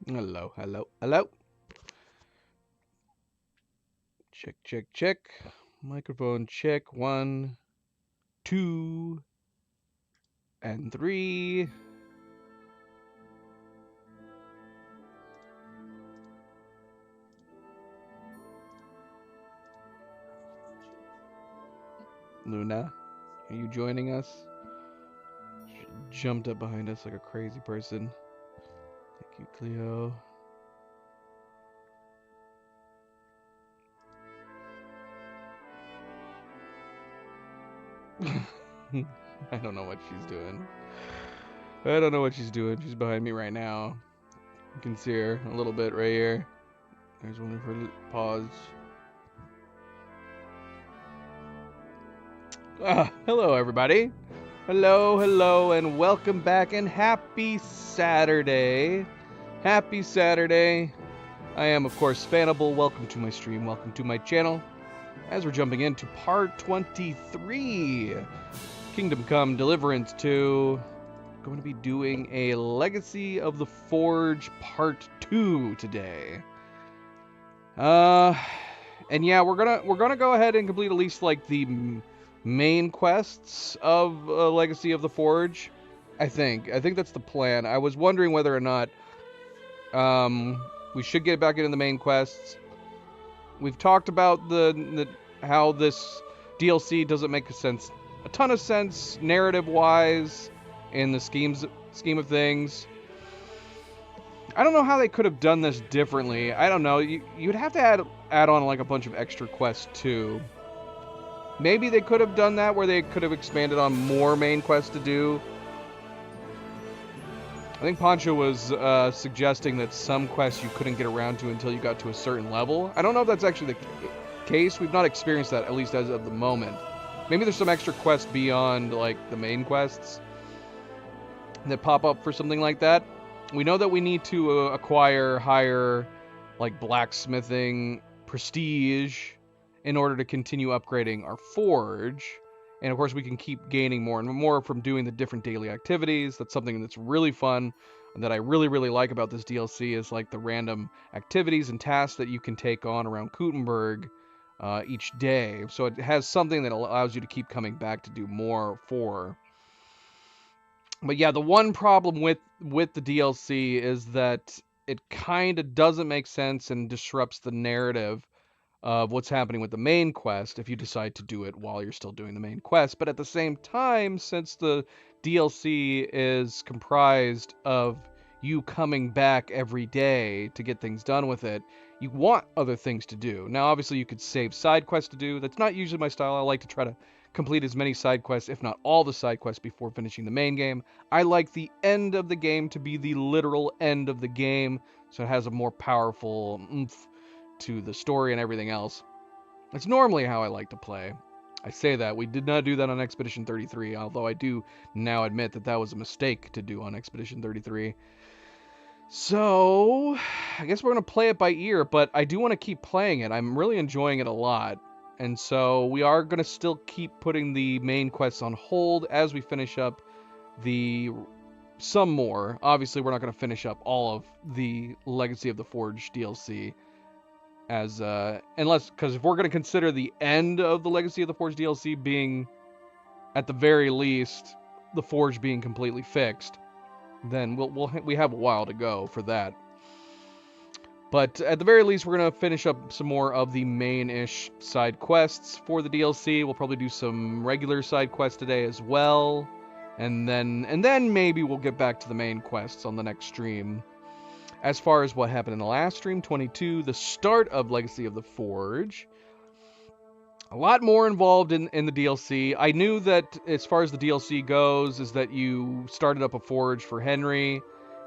Hello, hello, hello. Check, check, check. Microphone check. 1, 2, and 3. Luna, are you joining us? She jumped up behind us like a crazy person. Thank you, Cleo. I don't know what she's doing. I don't know what she's doing. She's behind me right now. You can see her a little bit right here. There's one of her paws. Hello, everybody. Hello, hello, and welcome back, and happy Saturday. Happy Saturday. I am, of course, Fanable. Welcome to my stream. Welcome to my channel. As we're jumping into part 23, Kingdom Come Deliverance 2. Going to be doing a Legacy of the Forge part 2 today. And yeah, we're gonna go ahead and complete at least like the main quests of Legacy of the Forge. I think that's the plan. I was wondering whether or not we should get back into the main quests. We've talked about the how this DLC doesn't make a ton of sense narrative wise in the scheme of things. I don't know how they could have done this differently. I don't know. You'd have to add on like a bunch of extra quests too. Maybe they could have done that where they could have expanded on more main quests to do. I think Pancho was suggesting that some quests you couldn't get around to until you got to a certain level. I don't know if that's actually the case. We've not experienced that, at least as of the moment. Maybe there's some extra quests beyond like the main quests that pop up for something like that. We know that we need to acquire higher like blacksmithing prestige in order to continue upgrading our forge. And of course, we can keep gaining more and more from doing the different daily activities. That's something that's really fun and that I really, really like about this DLC is like the random activities and tasks that you can take on around Kuttenberg each day. So it has something that allows you to keep coming back to do more for. But yeah, the one problem with the DLC is that it kind of doesn't make sense and disrupts the narrative of what's happening with the main quest if you decide to do it while you're still doing the main quest. But at the same time, since the DLC is comprised of you coming back every day to get things done with it, you want other things to do. Now, obviously, you could save side quests to do. That's not usually my style. I like to try to complete as many side quests, if not all the side quests, before finishing the main game. I like the end of the game to be the literal end of the game, so it has a more powerful oomph to the story and everything else. It's normally how I like to play. I say that. We did not do that on Expedition 33, although I do now admit that that was a mistake to do on Expedition 33. So, I guess we're going to play it by ear, but I do want to keep playing it. I'm really enjoying it a lot. And so we are going to still keep putting the main quests on hold as we finish up the some more. Obviously, we're not going to finish up all of the Legacy of the Forge DLC as unless because if we're going to consider the end of the Legacy of the Forge DLC being at the very least the Forge being completely fixed, then we have a while to go for that. But at the very least, we're going to finish up some more of the main-ish side quests for the DLC. We'll probably do some regular side quests today as well. And then maybe we'll get back to the main quests on the next stream. As far as what happened in the last stream, 22, the start of Legacy of the Forge. A lot more involved in the DLC. I knew that as far as the DLC goes, is that you started up a forge for Henry.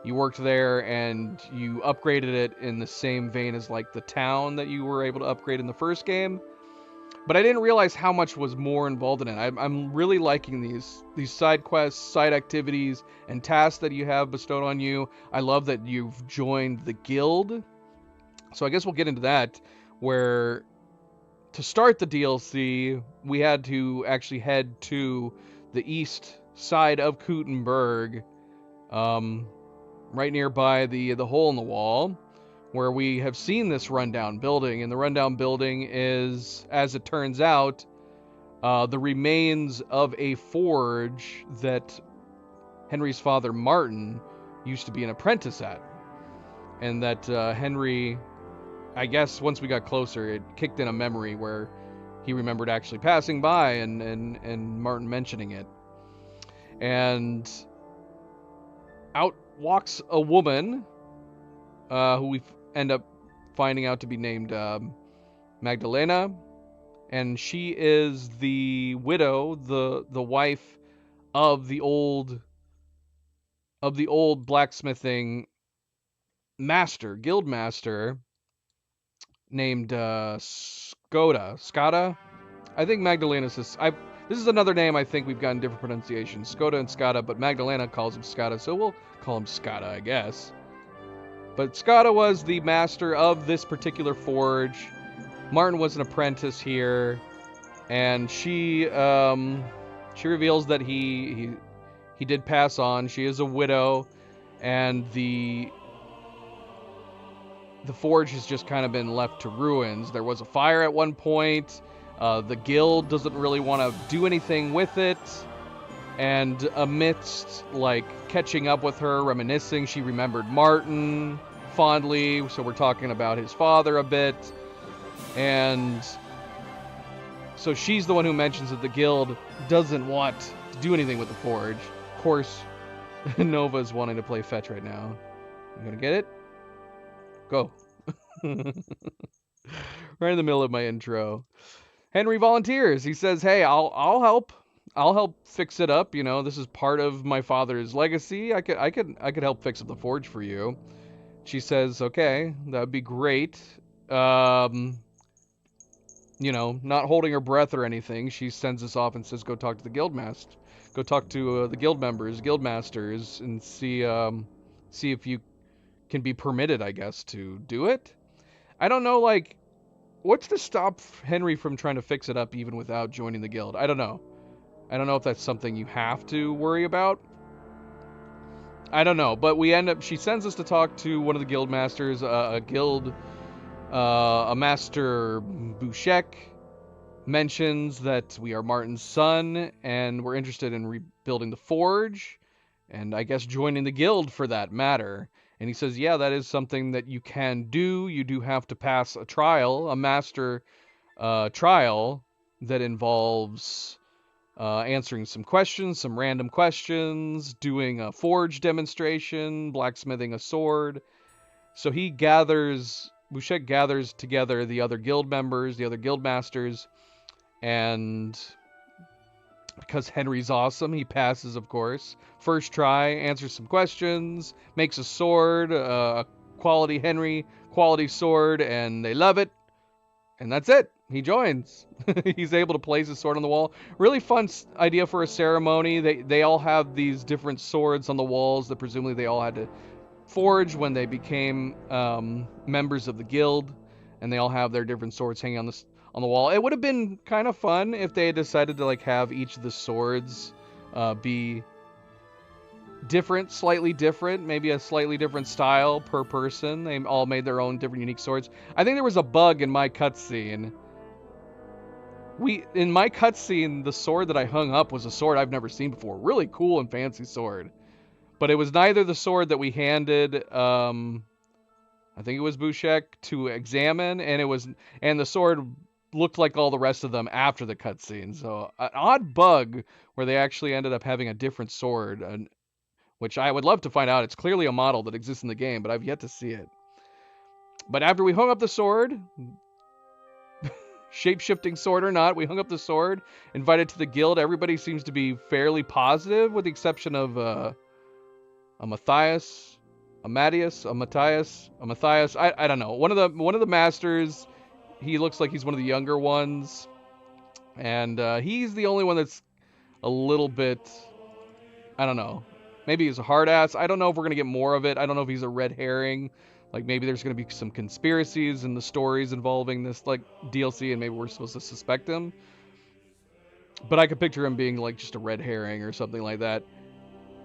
You worked there and you upgraded it in the same vein as like the town that you were able to upgrade in the first game. But I didn't realize how much was more involved in it. I'm really liking these side quests, side activities, and tasks that you have bestowed on you. I love that you've joined the guild. So I guess we'll get into that, where to start the DLC, we had to actually head to the east side of Kuttenberg, right nearby the hole in the wall, where we have seen this rundown building. And the rundown building is, as it turns out, the remains of a forge that Henry's father, Martin, used to be an apprentice at. And that Henry, I guess once we got closer, it kicked in a memory where he remembered actually passing by and Martin mentioning it. And out walks a woman who we end up finding out to be named Magdalena. And she is the widow, the wife of the old blacksmithing master, guild master, named Skoda. I think Magdalena says, this is another name I think we've gotten different pronunciations. Skoda and Skada, but Magdalena calls him Skada, so we'll call him Skada, I guess. But Skada was the master of this particular forge. Martin was an apprentice here, and she reveals that he did pass on. She is a widow, and the forge has just kind of been left to ruins. There was a fire at one point. The guild doesn't really want to do anything with it. And amidst, like, catching up with her, reminiscing, she remembered Martin fondly. So we're talking about his father a bit. And so she's the one who mentions that the guild doesn't want to do anything with the forge. Of course, Nova's wanting to play fetch right now. You gonna get it? Go. Right in the middle of my intro. Henry volunteers. He says, "Hey, I'll help. I'll help fix it up. You know, this is part of my father's legacy. I could help fix up the forge for you." She says, "Okay, that'd be great." You know, not holding her breath or anything, she sends us off and says, "Go talk to the guild master. Go talk to the guild members, guild masters, and see if you can be permitted, I guess, to do it." I don't know, like, what's to stop Henry from trying to fix it up even without joining the guild? I don't know. I don't know if that's something you have to worry about. I don't know, but she sends us to talk to one of the guild masters, a Master Bouchek, mentions that we are Martin's son, and we're interested in rebuilding the forge, and I guess joining the guild for that matter. And he says, yeah, that is something that you can do. You do have to pass a trial, a master trial, that involves answering some questions, some random questions, doing a forge demonstration, blacksmithing a sword. So Bouchek gathers together the other guild members, the other guild masters, and because Henry's awesome, he passes, of course. First try, answers some questions, makes a sword, a quality Henry, quality sword, and they love it. And that's it. He joins. He's able to place his sword on the wall. Really fun idea for a ceremony. They all have these different swords on the walls that presumably they all had to forge when they became members of the guild, and they all have their different swords hanging on the wall. It would have been kind of fun if they had decided to, like, have each of the swords be different, slightly different, maybe a slightly different style per person. They all made their own different unique swords. I think there was a bug in my cutscene. In my cutscene, the sword that I hung up was a sword I've never seen before. Really cool and fancy sword. But it was neither the sword that we handed, I think it was Bouchek, to examine, and the sword looked like all the rest of them after the cutscene. So an odd bug where they actually ended up having a different sword, which I would love to find out. It's clearly a model that exists in the game, but I've yet to see it. But after we hung up the sword, shape-shifting sword or not, we hung up the sword, invited to the guild. Everybody seems to be fairly positive, with the exception of a Matthias. I don't know. One of the masters. He looks like he's one of the younger ones, and he's the only one that's a little bit, I don't know. Maybe he's a hard ass. I don't know if we're gonna get more of it. I don't know if he's a red herring. Like, maybe there's gonna be some conspiracies in the stories involving this, like, DLC, and maybe we're supposed to suspect him. But I could picture him being like just a red herring or something like that.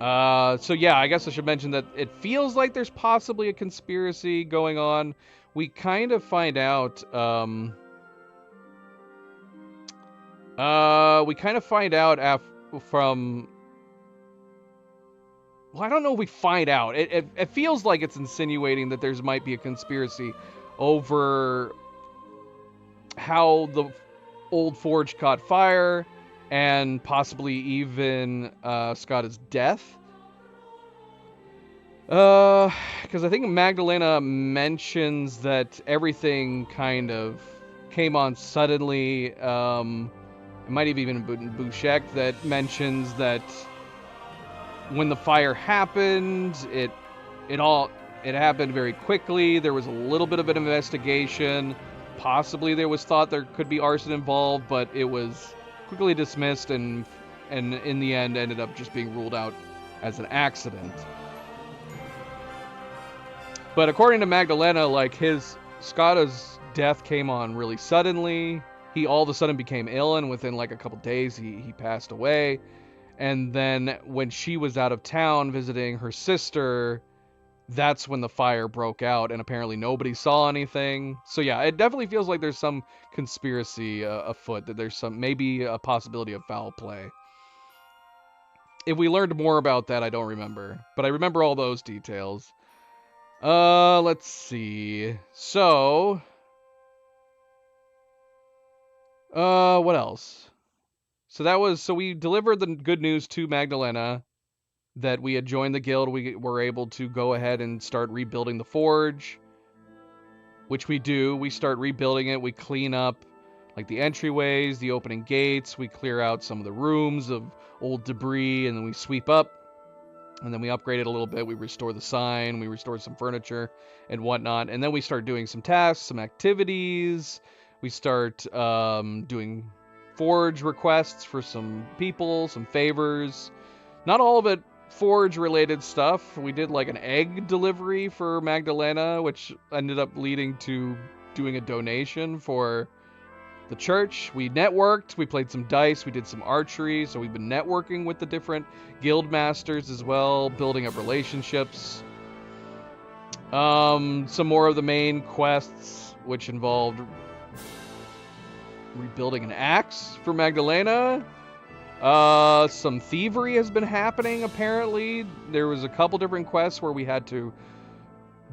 So yeah, I guess I should mention that it feels like there's possibly a conspiracy going on. We kind of find out, from, well, I don't know if we find out. It feels like it's insinuating that there's might be a conspiracy over how the old forge caught fire and possibly even Scotta's death. Because I think Magdalena mentions that everything kind of came on suddenly. It might have even been Bouchek that mentions that when the fire happened, it happened very quickly. There was a little bit of an investigation. Possibly there was thought there could be arson involved, but it was quickly dismissed and in the end ended up just being ruled out as an accident. But according to Magdalena, like Scotta's death came on really suddenly. He all of a sudden became ill, and within like a couple days he passed away. And then when she was out of town visiting her sister, that's when the fire broke out, and apparently nobody saw anything. So yeah, it definitely feels like there's some conspiracy afoot, that there's maybe a possibility of foul play. If we learned more about that, I don't remember, but I remember all those details. Let's see. So, what else? So we delivered the good news to Magdalena that we had joined the guild. We were able to go ahead and start rebuilding the forge, which we do. We start rebuilding it. We clean up like the entryways, the opening gates. We clear out some of the rooms of old debris, and then we sweep up. And then we upgrade it a little bit. We restore the sign. We restore some furniture and whatnot. And then we start doing some tasks, some activities. We start doing forge requests for some people, some favors. Not all of it forge-related stuff. We did like an egg delivery for Magdalena, which ended up leading to doing a donation for the church. We networked, we played some dice, we did some archery, so we've been networking with the different guild masters as well, building up relationships. Some more of the main quests, which involved rebuilding an axe for Magdalena. Some thievery has been happening, apparently. There was a couple different quests where we had to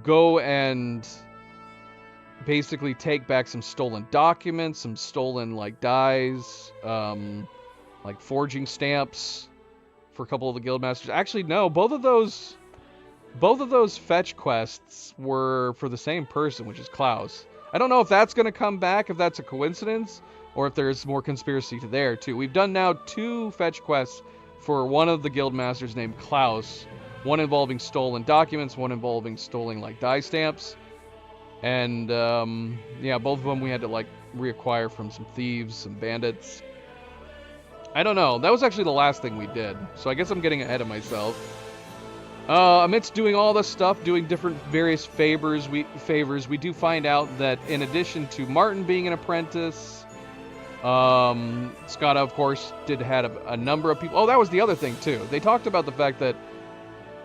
go and basically take back some stolen documents, some stolen like dies, like forging stamps for a couple of the guild masters. Actually, no, both of those fetch quests were for the same person, which is Klaus. I don't know if that's going to come back, if that's a coincidence, or if there's more conspiracy to there too. We've done now 2 fetch quests for one of the guild masters named Klaus, one involving stolen documents, one involving stolen like die stamps. And yeah, both of them we had to like reacquire from some thieves, some bandits. I don't know. That was actually the last thing we did. So I guess I'm getting ahead of myself. Amidst doing all this stuff, doing different various favors, we do find out that in addition to Martin being an apprentice, Scotta, of course, had a number of people. Oh, that was the other thing too. They talked about the fact that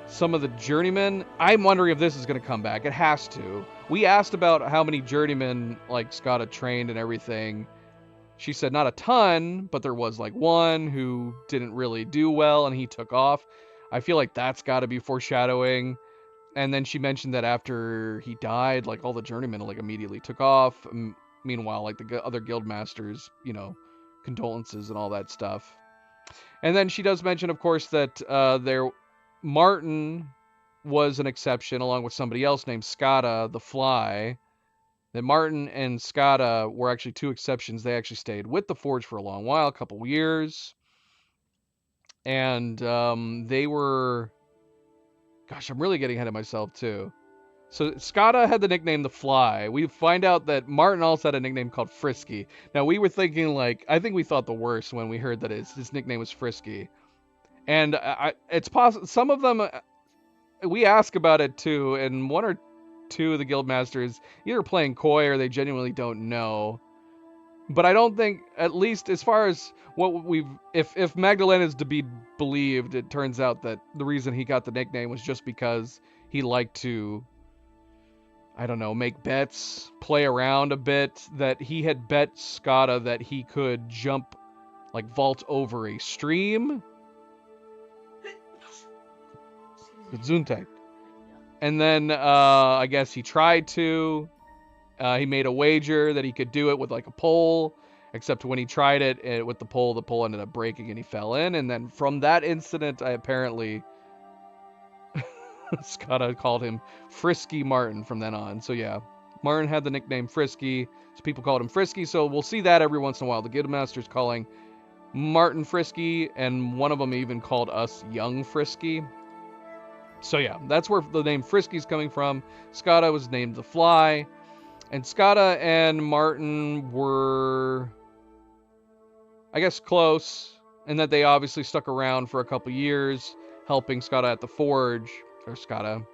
some of the journeymen, I'm wondering if this is going to come back. It has to. We asked about how many journeymen like Scotta trained and everything. She said not a ton, but there was like one who didn't really do well and he took off. I feel like that's got to be foreshadowing. And then she mentioned that after he died, like all the journeymen like immediately took off. Meanwhile, like the other guild masters, you know, condolences and all that stuff. And then she does mention, of course, that Martin was an exception along with somebody else named Scotta the Fly. That Martin and Scotta were actually 2 exceptions. They actually stayed with the Forge for a long while, a couple years. And they were... Gosh, I'm really getting ahead of myself, too. So Scotta had the nickname The Fly. We find out that Martin also had a nickname called Frisky. Now, we were thinking, like... I think we thought the worst when we heard that his nickname was Frisky. And it's possible... Some of them... We ask about it, too, and 1 or 2 of the guild masters either playing coy or they genuinely don't know. But I don't think, at least as far as what we've, if Magdalena is to be believed, it turns out that the reason he got the nickname was just because he liked to, I don't know, make bets, play around a bit, that he had bet Skada that he could jump, like vault over a stream. Gesundheit. And then I guess he tried to. He made a wager that he could do it with like a pole, except when he tried it with the pole ended up breaking and he fell in. And then from that incident, I apparently Skada called him Frisky Martin from then on. So yeah, Martin had the nickname Frisky, so people called him Frisky. So we'll see that every once in a while. The Guildmaster's calling Martin Frisky, and one of them even called us Young Frisky. So yeah, that's where the name Frisky's coming from. Skada was named the Fly, and Skada and Martin were, I guess, close, and that they obviously stuck around for a couple years, helping Skada at the forge, or Skada.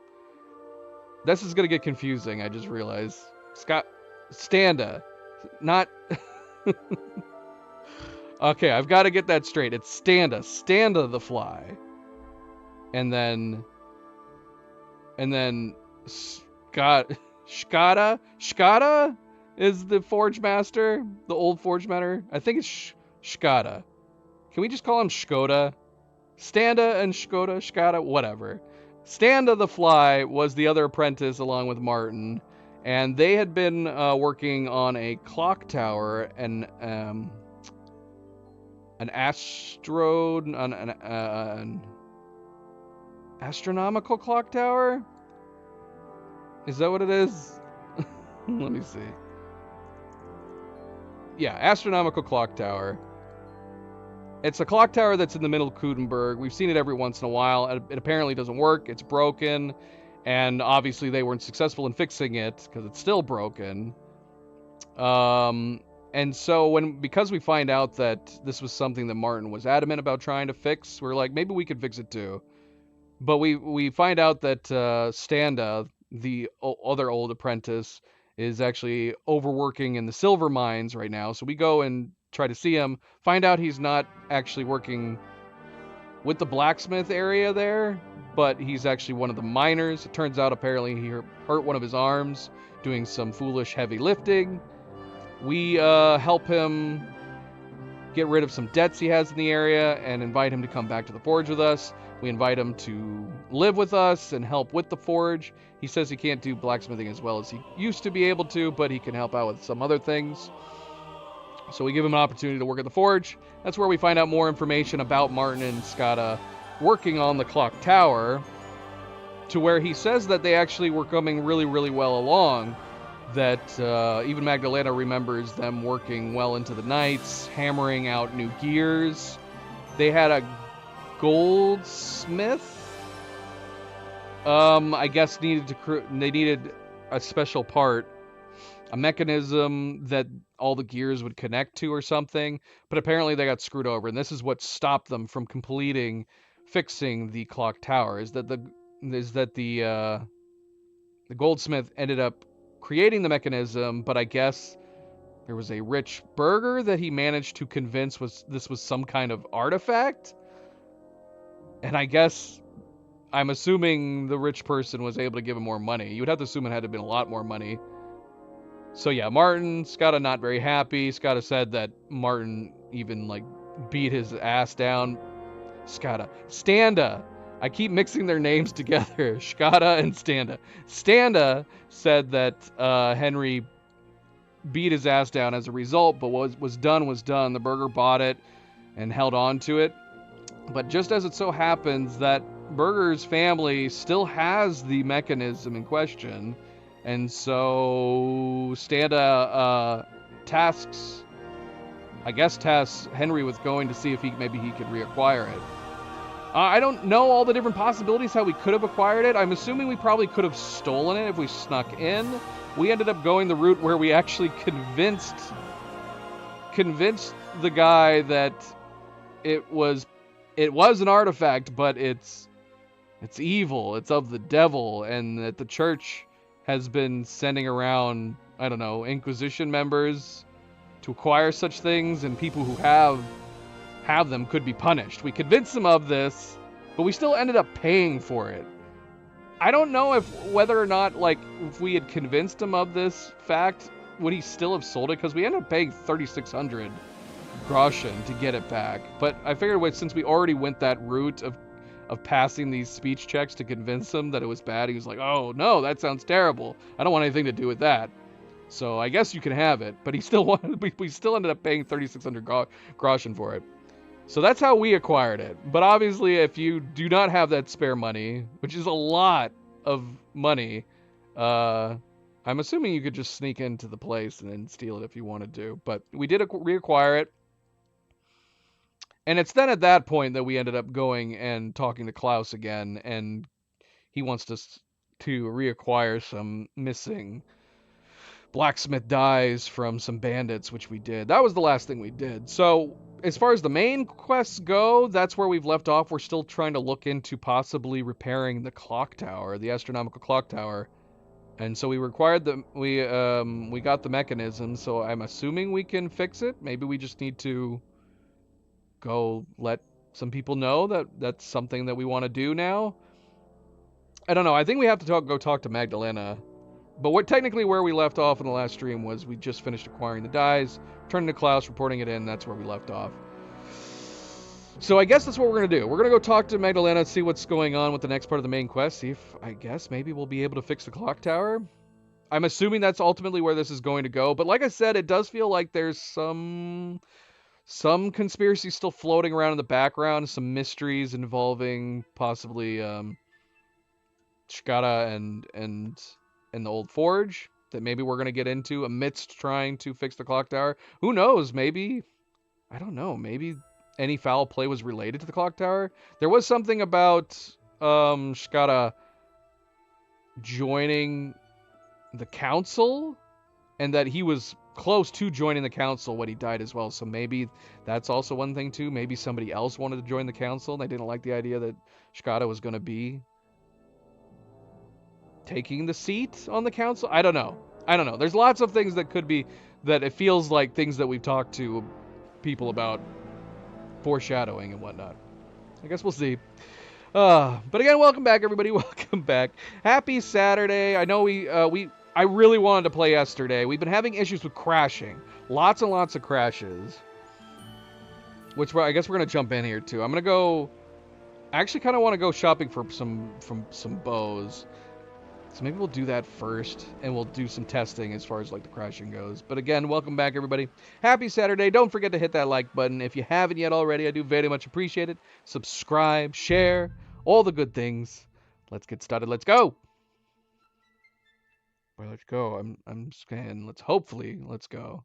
This is gonna get confusing, I just realized. Standa, not... Okay, I've got to get that straight. It's Standa the Fly. And then Skada is the Forge Master, the old Forge Master. I think it's Skada. Can we just call him Shkoda? Standa and Skada, whatever. Standa the Fly was the other apprentice along with Martin, and they had been working on a clock tower and an astronomical clock tower? Is that what it is? Let me see. Yeah, astronomical clock tower. It's a clock tower that's in the middle of Kudenberg. We've seen it every once in a while. It apparently doesn't work. It's broken. And obviously they weren't successful in fixing it because it's still broken. And so because we find out that this was something that Martin was adamant about trying to fix, we're like, maybe we could fix it too. But we find out that Standa, the other old apprentice, is actually overworking in the silver mines right now. So we go and try to see him, find out he's not actually working with the blacksmith area there, but he's actually one of the miners. It turns out apparently he hurt one of his arms doing some foolish heavy lifting. We help him get rid of some debts he has in the area and invite him to come back to the forge with us. We invite him to live with us and help with the forge. He says he can't do blacksmithing as well as he used to be able to, but he can help out with some other things. So we give him an opportunity to work at the forge. That's where we find out more information about Martin and Skada working on the clock tower, to where he says that they actually were coming really, really well along. That even Magdalena remembers them working well into the nights, hammering out new gears. They had a goldsmith. I guess they needed a special part, a mechanism that all the gears would connect to or something. But apparently they got screwed over, and this is what stopped them from fixing the clock tower. Is that the goldsmith ended up creating the mechanism, but I guess there was a rich burgher that he managed to convince this was some kind of artifact. And I guess, I'm assuming the rich person was able to give him more money. You would have to assume it had to have been a lot more money. So yeah, Martin, Skada not very happy. Skada said that Martin even beat his ass down. Standa. I keep mixing their names together. Skada and Standa. Standa said that Henry beat his ass down as a result, but what was done was done. The burgher bought it and held on to it. But just as it so happens that Burger's family still has the mechanism in question, and so Standa tasks Henry with going to see if maybe he could reacquire it. I don't know all the different possibilities how we could have acquired it. I'm assuming we probably could have stolen it if we snuck in. We ended up going the route where we actually convinced the guy that it was an artifact, but it's evil, it's of the devil, and that the church has been sending around, I don't know, Inquisition members to acquire such things, and people who have them could be punished. We convinced him of this, but we still ended up paying for it. I don't know whether or not, like, if we had convinced him of this fact, would he still have sold it? Because we ended up paying 3,600 groschen to get it back. But I figured since we already went that route of passing these speech checks to convince him that it was bad, he was like, oh no, that sounds terrible. I don't want anything to do with that. So I guess you can have it. But he still wanted, we still ended up paying 3,600 groschen for it. So that's how we acquired it. But obviously, if you do not have that spare money, which is a lot of money, I'm assuming you could just sneak into the place and then steal it if you wanted to. But we did reacquire it. And it's then at that point that we ended up going and talking to Klaus again, and he wants us to reacquire some missing blacksmith dies from some bandits, which we did. That was the last thing we did. So as far as the main quests go, that's where we've left off. We're still trying to look into possibly repairing the clock tower, the astronomical clock tower. And so we got the mechanism, so I'm assuming we can fix it. Maybe we just need to go let some people know that that's something that we want to do now. I don't know. I think we have to go talk to Magdalena. But technically where we left off in the last stream was we just finished acquiring the dies, turning to Klaus, reporting it in. That's where we left off. So I guess that's what we're going to do. We're going to go talk to Magdalena, see what's going on with the next part of the main quest. See if, I guess, maybe we'll be able to fix the clock tower. I'm assuming that's ultimately where this is going to go. But like I said, it does feel like there's some conspiracy still floating around in the background. Some mysteries involving possibly Shkata and the Old Forge that maybe we're going to get into amidst trying to fix the clock tower. Who knows? Maybe, I don't know, maybe any foul play was related to the clock tower. There was something about Shkata joining the council, and that he was close to joining the council when he died as well. So maybe that's also one thing too. Maybe somebody else wanted to join the council and they didn't like the idea that Shkata was going to be taking the seat on the council. I don't know. There's lots of things that could be, that it feels like things that we've talked to people about, foreshadowing and whatnot. I guess we'll see. But again, welcome back, everybody. Welcome back. Happy Saturday. I know I really wanted to play yesterday. We've been having issues with crashing. Lots and lots of crashes. Which I guess we're going to jump in here too. I'm going to go, I actually kind of want to go shopping for some bows. So maybe we'll do that first, and we'll do some testing as far as like the crashing goes. But again, welcome back, everybody. Happy Saturday. Don't forget to hit that like button. If you haven't yet already, I do very much appreciate it. Subscribe, share, all the good things. Let's get started. Let's go. Well, let's go. I'm scanning. Let's go.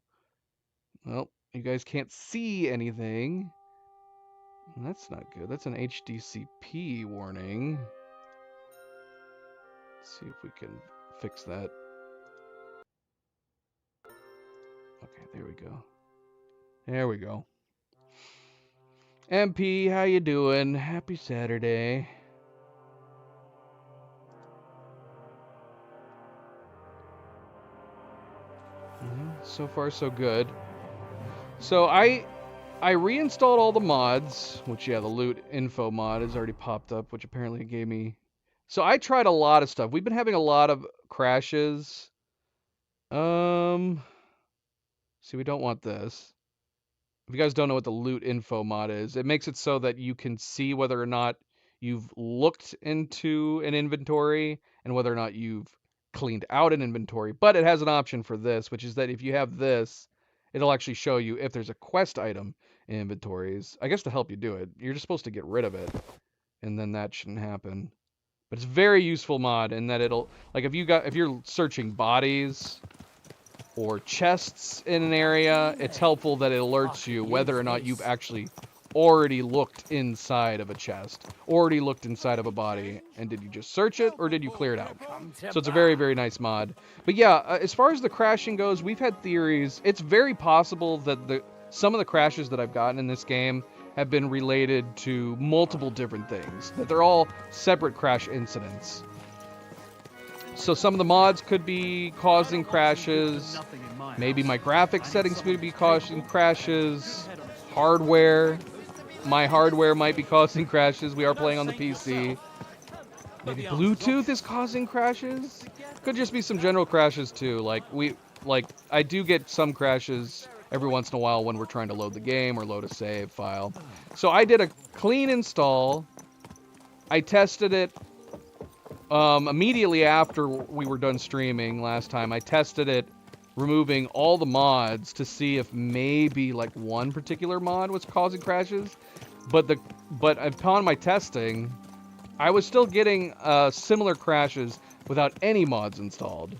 Well, you guys can't see anything. That's not good. That's an HDCP warning. See if we can fix that. Okay, there we go. There we go. MP, how you doing? Happy Saturday. So far, so good. So I reinstalled all the mods, which, yeah, the loot info mod has already popped up, which apparently gave me... So I tried a lot of stuff. We've been having a lot of crashes. See, we don't want this. If you guys don't know what the loot info mod is, it makes it so that you can see whether or not you've looked into an inventory and whether or not you've cleaned out an inventory. But it has an option for this, which is that if you have this, it'll actually show you if there's a quest item in inventories. I guess to help you do it. You're just supposed to get rid of it, and then that shouldn't happen. But it's a very useful mod in that it'll, like, if you're searching bodies or chests in an area, it's helpful that it alerts you whether or not you've actually already looked inside of a chest, already looked inside of a body, and did you just search it or did you clear it out? So it's a very, very nice mod. But yeah, as far as the crashing goes, we've had theories. It's very possible that some of the crashes that I've gotten in this game have been related to multiple different things, that they're all separate crash incidents. So some of the mods could be causing crashes. Maybe my graphics settings could be causing crashes. Hardware. My hardware might be causing crashes. We are playing on the PC. Maybe Bluetooth is causing crashes? Could just be some general crashes too. Like I do get some crashes every once in a while when we're trying to load the game or load a save file. So I did a clean install. I tested it immediately after we were done streaming last time. I tested it removing all the mods to see if maybe like one particular mod was causing crashes. But upon my testing, I was still getting similar crashes without any mods installed.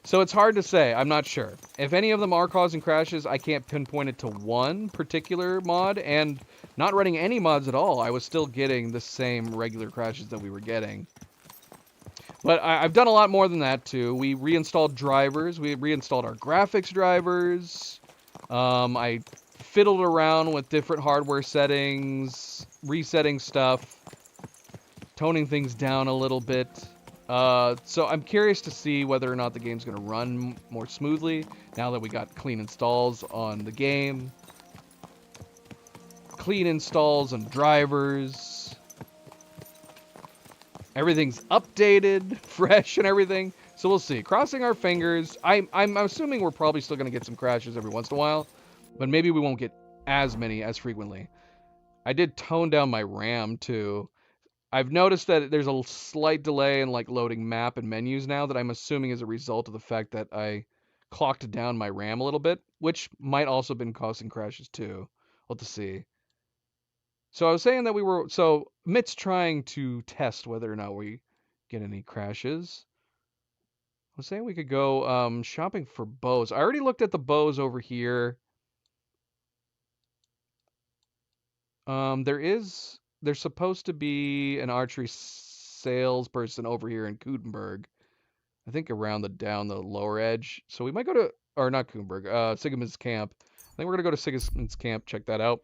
So it's hard to say. I'm not sure. If any of them are causing crashes, I can't pinpoint it to one particular mod, and not running any mods at all, I was still getting the same regular crashes that we were getting. But I've done a lot more than that too. We reinstalled drivers. We reinstalled our graphics drivers. I fiddled around with different hardware settings, resetting stuff, toning things down a little bit. So I'm curious to see whether or not the game's going to run more smoothly now that we got clean installs on the game. Clean installs on drivers. Everything's updated, fresh and everything. So we'll see. Crossing our fingers. I'm assuming we're probably still going to get some crashes every once in a while, but maybe we won't get as many as frequently. I did tone down my RAM too. I've noticed that there's a slight delay in like loading map and menus now that I'm assuming is a result of the fact that I clocked down my RAM a little bit, which might also have been causing crashes too. We'll have to see. So I was saying that so Mitt's trying to test whether or not we get any crashes. I was saying we could go shopping for bows. I already looked at the bows over here. There's supposed to be an archery salesperson over here in Kudenberg. I think down the lower edge. So we might go to, or not Kudenberg, Sigismund's camp. I think we're gonna go to Sigismund's camp, check that out.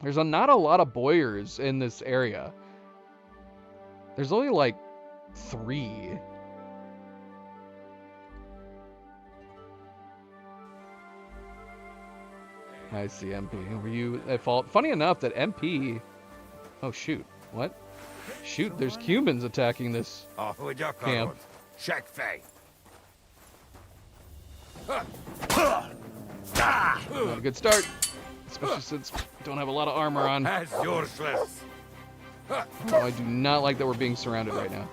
There's not a lot of bowyers in this area. There's only like 3. I see MP. Were you at fault? Funny enough that MP... Oh, shoot. What? Shoot, there's Cumans attacking this camp. Not a good start. Especially since we don't have a lot of armor on. Oh, I do not like that we're being surrounded right now.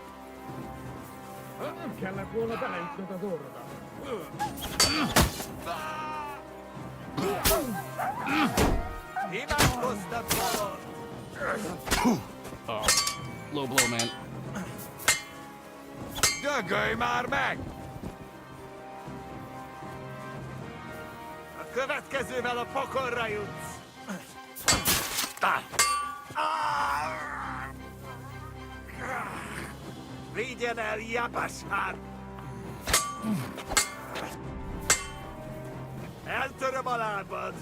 Oh, low blow, man. Dögölj már meg! A következővel a pokolra jutsz! Vigyen el, Japasár! Eltöröm a lábad!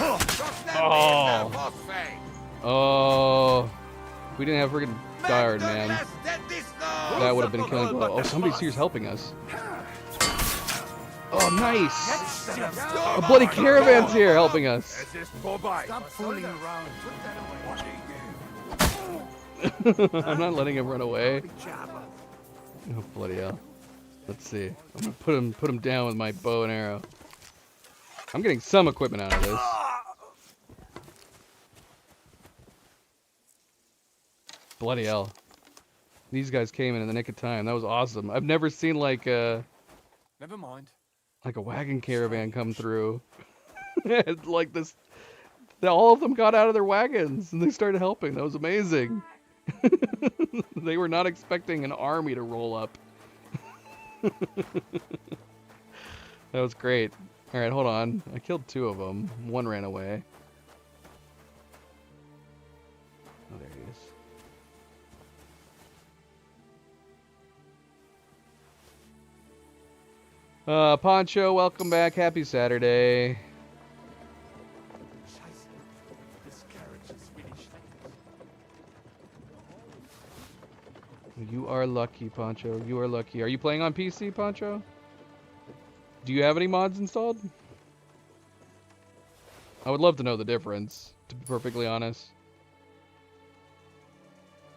Oh. Oh. If we didn't have freaking Dard, man, that would have been killing blow. Oh, somebody's here's helping us. Oh, nice. A bloody caravan's here helping us. Stop fooling around. I'm not letting him run away. Oh, bloody hell. Let's see. I'm gonna put him down with my bow and arrow. I'm getting some equipment out of this. Bloody hell. These guys came in the nick of time. That was awesome. I've never seen like a wagon caravan come through. Like this. All of them got out of their wagons and they started helping. That was amazing. They were not expecting an army to roll up. That was great. All right, hold on. I killed 2 of them. 1 ran away. Oh, there he is. Poncho, welcome back. Happy Saturday. You are lucky, Poncho. You are lucky. Are you playing on PC, Poncho? Do you have any mods installed? I would love to know the difference, to be perfectly honest.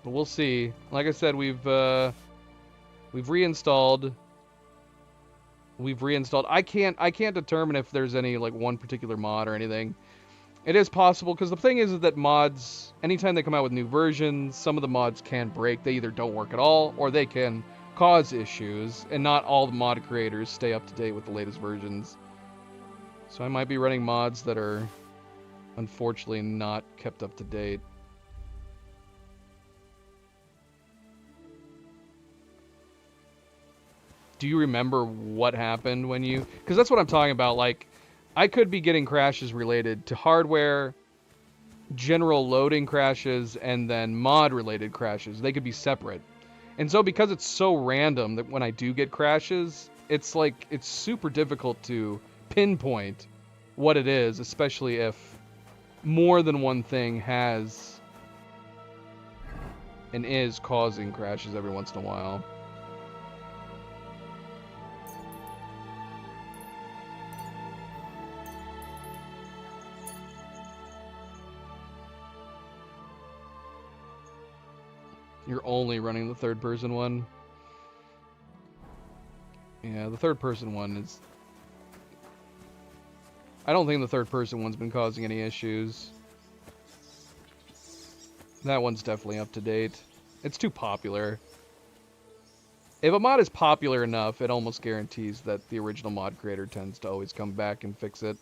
But we'll see. Like I said, we've reinstalled. We've reinstalled. I can't determine if there's any like one particular mod or anything. It is possible, because the thing is that mods, anytime they come out with new versions, some of the mods can break. They either don't work at all, or they can cause issues, and not all the mod creators stay up to date with the latest versions. So I might be running mods that are unfortunately not kept up to date. Do you remember what happened when you... Because that's what I'm talking about, like... I could be getting crashes related to hardware, general loading crashes, and then mod-related crashes. They could be separate. And so because it's so random that when I do get crashes, it's like, it's super difficult to pinpoint what it is, especially if more than one thing has and is causing crashes every once in a while. You're only running the third-person one. Yeah, the third-person one is... I don't think the third-person one's been causing any issues. That one's definitely up to date. It's too popular. If a mod is popular enough, it almost guarantees that the original mod creator tends to always come back and fix it.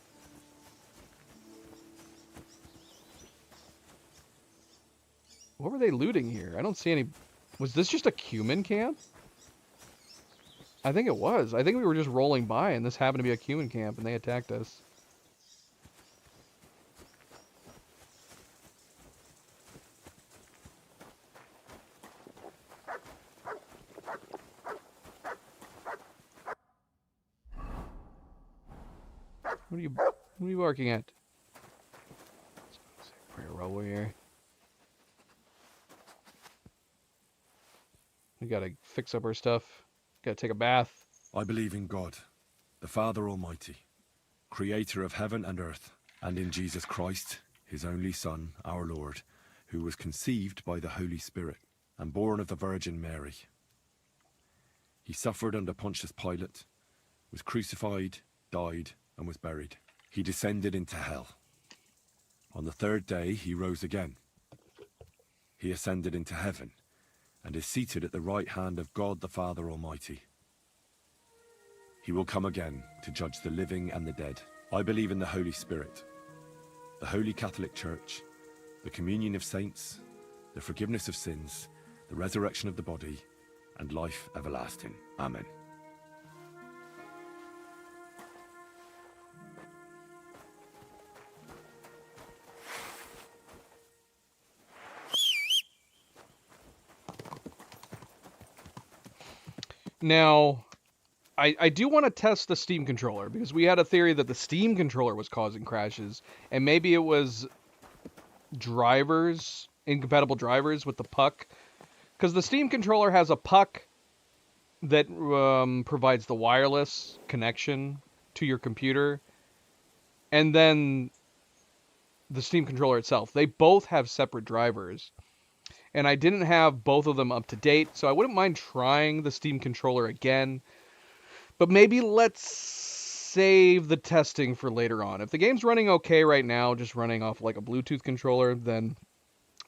What were they looting here? I don't see any... Was this just a Cuman camp? I think it was. I think we were just rolling by and this happened to be a Cuman camp and they attacked us. What are you barking at? Pretty roll here. We gotta fix up our stuff. Gotta take a bath. I believe in God, the Father Almighty, creator of heaven and earth, and in Jesus Christ, his only Son, our Lord, who was conceived by the Holy Spirit and born of the Virgin Mary. He suffered under Pontius Pilate, was crucified, died, and was buried. He descended into hell. On the third day, he rose again. He ascended into heaven and is seated at the right hand of God the Father Almighty. He will come again to judge the living and the dead. I believe in the Holy Spirit, the Holy Catholic Church, the communion of saints, the forgiveness of sins, the resurrection of the body, and life everlasting. Amen. Now, I do want to test the Steam controller, because we had a theory that the Steam controller was causing crashes, and maybe it was drivers, incompatible drivers with the puck, because the Steam controller has a puck that provides the wireless connection to your computer, and then the Steam controller itself. They both have separate drivers. And I didn't have both of them up to date, so I wouldn't mind trying the Steam controller again. But maybe let's save the testing for later on. If the game's running okay right now, just running off like a Bluetooth controller, then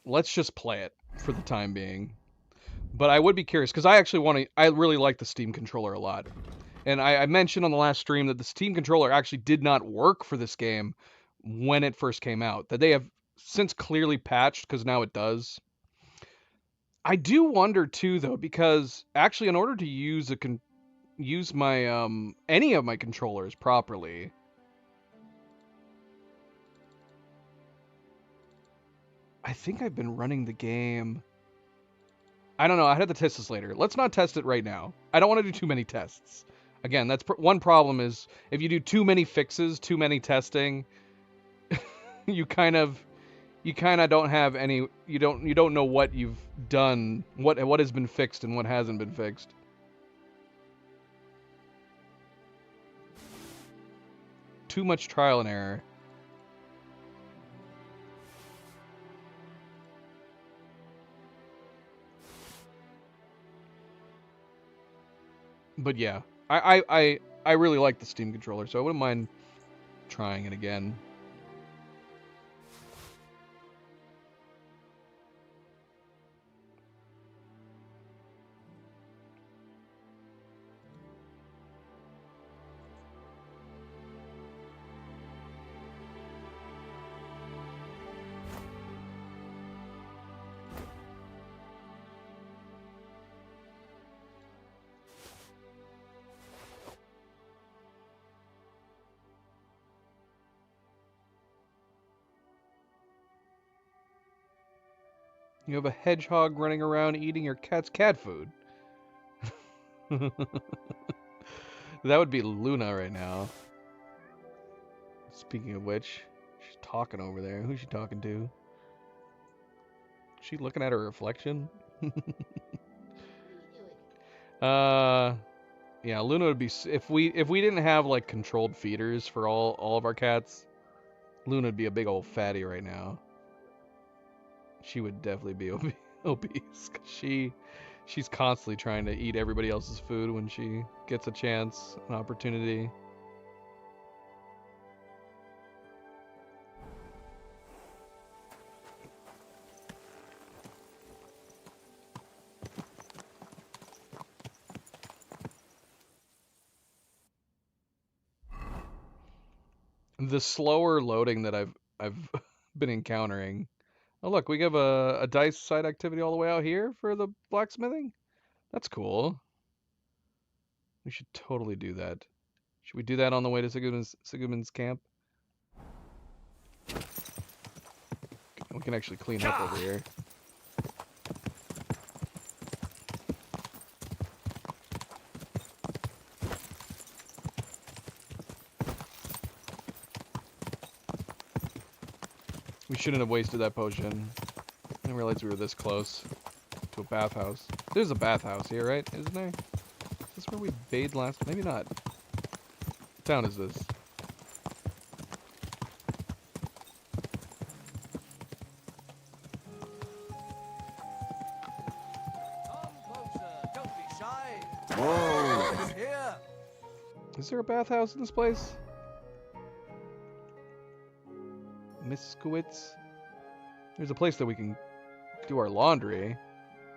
let's just play it for the time being. But I would be curious, because I really like the Steam controller a lot. And I mentioned on the last stream that the Steam controller actually did not work for this game when it first came out. That they have since clearly patched, because now it does. I do wonder too, though, because actually, in order to use my any of my controllers properly, I think I've been running the game. I don't know. I'd have to test this later. Let's not test it right now. I don't want to do too many tests. Again, that's one problem is if you do too many fixes, too many testing, you kind of you kind of don't have any. You don't know what you've done, what has been fixed and what hasn't been fixed. Too much trial and error. But yeah, I really like the Steam controller, so I wouldn't mind trying it again. You have a hedgehog running around eating your cat's cat food. That would be Luna right now. Speaking of which, she's talking over there. Who's she talking to? Is she looking at her reflection? Yeah, Luna would be if we didn't have like controlled feeders for all of our cats, Luna would be a big old fatty right now. She would definitely be obese. 'Cause she's constantly trying to eat everybody else's food when she gets a chance, an opportunity. The slower loading that I've been encountering. Oh look, we have a dice side activity all the way out here for the blacksmithing. That's cool. We should totally do that. Should we do that on the way to Sigmund's camp? We can actually clean up over here. We shouldn't have wasted that potion. I didn't realize we were this close to a bathhouse. There's a bathhouse here, right? Isn't there? Is this where we bathed last? Maybe not. What town is this? Whoa! Is there a bathhouse in this place? Miskowitz? There's a place that we can do our laundry.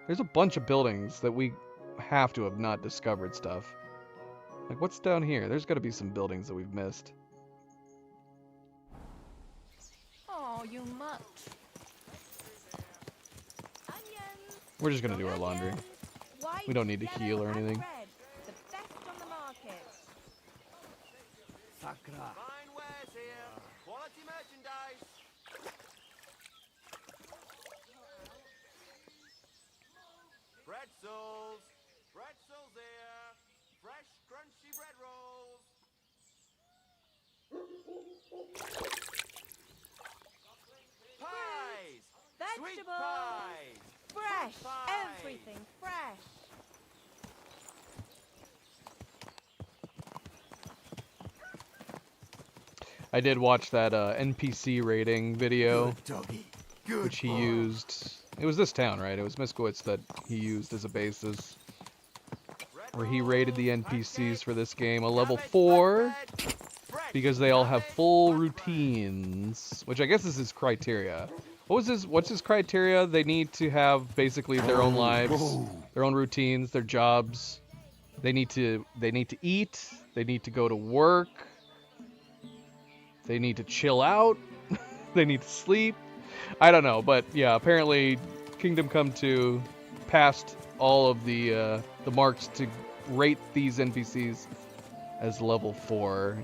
There's a bunch of buildings that we have to have not discovered stuff. Like, what's down here? There's got to be some buildings that we've missed. Oh, you mutt. We're just going to do our laundry. We don't need to heal or anything. The best on the market. Sakra. Fine wares here. Quality merchandise. Pretzels. Pretzels here. Fresh, crunchy bread rolls. Pies. Sweet Vegetables. pies. Fresh. Pie. Everything fresh. I did watch that NPC rating video, Good doggy. Good which he boy. used. It was this town, right? It was Miskowitz that he used as a basis, where he rated the NPCs for this game a level 4 because they all have full routines, which I guess is his criteria. What's his criteria? They need to have basically their own lives, their own routines, their jobs. They need to eat, they need to go to work, they need to chill out, they need to sleep. I don't know, but yeah, apparently Kingdom Come 2 passed all of the marks to rate these NPCs as level 4.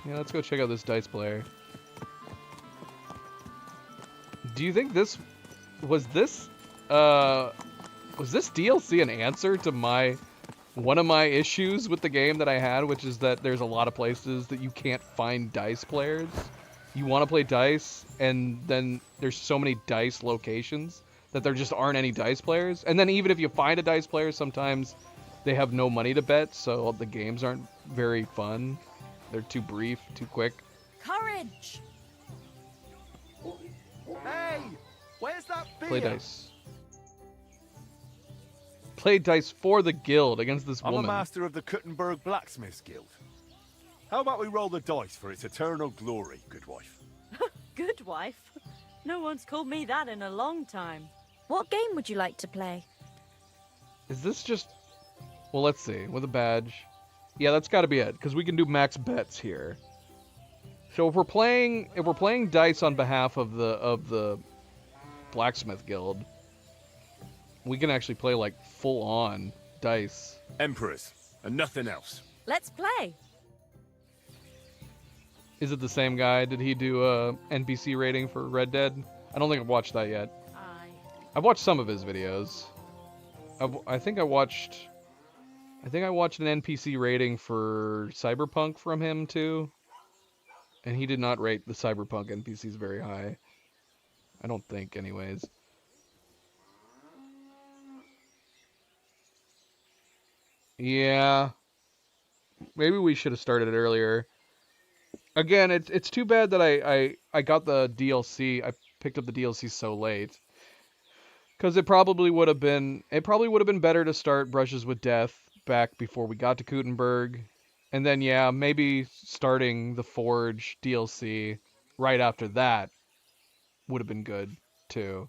Yeah, let's go check out this dice player. Do you think this was Was this DLC an answer to one of my issues with the game that I had, which is that there's a lot of places that you can't find dice players. You want to play dice, and then there's so many dice locations that there just aren't any dice players. And then even if you find a dice player, sometimes they have no money to bet, so the games aren't very fun. They're too brief, too quick. Courage! Hey, where's that beer? Play dice. Play dice for the guild against this I'm woman. a master of the Kuttenberg Blacksmiths Guild. How about we roll the dice for its eternal glory, good wife? Good wife? No one's called me that in a long time. What game would you like to play? Is this just... Well, let's see. With a badge. Yeah, that's got to be it, because we can do max bets here. So if we're playing dice on behalf of the Blacksmith Guild, we can actually play like full on dice. Emperors, and nothing else. Let's play. Is it the same guy? Did he do a NPC rating for Red Dead? I don't think I've watched that yet. I've watched some of his videos. I think I watched an NPC rating for Cyberpunk from him too. And he did not rate the Cyberpunk NPCs very high. I don't think, anyways. Yeah. Maybe we should have started it earlier. Again, it's too bad that I got the DLC. I picked up the DLC so late. Because it probably would have been better to start Brushes with Death back before we got to Kuttenberg. And then, yeah, maybe starting the Forge DLC right after that would have been good, too.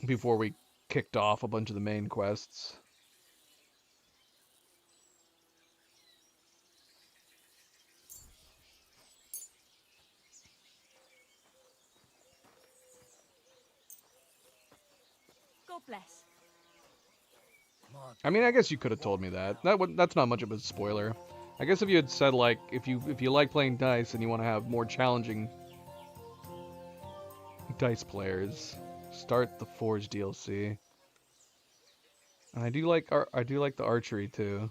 Before we kicked off a bunch of the main quests. God bless. I mean, I guess you could have told me that. That's not much of a spoiler. I guess if you had said, like, if you like playing dice and you want to have more challenging dice players, start the Forge DLC. And I do like the archery too.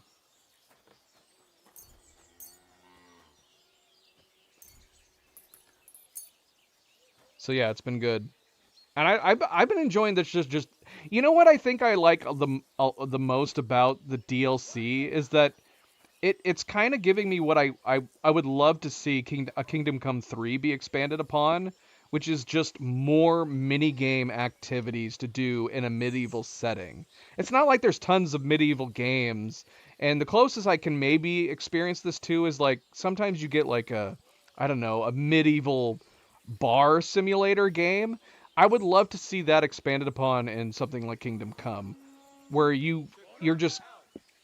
So yeah, it's been good. And I've been enjoying this just you know what I think I like the most about the DLC is that it's kind of giving me what I would love to see Kingdom Come 3 be expanded upon, which is just more minigame activities to do in a medieval setting. It's not like there's tons of medieval games, and the closest I can maybe experience this to is like sometimes you get like a medieval bar simulator game. I would love to see that expanded upon in something like Kingdom Come, where you're just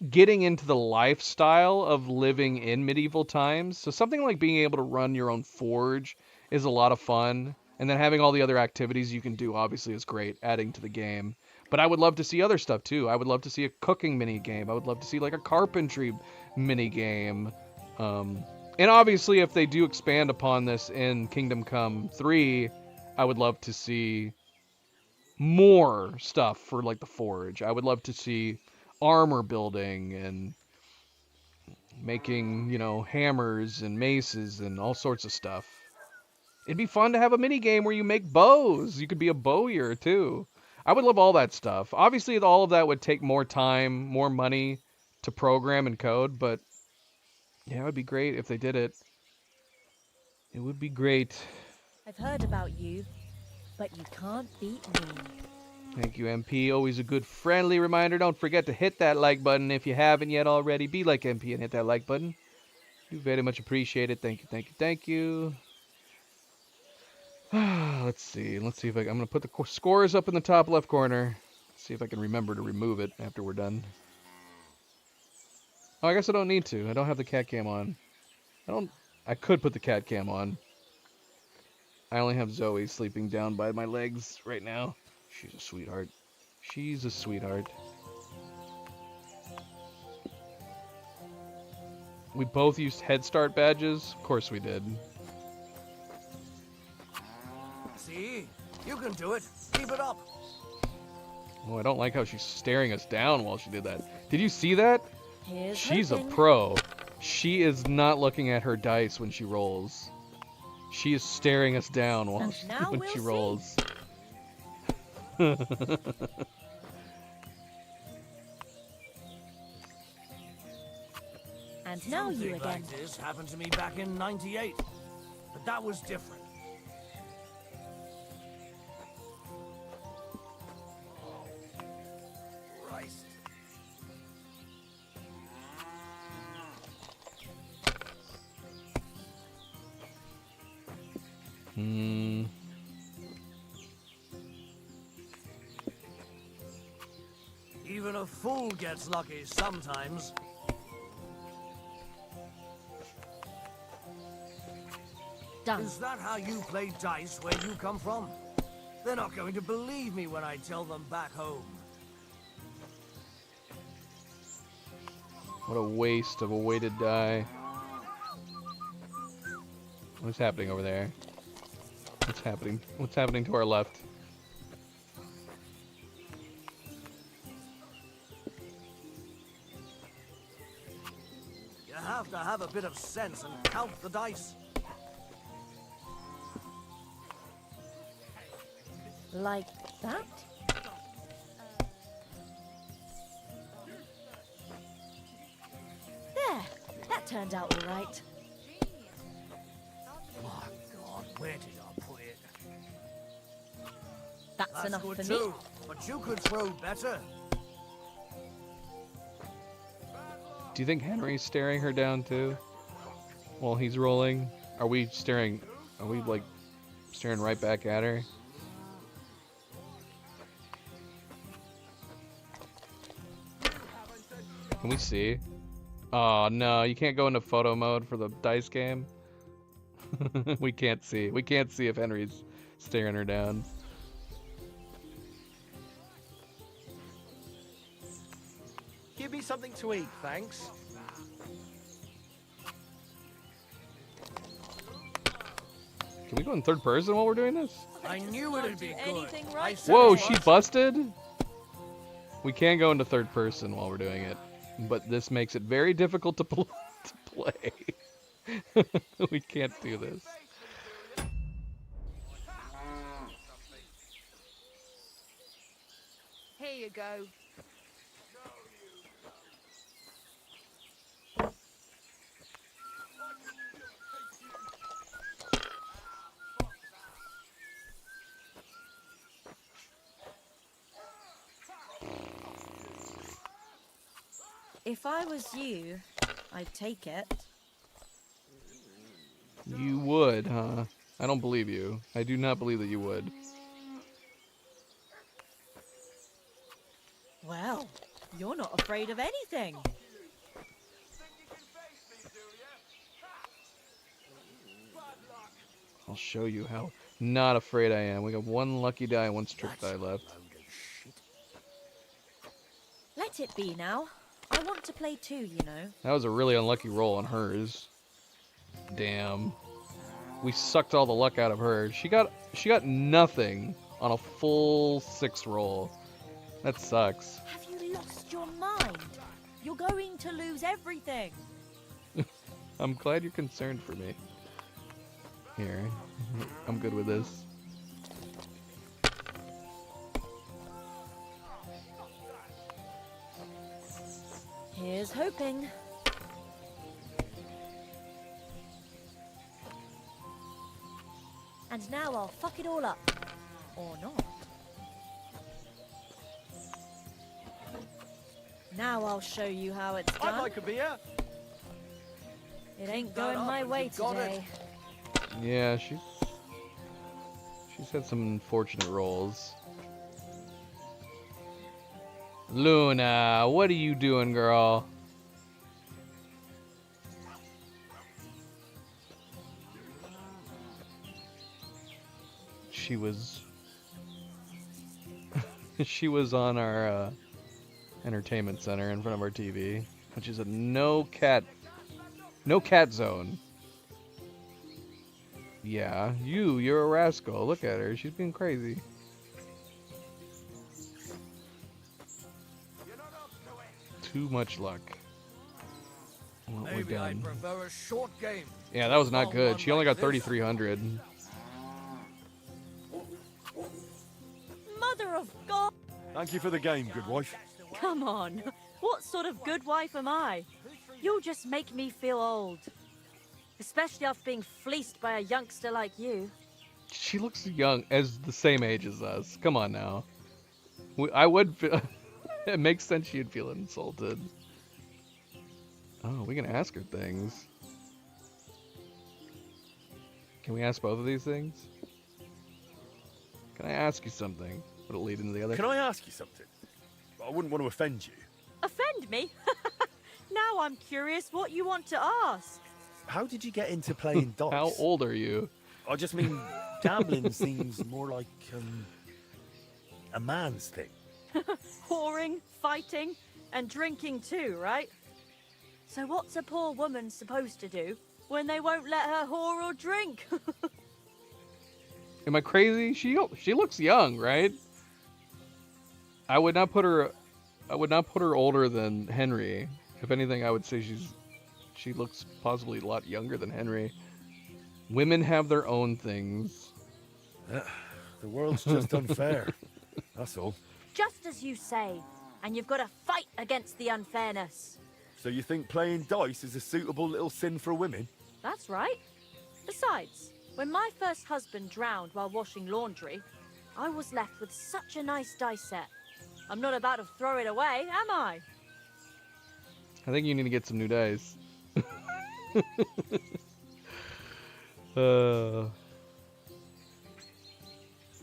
getting into the lifestyle of living in medieval times. So something like being able to run your own forge is a lot of fun. And then having all the other activities you can do obviously is great, adding to the game. But I would love to see other stuff too. I would love to see a cooking mini game. I would love to see like a carpentry mini game. And obviously if they do expand upon this in Kingdom Come 3, I would love to see more stuff for like the forge. I would love to see armor building and making, hammers and maces and all sorts of stuff. It'd be fun to have a mini game where you make bows. You could be a bowyer too. I would love all that stuff. Obviously, all of that would take more time, more money to program and code, but yeah, it would be great if they did it. It would be great. I've heard about you, but you can't beat me. Thank you, MP. Always a good friendly reminder. Don't forget to hit that like button if you haven't yet already. Be like MP and hit that like button. Do very much appreciate it. Thank you, thank you, thank you. Let's see. Let's see if I'm going to put the scores up in the top left corner. See if I can remember to remove it after we're done. Oh, I guess I don't need to. I don't have the cat cam on. I could put the cat cam on. I only have Zoe sleeping down by my legs right now. She's a sweetheart. She's a sweetheart. We both used Head Start badges? Of course we did. See? You can do it. Keep it up. Oh, I don't like how she's staring us down while she did that. Did you see that? Here's She's a hoping. pro. She is not looking at her dice when she rolls. She is staring us down while And now when we'll she see. rolls. And now you Something again. like this happened to me back in '98, but that was different. Christ. Hmm. Even a fool gets lucky sometimes. Done. Is that how you play dice where you come from? They're not going to believe me when I tell them back home. What a waste of a weighted die. What's happening over there? What's happening? What's happening to our left? You have to have a bit of sense and count the dice. Like that? There. That turned out all right. My God, where did I put it? That's enough good for too, me. but you could throw better. Do you think Henry's staring her down too? While he's rolling? Are we staring? Are we like staring right back at her? Can we see? Oh no, you can't go into photo mode for the dice game. We can't see. We can't see if Henry's staring her down. Give me something to eat, thanks. Can we go in third person while we're doing this? I knew it'd be good. anything right. I said Whoa, it she was. busted? We can go into third person while we're doing it, but this makes it very difficult to, to play. We can't do this. Here you go. If I was you, I'd take it. You would, huh? I don't believe you. I do not believe that you would. Well, you're not afraid of anything. I'll show you how not afraid I am. We got one lucky die and one strict die left. Let it be now. I want to play too, you know. That was a really unlucky roll on hers. Damn. We sucked all the luck out of her. She got nothing on a full 6 roll. That sucks. Have you lost your mind? You're going to lose everything. I'm glad you're concerned for me. Here. I'm good with this. Here's hoping. And now I'll fuck it all up. Or not. Now I'll show you how it's I'd done. like a beer. It ain't Got going up my and way you got it. today. Yeah, she's had some unfortunate rolls. Luna, what are you doing, girl? She was she was on our entertainment center in front of our TV, which is a no cat zone. Yeah, you're a rascal. Look at her. She's being crazy. too much luck. Well, we're Maybe I done. prefer a short game. Yeah, that was not Long good. one She only like got this. 3,300. Mother of God! Thank you for the game, good wife. Come on. What sort of good wife am I? You'll just make me feel old. Especially after being fleeced by a youngster like you. She looks young, as the same age as us. Come on now. I would feel... It makes sense she'd feel insulted. Oh, we can ask her things. Can we ask both of these things? Can I ask you something? Would it lead into the other? Can I ask you something? I wouldn't want to offend you. Offend me? Now I'm curious what you want to ask. How did you get into playing dice? How old are you? I just mean, gambling seems more like a man's thing. Whoring, fighting, and drinking too, right? So what's a poor woman supposed to do when they won't let her whore or drink? Am I crazy? She looks young, right? I would not put her older than Henry. If anything, I would say she looks possibly a lot younger than Henry. Women have their own things. The world's just unfair. That's all. Just as you say, and you've got to fight against the unfairness. So you think playing dice is a suitable little sin for women? That's right. Besides, when my first husband drowned while washing laundry, I was left with such a nice dice set. I'm not about to throw it away, am I? I think you need to get some new dice.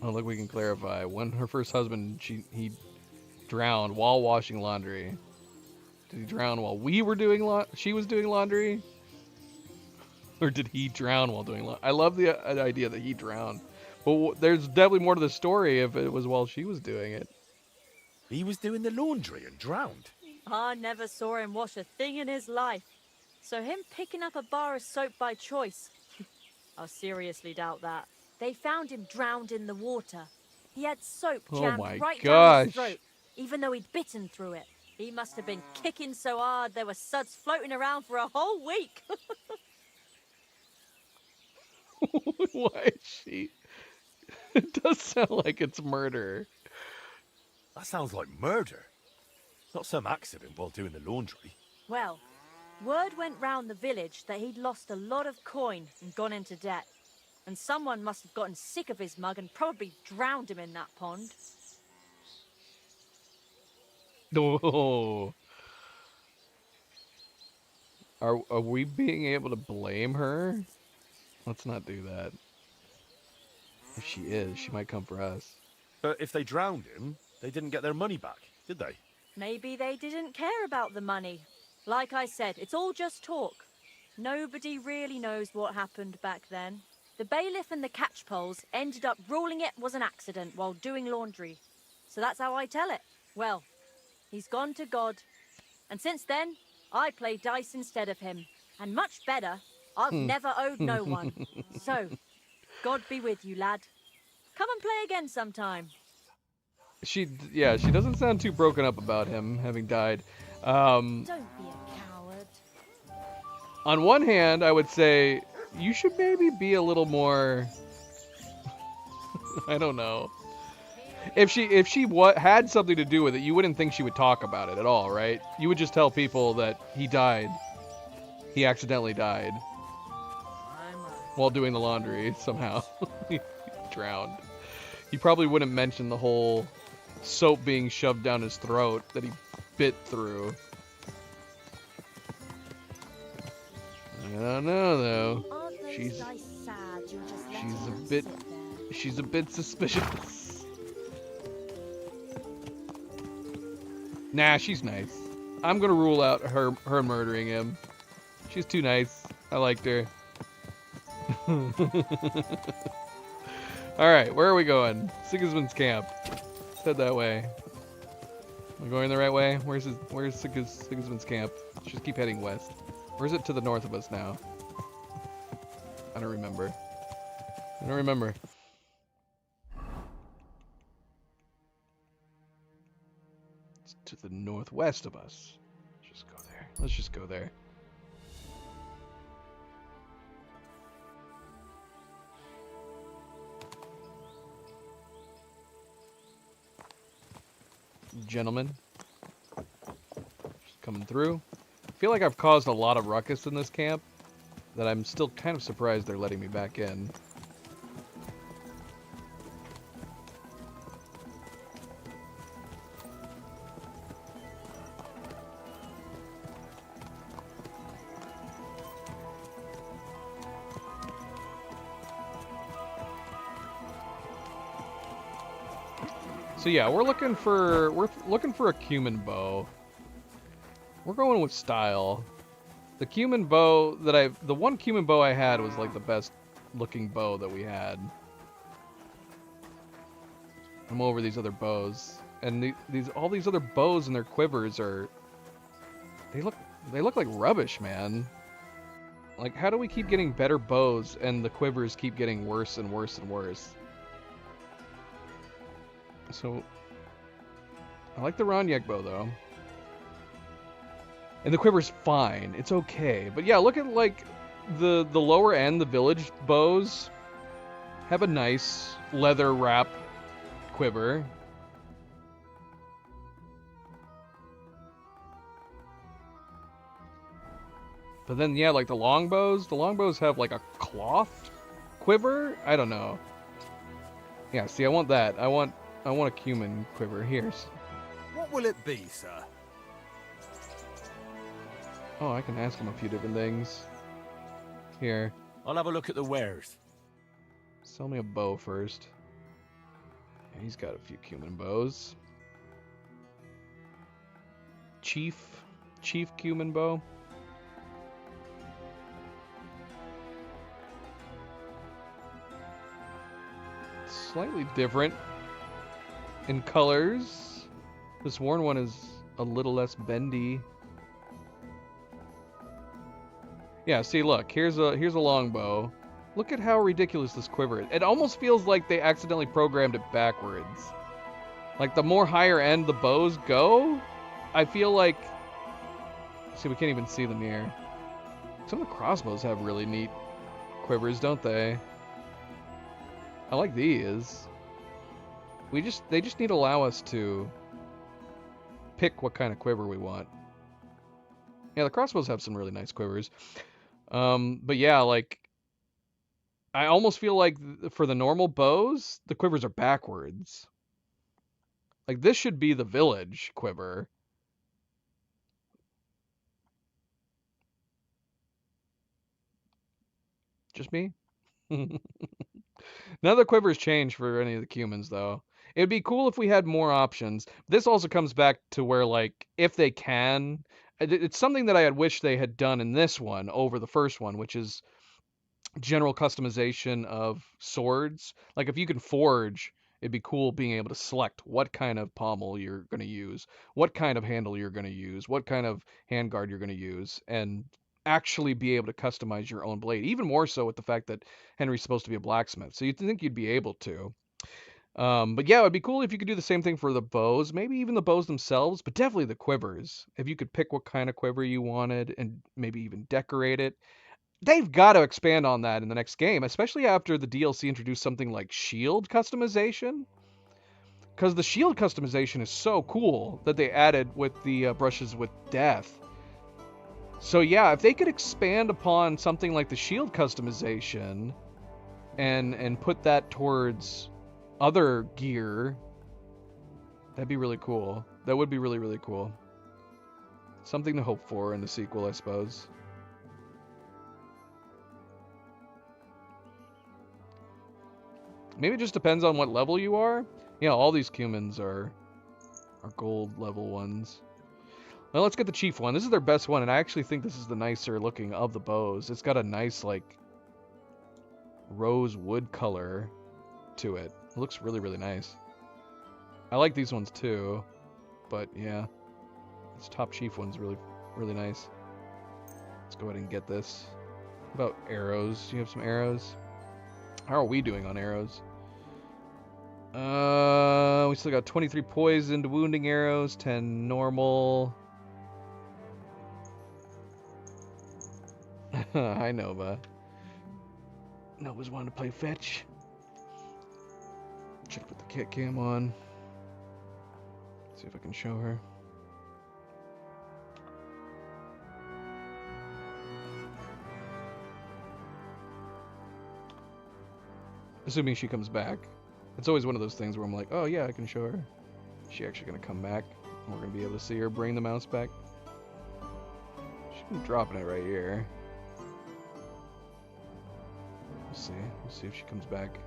Oh, look, we can clarify. When her first husband, he drowned while washing laundry. Did he drown while she was doing laundry? Or did he drown while doing laundry? I love the idea that he drowned. But there's definitely more to the story if it was while she was doing it. He was doing the laundry and drowned. I never saw him wash a thing in his life. So him picking up a bar of soap by choice, I seriously doubt that. They found him drowned in the water. He had soap Oh jammed my right down gosh. his throat, even though he'd bitten through it. He must have been kicking so hard there were suds floating around for a whole week. Why is she? It does sound like it's murder. That sounds like murder. Not some accident while doing the laundry. Well, word went round the village that he'd lost a lot of coin and gone into debt. And someone must have gotten sick of his mug and probably drowned him in that pond. Oh. Are we being able to blame her? Let's not do that. If she is, she might come for us. But if they drowned him, they didn't get their money back, did they? Maybe they didn't care about the money. Like I said, it's all just talk. Nobody really knows what happened back then. The bailiff and the catchpoles ended up ruling it was an accident while doing laundry. So that's how I tell it. Well, he's gone to God. And since then, I play dice instead of him. And much better, I've never owed no one. So, God be with you, lad. Come and play again sometime. She doesn't sound too broken up about him having died. Don't be a coward. On one hand, I would say you should maybe be a little more. I don't know. If she had something to do with it, you wouldn't think she would talk about it at all, right? You would just tell people that he died. He accidentally died while doing the laundry somehow. He drowned. He probably wouldn't mention the whole soap being shoved down his throat that he bit through. I don't know though. Are those She's- dice sad? You're just letting she's a them bit- sit there? She's a bit suspicious. Nah, she's nice. I'm gonna rule out her murdering him. She's too nice. I liked her. Alright, where are we going? Sigismund's camp. Let's head that way. Am I going the right way? Where's Sigismund's camp? Let's just keep heading west. Where's it to the north of us now? I don't remember. It's to the northwest of us. Let's just go there. Gentlemen. Just coming through. I feel like I've caused a lot of ruckus in this camp that I'm still kind of surprised they're letting me back in. So yeah, we're looking for a cumin bow. We're going with style. The cumin bow that the one cumin bow I had was like the best looking bow that we had. I'm over these other bows, and all these other bows and their quivers they look like rubbish, man. Like, how do we keep getting better bows and the quivers keep getting worse and worse and worse? So, I like the Ronyek bow, though. And the quiver's fine. It's okay. But yeah, look at, like, the lower end, the village bows have a nice leather wrap quiver. But then, yeah, like the longbows have, like, a cloth quiver? I don't know. Yeah, see, I want that. I want a cumin quiver. Here's. What will it be, sir? Oh, I can ask him a few different things. Here. I'll have a look at the wares. Sell me a bow first. Yeah, he's got a few cumin bows. Chief cumin bow. Slightly different in colors. This worn one is a little less bendy. Yeah, see, look, here's a longbow. Look at how ridiculous this quiver is. It almost feels like they accidentally programmed it backwards. Like, the more higher end the bows go, I feel like... See, we can't even see them here. Some of the crossbows have really neat quivers, don't they? I like these. They just need to allow us to pick what kind of quiver we want. Yeah, the crossbows have some really nice quivers. But yeah, like, I almost feel like for the normal bows, the quivers are backwards. Like, this should be the village quiver. Just me? None of the quivers change for any of the cumins, though. It'd be cool if we had more options. This also comes back to where, like, if they can... It's something that I had wished they had done in this one over the first one, which is general customization of swords. Like, if you can forge, it'd be cool being able to select what kind of pommel you're going to use, what kind of handle you're going to use, what kind of handguard you're going to use, and actually be able to customize your own blade. Even more so with the fact that Henry's supposed to be a blacksmith, so you'd think you'd be able to. But yeah, it would be cool if you could do the same thing for the bows, maybe even the bows themselves, but definitely the quivers. If you could pick what kind of quiver you wanted and maybe even decorate it. They've got to expand on that in the next game, especially after the DLC introduced something like shield customization. Because the shield customization is so cool that they added with the brushes with death. So yeah, if they could expand upon something like the shield customization and put that towards other gear, that'd be really cool. That would be really, really cool. Something to hope for in the sequel, I suppose. Maybe it just depends on what level you are. Yeah, all these cumins are gold level ones. Well, let's get the chief one. This is their best one, and I actually think this is the nicer looking of the bows. It's got a nice, like, rose wood color to it. It looks really, really nice. I like these ones too, but yeah, this top chief one's really, really nice. Let's go ahead and get this. What about arrows? You have some arrows? How are we doing on arrows? We still got 23 poisoned wounding arrows, 10 normal. Hi, Nova. Nova's wanting to play fetch. Should put the kit cam on. See if I can show her. Assuming she comes back. It's always one of those things where I'm like, oh yeah, I can show her. Is she actually gonna come back? And we're gonna be able to see her bring the mouse back. She's been dropping it right here. We'll see. We'll see if she comes back.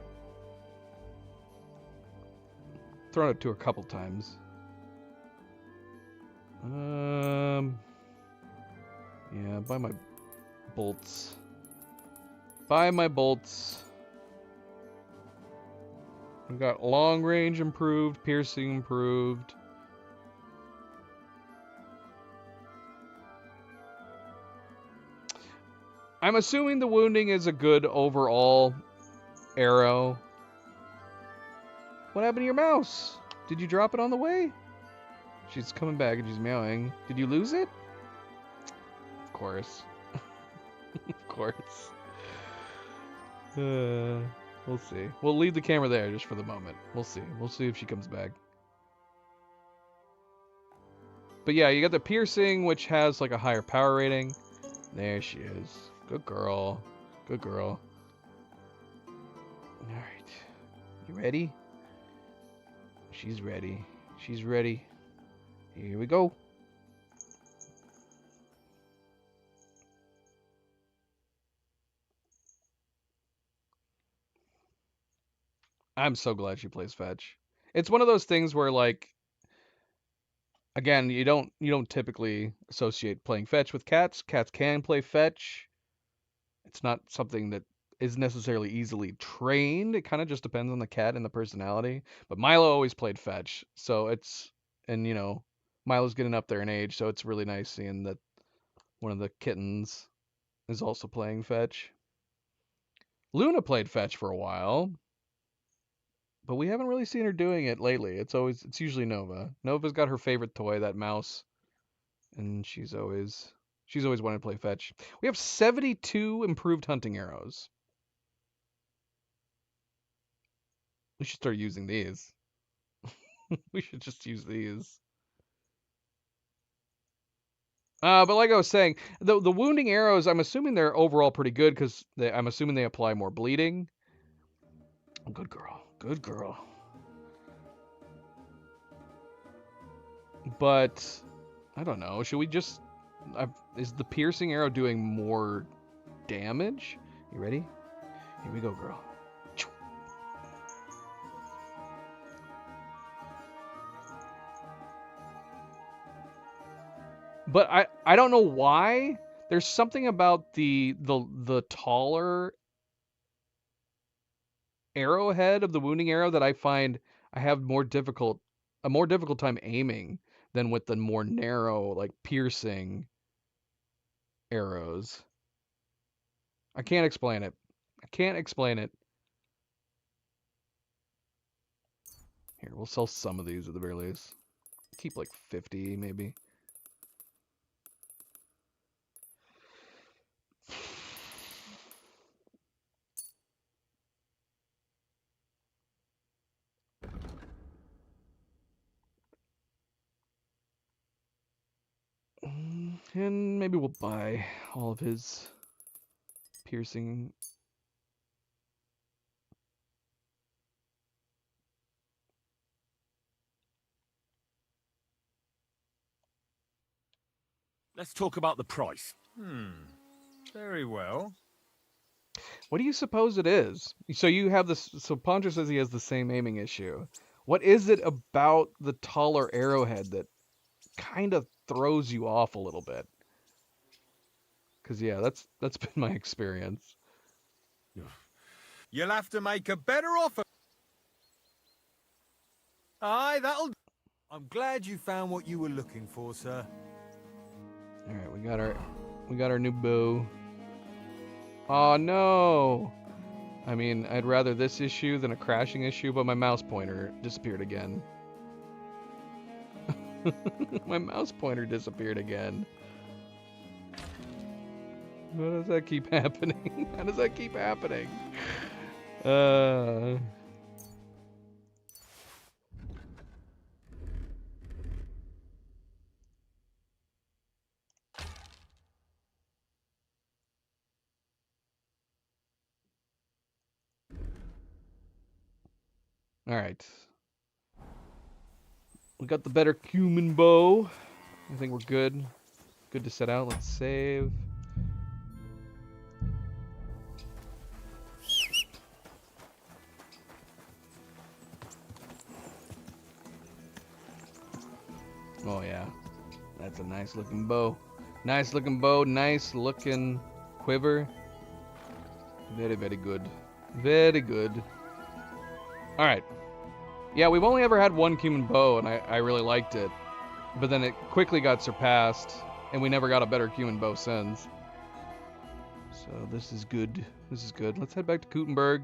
Thrown it to her a couple times. Yeah, buy my bolts. Buy my bolts. We got long range improved, piercing improved. I'm assuming the wounding is a good overall arrow. What happened to your mouse? Did you drop it on the way? She's coming back and she's meowing. Did you lose it? Of course. Of course. We'll see. We'll leave the camera there just for the moment. We'll see. We'll see if she comes back. But yeah, you got the piercing, which has like a higher power rating. There she is. Good girl. Good girl. Alright. You ready? She's ready. She's ready. Here we go. I'm so glad she plays fetch. It's one of those things where, like, again, you don't typically associate playing fetch with cats. Cats can play fetch. It's not something that is necessarily easily trained. It kind of just depends on the cat and the personality. But Milo always played fetch, so it's, and you know, Milo's getting up there in age, so it's really nice seeing that one of the kittens is also playing fetch. Luna played fetch for a while, but we haven't really seen her doing it lately. It's usually Nova. Nova's got her favorite toy, that mouse, and she's always wanted to play fetch. We have 72 improved hunting arrows. We should start using these. We should just use these. But like I was saying, the wounding arrows, I'm assuming they're overall pretty good because I'm assuming they apply more bleeding. Good girl. Good girl. But I don't know. Should we just... is the piercing arrow doing more damage? You ready? Here we go, girl. But I don't know why. There's something about the taller arrowhead of the wounding arrow that I find I have a more difficult time aiming than with the more narrow, like, piercing arrows. I can't explain it. I can't explain it. Here, we'll sell some of these at the very least. Keep like 50 maybe. And maybe we'll buy all of his piercing. Let's talk about the price. Very well. What do you suppose it is? So you have this. So Poncho says he has the same aiming issue. What is it about the taller arrowhead that kind of throws you off a little bit? Because yeah, that's been my experience. You'll have to make a better offer. Aye, that'll... I'm glad you found what you were looking for, sir. All right, we got our new bow. Oh no! I mean, I'd rather this issue than a crashing issue, but my mouse pointer disappeared again. My mouse pointer disappeared again. How does that keep happening? How does that keep happening? All right. We got the better cumin bow. I think we're good. Good to set out. Let's save. Oh yeah. That's a nice looking bow. Nice looking bow, nice looking quiver. Very, very good. Very good. Alright. Yeah, we've only ever had one cumin bow, and I really liked it. But then it quickly got surpassed, and we never got a better cumin bow since. So this is good. This is good. Let's head back to Kuttenberg.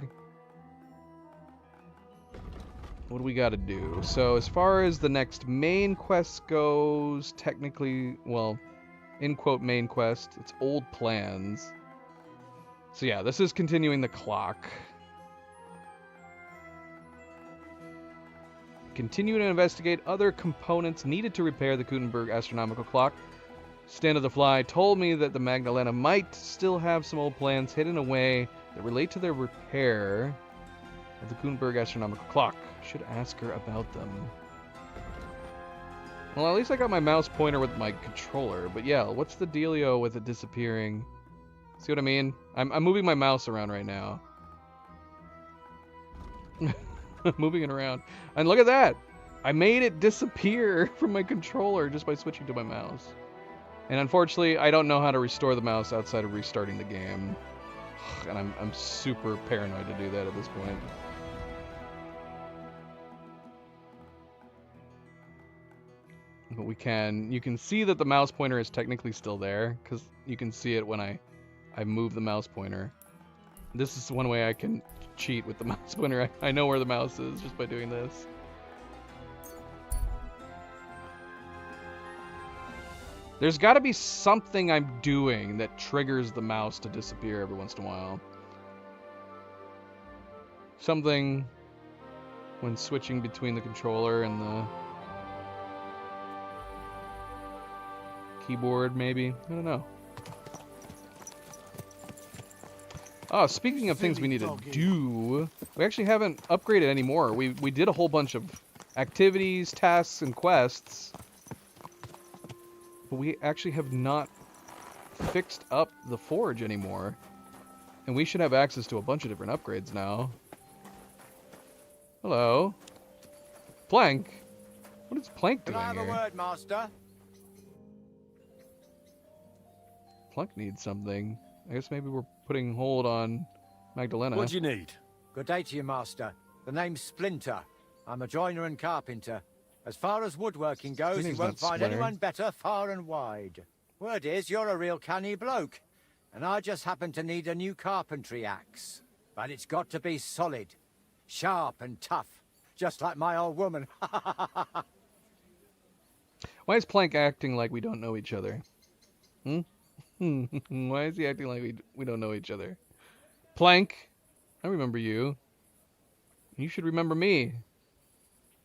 What do we got to do? So as far as the next main quest goes, technically, well, in quote main quest, it's old plans. So yeah, this is continuing the clock. Continue to investigate other components needed to repair the Kuttenberg astronomical clock. Stand of the Fly told me that the Magdalena might still have some old plans hidden away that relate to their repair of the Kuttenberg astronomical clock. Should ask her about them. Well, at least I got my mouse pointer with my controller. But yeah, what's the dealio with it disappearing? See what I mean? I'm moving my mouse around right now. Moving it around. And look at that! I made it disappear from my controller just by switching to my mouse. And unfortunately, I don't know how to restore the mouse outside of restarting the game. And I'm super paranoid to do that at this point. But we can, you can see that the mouse pointer is technically still there, because you can see it when I move the mouse pointer. This is one way I can cheat with the mouse pointer. I know where the mouse is just by doing this. There's got to be something I'm doing that triggers the mouse to disappear every once in a while. Something when switching between the controller and the keyboard, maybe. I don't know. Oh, speaking of things we need to do, we actually haven't upgraded anymore. We did a whole bunch of activities, tasks, and quests, but we actually have not fixed up the forge anymore. And we should have access to a bunch of different upgrades now. Hello. Plank? What is Plank doing Can I have here? a word, Master? Plank needs something. I guess maybe we're putting hold on Magdalena. What do you need? Good day to you, Master. The name's Splinter. I'm a joiner and carpenter. As far as woodworking goes, you name's won't not find Splinter. anyone better far and wide. Word is, you're a real canny bloke. And I just happen to need a new carpentry axe. But it's got to be solid. Sharp and tough. Just like my old woman. Why is Plank acting like we don't know each other? Hmm? Why is he acting like we don't know each other? Plank, I remember you. You should remember me.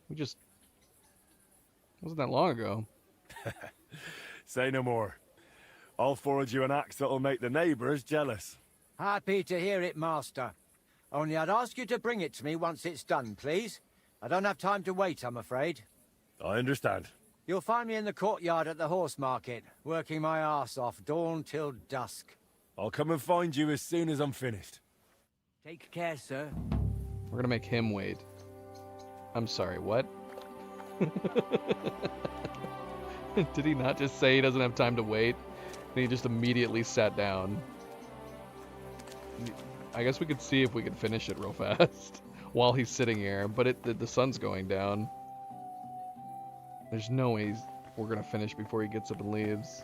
We just... wasn't that long ago. Say no more. I'll forge you an axe that'll make the neighbours jealous. Happy to hear it, Master. Only I'd ask you to bring it to me once it's done, please. I don't have time to wait, I'm afraid. I understand. You'll find me in the courtyard at the horse market, working my arse off dawn till dusk. I'll come and find you as soon as I'm finished. Take care, sir. We're gonna make him wait. I'm sorry, what? Did he not just say he doesn't have time to wait? And he just immediately sat down. I guess we could see if we could finish it real fast while he's sitting here, but the sun's going down. There's no way we're gonna finish before he gets up and leaves.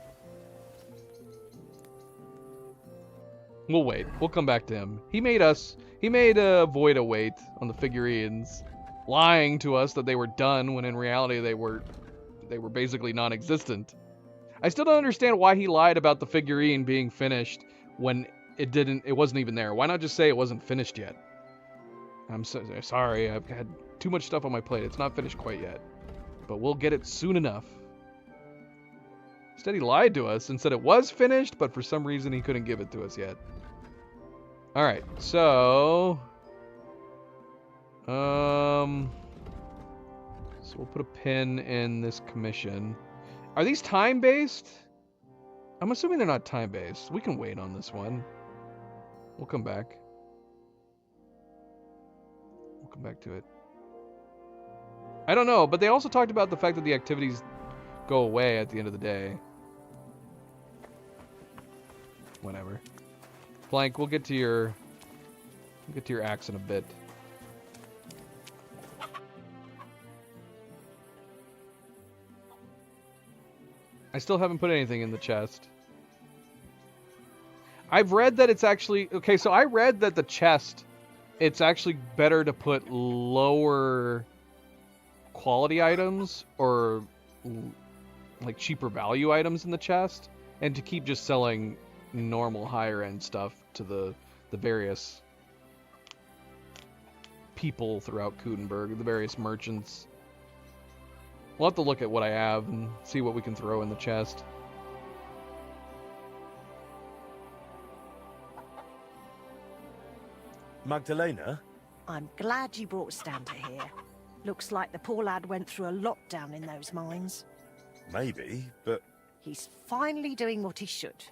We'll wait. We'll come back to him. He made Voida wait on the figurines, lying to us that they were done when in reality they were basically non-existent. I still don't understand why he lied about the figurine being finished when it wasn't even there? Why not just say it wasn't finished yet? I'm so sorry. I've had too much stuff on my plate. It's not finished quite yet. But we'll get it soon enough. Instead, he lied to us and said it was finished, but for some reason he couldn't give it to us yet. Alright, so we'll put a pin in this commission. Are these time-based? I'm assuming they're not time-based. We can wait on this one. We'll come back. We'll come back to it. I don't know, but they also talked about the fact that the activities go away at the end of the day. Whatever. Blank, we'll get to your axe in a bit. I still haven't put anything in the chest. I've read that it's actually... Okay, so I read that the chest, it's actually better to put lower quality items or like cheaper value items in the chest, and to keep just selling normal higher end stuff to the various people throughout Kudenberg, the various merchants. We'll have to look at what I have and see what we can throw in the chest. Magdalena? I'm glad you brought Stanta here. Looks like the poor lad went through a lot down in those mines. Maybe, but... He's finally doing what he should.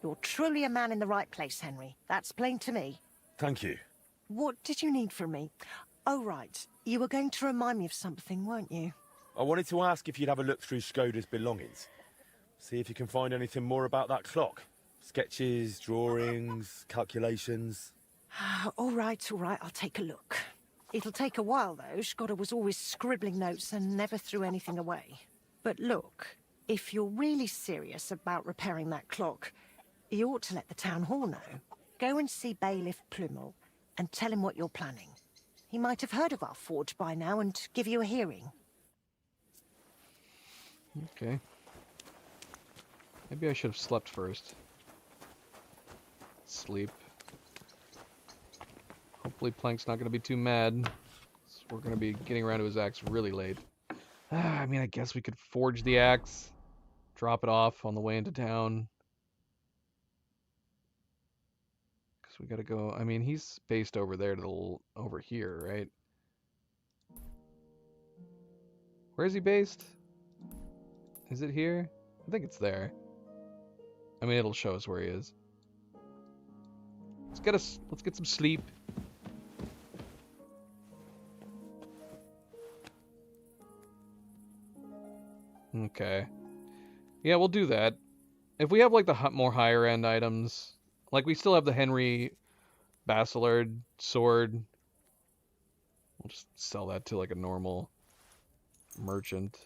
You're truly a man in the right place, Henry. That's plain to me. Thank you. What did you need from me? Oh, right. You were going to remind me of something, weren't you? I wanted to ask if you'd have a look through Skoda's belongings. See if you can find anything more about that clock. Sketches, drawings, calculations. All right, I'll take a look. It'll take a while, though. Skoda was always scribbling notes and never threw anything away. But look, if you're really serious about repairing that clock, you ought to let the town hall know. Go and see Bailiff Plumel and tell him what you're planning. He might have heard of our forge by now and give you a hearing. Okay. Maybe I should have slept first. Sleep. Hopefully Plank's not going to be too mad. We're going to be getting around to his axe really late. I mean, I guess we could forge the axe. Drop it off on the way into town. Because we got to go... I mean, he's based over there to over here, right? Where is he based? Is it here? I think it's there. I mean, it'll show us where he is. Let's get some sleep. Okay. Yeah, we'll do that. If we have like the more higher end items, like we still have the Henry Bacillard sword, we'll just sell that to like a normal merchant.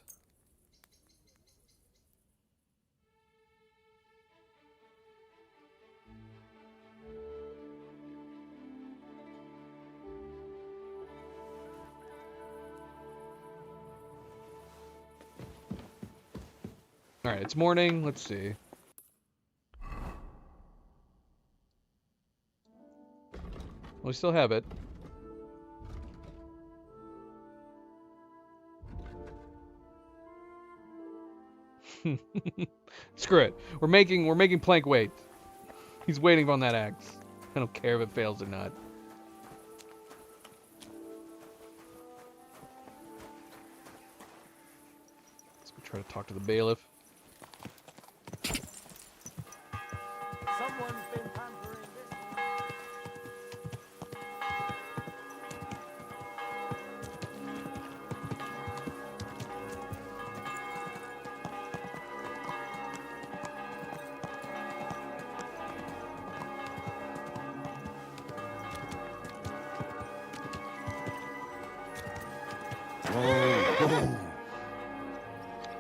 Alright, it's morning. Let's see. We still have it. Screw it. We're making Plank wait. He's waiting on that axe. I don't care if it fails or not. Let's go try to talk to the bailiff. Someone's been pampering this.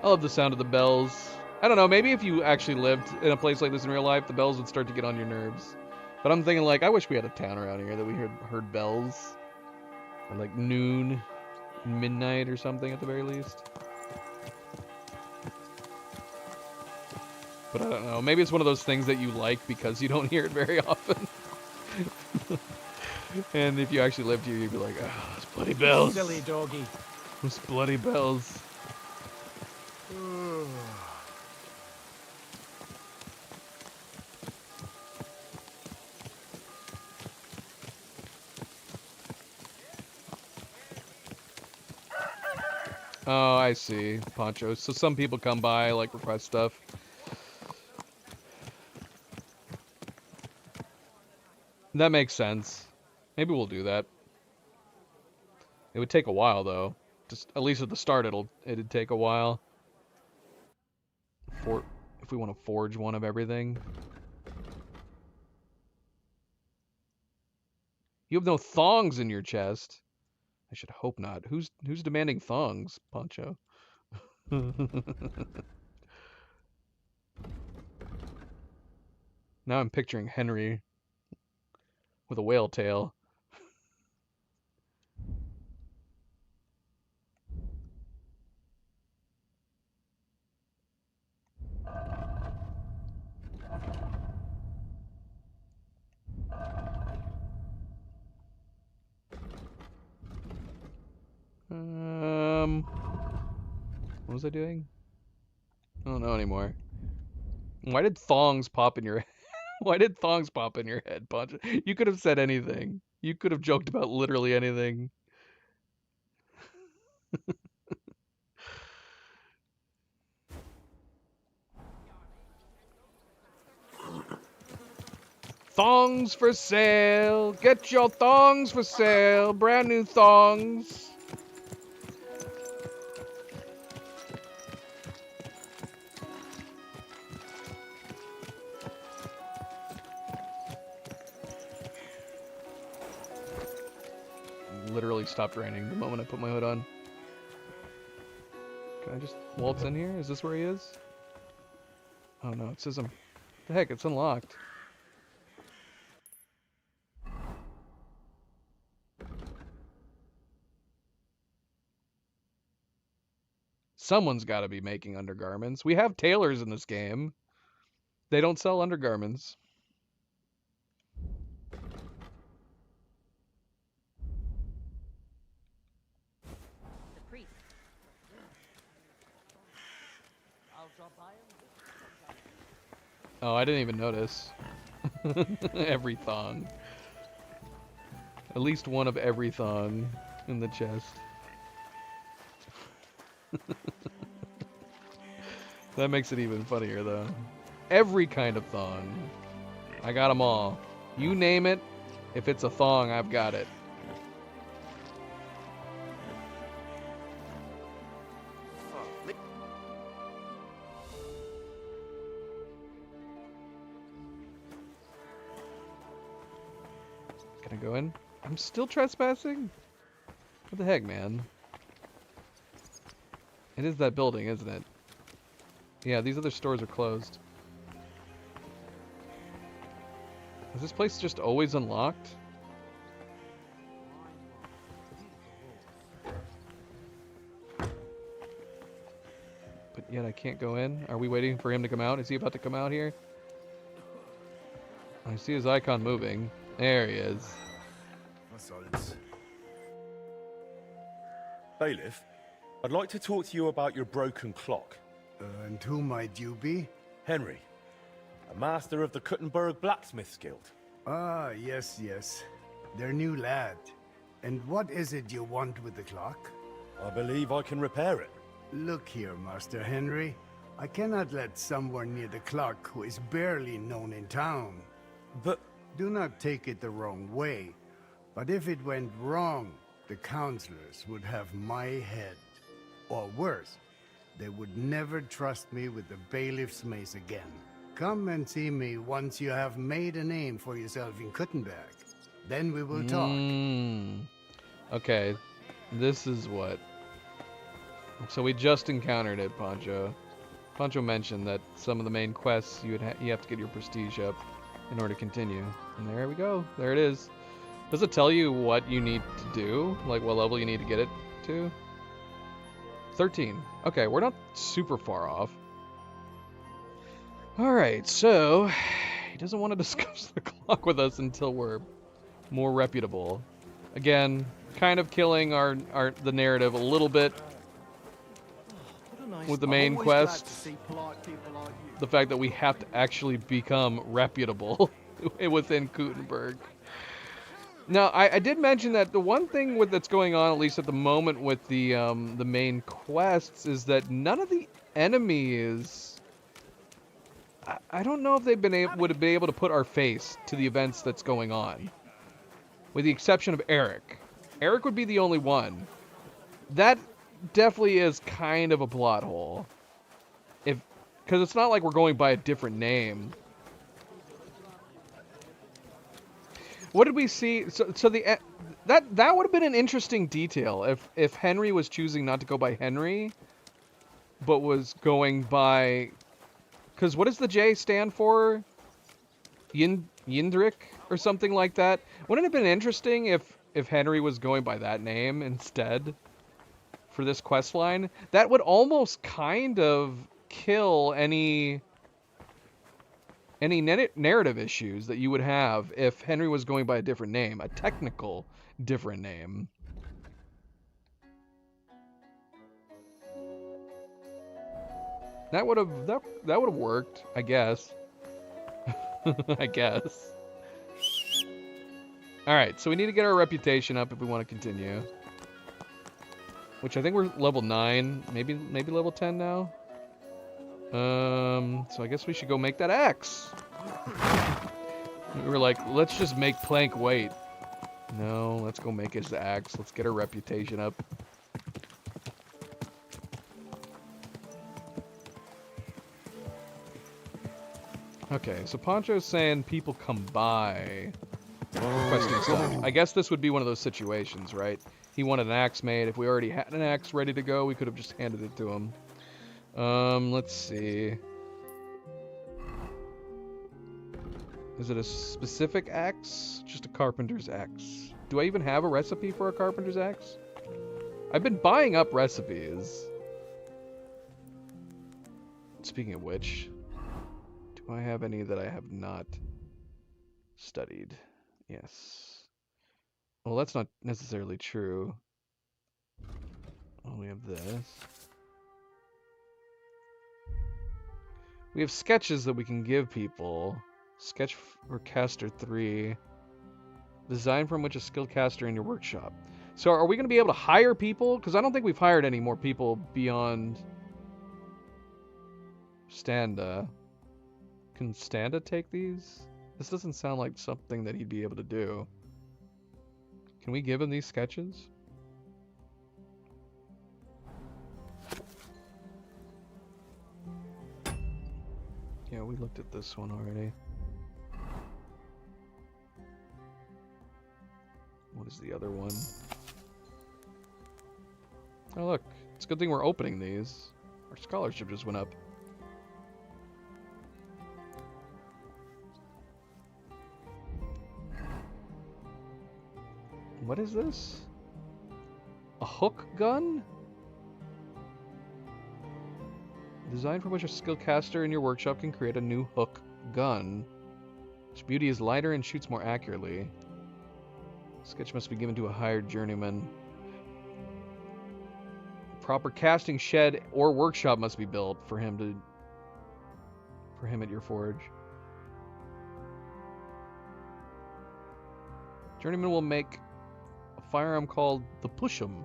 I love the sound of the bells. I don't know, maybe if you actually lived in a place like this in real life, the bells would start to get on your nerves. But I'm thinking, like, I wish we had a town around here that we heard bells. At like noon, midnight or something at the very least. But I don't know. Maybe it's one of those things that you like because you don't hear it very often. And if you actually lived here, you'd be like, oh, those bloody bells. Silly doggy. Those bloody bells. Oh, I see, Poncho. So some people come by, like, request stuff. That makes sense. Maybe we'll do that. It would take a while, though. Just at least at the start, it'd take a while. If we want to forge one of everything. You have no thongs in your chest. I should hope not. Who's demanding thongs, Poncho? Now I'm picturing Henry with a whale tail. What was I doing? I don't know anymore. Why did thongs pop in your Why did thongs pop in your head, Poncho? You could have said anything. You could have joked about literally anything. Thongs for sale. Get your thongs for sale. Brand new thongs. Literally stopped raining the moment I put my hood on. Can I just waltz in here? Is this where he is? Oh no, it says I'm... The heck, it's unlocked. Someone's got to be making undergarments. We have tailors in this game. They don't sell undergarments. Oh, I didn't even notice. Every thong. At least one of every thong in the chest. That makes it even funnier, though. Every kind of thong. I got them all. You name it, if it's a thong, I've got it. Can I go in? I'm still trespassing? What the heck, man? It is that building, isn't it? Yeah, these other stores are closed. Is this place just always unlocked? But yet I can't go in? Are we waiting for him to come out? Is he about to come out here? I see his icon moving. There he is. Bailiff, I'd like to talk to you about your broken clock. And who might you be? Henry, a master of the Kuttenberg Blacksmiths Guild. Ah, yes, yes. Their new lad. And what is it you want with the clock? I believe I can repair it. Look here, Master Henry. I cannot let someone near the clock who is barely known in town. But... Do not take it the wrong way. But if it went wrong, the counselors would have my head. Or worse, they would never trust me with the bailiff's mace again. Come and see me once you have made a name for yourself in Kuttenberg. Then we will talk. Okay, this is what... So we just encountered it, Poncho. Poncho mentioned that some of the main quests you have to get your prestige up in order to continue. And there we go. There it is. Does it tell you what you need to do? Like what level you need to get it to? 13. Okay, we're not super far off. Alright, so he doesn't want to discuss the clock with us until we're more reputable. Again, kind of killing the narrative a little bit with the main quest. The fact that we have to actually become reputable within Kuttenberg. Now, I did mention that the one thing that's going on, at least at the moment, with the main quests, is that none of the enemies. I don't know if they've would have been able to put our face to the events that's going on, with the exception of Eric. Eric would be the only one. That definitely is kind of a plot hole, because it's not like we're going by a different name. What did we see? So that would have been an interesting detail if Henry was choosing not to go by Henry, but was going by, because what does the J stand for? Yindrik or something like that. Wouldn't it have been interesting if Henry was going by that name instead for this quest line? That would almost kind of kill any narrative issues that you would have if Henry was going by a different name, a technical different name. That would have worked, I guess. I guess. All right, so we need to get our reputation up if we want to continue. Which I think we're level 9, maybe level 10 now. So I guess we should go make that axe. We were like, let's just make Plank wait. No, let's go make his axe. Let's get our reputation up. Okay, so Poncho's saying people come by requesting stuff. I guess this would be one of those situations, right? He wanted an axe made. If we already had an axe ready to go, we could have just handed it to him. Let's see. Is it a specific axe? Just a carpenter's axe. Do I even have a recipe for a carpenter's axe? I've been buying up recipes. Speaking of which, do I have any that I have not studied? Yes. Well, that's not necessarily true. Oh, we have this. We have sketches that we can give people. Sketch for caster 3. Design from which a skilled caster in your workshop. So are we going to be able to hire people? Because I don't think we've hired any more people beyond Standa. Can Standa take these? This doesn't sound like something that he'd be able to do. Can we give him these sketches? Yeah, we looked at this one already. What is the other one? Oh look, it's a good thing we're opening these. Our scholarship just went up. What is this? A hook gun? Design for which a skilled caster in your workshop can create a new hook gun. Its beauty is lighter and shoots more accurately. Sketch must be given to a hired journeyman. Proper casting shed or workshop must be built for him at your forge. Journeyman will make a firearm called the Push'em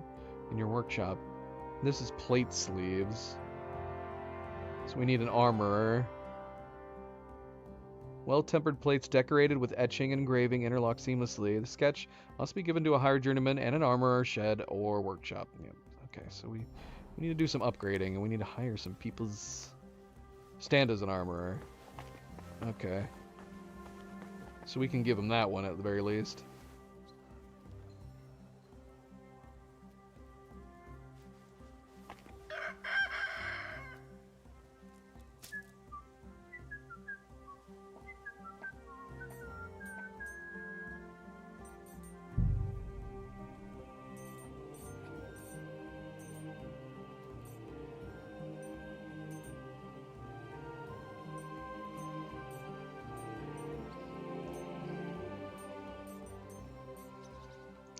in your workshop. This is plate sleeves. So we need an armorer. Well-tempered plates decorated with etching and engraving interlock seamlessly. The sketch must be given to a hired journeyman and an armorer, shed, or workshop. Yep. Okay, so we need to do some upgrading, and we need to hire some people's... Stand as an armorer. Okay. So we can give him that one at the very least.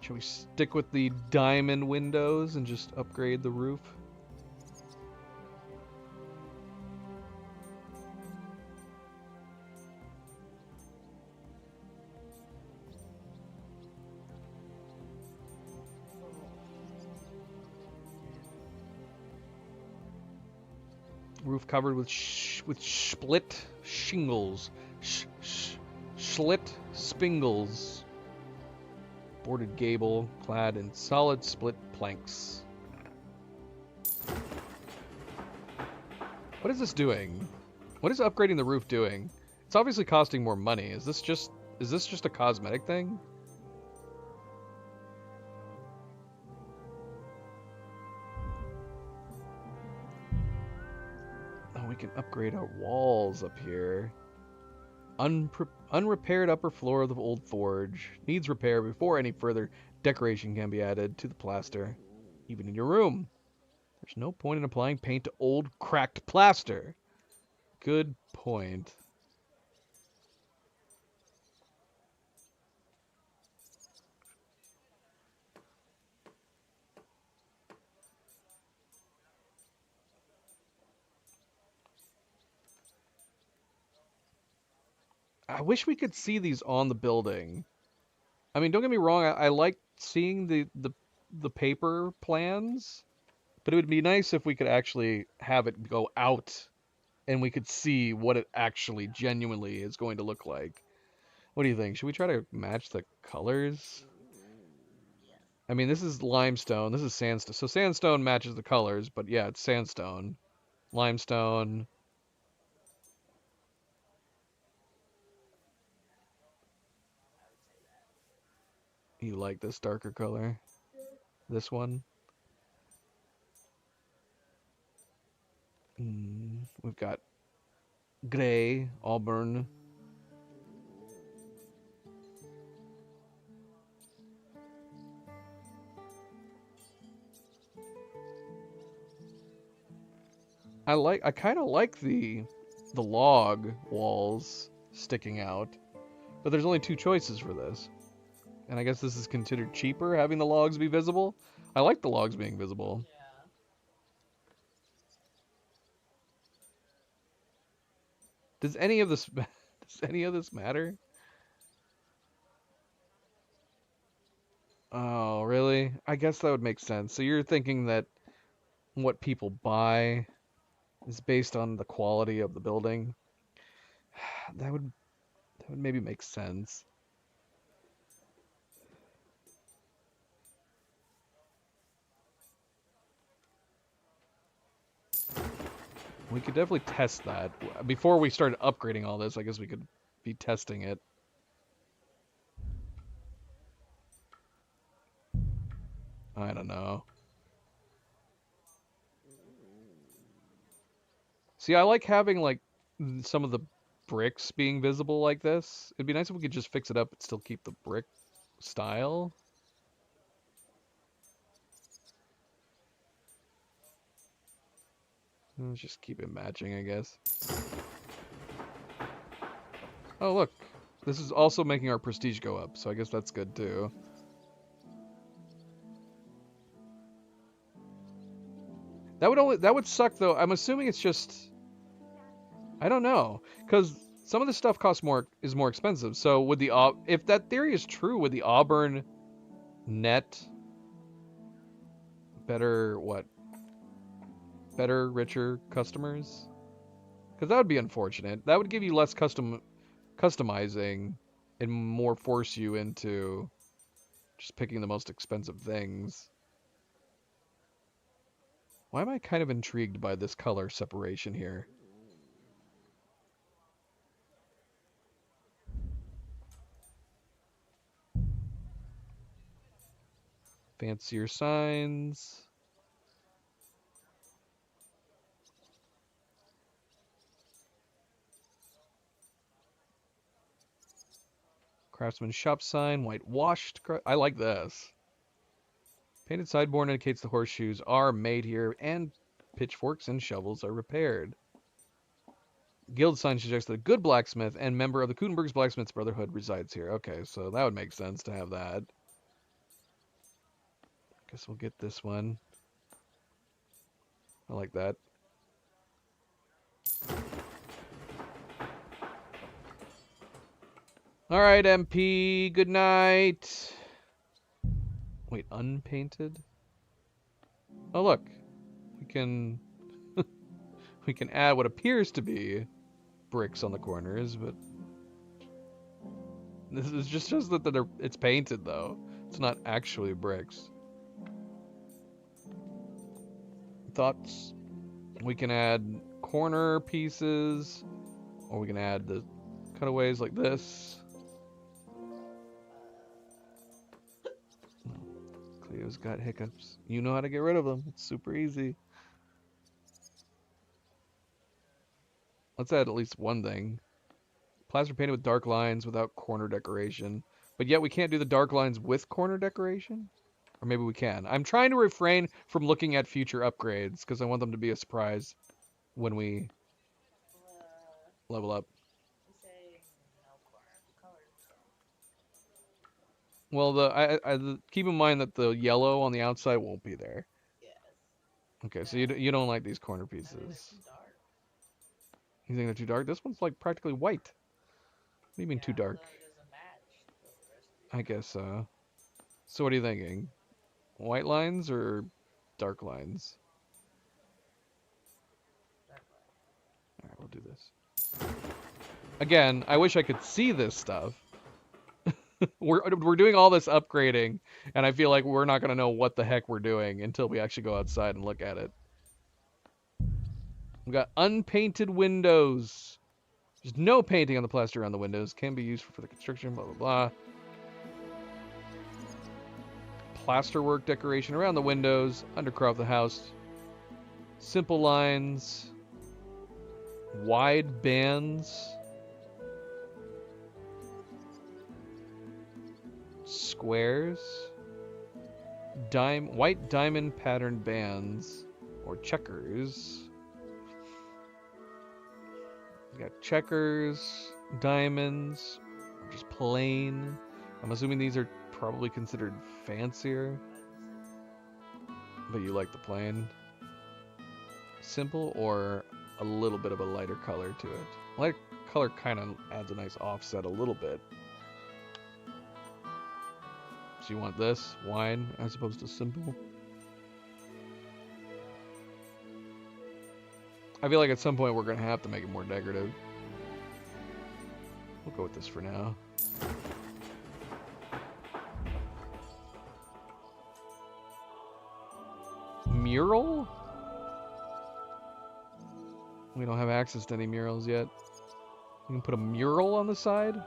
Should we stick with the diamond windows and just upgrade the roof? Roof covered with split shingles, schlit spingles. Boarded gable, clad in solid split planks. What is this doing? What is upgrading the roof doing? It's obviously costing more money. Is this just a cosmetic thing? Oh, we can upgrade our walls up here. Unrepaired upper floor of the old forge. Needs repair before any further decoration can be added to the plaster. Even in your room. There's no point in applying paint to old, cracked plaster. Good point. I wish we could see these on the building. I mean, don't get me wrong, I like seeing the paper plans, but it would be nice if we could actually have it go out and we could see what it actually genuinely is going to look like. What do you think? Should we try to match the colors? I mean, this is limestone, this is sandstone. So sandstone matches the colors, but yeah, it's sandstone. Limestone. You like this darker color? This one? We've got gray, auburn. I kind of like the log walls sticking out, but there's only two choices for this. And I guess this is considered cheaper, having the logs be visible. I like the logs being visible. Does any of this matter? Oh, really? I guess that would make sense. So you're thinking that what people buy is based on the quality of the building? That would maybe make sense. We could definitely test that. Before we started upgrading all this, I guess we could be testing it. I don't know. See, I like having, like, some of the bricks being visible like this. It'd be nice if we could just fix it up and still keep the brick style. Let's just keep it matching, I guess. Oh, look. This is also making our prestige go up, so I guess that's good, too. That would suck, though. I'm assuming it's just... I don't know. Because some of the stuff is more expensive. So would if that theory is true, would the Auburn net better, richer customers? Because that would be unfortunate. That would give you less customizing and more force you into just picking the most expensive things. Why am I kind of intrigued by this color separation here? Fancier signs. Craftsman shop sign, whitewashed. I like this. Painted sideboard indicates the horseshoes are made here, and pitchforks and shovels are repaired. Guild sign suggests that a good blacksmith and member of the Kutenberg's Blacksmiths Brotherhood resides here. Okay, so that would make sense to have that. Guess we'll get this one. I like that. All right, MP. Good night. Wait, unpainted? Oh, look. We can we can add what appears to be bricks on the corners, but this is just that it's painted though. It's not actually bricks. Thoughts? We can add corner pieces, or we can add the cutaways like this. Cleo's got hiccups. You know how to get rid of them. It's super easy. Let's add at least one thing. Plaster painted with dark lines without corner decoration. But yet we can't do the dark lines with corner decoration? Or maybe we can. I'm trying to refrain from looking at future upgrades because I want them to be a surprise when we level up. Well, keep in mind that the yellow on the outside won't be there. Okay, so you don't like these corner pieces. You think they're too dark? This one's like practically white. What do you mean too dark? I guess so. So what are you thinking? White lines or dark lines? Alright, we'll do this. Again, I wish I could see this stuff. We're doing all this upgrading, and I feel like we're not going to know what the heck we're doing until we actually go outside and look at it. We've got unpainted windows. There's no painting on the plaster around the windows. Can be used for the construction, blah, blah, blah. Plasterwork decoration around the windows, undercar of the house. Simple lines. Wide bands. Squares. White diamond patterned bands. Or checkers. We got checkers, diamonds, or just plain. I'm assuming these are probably considered fancier. But you like the plain. Simple or a little bit of a lighter color to it. Lighter color kind of adds a nice offset a little bit. So you want this, wine, as opposed to simple. I feel like at some point we're going to have to make it more decorative. We'll go with this for now. Mural? We don't have access to any murals yet. We can put a mural on the side.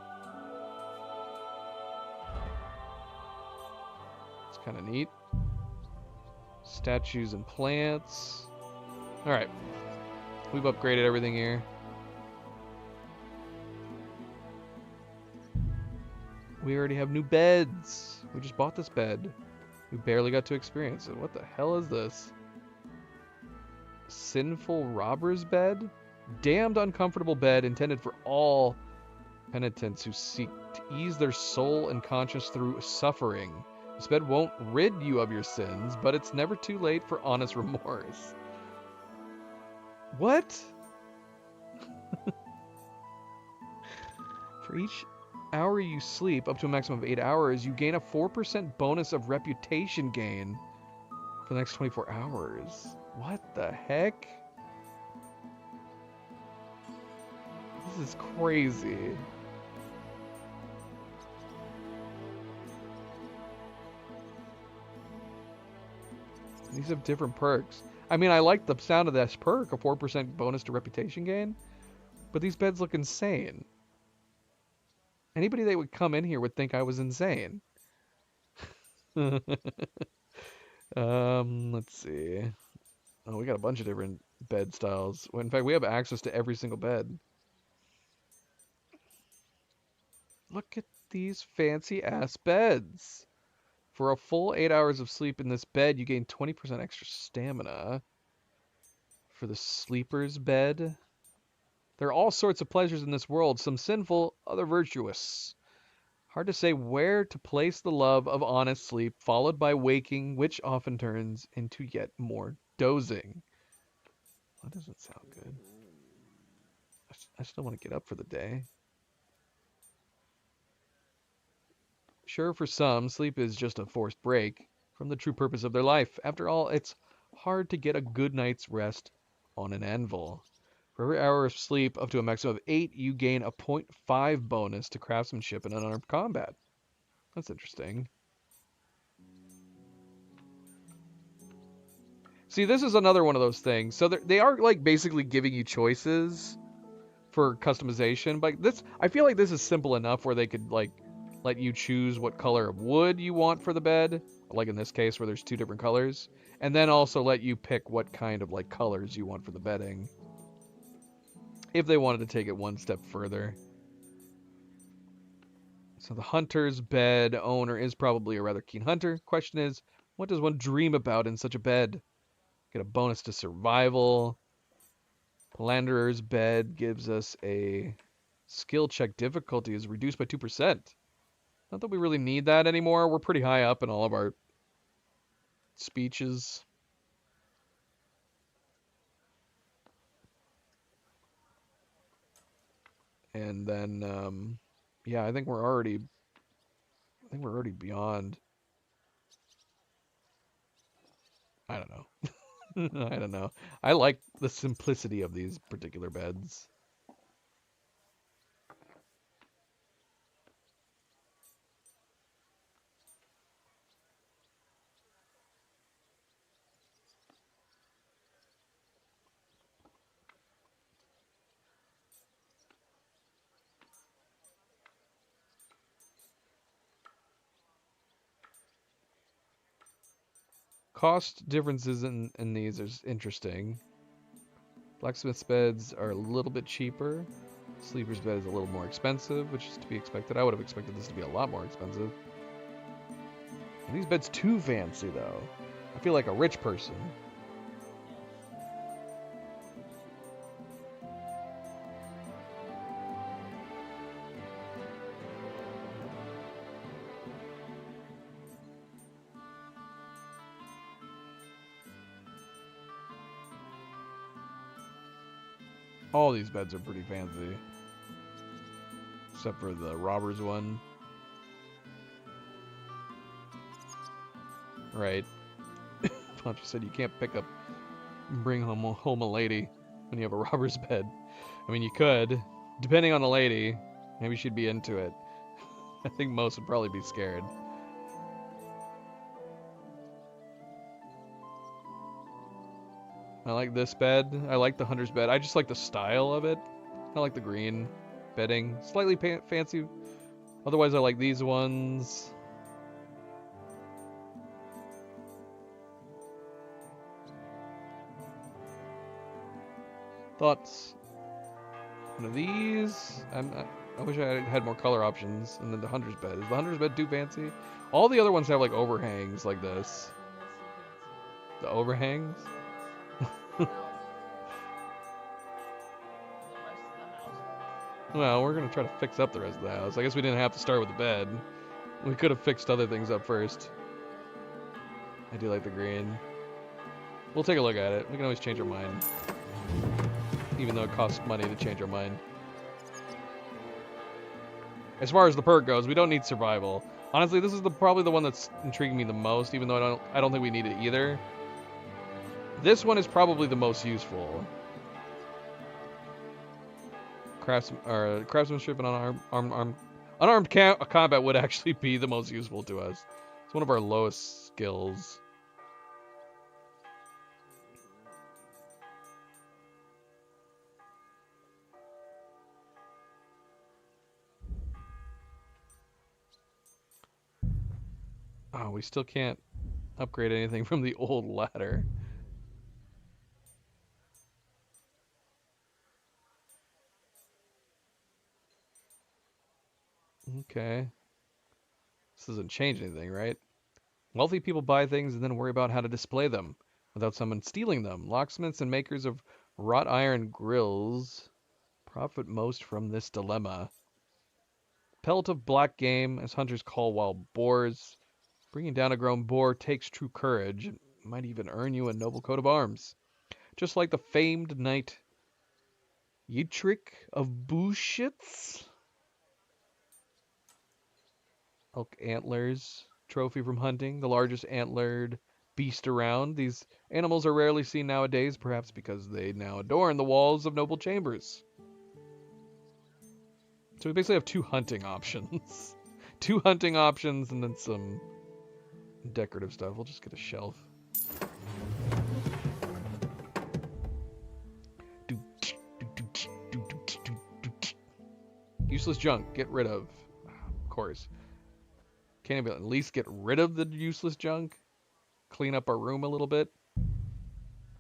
It's kind of neat. Statues and plants. Alright. We've upgraded everything here. We already have new beds. We just bought this bed. We barely got to experience it. What the hell is this? Sinful robber's bed? Damned uncomfortable bed intended for all penitents who seek to ease their soul and conscience through suffering. This bed won't rid you of your sins, but it's never too late for honest remorse. What? For each hour you sleep, up to a maximum of 8 hours, you gain a 4% bonus of reputation gain for the next 24 hours. What the heck? This is crazy. These have different perks. I mean, I like the sound of this perk, a 4% bonus to reputation gain, but these beds look insane. Anybody that would come in here would think I was insane. Let's see. Oh, we got a bunch of different bed styles. Well, in fact, we have access to every single bed. Look at these fancy ass beds. For a full 8 hours of sleep in this bed, you gain 20% extra stamina. For the sleeper's bed, there are all sorts of pleasures in this world, some sinful, other virtuous. Hard to say where to place the love of honest sleep, followed by waking, which often turns into yet more dozing. That doesn't sound good. I still want to get up for the day. Sure, for some, sleep is just a forced break from the true purpose of their life. After all, it's hard to get a good night's rest on an anvil. For every hour of sleep, up to a maximum of 8, you gain a 0.5 bonus to craftsmanship in unarmed combat. That's interesting. See, this is another one of those things. So they are like basically giving you choices for customization, but this, I feel like this is simple enough where they could like let you choose what color of wood you want for the bed, like in this case where there's 2 different colors, and then also let you pick what kind of like colors you want for the bedding, if they wanted to take it one step further. So the hunter's bed owner is probably a rather keen hunter. Question is, what does one dream about in such a bed? Get a bonus to survival. Philanderer's bed gives us a skill check difficulty is reduced by 2%. Not that we really need that anymore. We're pretty high up in all of our speeches. And then, yeah, I think we're already beyond. I don't know. I don't know. I like the simplicity of these particular beds. Cost differences in these are interesting. Blacksmith's beds are a little bit cheaper. Sleeper's bed is a little more expensive, which is to be expected. I would have expected this to be a lot more expensive. Are these beds too fancy, though? I feel like a rich person. All these beds are pretty fancy. Except for the robber's one. Right. Poncho said you can't pick up and bring home a lady when you have a robber's bed. I mean, you could. Depending on the lady. Maybe she'd be into it. I think most would probably be scared. I like this bed. I like the hunter's bed. I just like the style of it. I like the green bedding. Slightly fancy. Otherwise, I like these ones. Thoughts? One of these. I wish I had more color options. And then the hunter's bed. Is the hunter's bed too fancy? All the other ones have like overhangs like this. The overhangs? Well, we're gonna try to fix up the rest of the house. I guess we didn't have to start with the bed. We could have fixed other things up first. I do like the green. We'll take a look at it. We can always change our mind. Even though it costs money to change our mind. As far as the perk goes, we don't need survival. Honestly, this is probably the one that's intriguing me the most, even though I don't think we need it either. This one is probably the most useful. Craftsmanship and unarmed combat would actually be the most useful to us. It's one of our lowest skills. Oh, we still can't upgrade anything from the old ladder. Okay. This doesn't change anything, right? Wealthy people buy things and then worry about how to display them without someone stealing them. Locksmiths and makers of wrought iron grills profit most from this dilemma. Pelt of black game, as hunters call wild boars. Bringing down a grown boar takes true courage. It might even earn you a noble coat of arms. Just like the famed knight Yitrick of Bushitz. Elk antlers, trophy from hunting, the largest antlered beast around. These animals are rarely seen nowadays, perhaps because they now adorn the walls of noble chambers. So we basically have 2 hunting options. 2 hunting options and then some decorative stuff. We'll just get a shelf. Useless junk, get rid of. Of course. Can't even at least get rid of the useless junk? Clean up our room a little bit?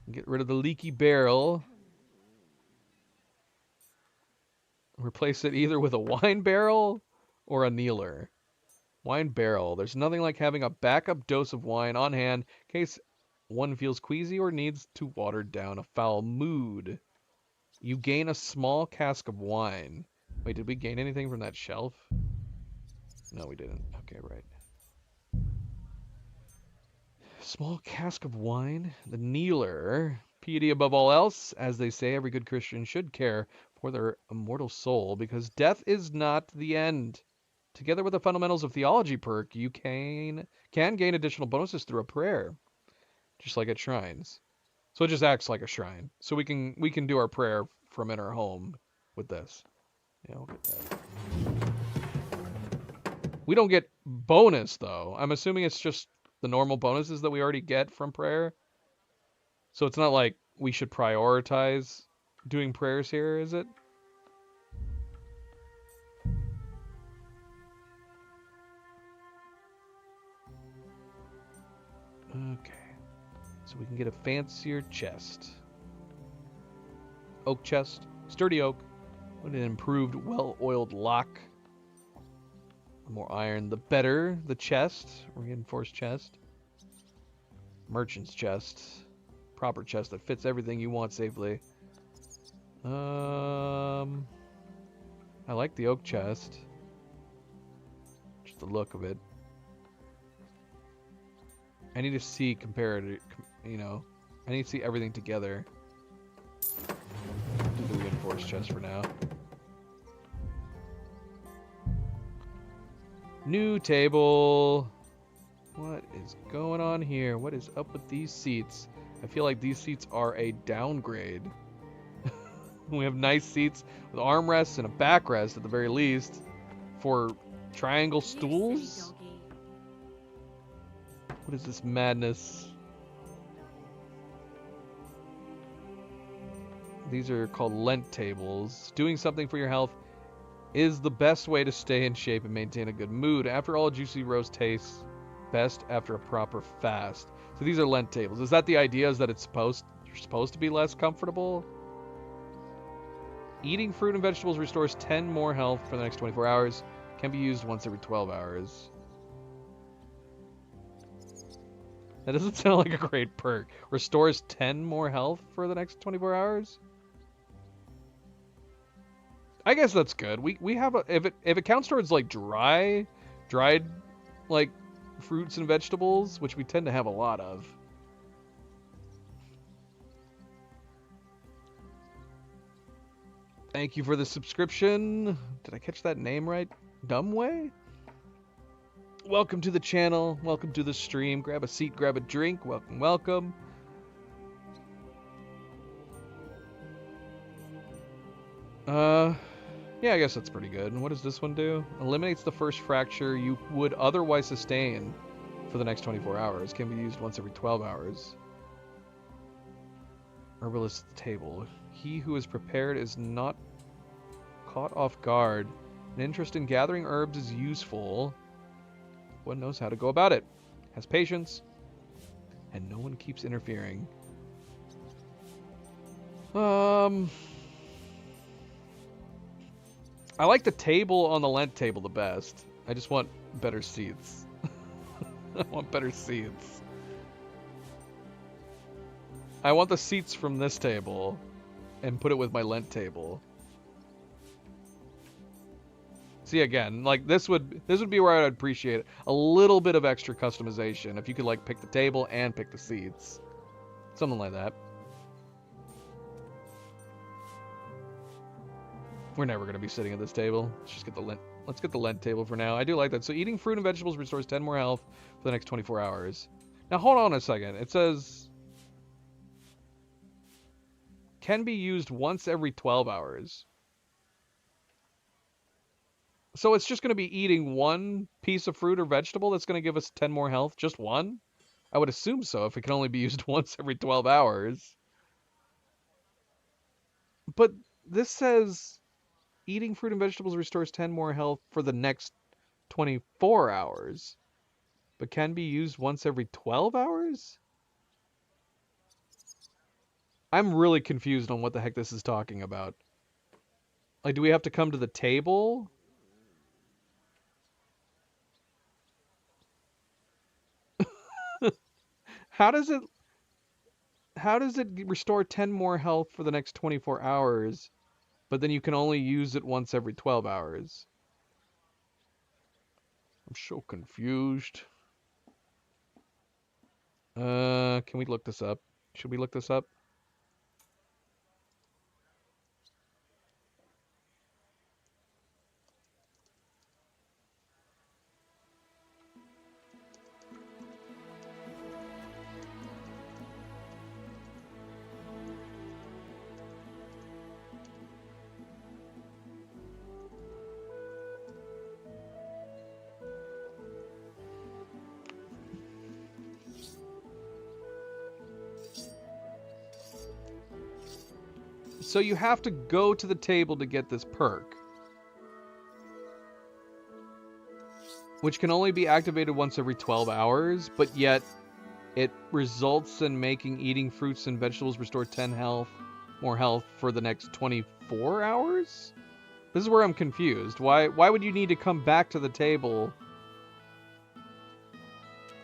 Get rid of the leaky barrel. Replace it either with a wine barrel or a kneeler. Wine barrel. There's nothing like having a backup dose of wine on hand in case one feels queasy or needs to water down a foul mood. You gain a small cask of wine. Wait, did we gain anything from that shelf? No, we didn't. Okay, right. Small cask of wine. The kneeler. Piety above all else. As they say, every good Christian should care for their immortal soul, because death is not the end. Together with the fundamentals of theology perk, you can gain additional bonuses through a prayer, just like at shrines. So it just acts like a shrine. So we can do our prayer from in our home with this. Yeah, we'll get that. We don't get bonus though. I'm assuming it's just the normal bonuses that we already get from prayer. So it's not like we should prioritize doing prayers here, is it? Okay. So we can get a fancier chest. Oak chest. Sturdy oak. With an improved, well-oiled lock. The more iron, the better. The chest. Reinforced chest. Merchant's chest. Proper chest that fits everything you want safely. I like the oak chest. Just the look of it. I need to see comparative, you know. I need to see everything together. Do the reinforced chest for now. New table. What is going on here? What is up with these seats? I feel like these seats are a downgrade. We have nice seats with armrests and a backrest at the very least for triangle stools. What is this madness? These are called Lent tables. Doing something for your health is the best way to stay in shape and maintain a good mood. After all, juicy roast tastes best after a proper fast. So these are Lent tables. Is that the idea? Is that you're supposed to be less comfortable? Eating fruit and vegetables restores 10 more health for the next 24 hours. Can be used once every 12 hours. That doesn't sound like a great perk. Restores 10 more health for the next 24 hours? I guess that's good. We have a if it counts towards like dried like fruits and vegetables, which we tend to have a lot of. Thank you for the subscription. Did I catch that name right? Dumbway? Welcome to the channel. Welcome to the stream. Grab a seat, grab a drink. Welcome, welcome. Yeah, I guess that's pretty good. And what does this one do? Eliminates the first fracture you would otherwise sustain for the next 24 hours. Can be used once every 12 hours. Herbalist's table. He who is prepared is not caught off guard. An interest in gathering herbs is useful. One knows how to go about it. Has patience. And no one keeps interfering. I like the table on the Lent table the best. I just want better seats. I want better seats. I want the seats from this table and put it with my Lent table. See, again, like this would be where I'd appreciate a little bit of extra customization if you could like pick the table and pick the seats, something like that. We're never gonna be sitting at this table. Let's just get the Lent. Let's get the Lent table for now. I do like that. So eating fruit and vegetables restores 10 more health for the next 24 hours. Now hold on a second. It says can be used once every 12 hours. So it's just going to be eating one piece of fruit or vegetable that's going to give us 10 more health? Just one? I would assume so if it can only be used once every 12 hours. But this says eating fruit and vegetables restores 10 more health for the next 24 hours. But can be used once every 12 hours? I'm really confused on what the heck this is talking about. Like, do we have to come to the table? How does it restore 10 more health for the next 24 hours, but then you can only use it once every 12 hours? I'm so confused. Can we look this up? Should we look this up? So you have to go to the table to get this perk, which can only be activated once every 12 hours, but yet it results in making eating fruits and vegetables restore 10 more health for the next 24 hours? This is where I'm confused. Why would you need to come back to the table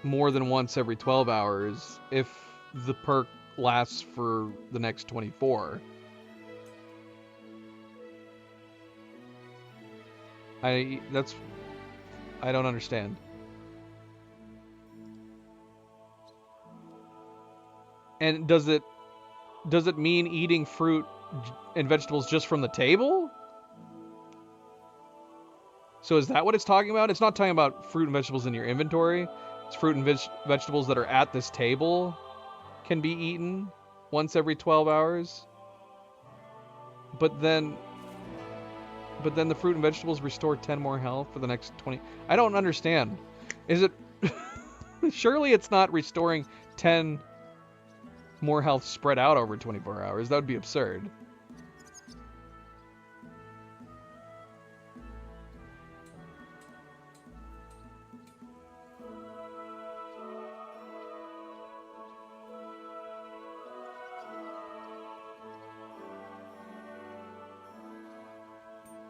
more than once every 12 hours if the perk lasts for the next 24? I don't understand. And does it mean eating fruit and vegetables just from the table? So is that what it's talking about? It's not talking about fruit and vegetables in your inventory. It's fruit and vegetables that are at this table can be eaten once every 12 hours. But then the fruit and vegetables restore 10 more health for the next 20. I don't understand. Is it... Surely it's not restoring 10 more health spread out over 24 hours. That would be absurd.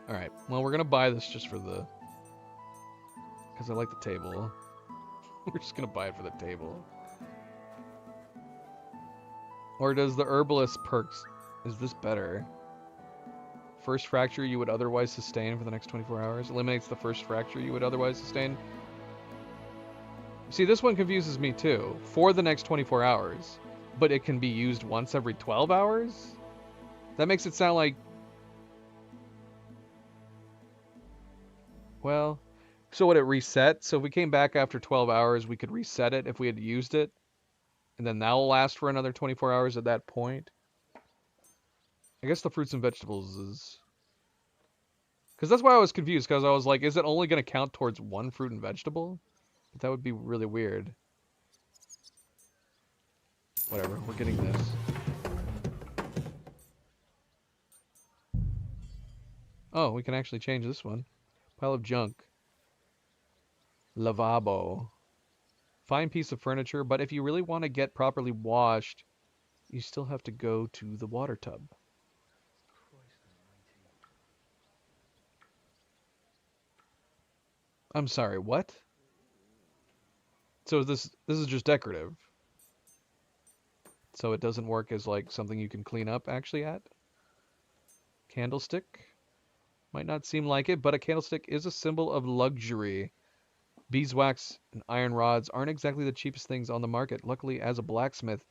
Alright, well, we're gonna buy this just for the... because I like the table. We're just gonna buy it for the table. Or does the herbalist perks... is this better? First fracture you would otherwise sustain for the next 24 hours. Eliminates the first fracture you would otherwise sustain. See, this one confuses me too. For the next 24 hours. But it can be used once every 12 hours? That makes it sound like... well, so would it reset? So if we came back after 12 hours, we could reset it if we had used it. And then that will last for another 24 hours at that point. I guess the fruits and vegetables is... because that's why I was confused, because I was like, is it only going to count towards one fruit and vegetable? But that would be really weird. Whatever, we're getting this. Oh, we can actually change this one. Pile of junk. Lavabo. Fine piece of furniture, but if you really want to get properly washed, you still have to go to the water tub. I'm sorry, what? So this is just decorative. So it doesn't work as like something you can clean up actually at? Candlestick? Might not seem like it, but a candlestick is a symbol of luxury. Beeswax and iron rods aren't exactly the cheapest things on the market. Luckily, as a blacksmith,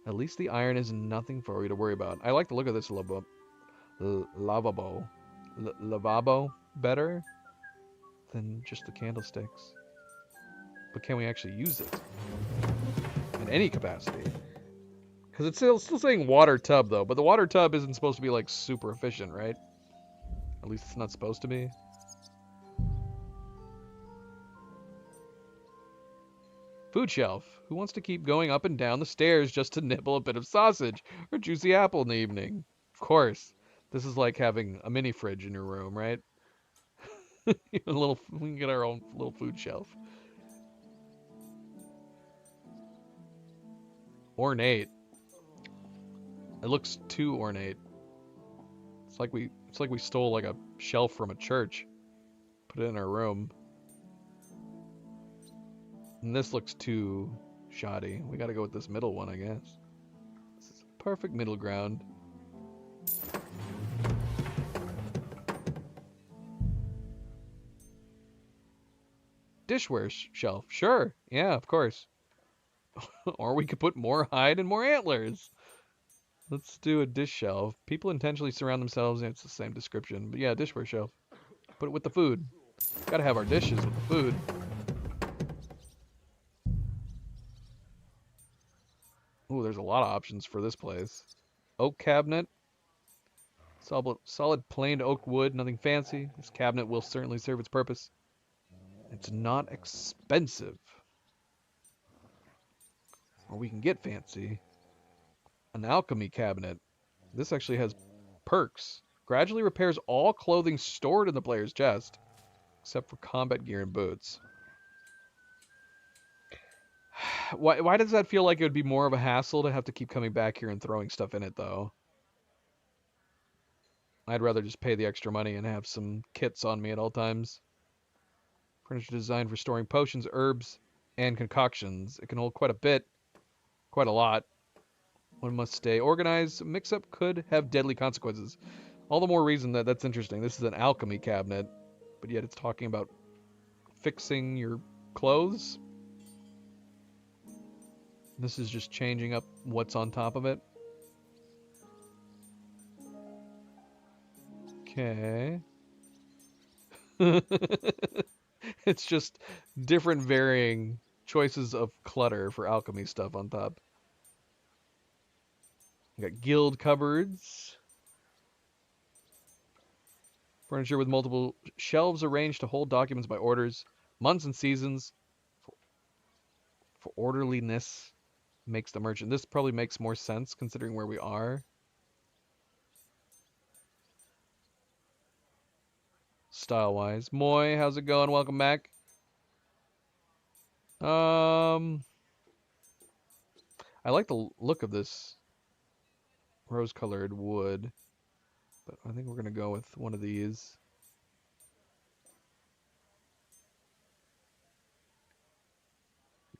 at least the iron is nothing for you to worry about. I like the look of this lavabo better than just the candlesticks. But can we actually use it in any capacity? Because it's still saying water tub, though. But the water tub isn't supposed to be, like, super efficient, right? At least it's not supposed to be. Food shelf. Who wants to keep going up and down the stairs just to nibble a bit of sausage or juicy apple in the evening? Of course. This is like having a mini fridge in your room, right? We can get our own little food shelf. Ornate. It looks too ornate. It's like we stole like a shelf from a church, put it in our room. And this looks too shoddy. We gotta go with this middle one, I guess. This is a perfect middle ground. Dishware shelf. Sure. Yeah, of course. Or we could put more hide and more antlers. Let's do a dish shelf. People intentionally surround themselves, and it's the same description. But yeah, dishware shelf. Put it with the food. Gotta have our dishes with the food. Ooh, there's a lot of options for this place. Oak cabinet. Solid planed oak wood, nothing fancy. This cabinet will certainly serve its purpose. It's not expensive. Or we can get fancy. An alchemy cabinet. This actually has perks. Gradually repairs all clothing stored in the player's chest, except for combat gear and boots. Why does that feel like it would be more of a hassle to have to keep coming back here and throwing stuff in it, though? I'd rather just pay the extra money and have some kits on me at all times. Furniture designed for storing potions, herbs, and concoctions. It can hold quite a lot. One must stay organized. Mix-up could have deadly consequences. All the more reason that's interesting. This is an alchemy cabinet, but yet it's talking about fixing your clothes. This is just changing up what's on top of it. Okay. It's just different varying choices of clutter for alchemy stuff on top. We got guild cupboards. Furniture with multiple shelves arranged to hold documents by orders, months and seasons. For orderliness makes the merchant. This probably makes more sense considering where we are. Style-wise. Moy, how's it going? Welcome back. I like the look of this rose-colored wood, but I think we're gonna go with one of these.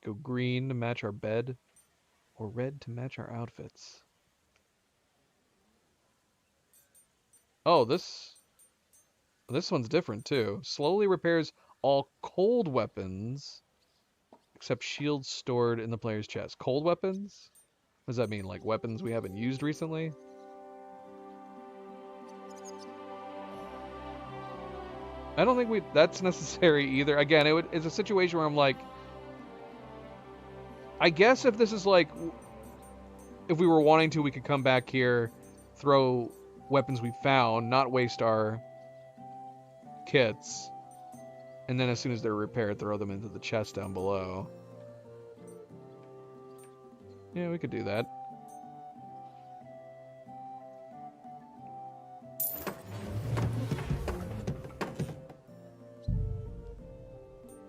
Go green to match our bed, or red to match our outfits. Oh, this one's different too. Slowly repairs all cold weapons, except shields stored in the player's chest. Cold weapons? What does that mean? Like weapons we haven't used recently? I don't think that's necessary either. Again, it's a situation where I'm like, I guess if this is like, if we were wanting to, we could come back here, throw weapons we found, not waste our kits, and then as soon as they're repaired, throw them into the chest down below. Yeah, we could do that.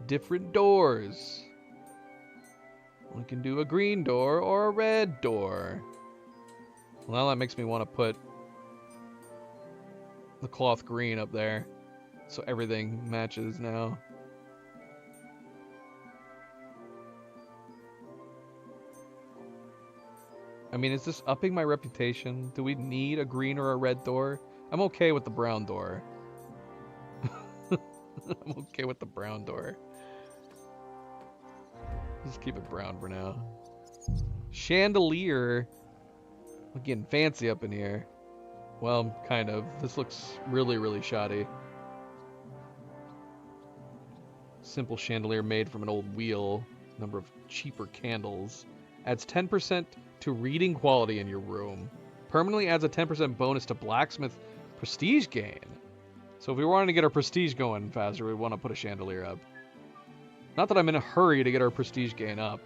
Different doors. We can do a green door or a red door. Well, that makes me want to put the cloth green up there, so everything matches now. I mean, is this upping my reputation? Do we need a green or a red door? I'm okay with the brown door. I'm okay with the brown door. Just keep it brown for now. Chandelier. We're getting fancy up in here. Well, kind of. This looks really, really shoddy. Simple chandelier made from an old wheel. Number of cheaper candles. Adds 10% to reading quality in your room. Permanently adds a 10% bonus to blacksmith prestige gain. So if we wanted to get our prestige going faster, we'd want to put a chandelier up. Not that I'm in a hurry to get our prestige gain up.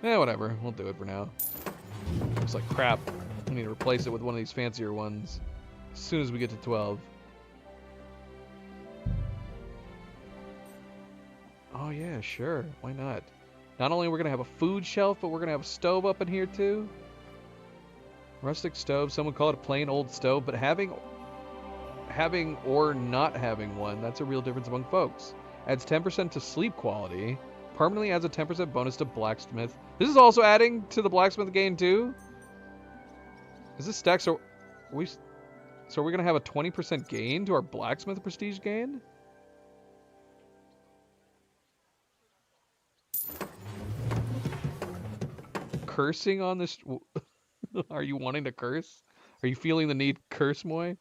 Whatever. We'll do it for now. Looks like crap. We need to replace it with one of these fancier ones as soon as we get to 12. Oh yeah, sure. Why not? Not only are we going to have a food shelf, but we're going to have a stove up in here too. Rustic stove. Some would call it a plain old stove, but having or not having one, that's a real difference among folks. Adds 10% to sleep quality. Permanently adds a 10% bonus to blacksmith. This is also adding to the blacksmith gain too? Is this stacked? So are we going to have a 20% gain to our blacksmith prestige gain? Cursing on this? Are you wanting to curse? Are you feeling the need to curse, Moy?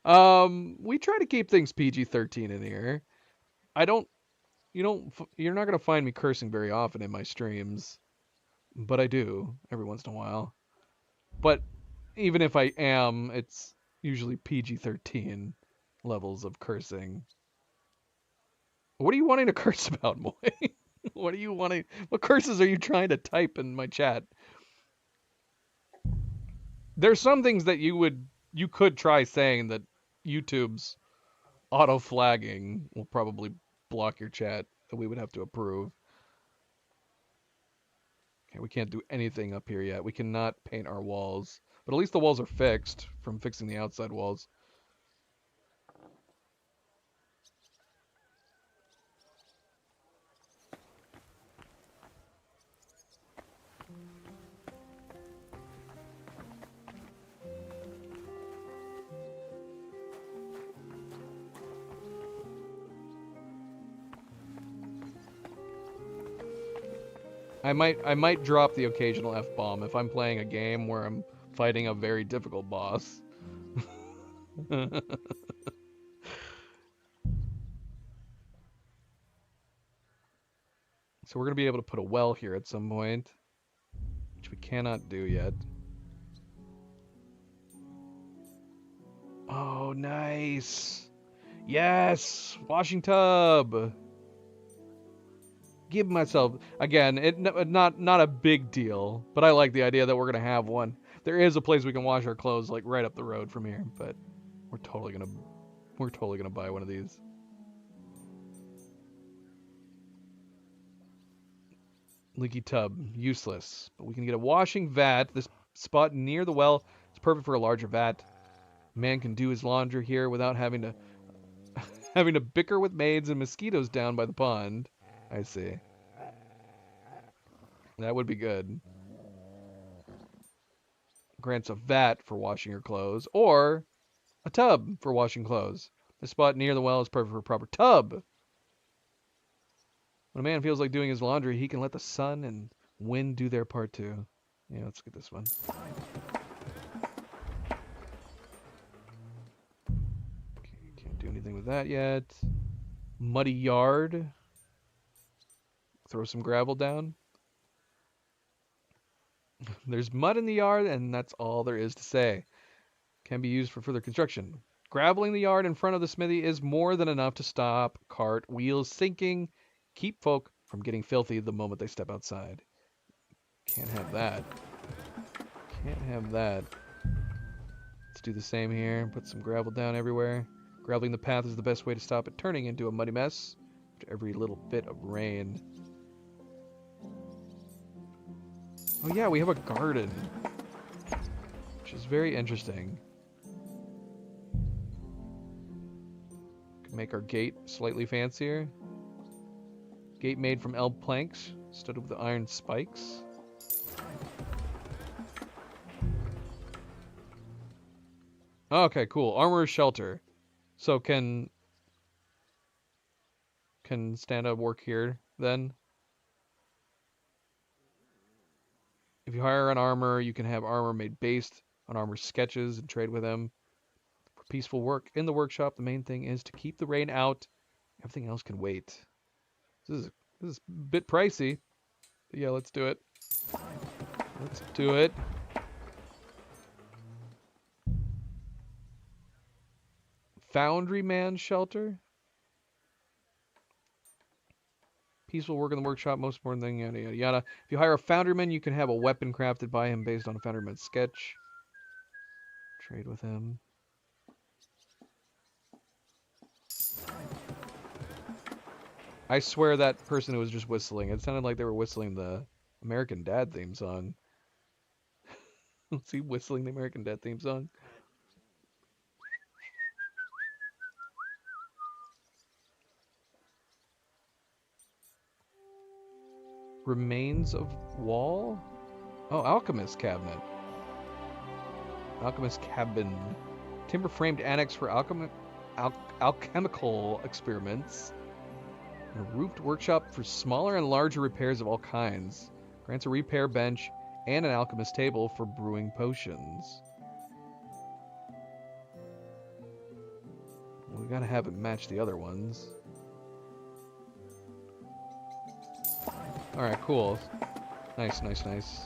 We try to keep things PG-13 in here. You're not gonna find me cursing very often in my streams, but I do every once in a while. But even if I am, it's usually PG-13 levels of cursing. What are you wanting to curse about, Moy? What are you wanting? What curses are you trying to type in my chat? There's some things that you could try saying that YouTube's auto flagging will probably block your chat that we would have to approve. Okay, we can't do anything up here yet. We cannot paint our walls, but at least the walls are fixed from fixing the outside walls. I might drop the occasional F-bomb if I'm playing a game where I'm fighting a very difficult boss. So we're going to be able to put a well here at some point, which we cannot do yet. Oh, nice. Yes, washing tub. Give myself, again, not a big deal, but I like the idea that we're gonna have one. There is a place we can wash our clothes like right up the road from here, but we're totally gonna buy one of these. Leaky tub, useless, but we can get a washing vat. This spot near the well is perfect for a larger vat. Man can do his laundry here without having to bicker with maids and mosquitoes down by the pond. I see. That would be good. Grants a vat for washing your clothes, or a tub for washing clothes. The spot near the well is perfect for a proper tub. When a man feels like doing his laundry, he can let the sun and wind do their part too. Yeah, let's get this one. Okay, can't do anything with that yet. Muddy yard. Throw some gravel down. There's mud in the yard, and that's all there is to say. Can be used for further construction. Graveling the yard in front of the smithy is more than enough to stop cart wheels sinking, keep folk from getting filthy the moment they step outside. Can't have that. Can't have that. Let's do the same here. Put some gravel down everywhere. Graveling the path is the best way to stop it turning into a muddy mess after every little bit of rain. Oh yeah, we have a garden, which is very interesting. Can make our gate slightly fancier. Gate made from elm planks, studded with iron spikes. Okay, cool. Armor shelter. So can stand-up work here then? If you hire an armor, you can have armor made based on armor sketches and trade with him. For peaceful work in the workshop, the main thing is to keep the rain out. Everything else can wait. This is a bit pricey. But yeah, let's do it. Let's do it. Foundryman shelter. Peaceful work in the workshop, most important thing, yada yada yada. If you hire a foundryman, you can have a weapon crafted by him based on a foundryman's sketch. Trade with him. I swear that person who was just whistling, it sounded like they were whistling the American Dad theme song. Was he whistling the American Dad theme song? Remains of wall? Oh, alchemist cabinet. Alchemist cabin. Timber framed annex for alchemical experiments. And a roofed workshop for smaller and larger repairs of all kinds. Grants a repair bench and an alchemist table for brewing potions. We gotta have it match the other ones. Alright, cool. Nice, nice, nice.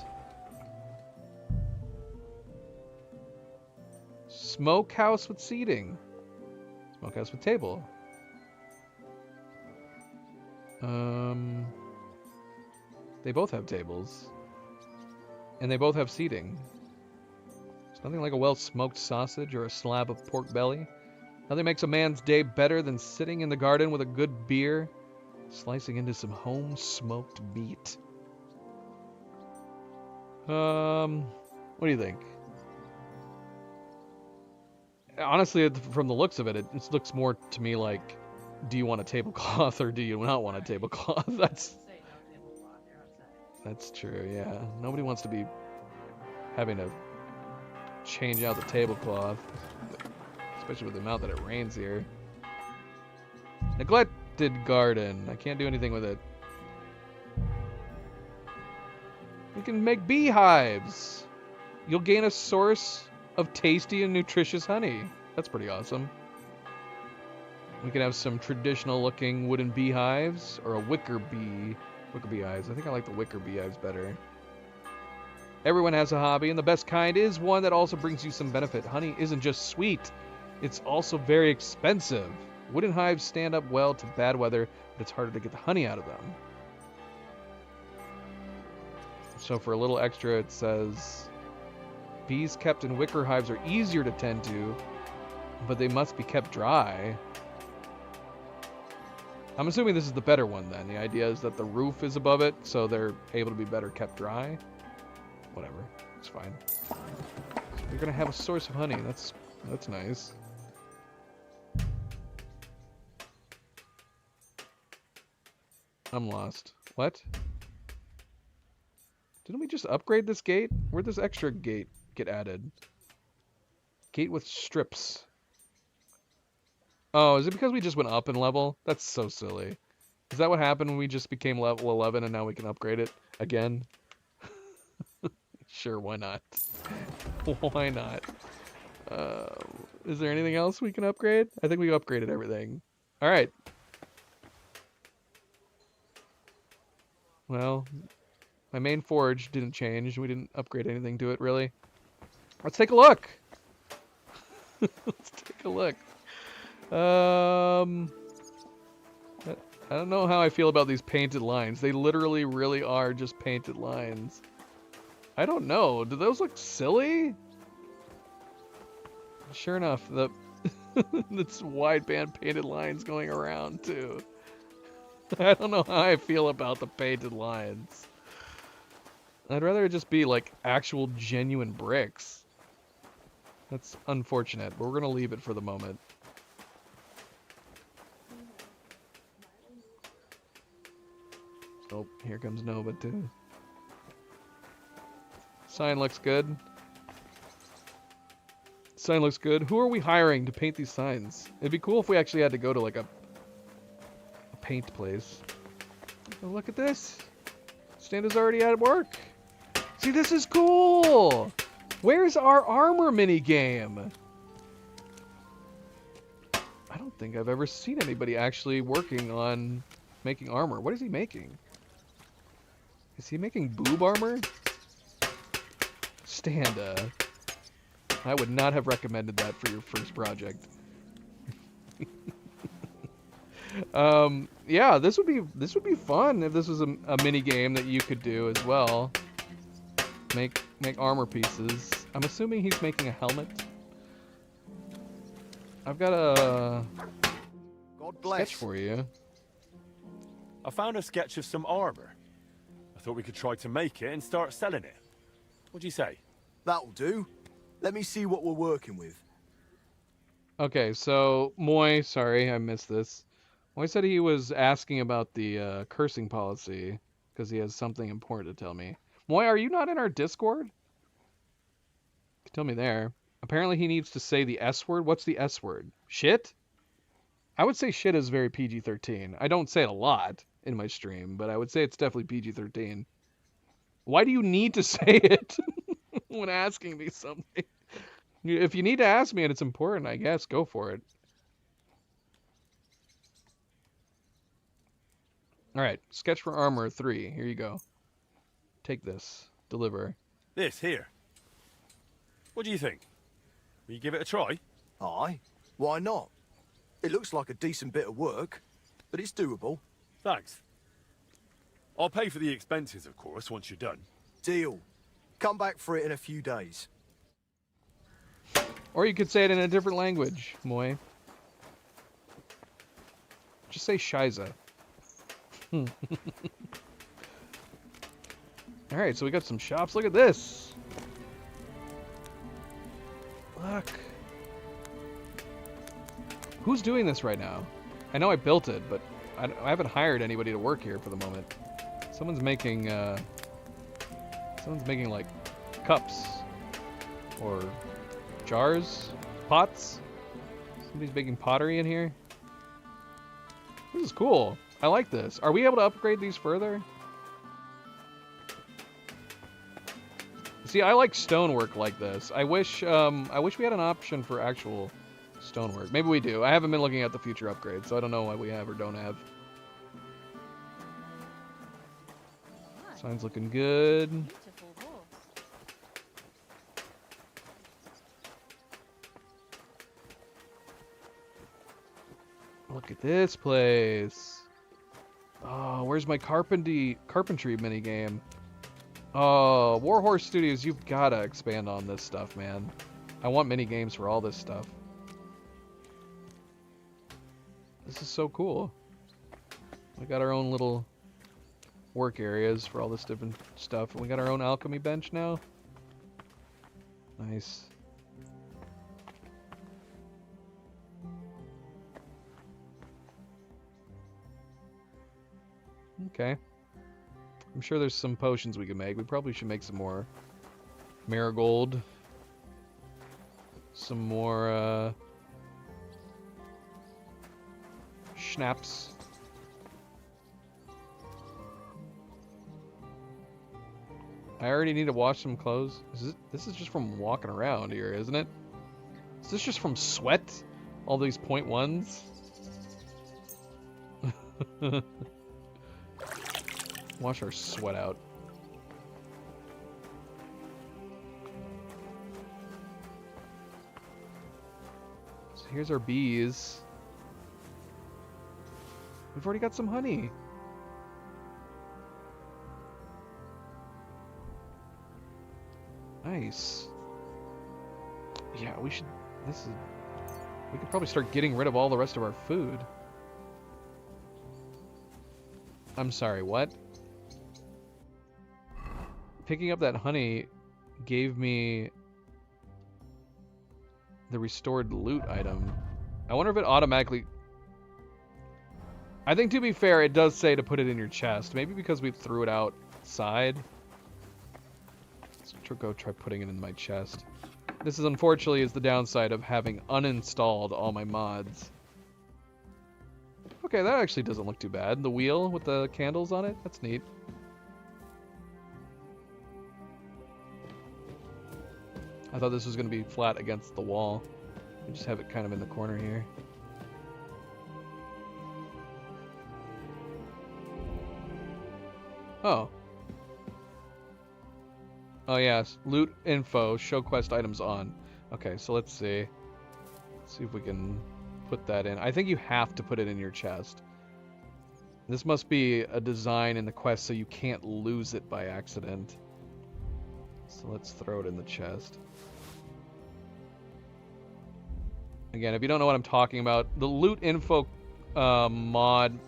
Smokehouse with seating. Smokehouse with table. They both have tables. And they both have seating. There's nothing like a well-smoked sausage or a slab of pork belly. Nothing makes a man's day better than sitting in the garden with a good beer, slicing into some home-smoked meat. What do you think? Honestly, from the looks of it, it looks more to me like, do you want a tablecloth or do you not want a tablecloth? That's true, yeah. Nobody wants to be having to change out the tablecloth, especially with the amount that it rains here. Neglected garden. I can't do anything with it. We can make beehives. You'll gain a source of tasty and nutritious honey. That's pretty awesome. We can have some traditional looking wooden beehives or a wicker beehives. I think I like the wicker beehives better. Everyone has a hobby, and the best kind is one that also brings you some benefit. Honey isn't just sweet, it's also very expensive. Wooden hives stand up well to bad weather, but it's harder to get the honey out of them. So for a little extra, it says, bees kept in wicker hives are easier to tend to, but they must be kept dry. I'm assuming this is the better one then. The idea is that the roof is above it, so they're able to be better kept dry. Whatever, it's fine. So you're gonna have a source of honey. That's nice. I'm lost. What? Didn't we just upgrade this gate? Where'd this extra gate get added? Gate with strips. Oh, is it because we just went up in level? That's so silly. Is that what happened when we just became level 11 and now we can upgrade it again? Sure, why not? Why not? Is there anything else we can upgrade? I think we upgraded everything. Alright. Well, my main forge didn't change. We didn't upgrade anything to it, really. Let's take a look! Let's take a look. I don't know how I feel about these painted lines. They literally really are just painted lines. I don't know. Do those look silly? Sure enough, that's wideband painted lines going around too. I don't know how I feel about the painted lines. I'd rather it just be like actual genuine bricks. That's unfortunate, but we're gonna leave it for the moment. Oh, here comes Nova too. Sign looks good. Sign looks good. Who are we hiring to paint these signs? It'd be cool if we actually had to go to like a paint place. Oh, look at this. Standa's already at work. See, this is cool. Where's our armor mini game? I don't think I've ever seen anybody actually working on making armor. What is he making? Is he making boob armor? Standa. I would not have recommended that for your first project. Yeah, this would be fun if this was a mini game that you could do as well. Make armor pieces. I'm assuming he's making a helmet. I've got a sketch for you. I found a sketch of some armor. I thought we could try to make it and start selling it. What do you say? That'll do. Let me see what we're working with. Okay, so Moy, sorry, I missed this. Moy said he was asking about the cursing policy because he has something important to tell me. Moy, are you not in our Discord? Tell me there. Apparently he needs to say the S word. What's the S word? Shit? I would say shit is very PG-13. I don't say it a lot in my stream, but I would say it's definitely PG-13. Why do you need to say it when asking me something? If you need to ask me and it's important, I guess, go for it. Alright, sketch for armor 3. Here you go. Take this. Deliver. This, here. What do you think? Will you give it a try? Aye. Why not? It looks like a decent bit of work, but it's doable. Thanks. I'll pay for the expenses, of course, once you're done. Deal. Come back for it in a few days. Or you could say it in a different language, Moy. Just say Shiza. Alright, so we got some shops. Look at this. Look. Who's doing this right now? I know I built it, but I haven't hired anybody to work here for the moment. Someone's making like cups or jars, pots. Somebody's making pottery in here. This is cool. I like this. Are we able to upgrade these further? See, I like stonework like this. I wish we had an option for actual stonework. Maybe we do. I haven't been looking at the future upgrades, so I don't know what we have or don't have. Sign's looking good. Look at this place. Oh, where's my carpentry minigame? Oh, Warhorse Studios, you've got to expand on this stuff, man. I want minigames for all this stuff. This is so cool. We got our own little work areas for all this different stuff. And we got our own alchemy bench now. Nice. Okay. I'm sure there's some potions we can make. We probably should make some more marigold. Some more, schnapps. I already need to wash some clothes. This is just from walking around here, isn't it? Is this just from sweat? All these 0.1s? Wash our sweat out. So here's our bees. We've already got some honey. Nice. Yeah, we should... we could probably start getting rid of all the rest of our food. I'm sorry, what? Picking up that honey gave me the restored loot item. I wonder if it automatically... I think, to be fair, it does say to put it in your chest. Maybe because we threw it outside. Let's go try putting it in my chest. This is unfortunately is the downside of having uninstalled all my mods. Okay, that actually doesn't look too bad. The wheel with the candles on it, that's neat. I thought this was going to be flat against the wall. I just have it kind of in the corner here. Oh. Oh yes, loot info, show quest items on. Okay, so let's see. Let's see if we can put that in. I think you have to put it in your chest. This must be a design in the quest so you can't lose it by accident. So let's throw it in the chest. Again, if you don't know what I'm talking about, the loot info mod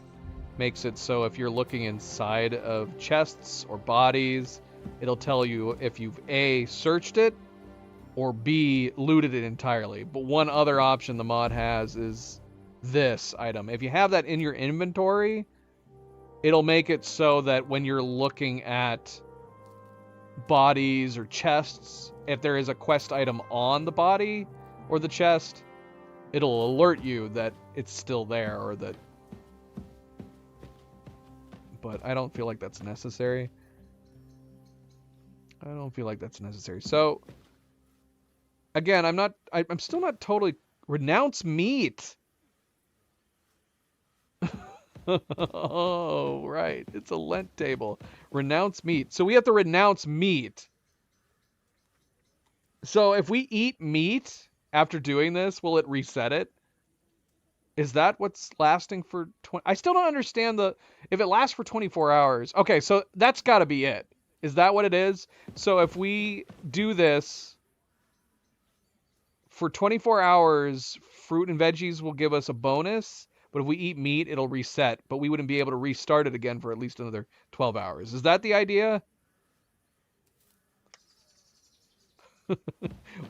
makes it so if you're looking inside of chests or bodies, it'll tell you if you've A, searched it, or B, looted it entirely. But one other option the mod has is this item. If you have that in your inventory, it'll make it so that when you're looking at bodies or chests, if there is a quest item on the body or the chest, it'll alert you that it's still there or that... But I don't feel like that's necessary. I don't feel like that's necessary. So, again, I'm still not totally... Renounce meat! Oh, right. It's a Lent table. Renounce meat. So we have to renounce meat. So if we eat meat after doing this, will it reset it? Is that what's lasting for 20... I still don't understand the... If it lasts for 24 hours... Okay, so that's got to be it. Is that what it is? So if we do this for 24 hours, fruit and veggies will give us a bonus, but if we eat meat, it'll reset, but we wouldn't be able to restart it again for at least another 12 hours. Is that the idea?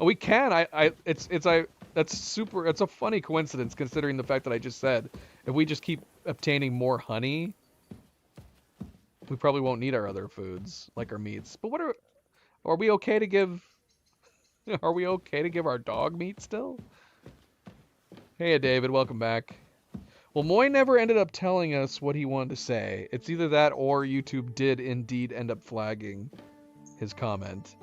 We can. It's a funny coincidence considering the fact that I just said if we just keep obtaining more honey, we probably won't need our other foods, like our meats. But are we okay to give... Are we okay to give our dog meat still? Hey, David, welcome back. Well, Moy never ended up telling us what he wanted to say. It's either that or YouTube did indeed end up flagging his comment.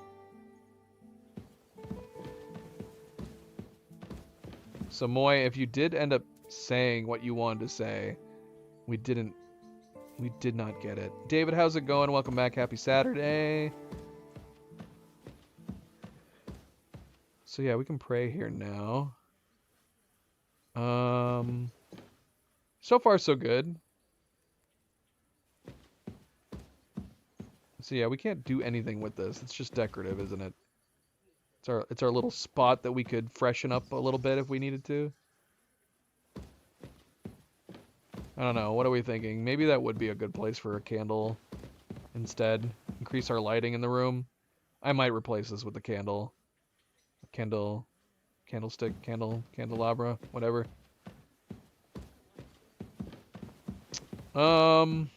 So, Moy, if you did end up saying what you wanted to say, we did not get it. David, how's it going? Welcome back. Happy Saturday. So yeah, we can pray here now. So far so good. So yeah, we can't do anything with this. It's just decorative, isn't it? It's our little spot that we could freshen up a little bit if we needed to. I don't know. What are we thinking? Maybe that would be a good place for a candle instead. Increase our lighting in the room. I might replace this with a candle. Candlestick, candelabra, whatever. The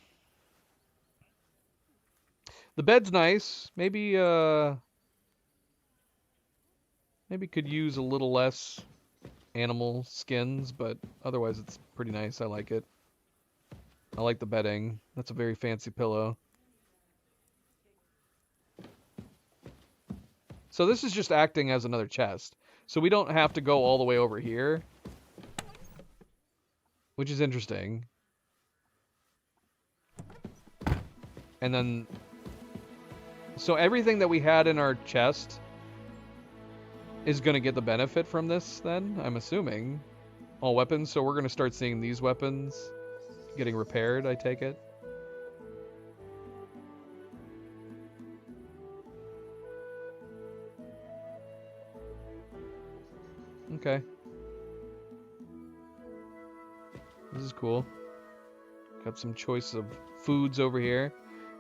bed's nice. Maybe could use a little less animal skins, but otherwise it's pretty nice. I like it. I like the bedding. That's a very fancy pillow. So this is just acting as another chest. So we don't have to go all the way over here. Which is interesting. And then... So everything that we had in our chest is going to get the benefit from this then, I'm assuming. All weapons. So we're going to start seeing these weapons getting repaired, I take it. Okay. This is cool. Got some choice of foods over here.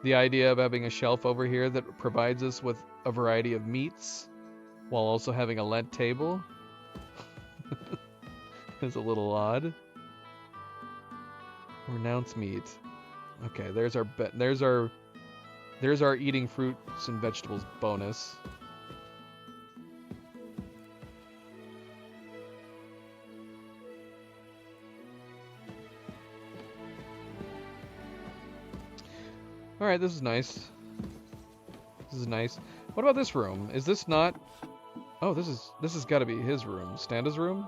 The idea of having a shelf over here that provides us with a variety of meats while also having a Lent table is a little odd. Renounce meat. Okay, there's our eating fruits and vegetables bonus. Alright, this is nice. This is nice. What about this room? Is this not... Oh, this has got to be his room. Standa's room?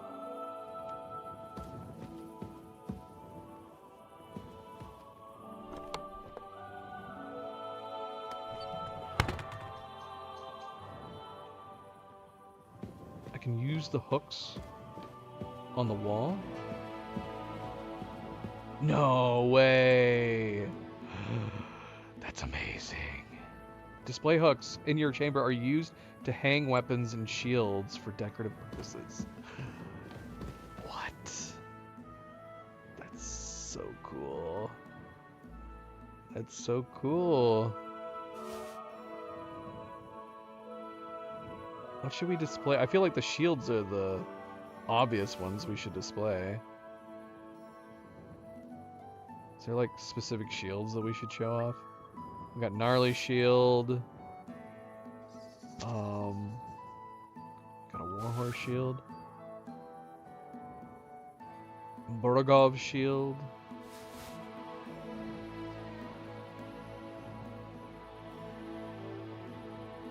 I can use the hooks on the wall? No way! That's amazing. Display hooks in your chamber are used to hang weapons and shields for decorative purposes. What? That's so cool. That's so cool. What should we display? I feel like the shields are the obvious ones we should display. Is there like specific shields that we should show off? We got gnarly shield. Got a warhorse shield. Borogov shield.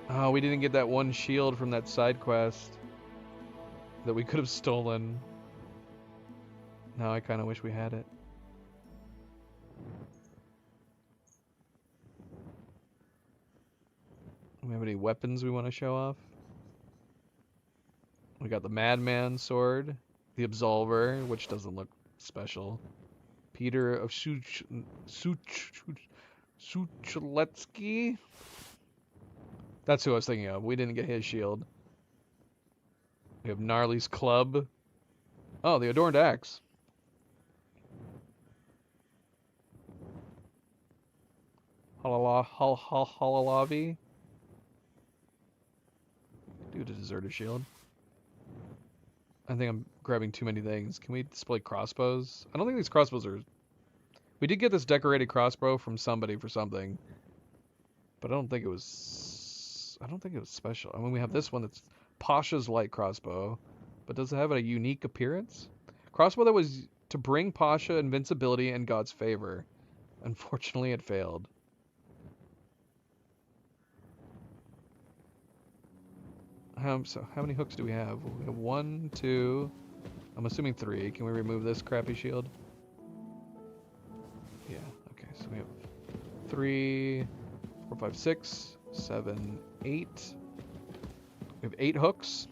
Oh, we didn't get that one shield from that side quest that we could have stolen. Now I kind of wish we had it. Do we have any weapons we want to show off? We got the Madman sword, the Absolver, which doesn't look special. Peter of Suchaletsky. That's who I was thinking of. We didn't get his shield. We have Gnarly's club. Oh, the adorned axe. Halalavi. Dude, a deserter shield. I think I'm grabbing too many things. Can we display crossbows? I don't think these crossbows are... We did get this decorated crossbow from somebody for something. But I don't think it was... I don't think it was special. I mean, we have this one that's Pasha's light crossbow. But does it have a unique appearance? Crossbow that was to bring Pasha invincibility and God's favor. Unfortunately, it failed. So how many hooks do we have? We have 1, 2, I'm assuming 3. Can we remove this crappy shield? Yeah, okay, so we have 3, 4, 5, 6, 7, 8. We have 8 hooks.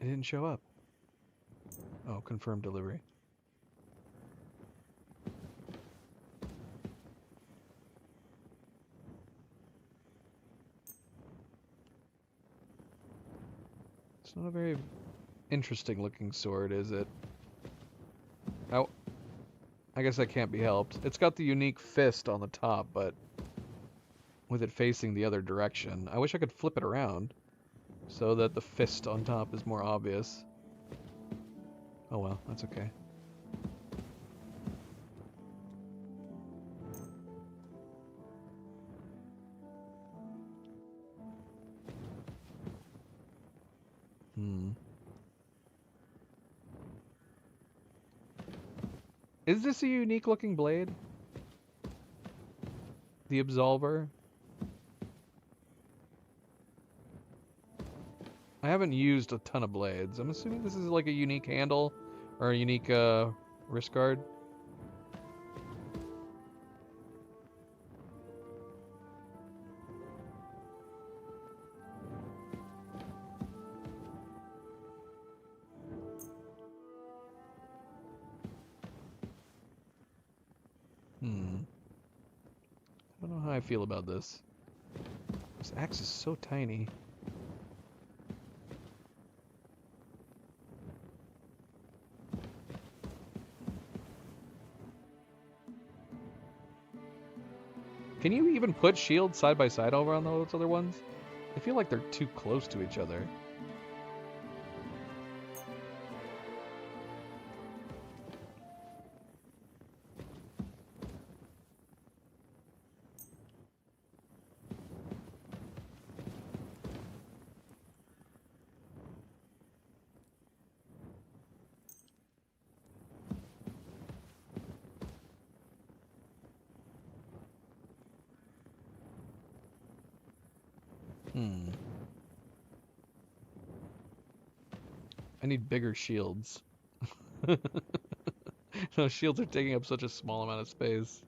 It didn't show up. Oh, confirmed delivery. It's not a very interesting looking sword, is it? Oh, I guess that can't be helped. It's got the unique fist on the top, but with it facing the other direction. I wish I could flip it around so that the fist on top is more obvious. Oh well, that's okay. Is this a unique looking blade? The Absolver? I haven't used a ton of blades. I'm assuming this is like a unique handle or a unique wrist guard. I don't know how I feel about this. This axe is so tiny. Can you even put shields side by side over on those other ones? I feel like they're too close to each other. I need bigger shields. Those shields are taking up such a small amount of space.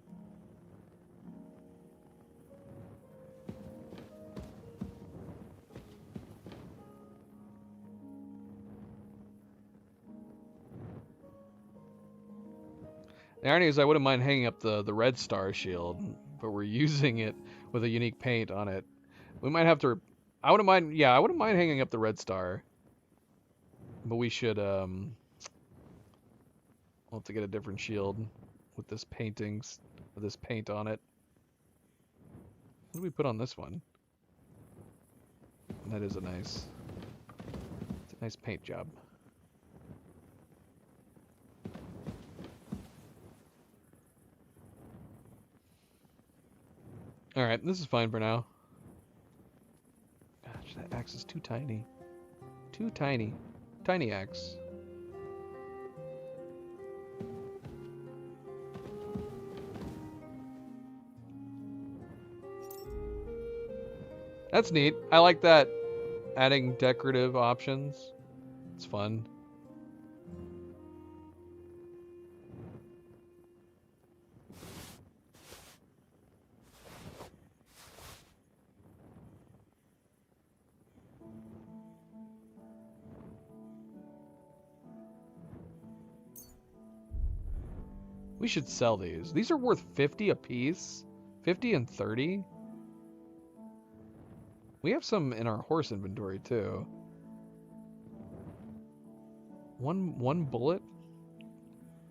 The irony is I wouldn't mind hanging up the red star shield, but we're using it with a unique paint on it. We might have to... I wouldn't mind hanging up the red star. But we should, we'll have to get a different shield with this paint on it. What do we put on this one? That is it's a nice paint job. Alright, this is fine for now. Gosh, that axe is too tiny. Too tiny. Tiny axe. That's neat. I like that. Adding decorative options. It's fun. We should sell these. These are worth 50 a piece. 50 and 30. We have some in our horse inventory too. One bullet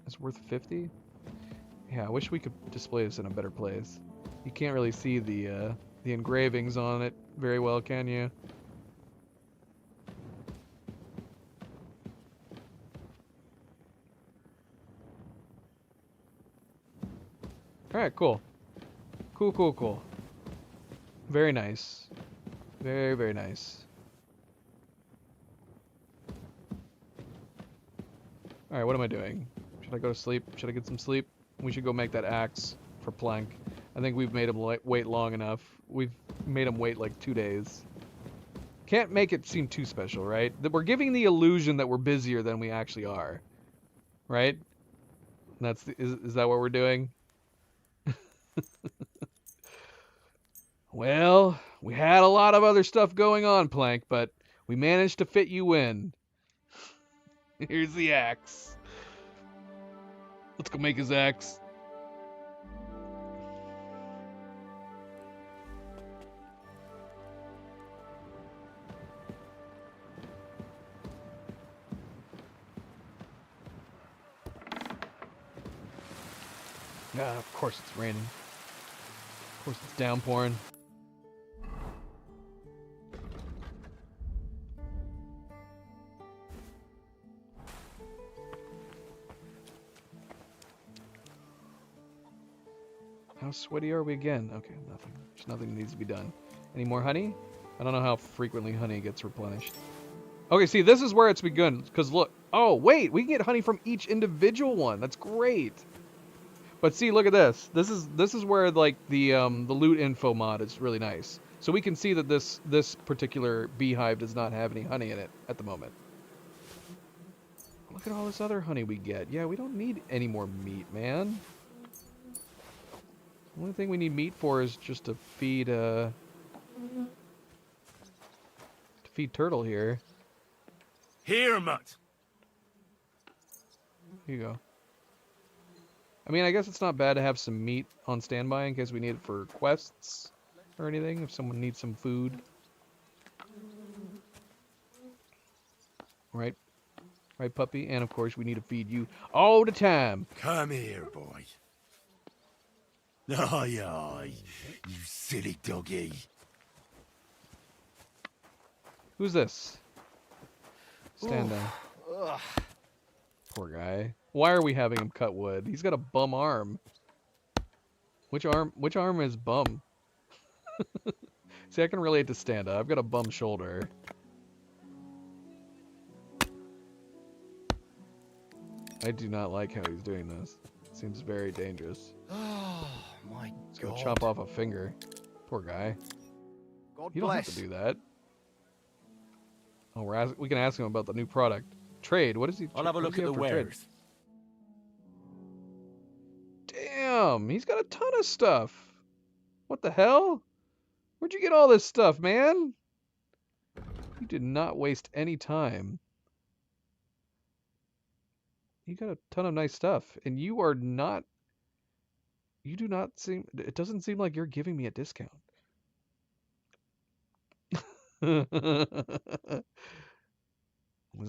is worth 50. Yeah, I wish we could display this in a better place. You can't really see the engravings on it very well, can you? Alright, cool. Cool. Very nice. Very, very nice. Alright, what am I doing? Should I go to sleep? Should I get some sleep? We should go make that axe for Plank. I think we've made him wait long enough. We've made him wait like 2 days. Can't make it seem too special, right? That we're giving the illusion that we're busier than we actually are. Right? And is that what we're doing? Well, we had a lot of other stuff going on, Plank, but we managed to fit you in. Here's the axe. Let's go make his axe. Ah, of course it's raining. Of course it's downpouring. How sweaty are we again? Okay, nothing. There's nothing that needs to be done. Any more honey? I don't know how frequently honey gets replenished. Okay, see, this is where it's begun. Because look, oh wait, we can get honey from each individual one. That's great. But see, look at this. This is where like the loot info mod is really nice. So we can see that this particular beehive does not have any honey in it at the moment. Look at all this other honey we get. Yeah, we don't need any more meat, man. The only thing we need meat for is just to feed Turtle here. Here, Mutt. Here you go. I mean, I guess it's not bad to have some meat on standby in case we need it for quests or anything, if someone needs some food. Right? Right, puppy? And of course, we need to feed you all the time. Come here, boy. Aye, aye, you silly doggy. Who's this? Stand down. Poor guy. Why are we having him cut wood? He's got a bum arm. Which arm is bum? See, I can relate to stand up. I've got a bum shoulder. I do not like how he's doing this. Seems very dangerous. Oh, my He's gonna God. chop off a finger. Poor guy. God You don't bless. have to do that. Oh, we can ask him about the new product. Trade. What is he? I'll have a what look does he at the have for trade? wares. Damn, he's got a ton of stuff. What the hell? Where'd you get all this stuff, man? You did not waste any time. You got a ton of nice stuff, and you are not. You do not seem. It doesn't seem like you're giving me a discount. This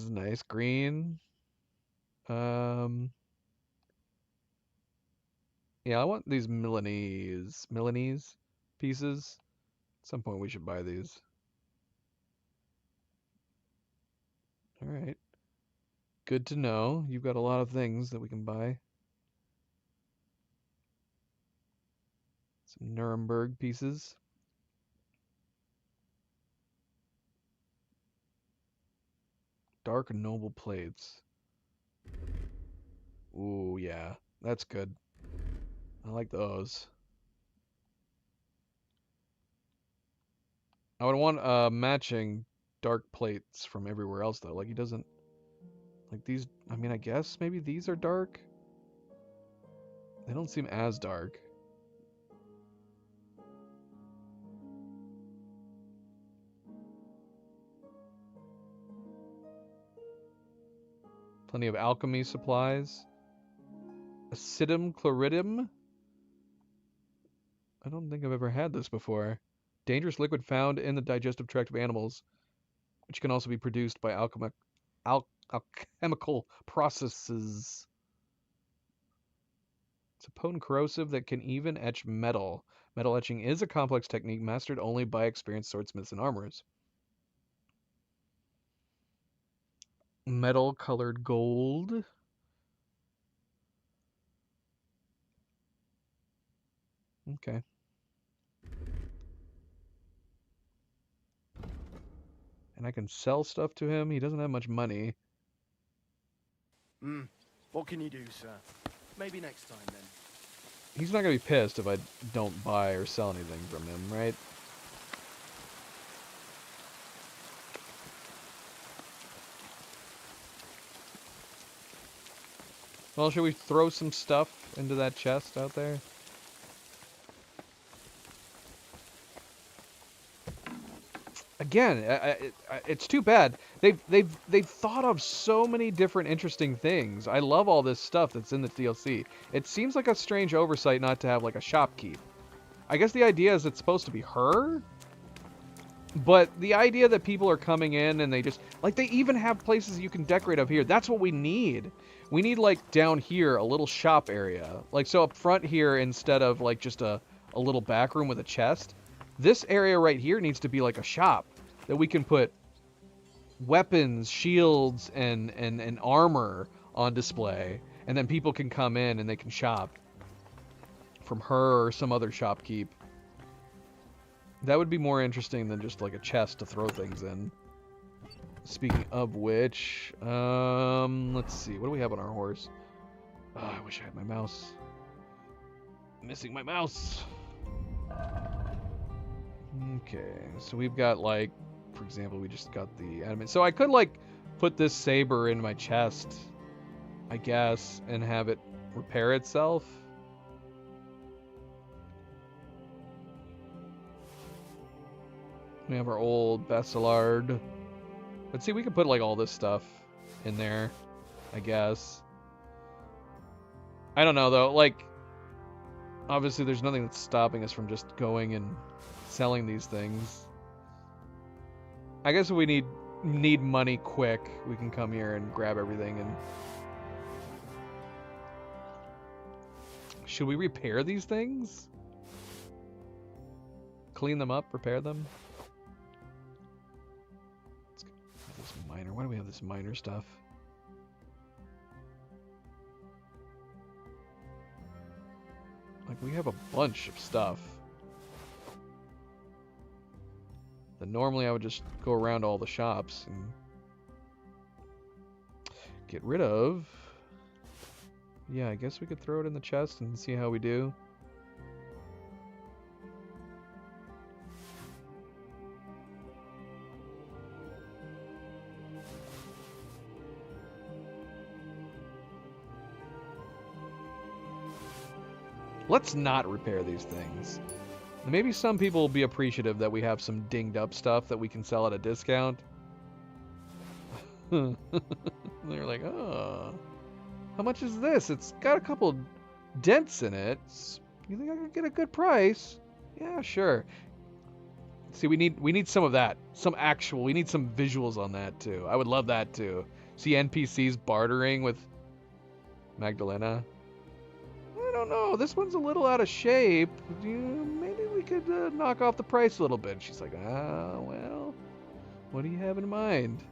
is nice. Green. Yeah, I want these Milanese pieces. At some point we should buy these. All right. Good to know. You've got a lot of things that we can buy. Some Nuremberg pieces. Dark noble plates. Ooh, yeah. That's good. I like those. I would want matching dark plates from everywhere else though. Like he doesn't like these. I mean, I guess maybe these are dark. They don't seem as dark. Plenty of alchemy supplies. Acidum chloridum. I don't think I've ever had this before. Dangerous liquid found in the digestive tract of animals, which can also be produced by alchemical processes. It's a potent corrosive that can even etch metal. Metal etching is a complex technique mastered only by experienced swordsmiths and armorers. Metal colored gold. Okay. And I can sell stuff to him. He doesn't have much money. What can you do, sir? Maybe next time then. He's not going to be pissed if I don't buy or sell anything from him, right? Well, should we throw some stuff into that chest out there? Again, it's too bad. They've thought of so many different interesting things. I love all this stuff that's in the DLC. It seems like a strange oversight not to have like a shopkeep. I guess the idea is it's supposed to be her, but the idea that people are coming in and they just like they even have places you can decorate up here. That's what we need. We need like down here a little shop area. Like so up front here instead of like just a little back room with a chest. This area right here needs to be like a shop that we can put weapons, shields, and armor on display. And then people can come in and they can shop from her or some other shopkeep. That would be more interesting than just like a chest to throw things in. Speaking of which, let's see. What do we have on our horse? Oh, I wish I had my mouse. I'm missing my mouse. Okay, so we've got like, for example, we just got the adamant. So I could like put this saber in my chest, I guess, and have it repair itself. We have our old Besselard. Let's see, we could put like all this stuff in there, I guess. I don't know though, like, obviously there's nothing that's stopping us from just going and selling these things. I guess if we need money quick, we can come here and grab everything. And should we repair these things? Clean them up, repair them? Let's get this miner. Why do we have this miner stuff? Like, we have a bunch of stuff that normally I would just go around all the shops and get rid of. Yeah, I guess we could throw it in the chest and see how we do. Let's not repair these things. Maybe some people will be appreciative that we have some dinged up stuff that we can sell at a discount. They're like, oh, how much is this? It's got a couple dents in it. You think I could get a good price? Yeah, sure. See, we need some of that. We need some visuals on that too. I would love that too. See NPCs bartering with Magdalena. I don't know. This one's a little out of shape. Maybe we could knock off the price a little bit. She's like, well, what do you have in mind?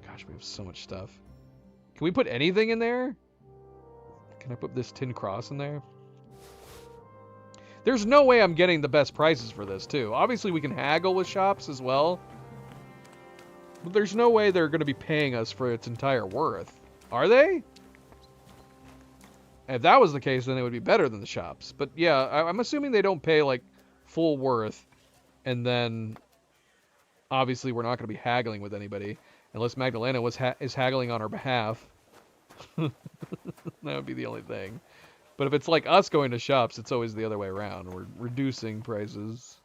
Gosh, we have so much stuff. Can we put anything in there? Can I put this tin cross in there? There's no way I'm getting the best prices for this, too. Obviously, we can haggle with shops as well. But there's no way they're going to be paying us for its entire worth. Are they? If that was the case, then it would be better than the shops. But yeah, I'm assuming they don't pay, like, full worth. And then, obviously, we're not going to be haggling with anybody. Unless Magdalena is haggling on our behalf. That would be the only thing. But if it's like us going to shops, it's always the other way around. We're reducing prices.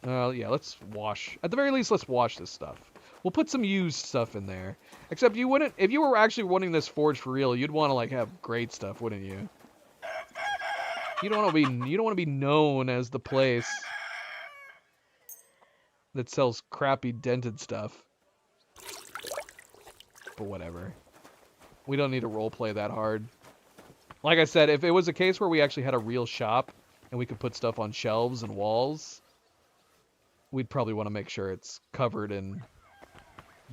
Yeah, let's wash. At the very least, let's wash this stuff. We'll put some used stuff in there. Except you wouldn't, if you were actually wanting this forge for real, you'd want to like have great stuff, wouldn't you? You don't want to be known as the place that sells crappy dented stuff. But whatever. We don't need to roleplay that hard. Like I said, if it was a case where we actually had a real shop and we could put stuff on shelves and walls, we'd probably want to make sure it's covered in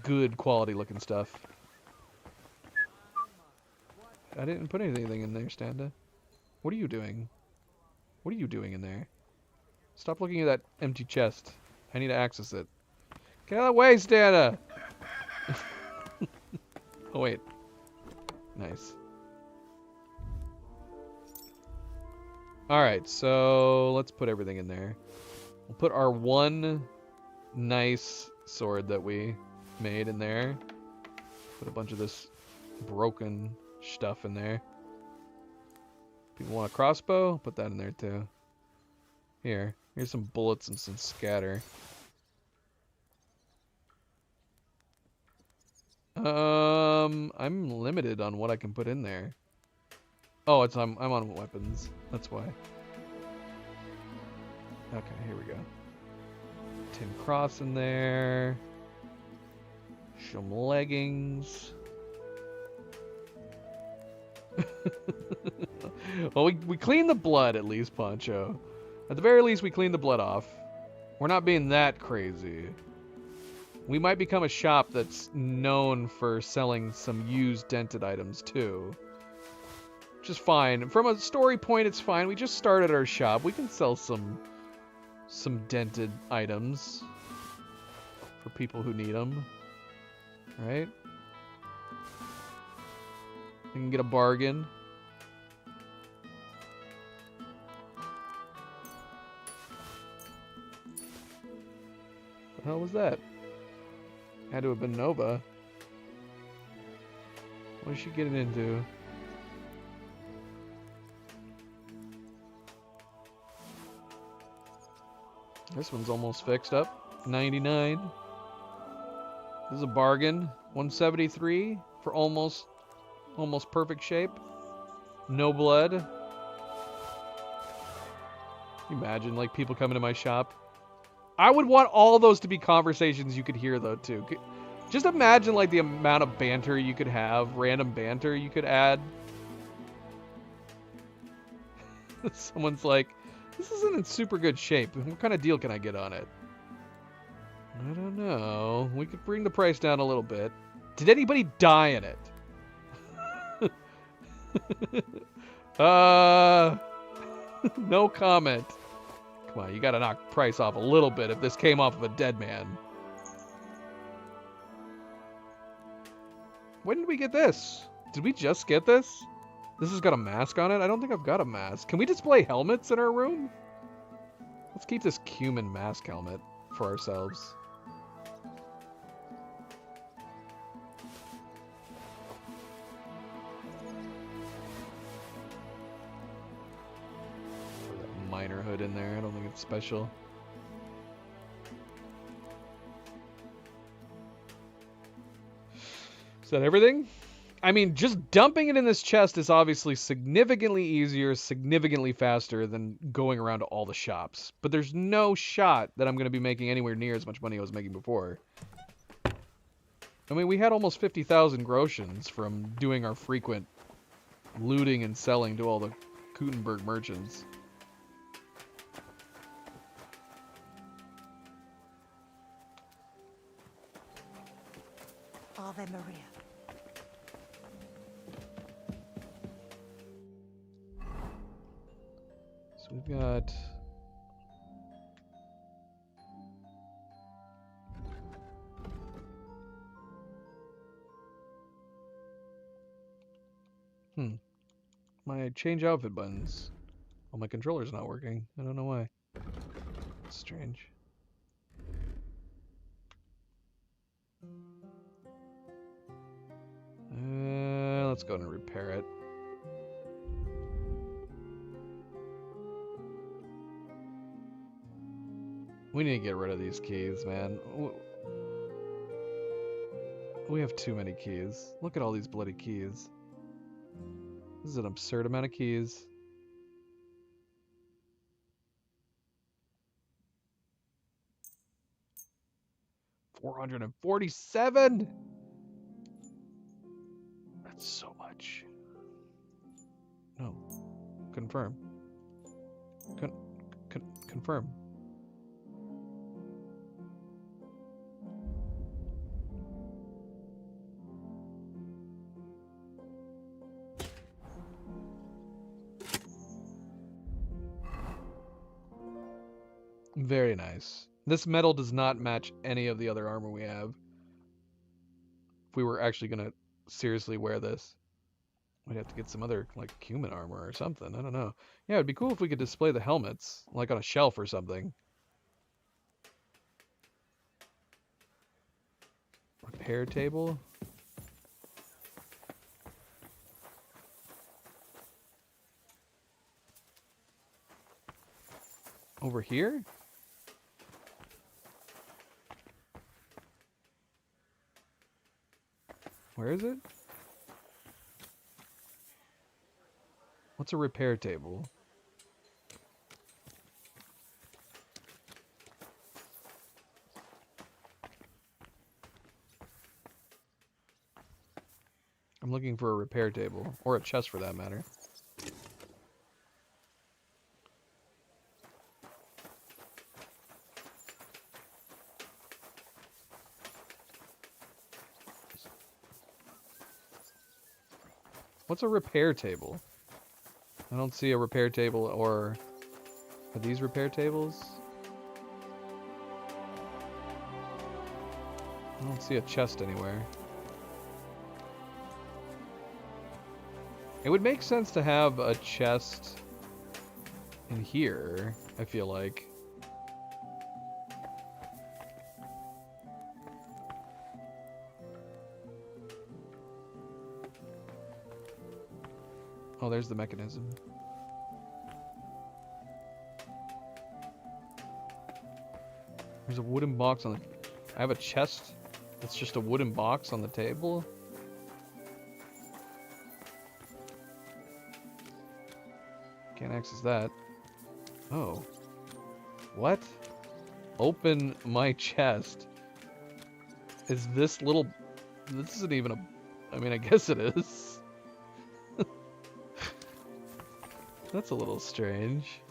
good quality looking stuff. I didn't put anything in there, Standa. What are you doing? What are you doing in there? Stop looking at that empty chest. I need to access it. Get out of the way, Standa! Oh, wait. Nice. Alright, so let's put everything in there. We'll put our one nice sword that we made in there. Put a bunch of this broken stuff in there. People want a crossbow? Put that in there too. Here's some bullets and some scatter. I'm limited on what I can put in there. Oh, I'm on weapons. That's why. Okay, here we go. Tin cross in there. Some leggings. Well, we cleaned the blood at least, Poncho. At the very least, we cleaned the blood off. We're not being that crazy. We might become a shop that's known for selling some used dented items too. Which is fine. From a story point, it's fine. We just started our shop. We can sell some dented items for people who need them. Right? We can get a bargain. What the hell was that? Had to have been Nova. What is she getting into? This one's almost fixed up. 99. This is a bargain. 173 for almost perfect shape. No blood. Can you imagine like people coming to my shop? I would want all those to be conversations you could hear though too. Just imagine like the amount of banter you could have, random banter you could add. Someone's like, this isn't in super good shape. What kind of deal can I get on it? I don't know. We could bring the price down a little bit. Did anybody die in it? No comment. Come on, you gotta knock the price off a little bit if this came off of a dead man. When did we get this? Did we just get this? This has got a mask on it? I don't think I've got a mask. Can we display helmets in our room? Let's keep this cumin mask helmet for ourselves. hood in there. I don't think it's special. Is that everything? I mean, just dumping it in this chest is obviously significantly easier, significantly faster than going around to all the shops. But there's no shot that I'm going to be making anywhere near as much money I was making before. I mean, we had almost 50,000 groshens from doing our frequent looting and selling to all the Kutenberg merchants. Ave Maria. So we've got... My change outfit buttons. Oh, my controller's not working. I don't know why. It's strange. Let's go and repair it. We need to get rid of these keys, man. We have too many keys. Look at all these bloody keys. This is an absurd amount of keys. $447? That's so much. No. Confirm. Confirm. Very nice. This metal does not match any of the other armor we have. If we were actually going to seriously wear this, we'd have to get some other, like, human armor or something. I don't know. Yeah, it'd be cool if we could display the helmets, like on a shelf or something. Repair table. Over here? Where is it? What's a repair table? I'm looking for a repair table, or a chest for that matter. What's a repair table? I don't see a repair table, or... Are these repair tables? I don't see a chest anywhere. It would make sense to have a chest in here, I feel like. Oh, there's the mechanism. There's a wooden box on the... I have a chest that's just a wooden box on the table. Can't access that. Oh. What? Open my chest. Is this little... This isn't even a... I mean, I guess it is. That's a little strange.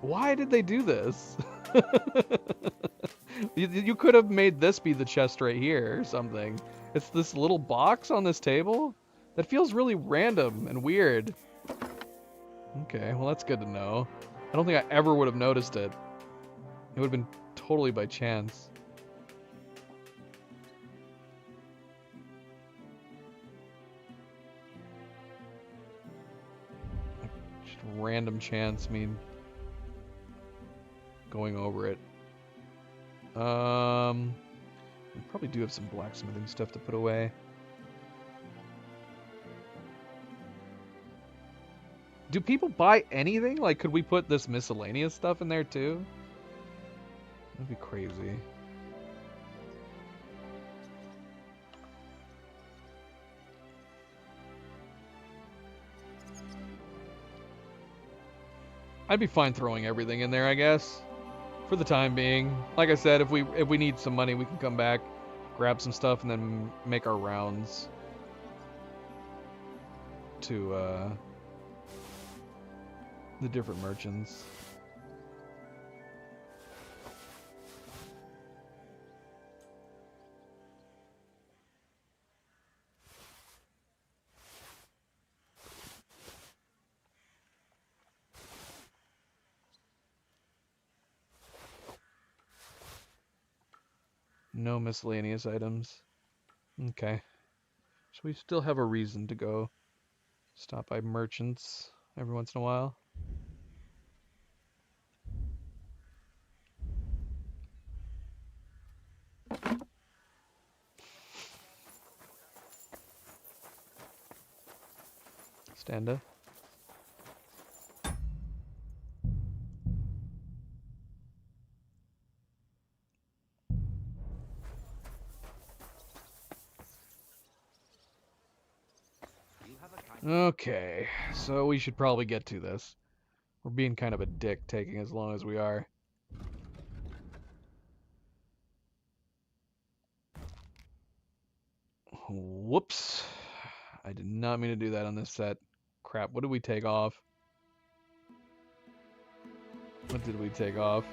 Why did they do this? You could have made this be the chest right here or something. It's this little box on this table? That feels really random and weird. Okay, well that's good to know. I don't think I ever would have noticed it. It would have been totally by chance. Just random chance, I mean, going over it. We probably do have some blacksmithing stuff to put away. Do people buy anything? Like, could we put this miscellaneous stuff in there too? That'd be crazy. I'd be fine throwing everything in there, I guess, for the time being. Like I said, if we need some money, we can come back, grab some stuff, and then make our rounds to the different merchants. No miscellaneous items. Okay. So we still have a reason to go stop by merchants every once in a while. Standa. Okay, so we should probably get to this. We're being kind of a dick taking as long as we are. Whoops. I did not mean to do that on this set. Crap, what did we take off? What did we take off?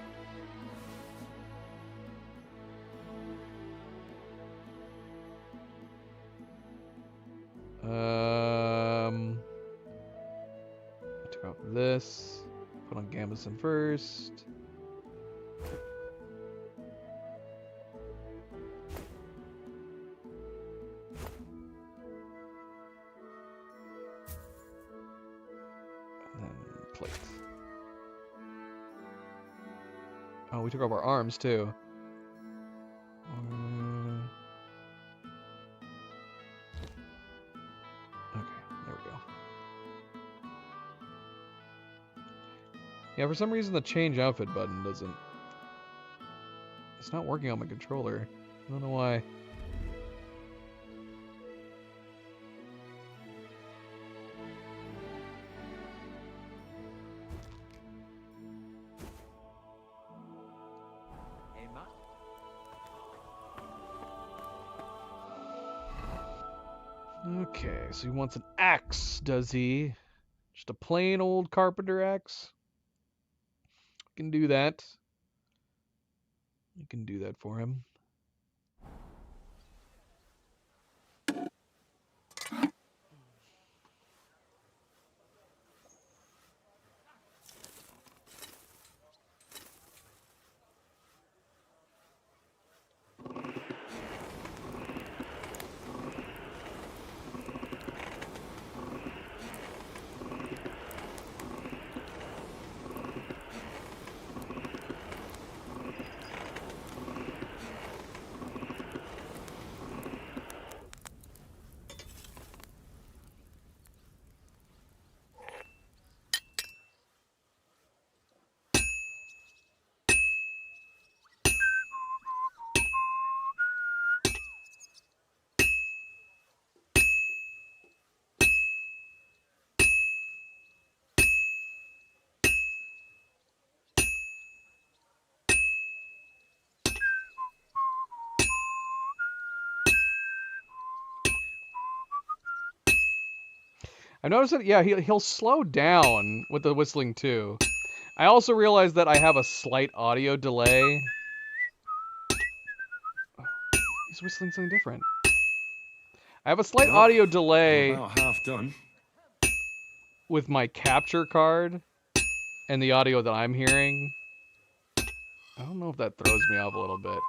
I took off this. Put on Gambeson first. And then plates. Oh, we took off our arms too. Yeah, for some reason the change outfit button doesn't... It's not working on my controller. I don't know why. Okay, so he wants an axe, does he? Just a plain old carpenter axe? Can do that. You can do that for him. I've noticed that, yeah, he'll slow down with the whistling too. I also realized that I have a slight audio delay. Oh, he's whistling something different. I have a slight audio delay About half done. with my capture card and the audio that I'm hearing. I don't know if that throws me off a little bit.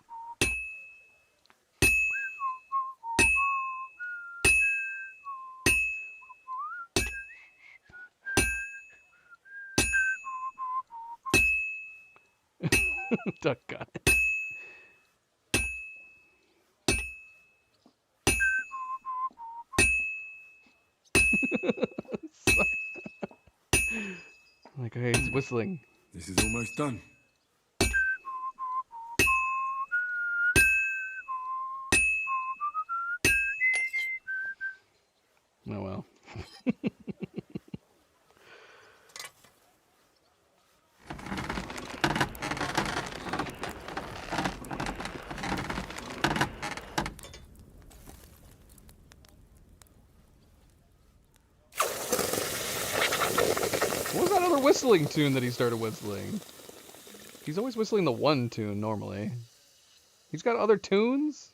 Duck gun. Like, hey, he's whistling. This is almost done. Oh well. What was that other whistling tune that he started whistling? He's always whistling the one tune normally. He's got other tunes?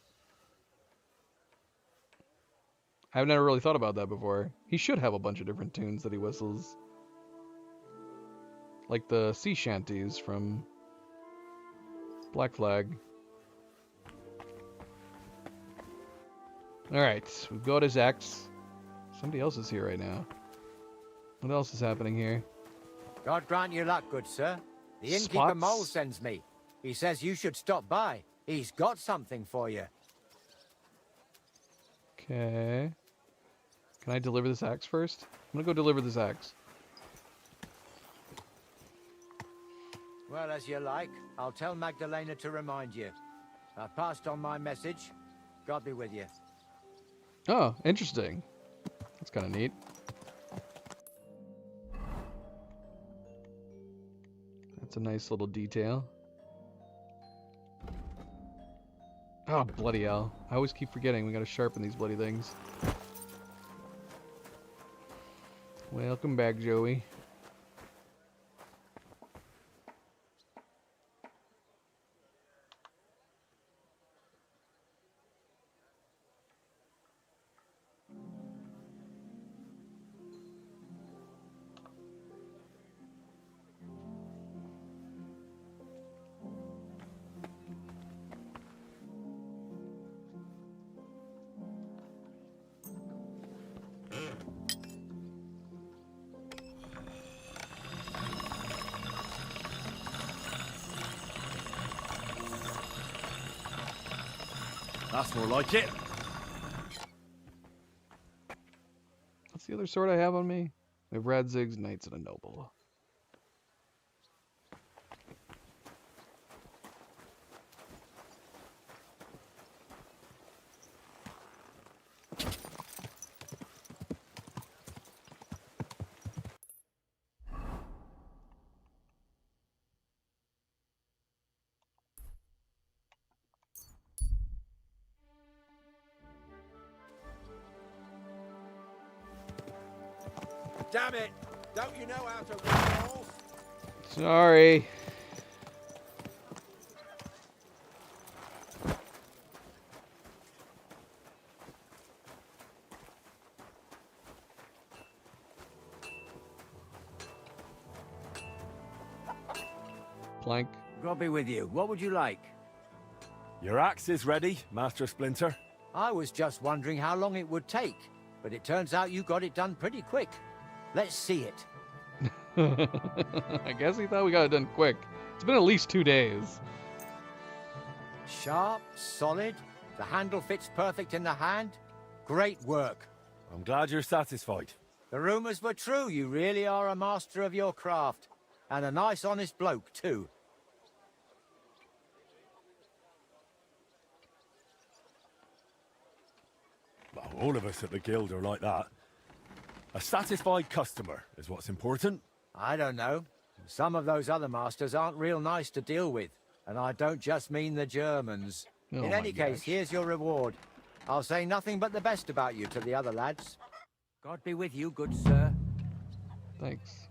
I've never really thought about that before. He should have a bunch of different tunes that he whistles. Like the sea shanties from Black Flag. Alright, we've got his axe. Somebody else is here right now. What else is happening here? God grant you luck, good sir. The innkeeper Spots? Mole sends me. He says you should stop by. He's got something for you. Okay. Can I deliver this axe first? I'm gonna go deliver this axe. Well, as you like. I'll tell Magdalena to remind you. I've passed on my message. God be with you. Oh, interesting. That's kind of neat. That's a nice little detail. Oh, bloody hell. I always keep forgetting we gotta sharpen these bloody things. Welcome back, Joey. That's more like it. What's the other sword I have on me? We have Radzig's, Knights, and a Noble. Damn it! Don't you know how to ride a horse? Sorry. Plank. God be with you. What would you like? Your axe is ready, Master Splinter. I was just wondering how long it would take, but it turns out you got it done pretty quick. Let's see it. I guess he thought we got it done quick. It's been at least 2 days. Sharp, solid, the handle fits perfect in the hand. Great work. I'm glad you're satisfied. The rumors were true. You really are a master of your craft. And a nice, honest bloke, too. Well, all of us at the guild are like that. A satisfied customer is what's important. I don't know. Some of those other masters aren't real nice to deal with. And I don't just mean the Germans. Oh In my any case, gosh. here's your reward. I'll say nothing but the best about you to the other lads. God be with you, good sir. Thanks.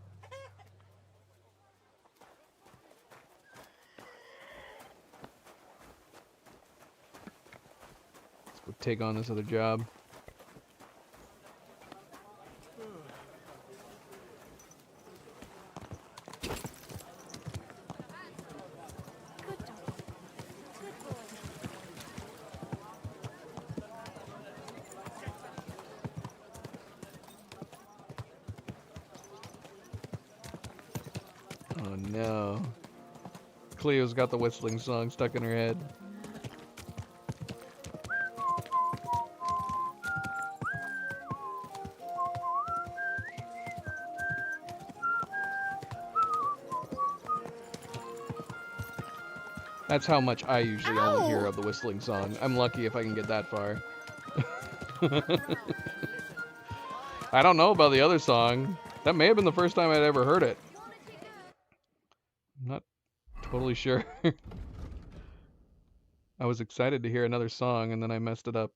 Let's go take on this other job. Oh no. Cleo's got the whistling song stuck in her head. That's how much I usually only hear of the whistling song. I'm lucky if I can get that far. I don't know about the other song. That may have been the first time I'd ever heard it. I'm not totally sure. I was excited to hear another song and then I messed it up.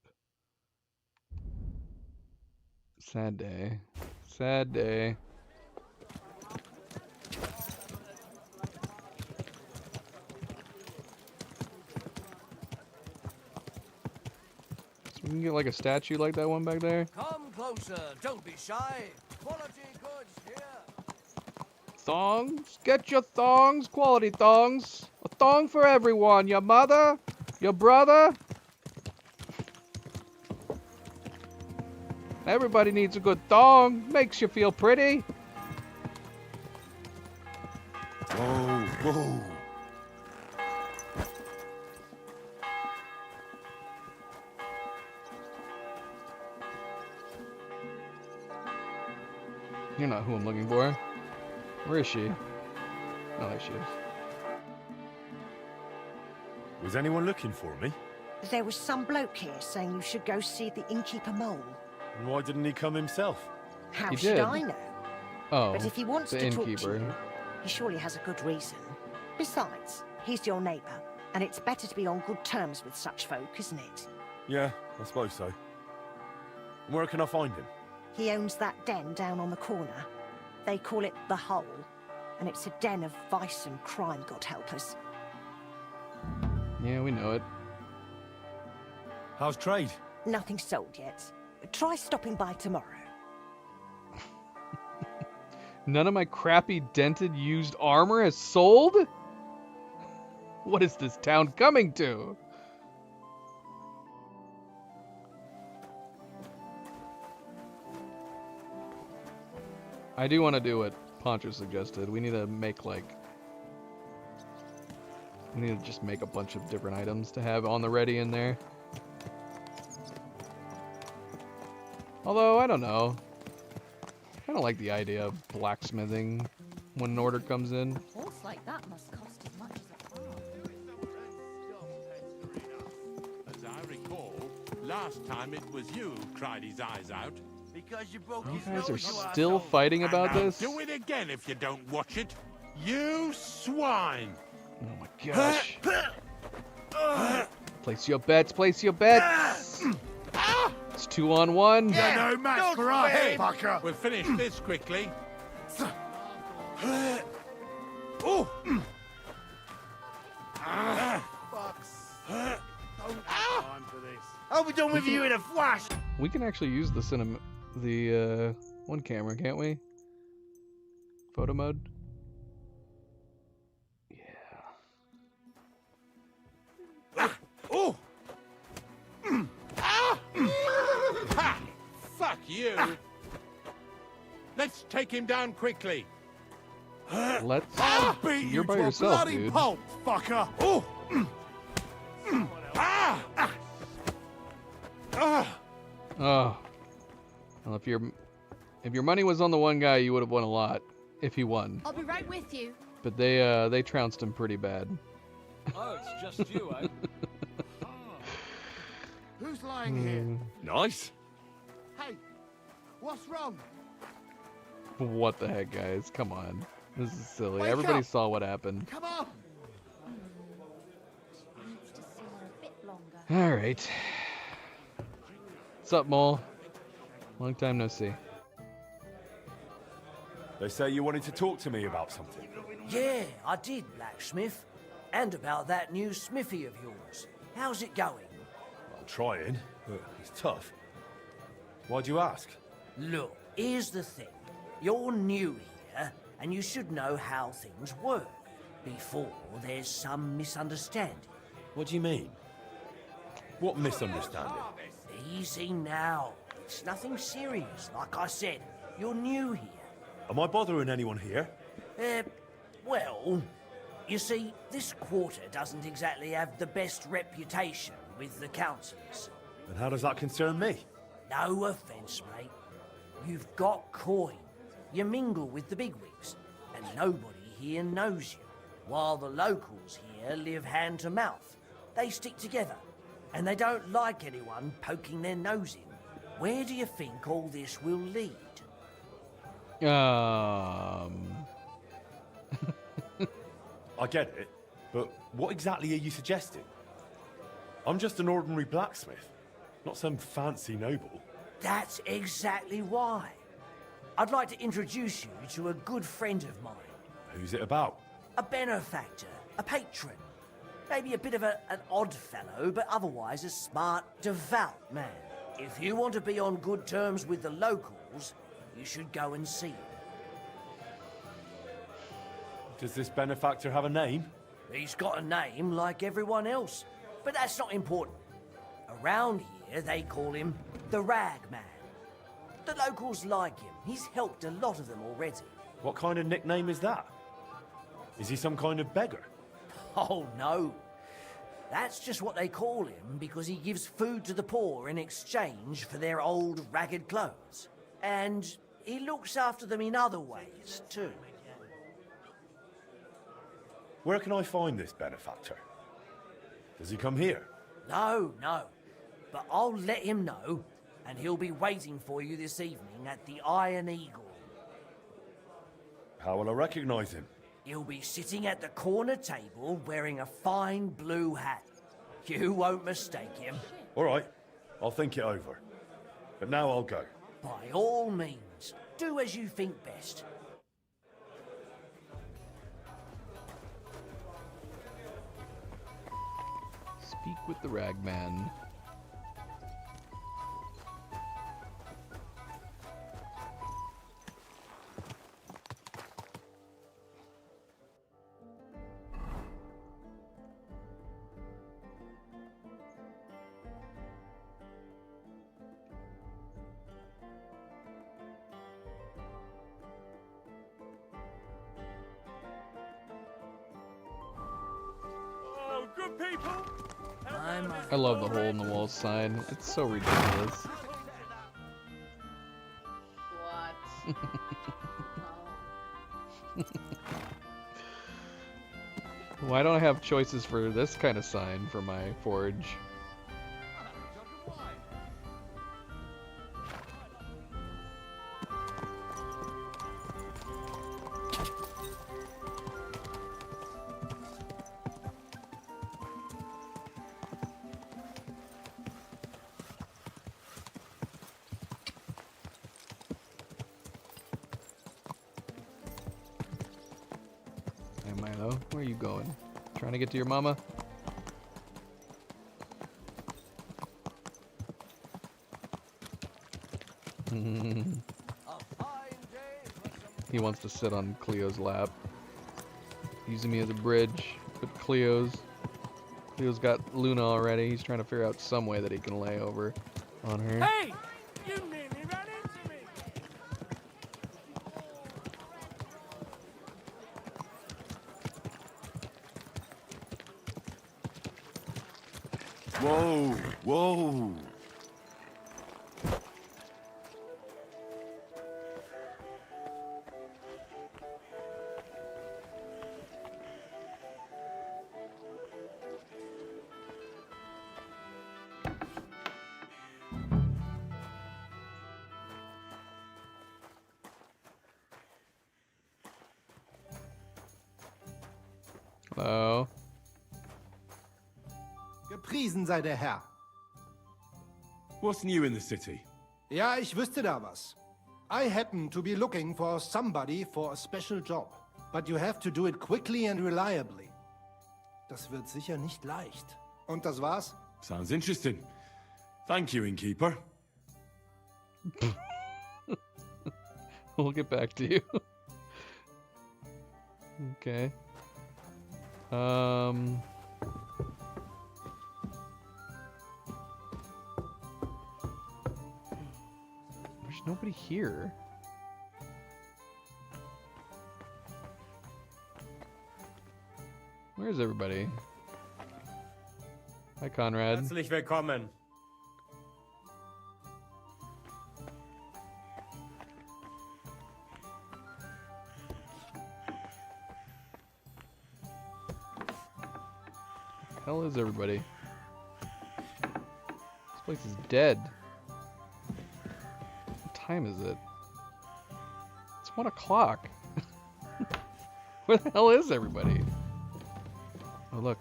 Sad day. Sad day. So we can get like a statue like that one back there. Come closer, don't be shy. Quality goods here. Thongs? Get your thongs, quality thongs. A thong for everyone. Your mother, your brother. Everybody needs a good thong. Makes you feel pretty. Whoa, whoa. You're not who I'm looking for. Where is she? Oh, there she is. Was anyone looking for me? There was some bloke here saying you should go see the innkeeper mole. And why didn't he come himself? How He should did. I know? Oh, But if he wants the to talk to innkeeper. you, he surely has a good reason. Besides, he's your neighbour, and it's better to be on good terms with such folk, isn't it? Yeah, I suppose so. Where can I find him? He owns that den down on the corner. They call it the Hole, and it's a den of vice and crime, God help us. Yeah, we know it. How's trade? Nothing sold yet. Try stopping by tomorrow. None of my crappy dented used armor has sold? What is this town coming to? I do want to do what Poncho suggested. We need to make like... We need to just make a bunch of different items to have on the ready in there. Although, I don't know. I don't like the idea of blacksmithing when an order comes in. A horse like that must cost as much as a farm. As I recall, last time it was you who cried his eyes out. Because you broke You his guys are nose, you still arsehole. fighting about And I'll this? do it again if you don't watch it. You swine! Oh my gosh. Place your bets, place your bets! It's 2-on-1. You're no match for us, Hey, fucker. we'll finish this quickly. Oh! I'll be done with you in a flash. We can actually use the one camera, can't we? Photo mode. Oh! Ha! Fuck you! Let's take him down quickly. Let's. I'll beat You're you by to yourself, a bloody dude. pulp, fucker. Oh! Oh. Well, if your money was on the one guy, you would have won a lot if he won. I'll be right with you. But they trounced him pretty bad. Oh, it's just you, eh? Who's lying here? Nice. Hey, what's wrong? What the heck, guys? Come on. This is silly. Wake Everybody up. saw what happened. Come on. All right. What's up, Mole? Long time no see. They say you wanted to talk to me about something. Yeah, I did, Blacksmith. And about that new smithy of yours. How's it going? I'm trying, but it's tough. Why'd you ask? Look, here's the thing. You're new here, and you should know how things work before there's some misunderstanding. What do you mean? What misunderstanding? Easy now. It's nothing serious. Like I said, you're new here. Am I bothering anyone here? Well, you see, this quarter doesn't exactly have the best reputation with the councillors. And how does that concern me? No offence, mate. You've got coin. You mingle with the bigwigs, and nobody here knows you. while the locals here live hand to mouth. They stick together, and they don't like anyone poking their nose in. Where do you think all this will lead? I get it, but what exactly are you suggesting? I'm just an ordinary blacksmith, not some fancy noble. That's exactly why. I'd like to introduce you to a good friend of mine. Who's it about? A benefactor, a patron. Maybe a bit of an odd fellow, but otherwise a smart, devout man. If you want to be on good terms with the locals, you should go and see him. Does this benefactor have a name? He's got a name like everyone else, but that's not important. Around here, they call him the Rag Man. The locals like him. He's helped a lot of them already. What kind of nickname is that? Is he some kind of beggar? Oh, no. That's just what they call him because he gives food to the poor in exchange for their old ragged clothes. And he looks after them in other ways, too. Where can I find this benefactor? Does he come here? No. But I'll let him know, and he'll be waiting for you this evening at the Iron Eagle. How will I recognize him? He'll be sitting at the corner table wearing a fine blue hat. You won't mistake him. All right, I'll think it over. But now I'll go. By all means, do as you think best. Speak with the Ragman. Oh, good people! I love the hole in the wall sign. It's so ridiculous. What? Why don't I have choices for this kind of sign for my forge? Hey Milo, where are you going? Trying to get to your mama? He wants to sit on Cleo's lap. Using me as a bridge. But Cleo's got Luna already. He's trying to figure out some way that he can lay over on her. Hey! You nearly ran into me! Whoa, whoa. Hello. Gepriesen sei der Herr. What's new in the city? Ja, ich wüsste da was. I happen to be looking for somebody for a special job. But you have to do it quickly and reliably. Das wird sicher nicht leicht. Und das war's? Sounds interesting. Thank you, innkeeper. We'll get back to you. Okay. There's nobody here. Where's everybody? Hi, Conrad. Herzlich willkommen. is everybody? This place is dead. What time is it? It's 1 o'clock. Where the hell is everybody? Oh, look.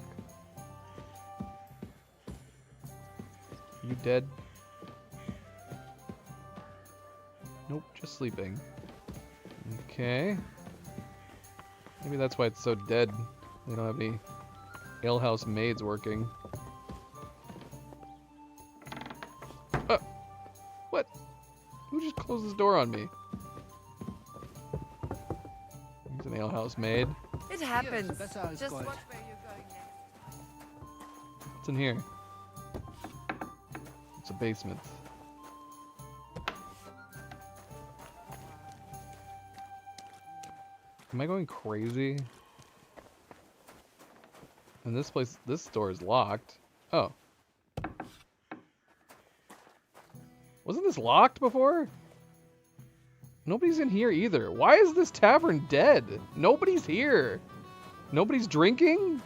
You dead? Nope, just sleeping. Okay. Maybe that's why it's so dead. They don't have any alehouse maids working. What? Who just closed this door on me? He's an alehouse maid. It happens. Just watch where you're going next. What's in here? It's a basement. Am I going crazy? And this place, this door is locked. Oh. Wasn't this locked before? Nobody's in here either. Why is this tavern dead? Nobody's here. Nobody's drinking?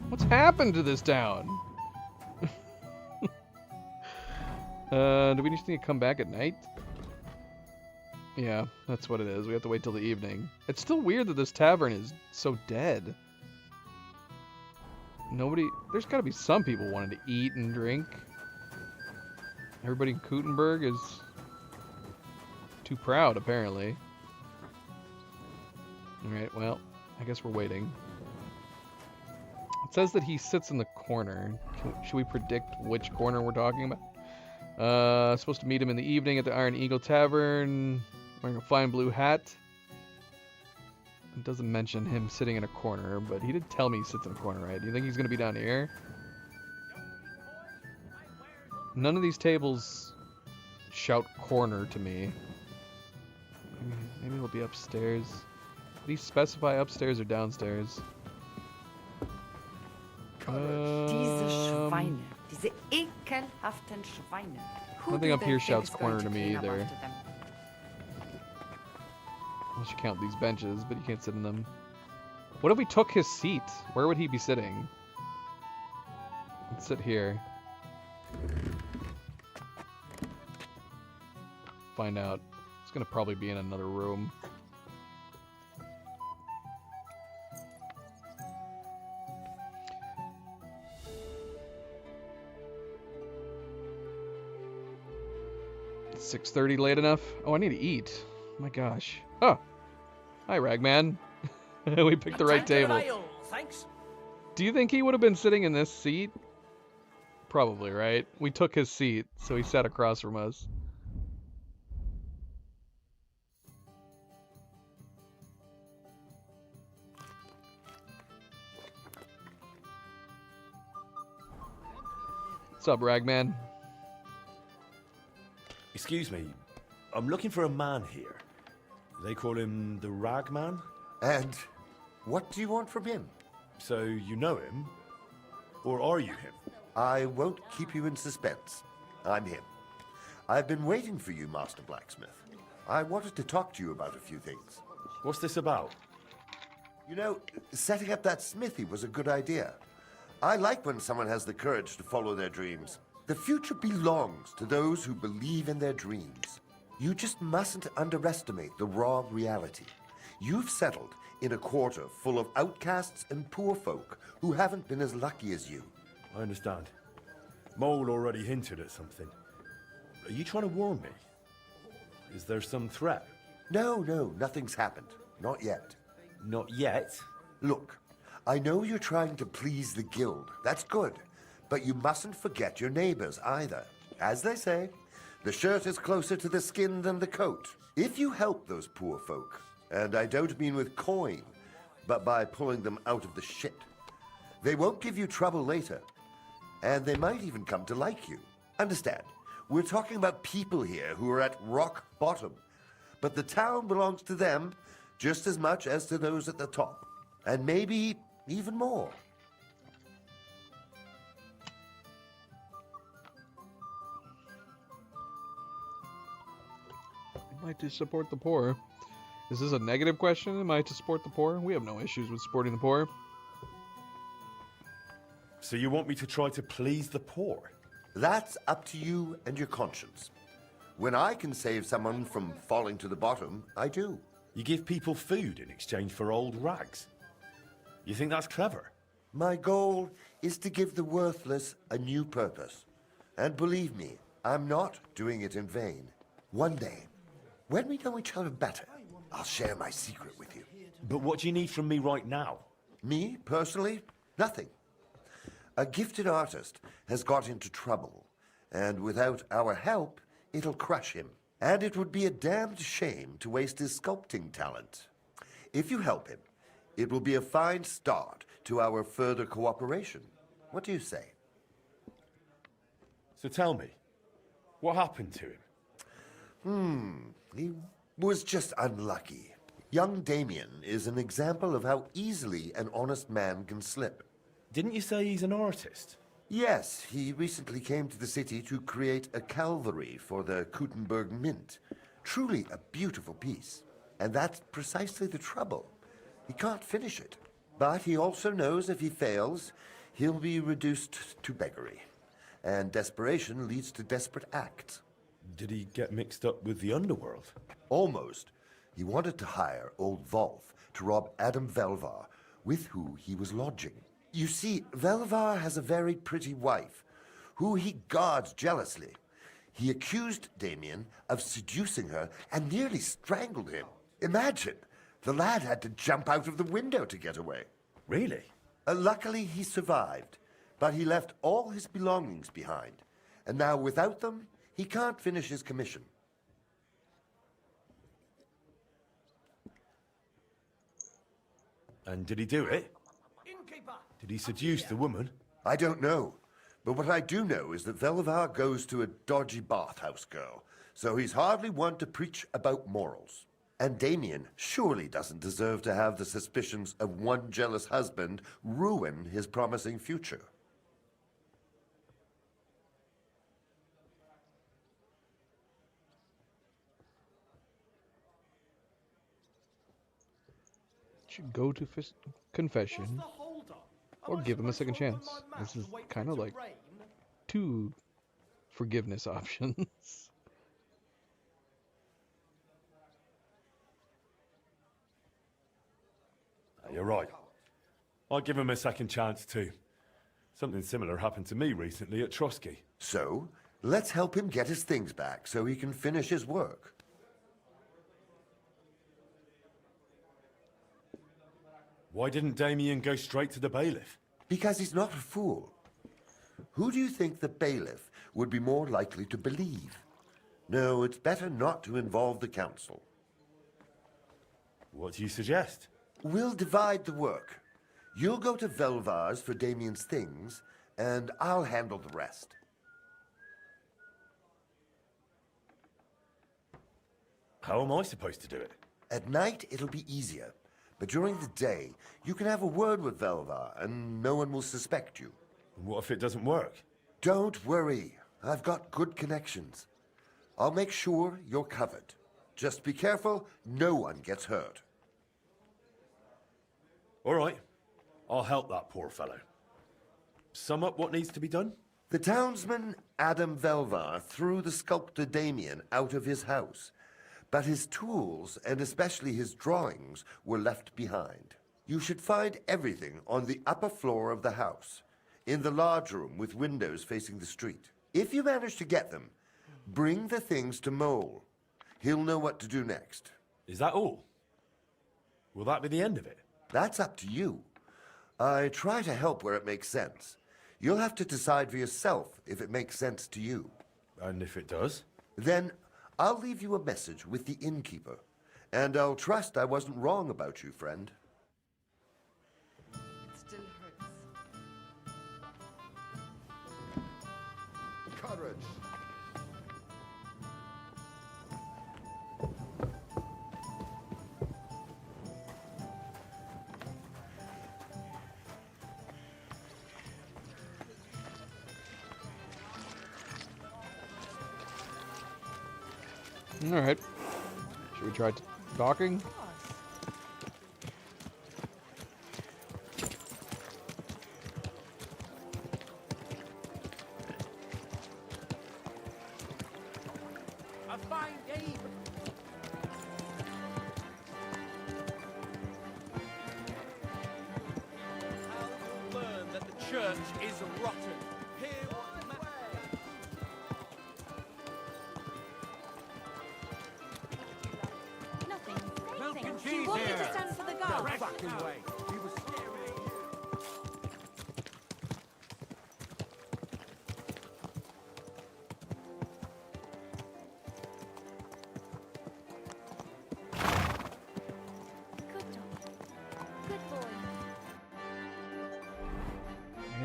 What's happened to this town? Do we just need to come back at night? Yeah, that's what it is. We have to wait till the evening. It's still weird that this tavern is so dead. Nobody... There's gotta be some people wanting to eat and drink. Everybody in Kuttenberg is too proud, apparently. Alright, well, I guess we're waiting. It says that he sits in the corner. Should we predict which corner we're talking about? Supposed to meet him in the evening at the Iron Eagle Tavern, wearing a fine blue hat. It doesn't mention him sitting in a corner, but he did tell me he sits in a corner, right? Do you think he's going to be down here? None of these tables shout corner to me. Maybe he'll be upstairs. Did he specify upstairs or downstairs? Diese Schweine. Diese ekelhaften Schweine. Nothing up here shouts corner to me either. Unless you count these benches, but you can't sit in them. What if we took his seat? Where would he be sitting? Let's sit here. Find out. It's gonna probably be in another room. It's 6:30 late enough? Oh, I need to eat. Oh my gosh. Oh. Hi, Ragman. We picked the right table. Thanks. Do you think he would have been sitting in this seat? Probably, right? We took his seat, so he sat across from us. What's up, Ragman? Excuse me, I'm looking for a man here. They call him the Ragman? And what do you want from him? So you know him? Or are you him? I won't keep you in suspense. I'm him. I've been waiting for you, Master Blacksmith. I wanted to talk to you about a few things. What's this about? You know, setting up that smithy was a good idea. I like when someone has the courage to follow their dreams. The future belongs to those who believe in their dreams. You just mustn't underestimate the raw reality. You've settled in a quarter full of outcasts and poor folk who haven't been as lucky as you. I understand. Mole already hinted at something. Are you trying to warn me? Is there some threat? No, nothing's happened. Not yet. Not yet? Look, I know you're trying to please the guild. That's good. But you mustn't forget your neighbors either. As they say, the shirt is closer to the skin than the coat. If you help those poor folk, and I don't mean with coin, but by pulling them out of the shit, they won't give you trouble later. And they might even come to like you. Understand, we're talking about people here who are at rock bottom. But the town belongs to them just as much as to those at the top. And maybe even more. Am I to support the poor? Is this a negative question? Am I to support the poor? We have no issues with supporting the poor. So you want me to try to please the poor? That's up to you and your conscience. When I can save someone from falling to the bottom, I do. You give people food in exchange for old rags. You think that's clever? My goal is to give the worthless a new purpose. And believe me, I'm not doing it in vain. One day, when we know each other better, I'll share my secret with you. But what do you need from me right now? Me, personally? Nothing. A gifted artist has got into trouble, and without our help, it'll crush him. And it would be a damned shame to waste his sculpting talent. If you help him, it will be a fine start to our further cooperation. What do you say? So tell me, what happened to him? He was just unlucky. Young Damien is an example of how easily an honest man can slip. Didn't you say he's an artist? Yes, he recently came to the city to create a Calvary for the Kuttenberg Mint. Truly a beautiful piece. And that's precisely the trouble. He can't finish it. But he also knows if he fails, he'll be reduced to beggary. And desperation leads to desperate acts. Did he get mixed up with the underworld? Almost. He wanted to hire old Wolf to rob Adam Velvar, with who he was lodging. You see, Velvar has a very pretty wife, who he guards jealously. He accused Damien of seducing her and nearly strangled him. Imagine, the lad had to jump out of the window to get away. Really? Luckily, he survived, but he left all his belongings behind. And now, without them, he can't finish his commission. And did he do it? Did he seduce the woman? I don't know. But what I do know is that Velvar goes to a dodgy bathhouse girl, so he's hardly one to preach about morals. And Damien surely doesn't deserve to have the suspicions of one jealous husband ruin his promising future. Should go to confession or give him a second chance. This is kind of like two forgiveness options. You're right. I'll give him a second chance too. Something similar happened to me recently at Trotsky. So, let's help him get his things back so he can finish his work. Why didn't Damien go straight to the bailiff? Because he's not a fool. Who do you think the bailiff would be more likely to believe? No, it's better not to involve the council. What do you suggest? We'll divide the work. You'll go to Velvar's for Damien's things, and I'll handle the rest. How am I supposed to do it? At night, it'll be easier. But during the day, you can have a word with Velvar, and no one will suspect you. What if it doesn't work? Don't worry. I've got good connections. I'll make sure you're covered. Just be careful, no one gets hurt. All right. I'll help that poor fellow. Sum up what needs to be done? The townsman, Adam Velvar, threw the sculptor Damien out of his house. But his tools, and especially his drawings, were left behind. You should find everything on the upper floor of the house, in the large room with windows facing the street. If you manage to get them, bring the things to Mole. He'll know what to do next. Is that all? Will that be the end of it? That's up to you. I try to help where it makes sense. You'll have to decide for yourself if it makes sense to you. And if it does? Then I'll leave you a message with the innkeeper, and I'll trust I wasn't wrong about you, friend. It still hurts. Courage. All right. Should we try docking? A fine day. How you'll learn that the church is rotten. Hear what ma- Nothing. Milk and Do you cheese want me here. to stand for the guard? No fucking way. He was Good boy.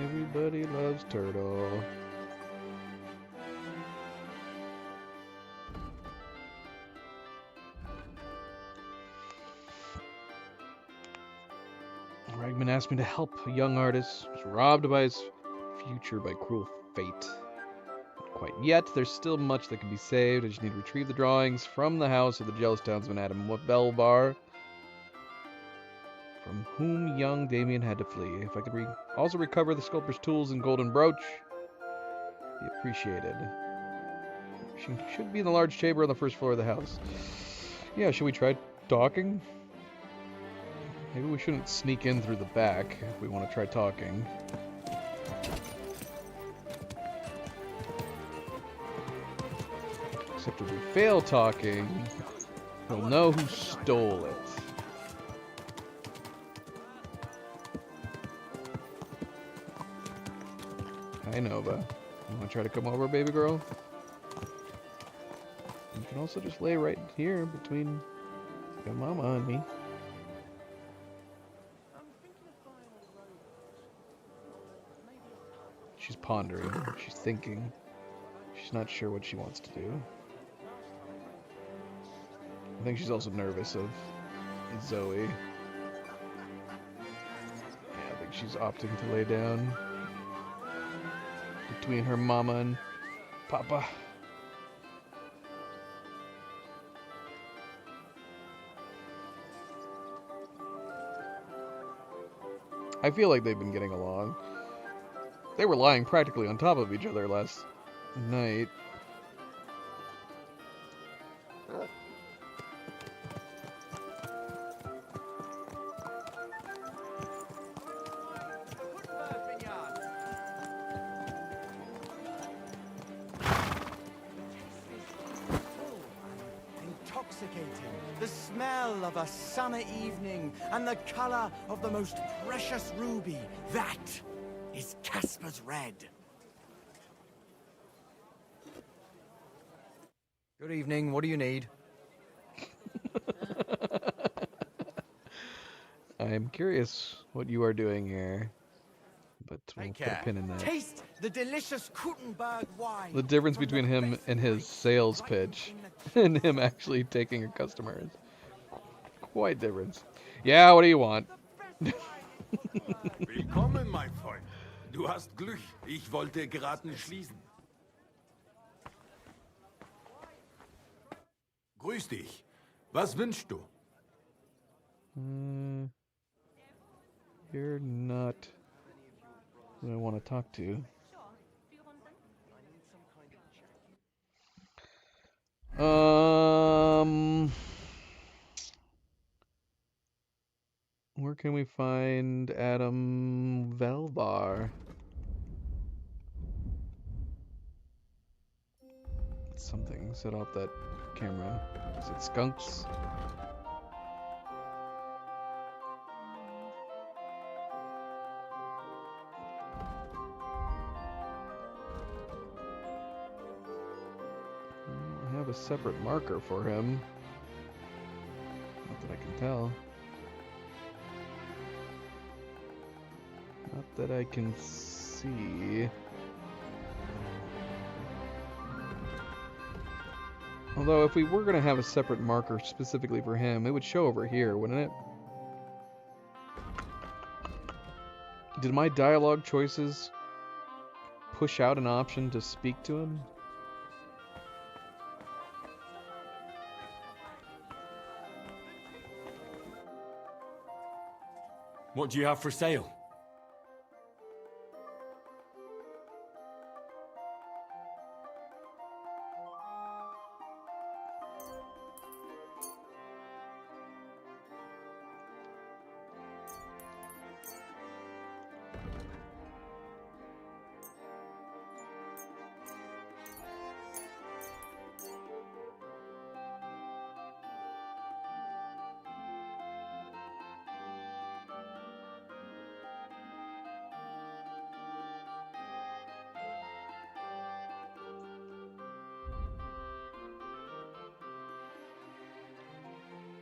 Everybody loves Turtle. Ragman asked me to help a young artist who was robbed by his future by cruel fate. Not quite yet. There's still much that can be saved. I just need to retrieve the drawings from the house of the jealous townsman Adam Belvar, from whom young Damien had to flee. If I could also recover the sculptor's tools and golden brooch, be appreciated. She should be in the large chamber on the first floor of the house. Yeah, should we try talking? Maybe we shouldn't sneak in through the back if we want to try talking. Except if we fail talking, we'll know who stole it. Hi, Nova. You want to try to come over, baby girl? You can also just lay right here between your mama and me. She's pondering. She's thinking. She's not sure what she wants to do. I think she's also nervous of Zoe. Yeah, I think she's opting to lay down between her mama and papa. I feel like they've been getting along. They were lying practically on top of each other last night. Intoxicating. The smell of a summer evening and the color of the most precious ruby. That is Casper's Red. Good evening. What do you need? I'm curious what you are doing here, but we'll put a pin in that. Taste the delicious Kuttenberg wine. The difference between him and his sales pitch and him actually taking a customer is quite different. Yeah, what do you want? Willkommen, mein Freund. Du hast Glück. Ich wollte gerade schließen. Grüß dich. Was wünschst du? You're not who I want to talk to. Where can we find Adam Velvar? Something. Set off that camera. Is it skunks? I have a separate marker for him. Not that I can tell. Not that I can see. Although, if we were going to have a separate marker specifically for him, it would show over here, wouldn't it? Did my dialogue choices push out an option to speak to him? What do you have for sale?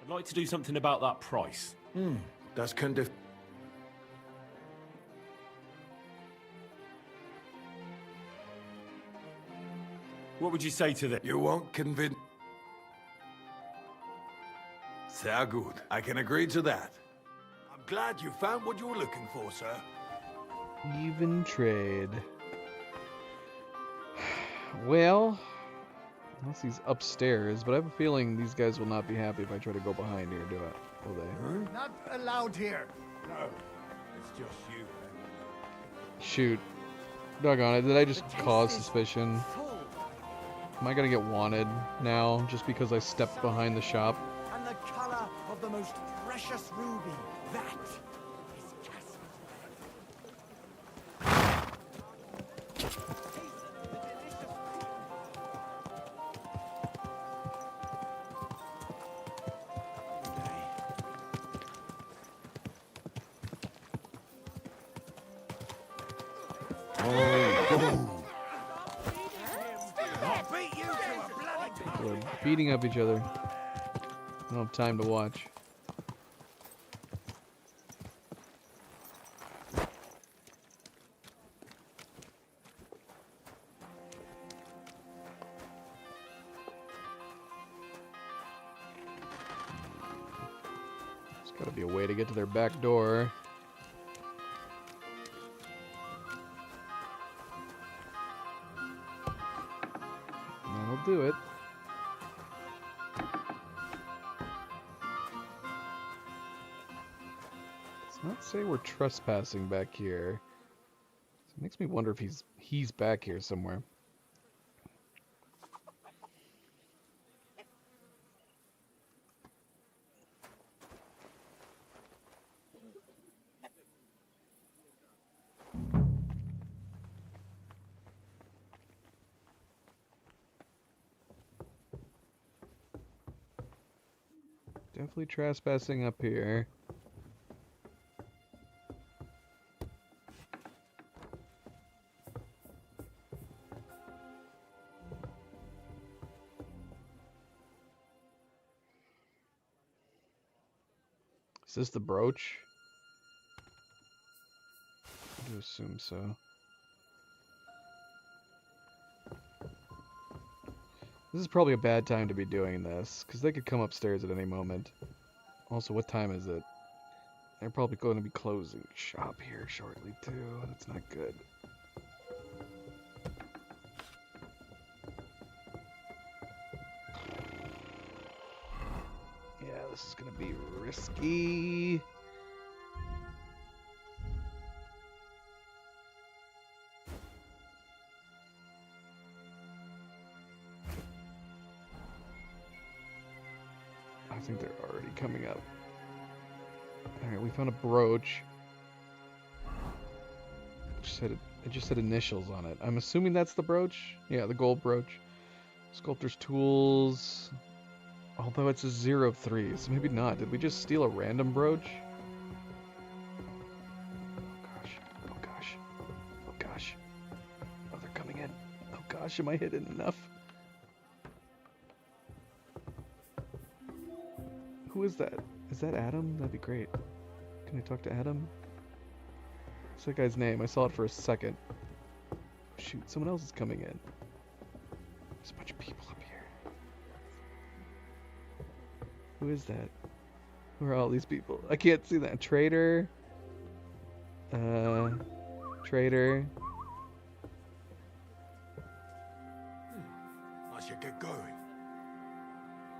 I'd like to do something about that price. Das könnte... What would you say to this? You won't convince... Sehr gut. I can agree to that. I'm glad you found what you were looking for, sir. Even trade. Well, unless he's upstairs, but I have a feeling these guys will not be happy if I try to go behind here, do it? Will they? Not allowed here. No, it's just you. Shoot. Doggone it, did I just cause suspicion? Am I gonna get wanted now just because I stepped behind the shop? And the color of the most precious ruby. That is Cassius. We're beating up each other. I don't have time to watch. There's gotta be a way to get to their back door. That'll do it. Let's not say we're trespassing back here. It makes me wonder if he's back here somewhere. Definitely trespassing up here. Is this the brooch? I do assume so. This is probably a bad time to be doing this, because they could come upstairs at any moment. Also, what time is it? They're probably going to be closing shop here shortly, too. That's not good. Yeah, this is going to be risky. I think they're already coming up. Alright, we found a brooch. It just said initials on it. I'm assuming that's the brooch. Yeah, the gold brooch. Sculptor's tools. Although it's a 03, so maybe not. Did we just steal a random brooch? Oh gosh. Oh gosh. Oh gosh. Oh, they're coming in. Oh gosh, am I hidden enough? Who is that? Is that Adam? That'd be great. Can I talk to Adam? What's that guy's name? I saw it for a second. Shoot, someone else is coming in. There's a bunch of people up here. Who is that? Who are all these people? I can't see that. Trader. Trader. I should get going.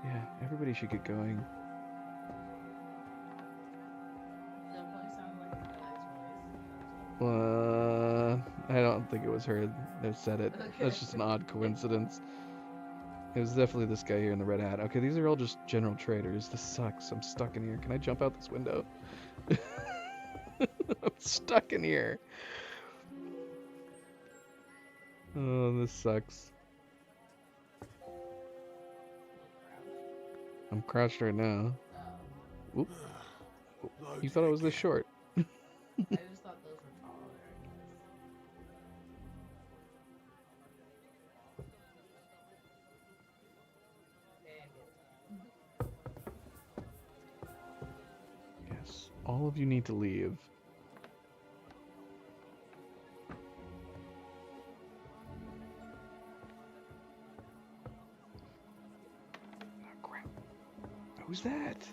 Yeah, everybody should get going. I don't think it was her that said it. Okay. That's just an odd coincidence. It was definitely this guy here in the red hat. Okay, these are all just general traders. This sucks. I'm stuck in here. Can I jump out this window? I'm stuck in here. Oh, this sucks. I'm crouched right now. Oop. You thought I was this short. I just thought those were taller. All of you need to leave. Oh, crap. Who's that?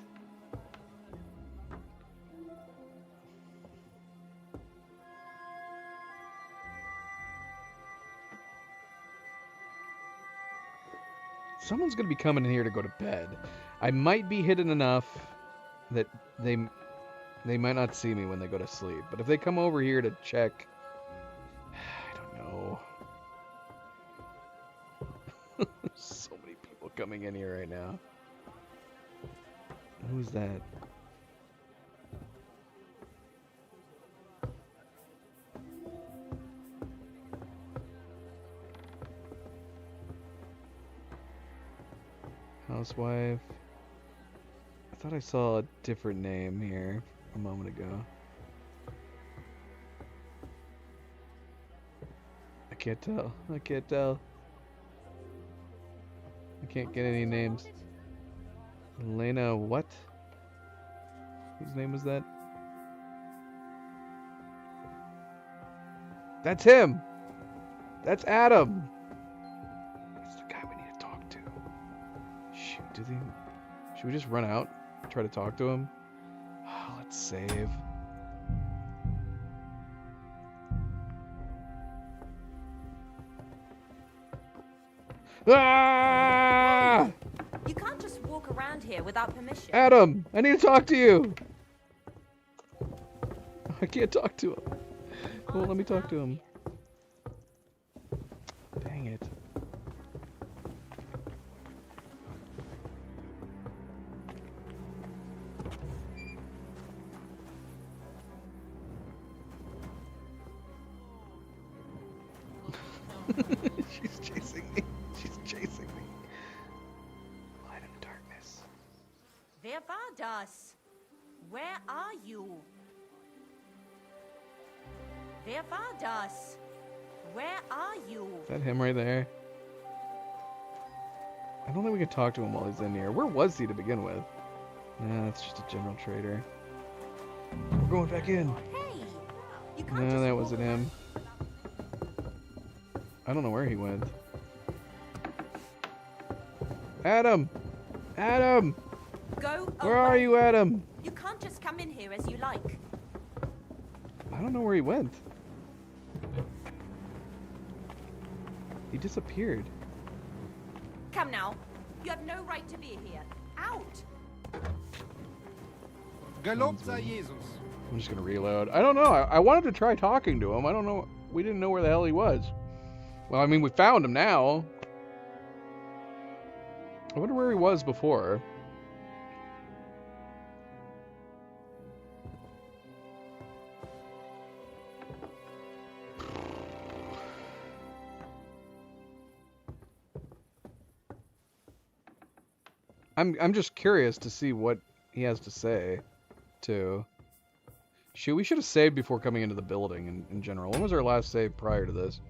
Someone's gonna be coming in here to go to bed. I might be hidden enough that they might not see me when they go to sleep. But if they come over here to check, I don't know. So many people coming in here right now. Who's that? Housewife. I thought I saw a different name here a moment ago. I can't tell. I can't tell. I can't get any names. Elena what? Whose name was that? That's him! That's Adam! That's the guy we need to talk to. Shoot, should we just run out? Try to talk to him? Oh, let's save. Ah! You can't just walk around here without permission. Adam, I need to talk to you. I can't talk to him. He won't let me talk to him. Dang it. She's chasing me. She's chasing me. Light in the darkness. Wer war das? Where are you? Wer war das? Where are you? Is that him right there? I don't think we can talk to him while he's in here. Where was he to begin with? Nah, that's just a general trader. We're going back in. Hey, you can't No, just that walk wasn't him. I don't know where he went. Adam! Adam! Go Where are you, Adam? You can't just come in here as you like. I don't know where he went. He disappeared. Come now. You have no right to be here. Out! Gelobt sei Jesus. I'm just gonna reload. I don't know. I wanted to try talking to him. I don't know. We didn't know where the hell he was. Well, I mean, we found him now. I wonder where he was before. I'm just curious to see what he has to say, too. Shoot, we should have saved before coming into the building in general. When was our last save prior to this?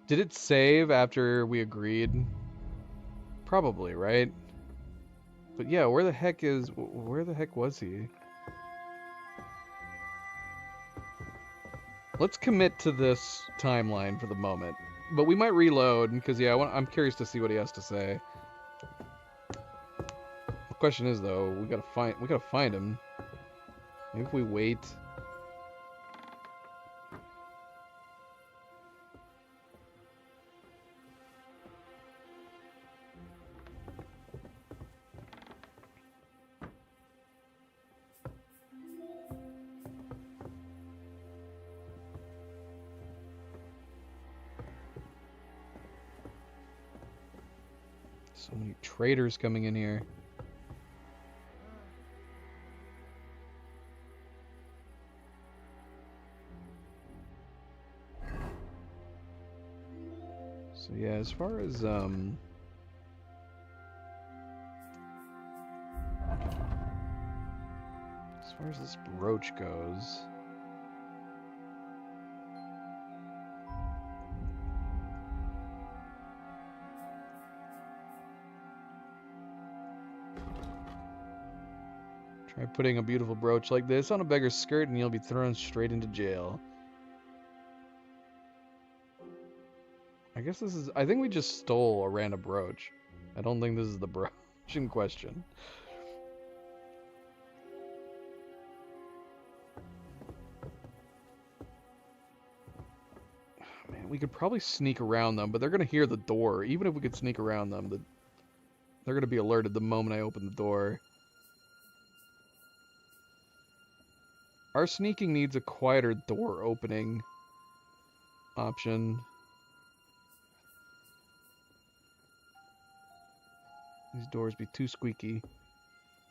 Did it save after we agreed? Probably, right? But yeah, where the heck was he? Let's commit to this timeline for the moment. But we might reload, because yeah, I'm curious to see what he has to say. The question is though, we gotta find him. Maybe if we wait. So many traders coming in here. So yeah, as far as this brooch goes, Try putting a beautiful brooch like this on a beggar's skirt and you'll be thrown straight into jail. I guess this is... I think we just stole a random brooch. I don't think this is the brooch in question. Man, we could probably sneak around them, but they're going to hear the door. Even if we could sneak around them, they're going to be alerted the moment I open the door. Our sneaking needs a quieter door opening option. These doors be too squeaky.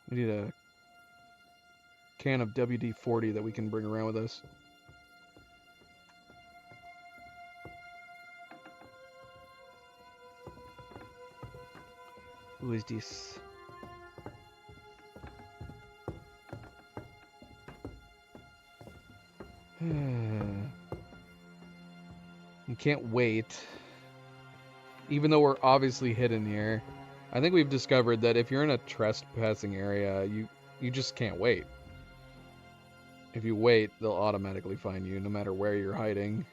We need a can of WD-40 that we can bring around with us. Who is this? We can't wait. Even though we're obviously hidden here. I think we've discovered that if you're in a trespassing area, you just can't wait. If you wait, they'll automatically find you, no matter where you're hiding.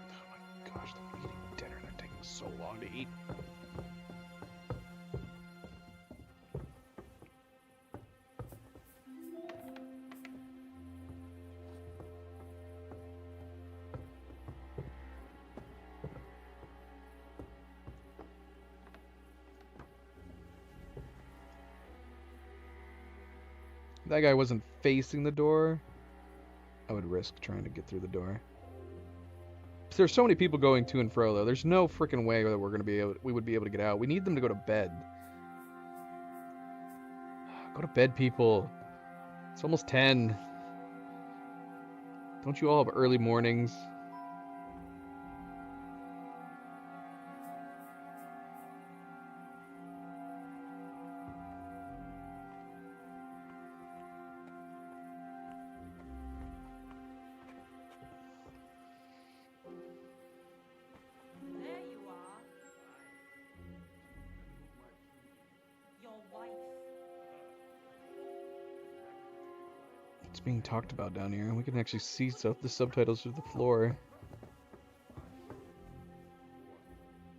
Oh my gosh, they're eating dinner. They're taking so long to eat. If that guy wasn't facing the door, I would risk trying to get through the door. There's so many people going to and fro, though. There's no freaking way that we would be able to get out. We need them to go to bed. Go to bed, people. It's almost 10. Don't you all have early mornings? It's being talked about down here. We can actually see the subtitles through the floor.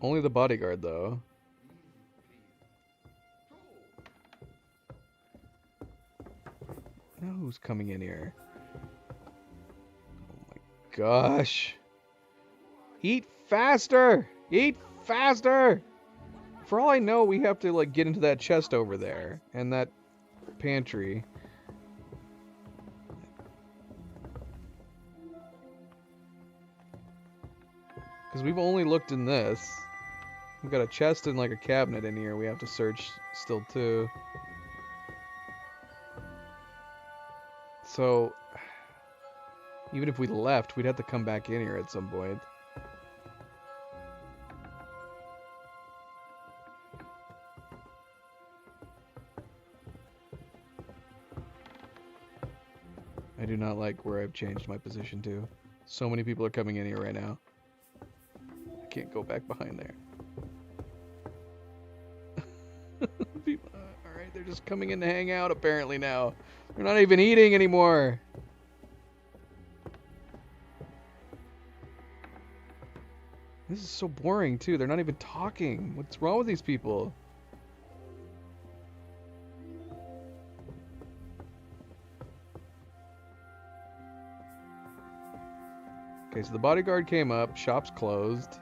Only the bodyguard, though. Now who's coming in here? Oh my gosh. Eat faster! Eat faster! For all I know, we have to like get into that chest over there and that pantry. Because we've only looked in this. We've got a chest and like a cabinet in here we have to search still too. So, even if we left, we'd have to come back in here at some point. I do not like where I've changed my position to. So many people are coming in here right now. I can't go back behind there. Alright, they're just coming in to hang out apparently now. They're not even eating anymore. This is so boring too. They're not even talking. What's wrong with these people? Okay, so the bodyguard came up. Shop's closed.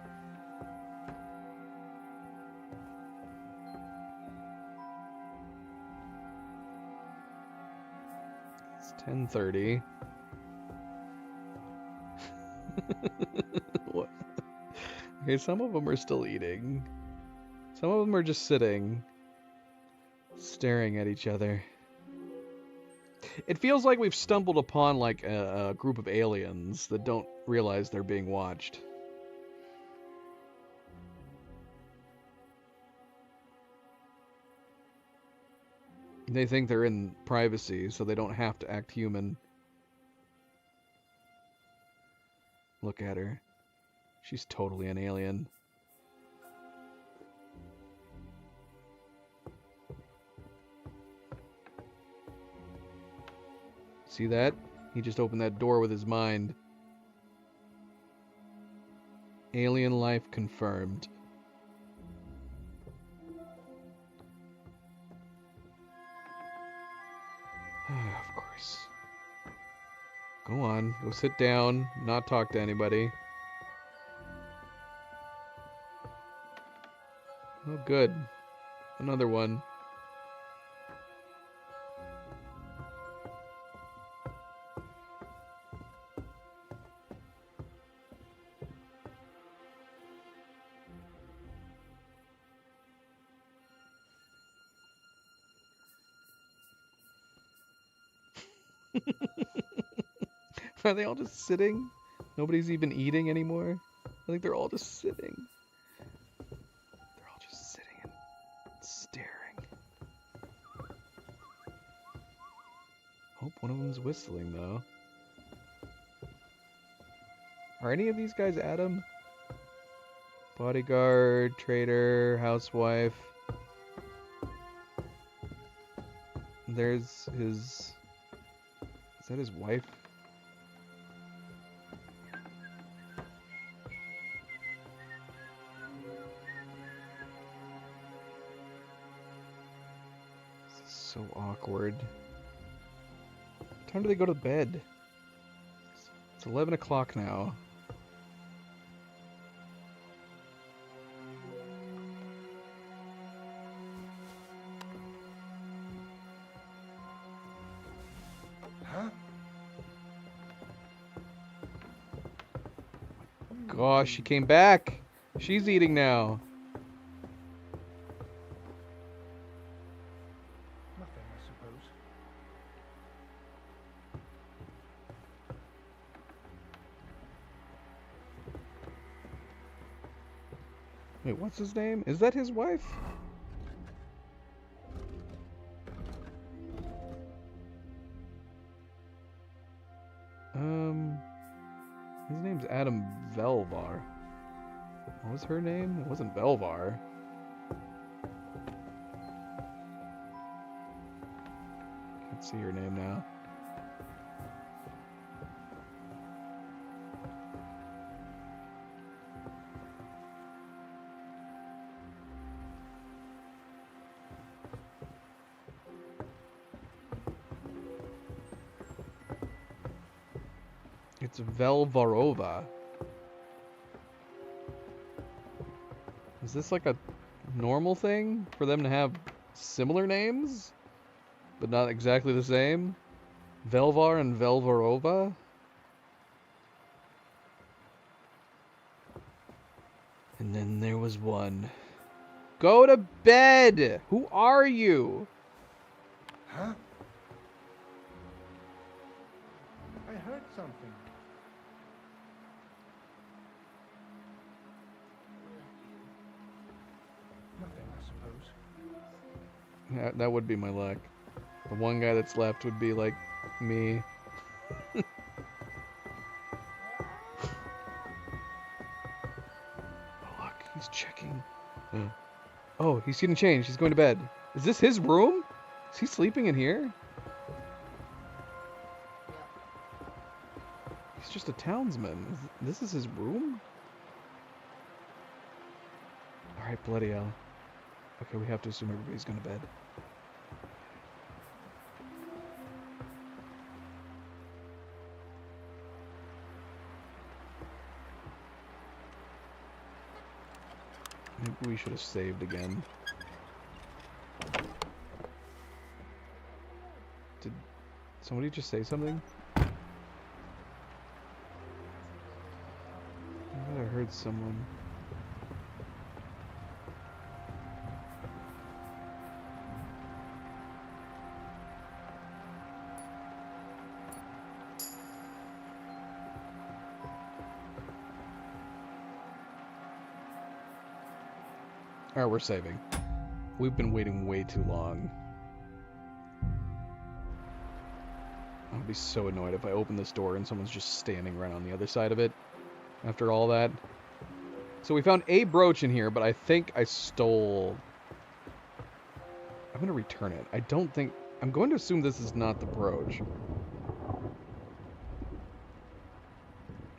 It's 10:30. What? Okay, some of them are still eating. Some of them are just sitting, staring at each other. It feels like we've stumbled upon like a group of aliens that don't realize they're being watched. They think they're in privacy, so they don't have to act human. Look at her. She's totally an alien. See that? He just opened that door with his mind. Alien life confirmed. Of course. Go on, go sit down, not talk to anybody. Oh, good. Another one. Are they all just sitting? Nobody's even eating anymore? I think they're all just sitting. They're all just sitting and staring. Hope one of them's whistling, though. Are any of these guys Adam? Bodyguard, trader, housewife. There's his... Is that his wife? This is so awkward. What time do they go to bed? It's 11 o'clock now. Gosh, she came back. She's eating now. Nothing, I suppose. Wait, what's his name? Is that his wife? His name's Adam Velvar. What was her name? It wasn't Velvar. Can't see her name now. It's Velvarova. Is this like a normal thing for them to have similar names, but not exactly the same? Velvar and Velvarova? And then there was one. Go to bed! Who are you? Huh? I heard something. Nothing, I suppose. That would be my luck. The one guy that's left would be like me. Oh, look, he's checking. Oh, he's getting changed. He's going to bed. Is this his room? Is he sleeping in here? He's just a townsman. This is his room? Alright, bloody hell. Okay, we have to assume everybody's going to bed. Maybe we should have saved again. Did somebody just say something? I thought I heard someone. Alright, we're saving. We've been waiting way too long. I'll be so annoyed if I open this door and someone's just standing right on the other side of it. After all that. So we found a brooch in here, but I think I stole... I'm going to return it. I don't think... I'm going to assume this is not the brooch.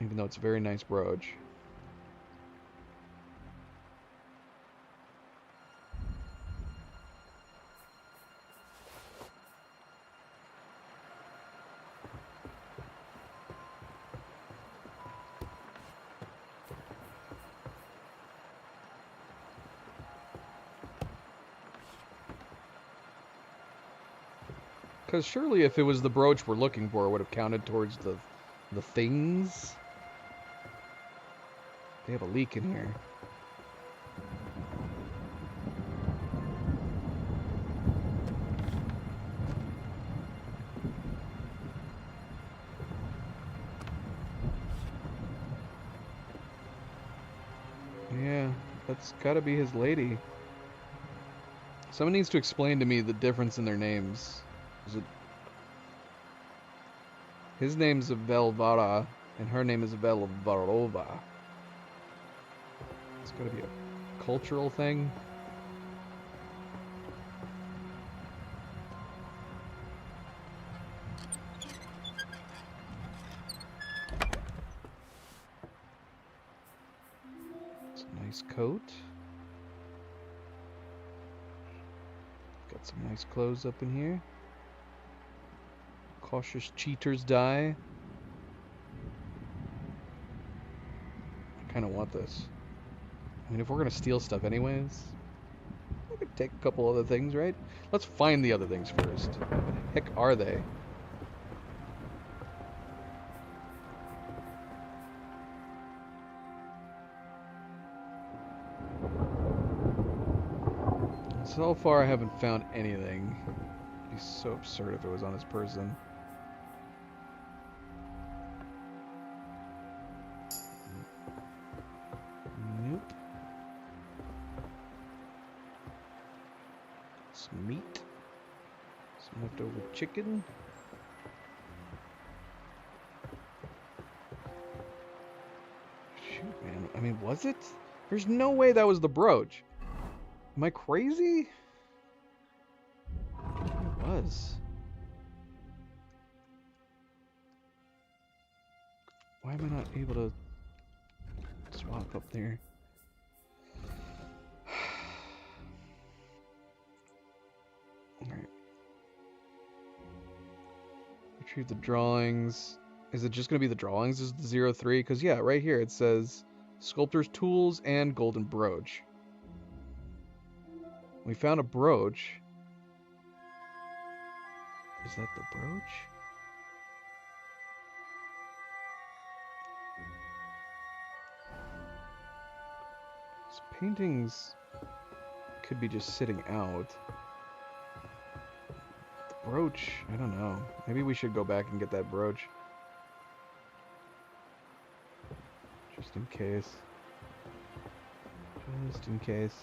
Even though it's a very nice brooch. Because surely if it was the brooch we're looking for, it would have counted towards the things. They have a leak in here. Yeah, that's gotta be his lady. Someone needs to explain to me the difference in their names. Is it... His name's Velvara, and her name is Velvarova. It's gotta be a cultural thing. It's a nice coat. Got some nice clothes up in here. Cautious cheaters die. I kind of want this. I mean, if we're gonna steal stuff anyways, we could take a couple other things, right? Let's find the other things first. What the heck are they? So far, I haven't found anything. It'd be so absurd if it was on his person. Nope. Some meat. Some leftover chicken. Shoot, man. I mean, was it? There's no way that was the brooch. Am I crazy? It was. Why am I not able to swap up there? Alright. Retrieve the drawings. Is it just going to be the drawings? Is the 03? Because, yeah, right here it says sculptor's tools and golden brooch. We found a brooch. Is that the brooch? These paintings could be just sitting out. The brooch, I don't know. Maybe we should go back and get that brooch. Just in case. Just in case.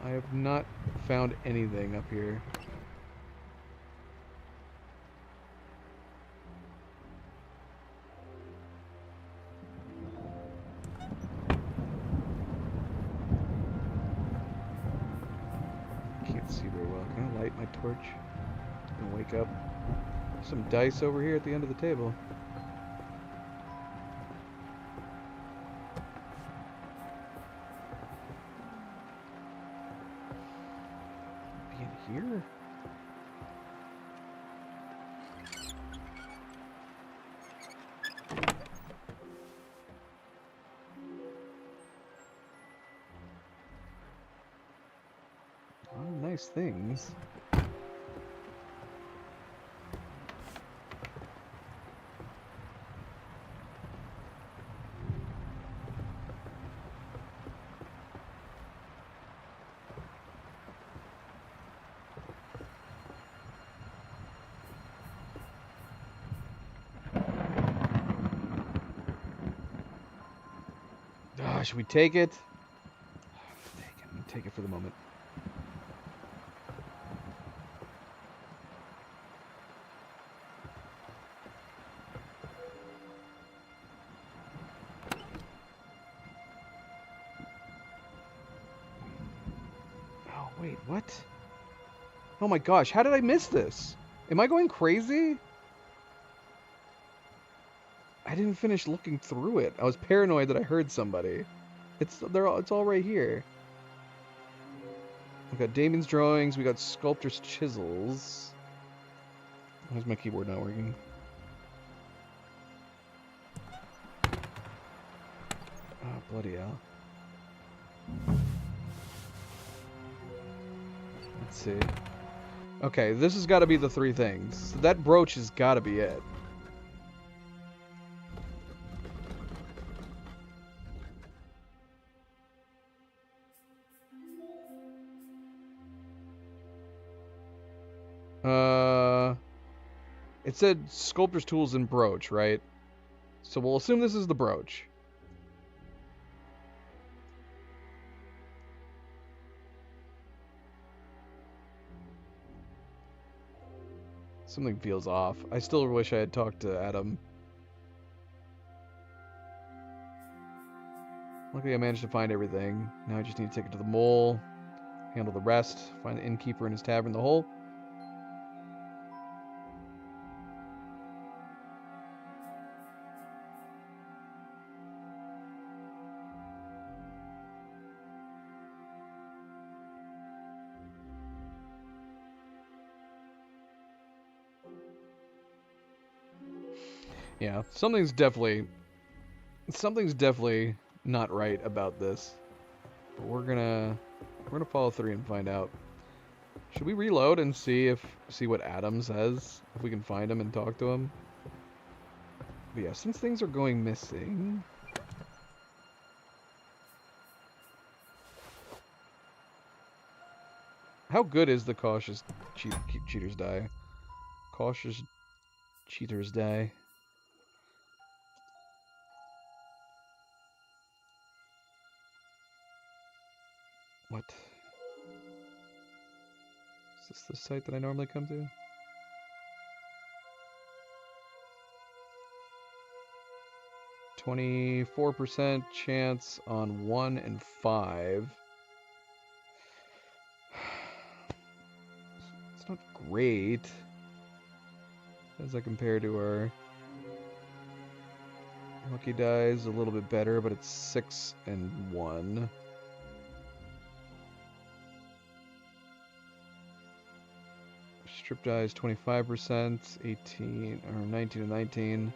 I have not found anything up here. Can't see very well. Can I light my torch and wake up? There's some dice over here at the end of the table. Here? Oh, nice things. Should we take it? take it for the moment. Oh, wait, what? Oh my gosh, how did I miss this? Am I going crazy? I didn't finish looking through it. I was paranoid that I heard somebody. It's all right here. We got Damien's drawings. We got sculptor's chisels. Why's my keyboard not working? Oh, bloody hell. Let's see. Okay, this has got to be the three things. That brooch has got to be it. It said sculptor's tools and brooch, right? So we'll assume this is the brooch. Something feels off. I still wish I had talked to Adam. Luckily I managed to find everything. Now I just need to take it to the mole, handle the rest, find the innkeeper in his tavern, the whole. Yeah, something's definitely not right about this. But we're gonna follow through and find out. Should we reload and see what Adam says? If we can find him and talk to him? But yeah, since things are going missing. How good is the cautious cheaters die? Cautious cheaters die. What? Is this the site that I normally come to? %24 chance on 1 and 5. It's not great. As I compare to our lucky dies, a little bit better, but it's 6 and 1. Strip dies 25%, 18 or 19 and 19.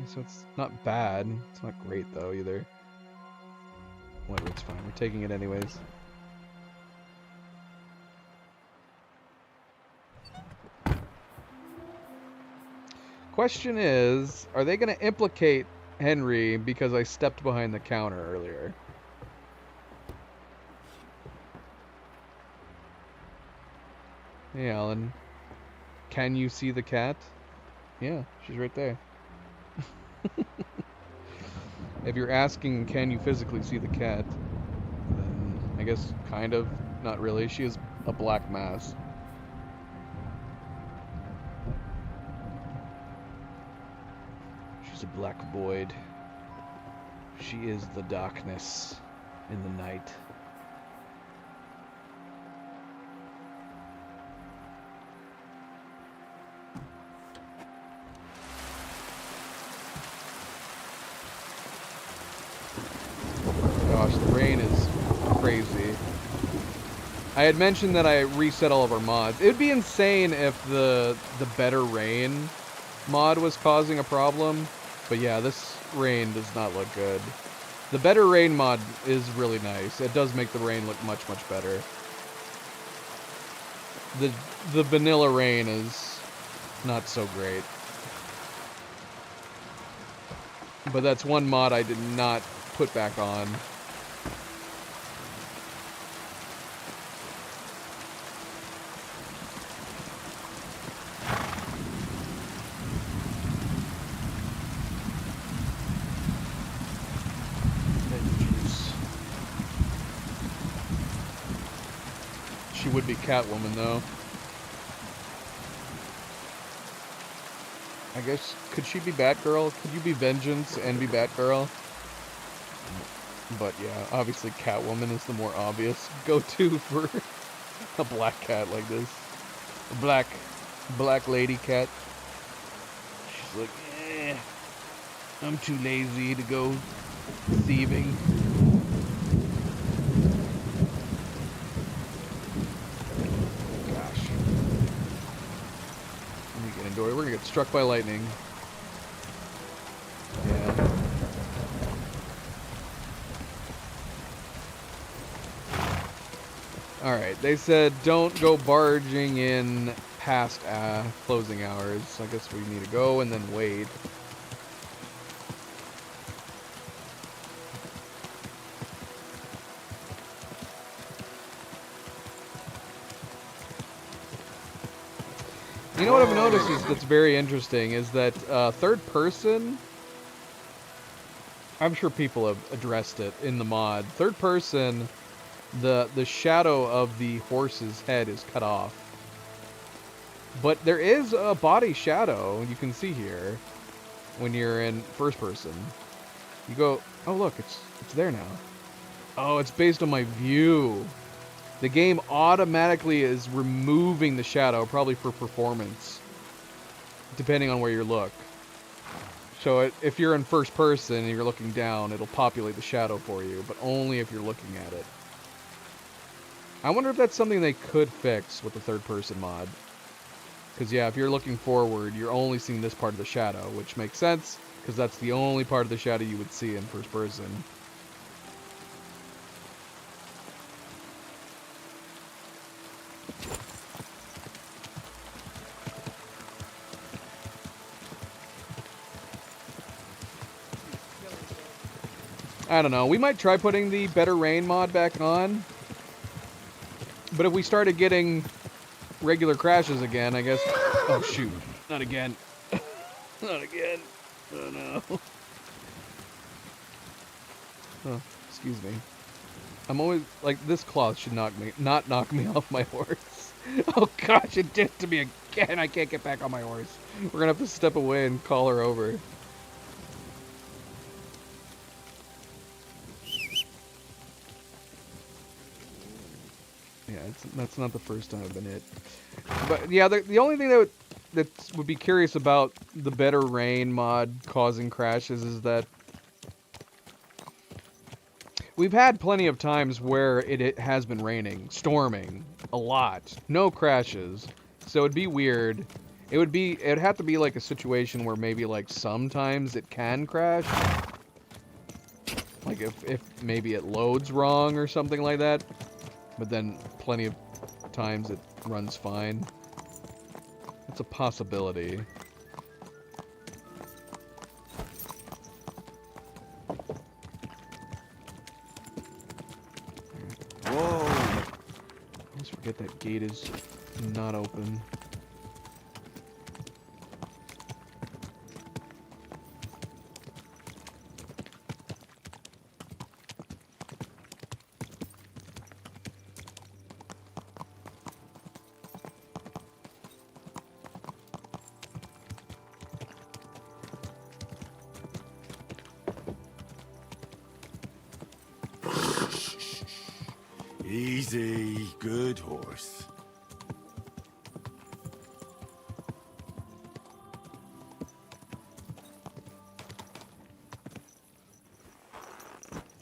So it's not bad. It's not great though either. Whatever, it's fine. We're taking it anyways. Question is, are they going to implicate Henry because I stepped behind the counter earlier? Hey, Alan. Can you see the cat? Yeah, she's right there. If you're asking, can you physically see the cat? Then I guess kind of, not really. She is a black mass. She's a black void. She is the darkness in the night. Gosh, the rain is crazy. I had mentioned that I reset all of our mods. It would be insane if the better rain mod was causing a problem. But yeah, this rain does not look good. The better rain mod is really nice. It does make the rain look much, much better. The vanilla rain is not so great. But that's one mod I did not put back on. she would be Catwoman, though. I guess, could she be Batgirl? Could you be Vengeance and be Batgirl? But yeah, obviously Catwoman is the more obvious go-to for a black cat like this. A black lady cat. She's like, I'm too lazy to go thieving. Gosh. Let me get into it. We're gonna get struck by lightning. Yeah. Alright, they said don't go barging in past closing hours. I guess we need to go and then wait. You know what I've noticed is that's very interesting is that third person, I'm sure people have addressed it in the mod. Third person, the shadow of the horse's head is cut off. But there is a body shadow you can see here when you're in first person. You go, oh look, it's there now. Oh, it's based on my view. The game automatically is removing the shadow, probably for performance, depending on where you look. So if you're in first person and you're looking down, it'll populate the shadow for you, but only if you're looking at it. I wonder if that's something they could fix with the third person mod. Because yeah, if you're looking forward, you're only seeing this part of the shadow, which makes sense, because that's the only part of the shadow you would see in first person. I don't know. We might try putting the Better Rain mod back on. But if we started getting regular crashes again, I guess... Oh, shoot. Not again. Not again. Oh, no. Oh, excuse me. I'm always... Like, this cloth should not knock me off my horse. Oh, gosh, it did to me again. I can't get back on my horse. We're going to have to step away and call her over. Yeah, that's not the first time I've been hit. But yeah, the only thing that would be curious about the Better Rain mod causing crashes is that we've had plenty of times where it has been raining, storming a lot, no crashes. So it'd be weird. It'd have to be like a situation where maybe like sometimes it can crash. Like if maybe it loads wrong or something like that. But then plenty of times it runs fine. It's a possibility. Whoa! I always forget that gate is not open. Easy, good horse.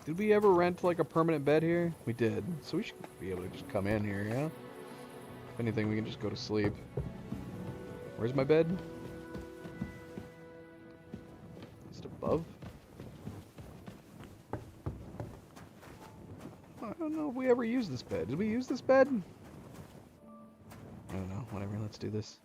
Did we ever rent like a permanent bed here? We did. So we should be able to just come in here, yeah? If anything, we can just go to sleep. Where's my bed? Is it above? I don't know if we ever used this bed. Did we use this bed? I don't know. Whatever. Let's do this.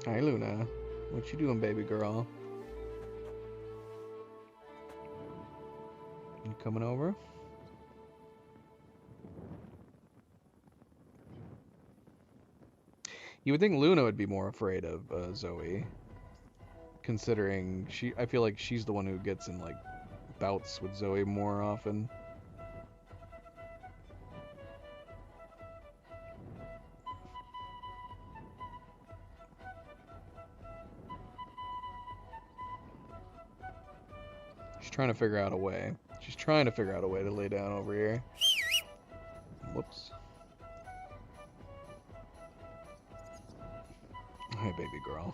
Hi, Luna. What you doing, baby girl? You coming over? You would think Luna would be more afraid of Zoe. considering I feel like she's the one who gets in like bouts with Zoe more often. She's trying to figure out a way. She's trying to figure out a way to lay down over here. Whoops. Hey, baby girl.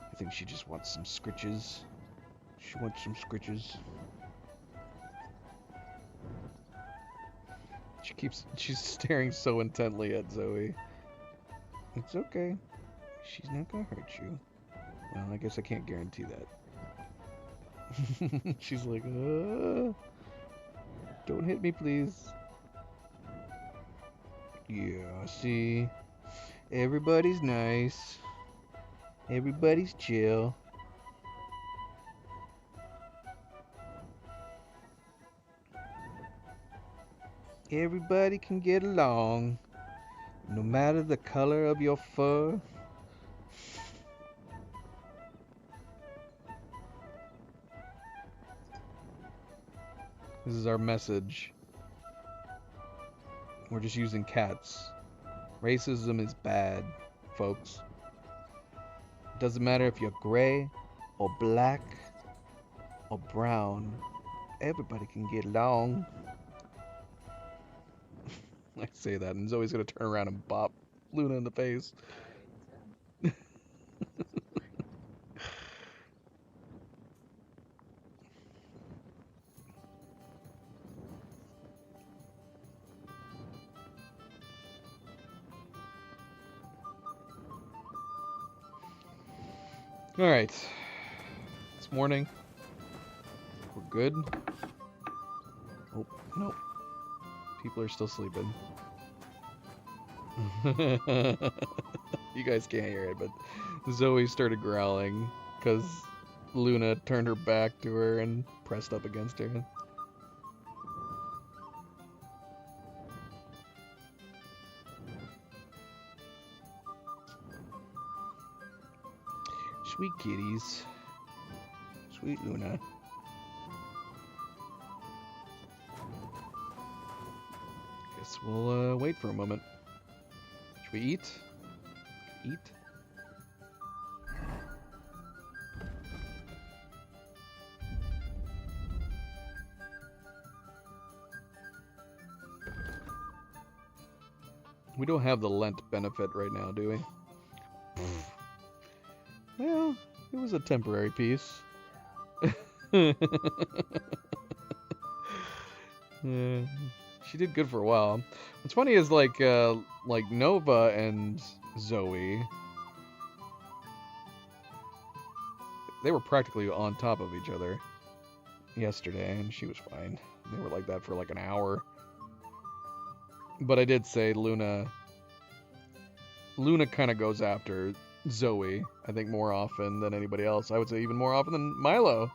I think she just wants some scritches. She wants some scritches. She's staring so intently at Zoe. It's okay. She's not gonna hurt you. Well, I guess I can't guarantee that. She's like, don't hit me, please. Yeah, see? Everybody's nice. Everybody's chill. Everybody can get along, no matter the color of your fur. This is our message. We're just using cats. Racism is bad, folks. It doesn't matter if you're gray or black or brown. Everybody can get along. I say that, and Zoe's gonna turn around and bop Luna in the face. Alright. It's morning. We're good. Oh, nope. People are still sleeping. You guys can't hear it, but Zoe started growling because Luna turned her back to her and pressed up against her. Sweet kitties. Sweet Luna. Guess we'll wait for a moment. Should we eat? Eat? We don't have the Lent benefit right now, do we? Well, it was a temporary piece. Yeah, she did good for a while. What's funny is like Nova and Zoe, they were practically on top of each other yesterday, and she was fine. They were like that for like an hour. But I did say Luna kind of goes after Zoe, I think, more often than anybody else. I would say even more often than Milo.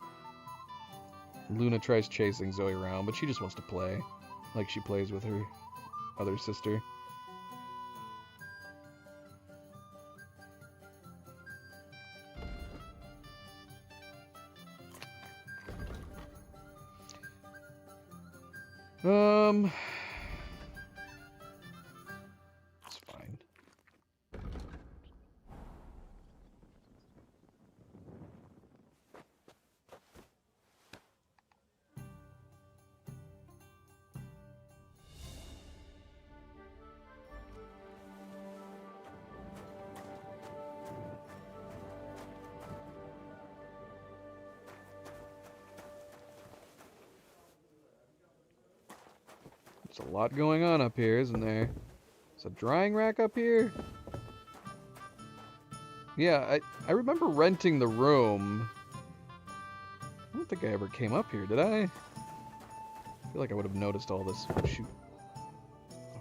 Luna tries chasing Zoe around, but she just wants to play, like she plays with her other sister. It's fine. There's a lot going on up here, isn't there? There's a drying rack up here? Yeah, I remember renting the room. I don't think I ever came up here, did I? I feel like I would have noticed all this. Oh, shoot.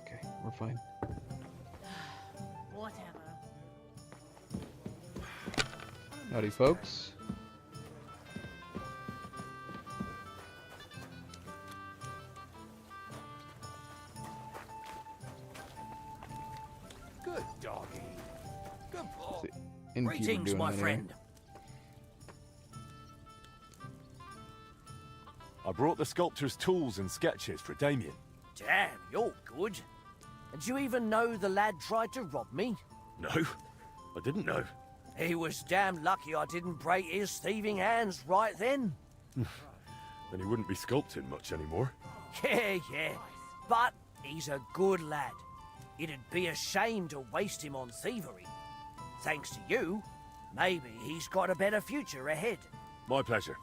Okay, we're fine. Whatever. Howdy, folks. Good doggy. innkeeper Greetings, doing my out here? friend. I brought the sculptor's tools and sketches for Damien. Damn, you're good. And do you even know the lad tried to rob me? No, I didn't know. He was damn lucky I didn't break his thieving hands right then. Then he wouldn't be sculpting much anymore. Yeah. But he's a good lad. It'd be a shame to waste him on thievery. Thanks to you, maybe he's got a better future ahead. My pleasure.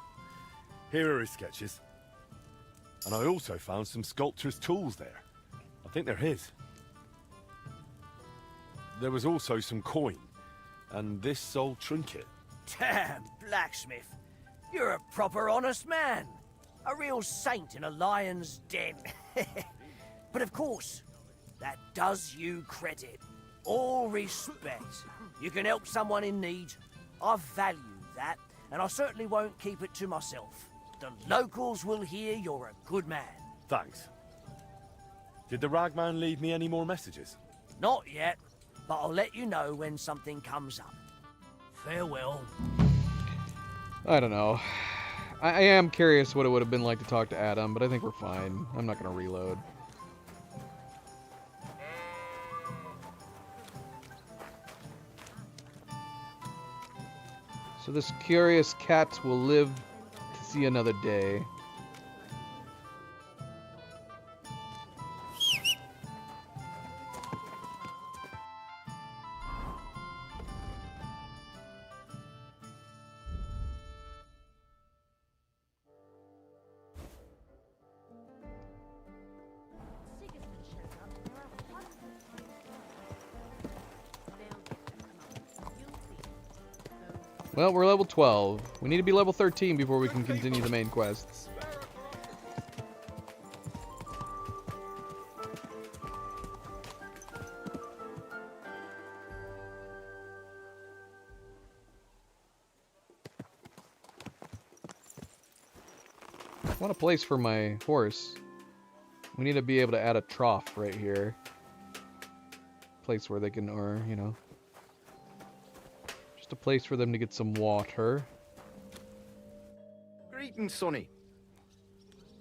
Here are his sketches. And I also found some sculptor's tools there. I think they're his. There was also some coin, and this old trinket. Damn, blacksmith. You're a proper honest man. A real saint in a lion's den. But of course, that does you credit. All respect. You can help someone in need. I value that, and I certainly won't keep it to myself. The locals will hear you're a good man. Thanks. Did the ragman leave me any more messages? Not yet, but I'll let you know when something comes up. Farewell. I don't know. I am curious what it would have been like to talk to Adam, but I think we're fine. I'm not going to reload. So this curious cat will live to see another day. Well, we're level 12. We need to be level 13 before we can continue the main quests. I want a place for my horse. We need to be able to add a trough right here. Place where they can, or, you know, just a place for them to get some water. Greetings, Sonny.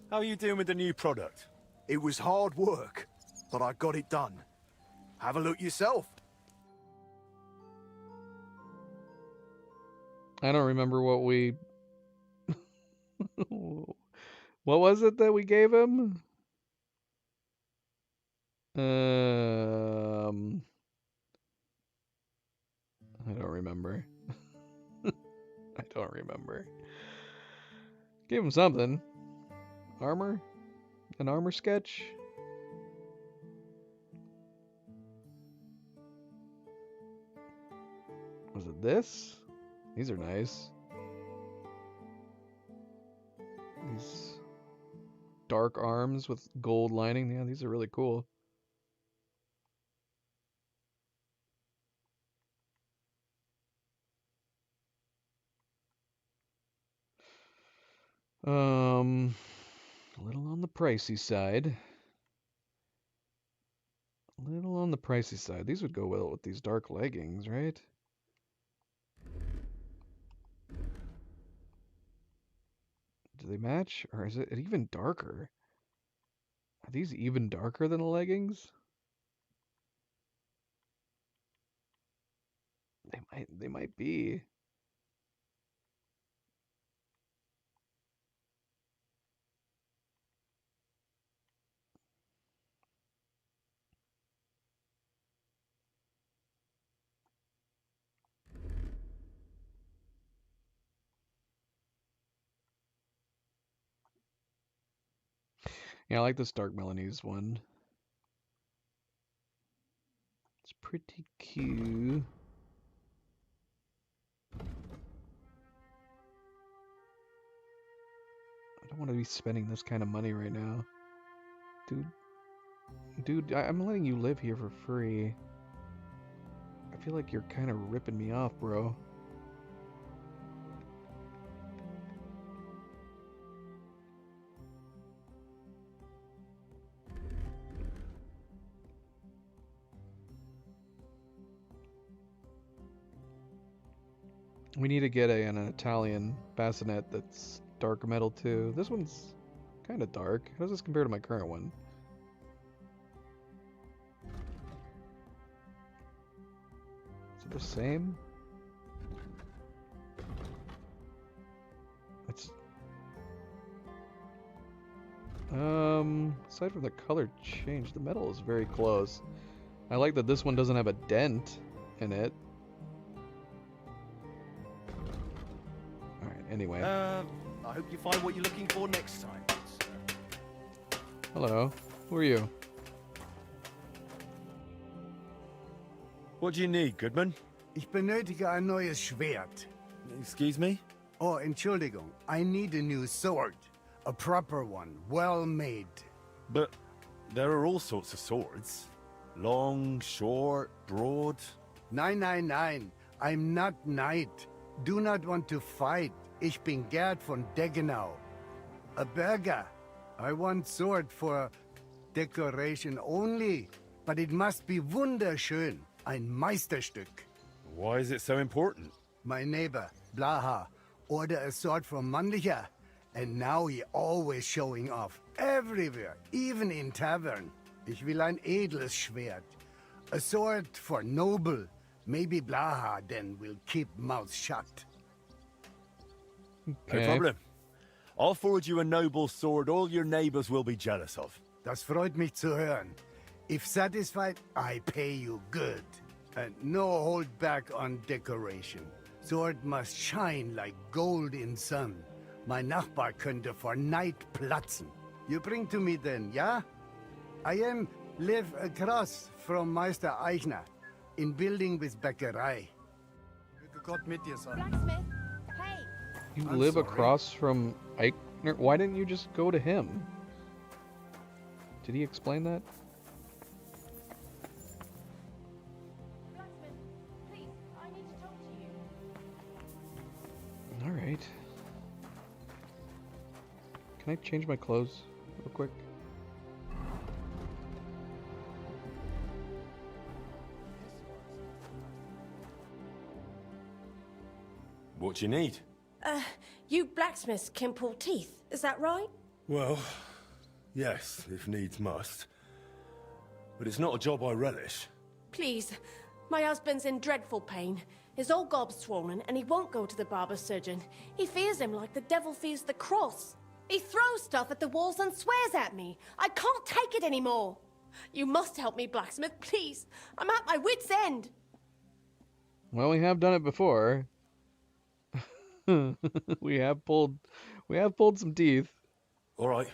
How are you doing with the new product? It was hard work, but I got it done. Have a look yourself. I don't remember what we... What was it that we gave him? I don't remember. I don't remember. Gave him something. Armor? An armor sketch? Was it this? These are nice. These dark arms with gold lining. Yeah, these are really cool. A little on the pricey side. A little on the pricey side. These would go well with these dark leggings, right? Do they match? Or is it even darker? Are these even darker than the leggings? They might be. Yeah, I like this dark Milanese one. It's pretty cute. I don't want to be spending this kind of money right now. Dude, I'm letting you live here for free. I feel like you're kind of ripping me off, bro. We need to get an Italian bassinet that's dark metal too. This one's kind of dark. How does this compare to my current one? Is it the same? It's aside from the color change, the metal is very close. I like that this one doesn't have a dent in it. Alright, anyway. I hope you find what you're looking for next time. Hello. Who are you? What do you need, Goodman? Ich benötige ein neues Schwert. Excuse me? Oh, Entschuldigung. I need a new sword. A proper one, well made. But there are all sorts of swords. Long, short, broad. Nein. I'm not knight. Do not want to fight. Ich bin Gerd von Deggenau. A burger. I want sword for decoration only. But it must be wunderschön. Ein Meisterstück. Why is it so important? My neighbor, Blaha, ordered a sword from Mannlicher. And now he always showing off. Everywhere, even in tavern. Ich will ein edles Schwert. A sword for noble. Maybe Blaha then will keep mouth shut. No problem. I'll forward you a noble sword all your neighbors will be jealous of. Das freut mich zu hören. If satisfied, I pay you good. And no hold back on decoration. Sword must shine like gold in sun. Mein Nachbar könnte vor Neid platzen. You bring to me then, yeah? I live across from Meister Eichner, in building with Bäckerei. Möge Gott mit dir sein. Blacksmith, hey! You I'm live sorry. across from Eichner? Why didn't you just go to him? Did he explain that? Blacksmith, please, I need to talk to you. Alright. Can I change my clothes real quick? What do you need? You blacksmiths can pull teeth, is that right? Well, yes, if needs must. But it's not a job I relish. Please, my husband's in dreadful pain. His old gob's swollen and he won't go to the barber surgeon. He fears him like the devil fears the cross. He throws stuff at the walls and swears at me. I can't take it anymore. You must help me, blacksmith, please. I'm at my wit's end. Well, we have done it before. we have pulled some teeth. All right.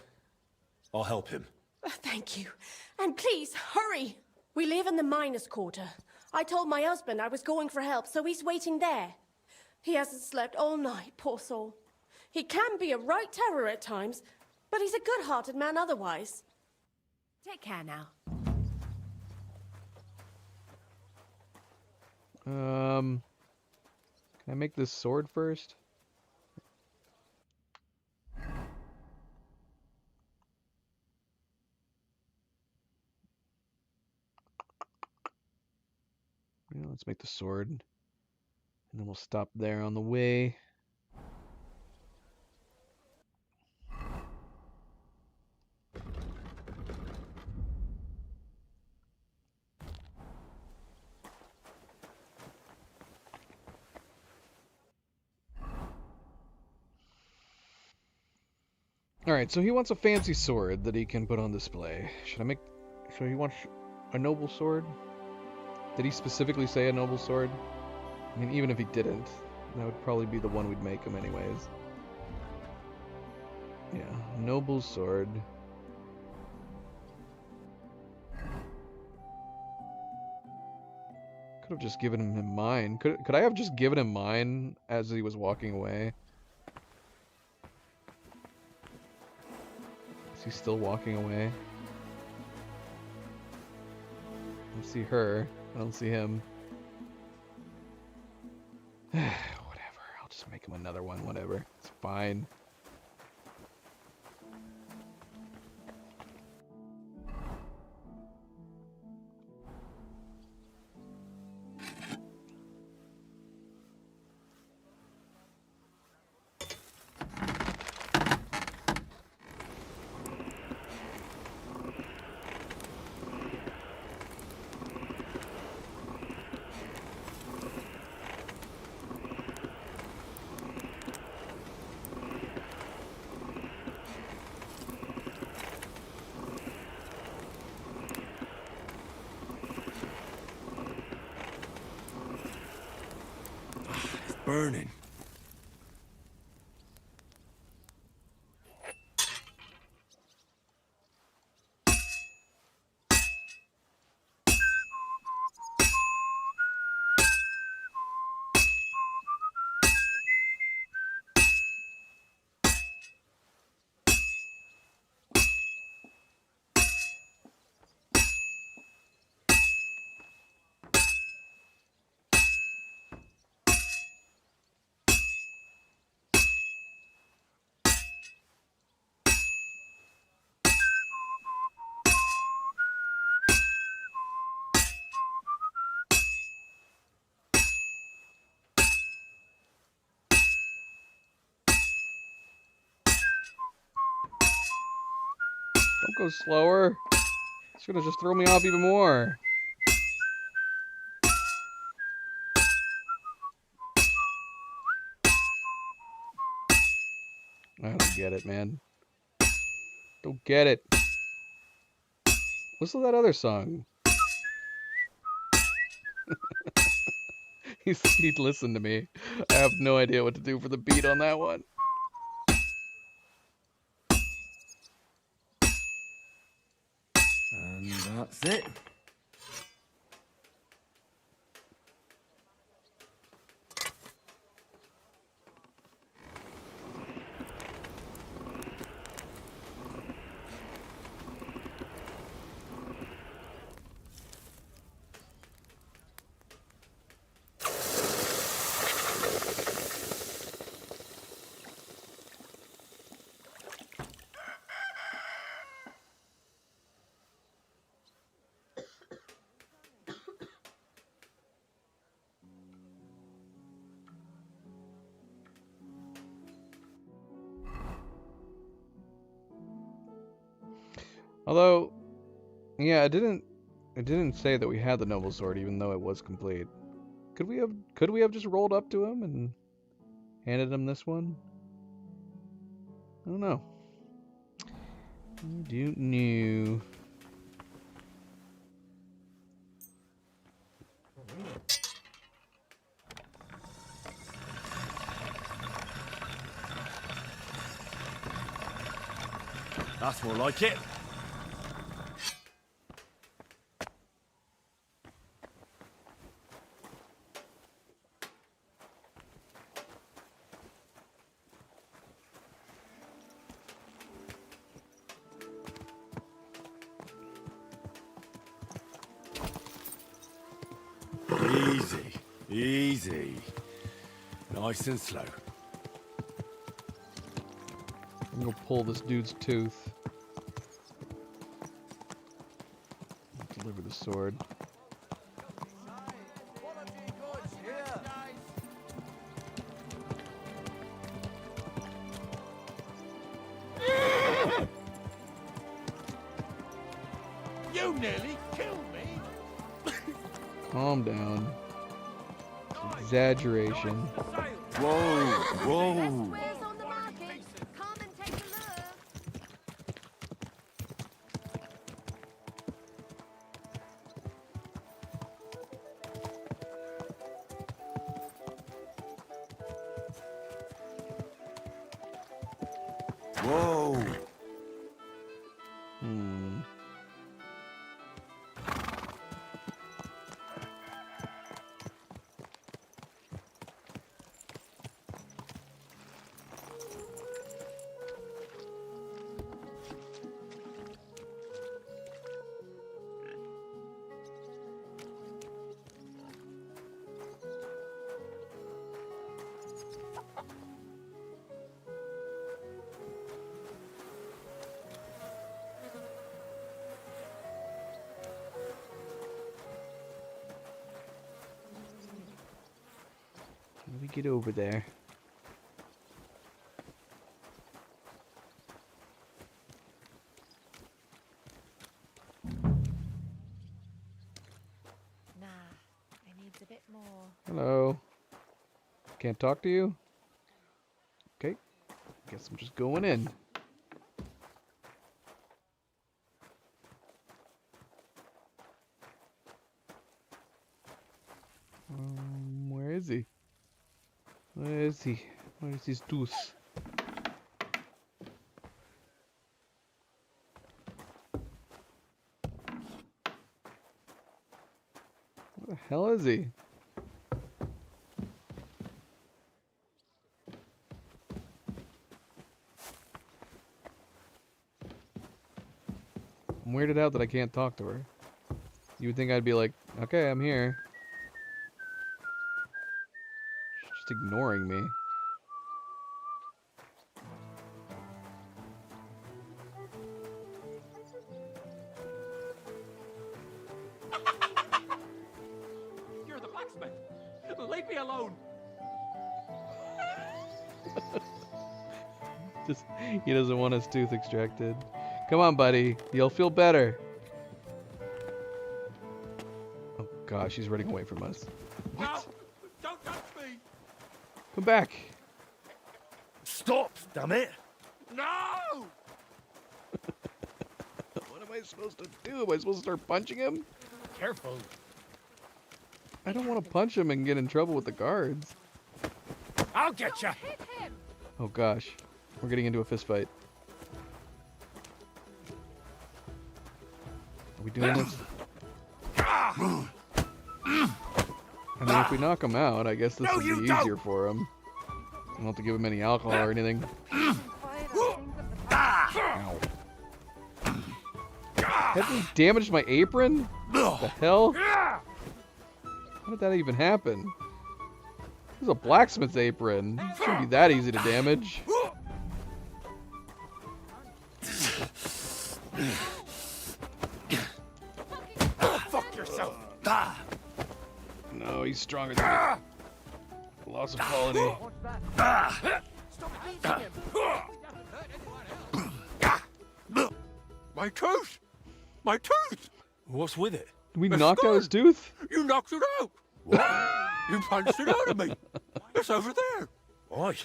I'll help him. Thank you. And please, hurry. We live in the miners' quarter. I told my husband I was going for help, so he's waiting there. He hasn't slept all night, poor soul. He can be a right terror at times, but he's a good-hearted man otherwise. Take care now. Can I make this sword first? Yeah, let's make the sword. And then we'll stop there on the way. Alright, so he wants a fancy sword that he can put on display. So he wants a noble sword? Did he specifically say a noble sword? I mean, even if he didn't, that would probably be the one we'd make him anyways. Yeah, noble sword. Could have just given him mine. Could I have just given him mine as he was walking away? Is he still walking away? I see her. I don't see him. Whatever. I'll just make him another one. Whatever. It's fine. burning. Don't go slower. It's gonna just throw me off even more. I don't get it, man. Don't get it. Whistle that other song. He'd listen to me. I have no idea what to do for the beat on that one. And that's it. Although, yeah, it didn't say that we had the noble sword, even though it was complete. Could we have just rolled up to him and handed him this one? I don't know. I don't know. That's more like it. Easy, easy. Nice and slow. I'm gonna pull this dude's tooth. Deliver the sword. You nearly killed me. Calm down. Exaggeration. Whoa, whoa. Whoa. Let me get over there. Nah, I need a bit more. Hello. Can't talk to you? Okay. Guess I'm just going in. Where is he? Where is he? Where is his tooth? Where the hell is he? I'm weirded out that I can't talk to her. You would think I'd be like, okay, I'm here. She's just ignoring me. You're the blacksmith. Leave me alone. Just, he doesn't want his tooth extracted. Come on, buddy. You'll feel better. Oh gosh, he's running away from us. No! Don't touch me! Come back. Stop, damn it! No! What am I supposed to do? Am I supposed to start punching him? Careful. I don't want to punch him and get in trouble with the guards. I'll get you. Oh gosh, we're getting into a fist fight. Are we doing this? I mean, if we knock him out, I guess this will be easier for him. I don't have to give him any alcohol or anything. Ow. Hasn't he damaged my apron? What the hell? How did that even happen? This is a blacksmith's apron. It shouldn't be that easy to damage. Fuck yourself. No, he's stronger than me. Loss of quality. My tooth! My tooth! What's with it? Did we knock out his tooth? You knocked it out! What? You punched it out of me! It's over there! Why?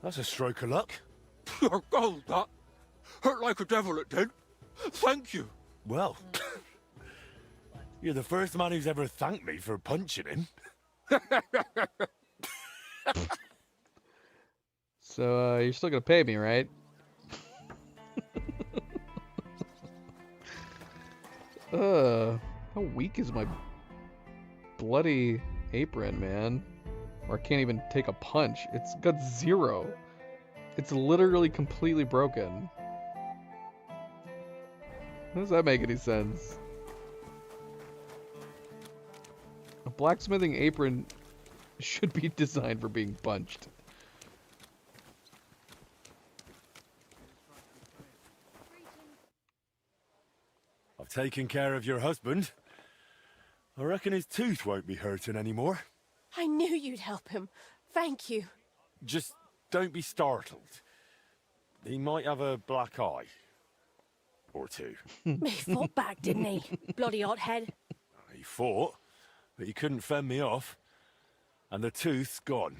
That's a stroke of luck. Pure gold, that! Hurt like a devil it did! Thank you! Well, you're the first man who's ever thanked me for punching him. So, you're still gonna pay me, right? How weak is my bloody apron, man? Or I can't even take a punch. It's got 0. It's literally completely broken. How does that make any sense? A blacksmithing apron should be designed for being punched. I've taken care of your husband. I reckon his tooth won't be hurting anymore. I knew you'd help him. Thank you. Just don't be startled. He might have a black eye. Or two. He fought back, didn't he? Bloody hothead. He fought, but he couldn't fend me off. And the tooth's gone.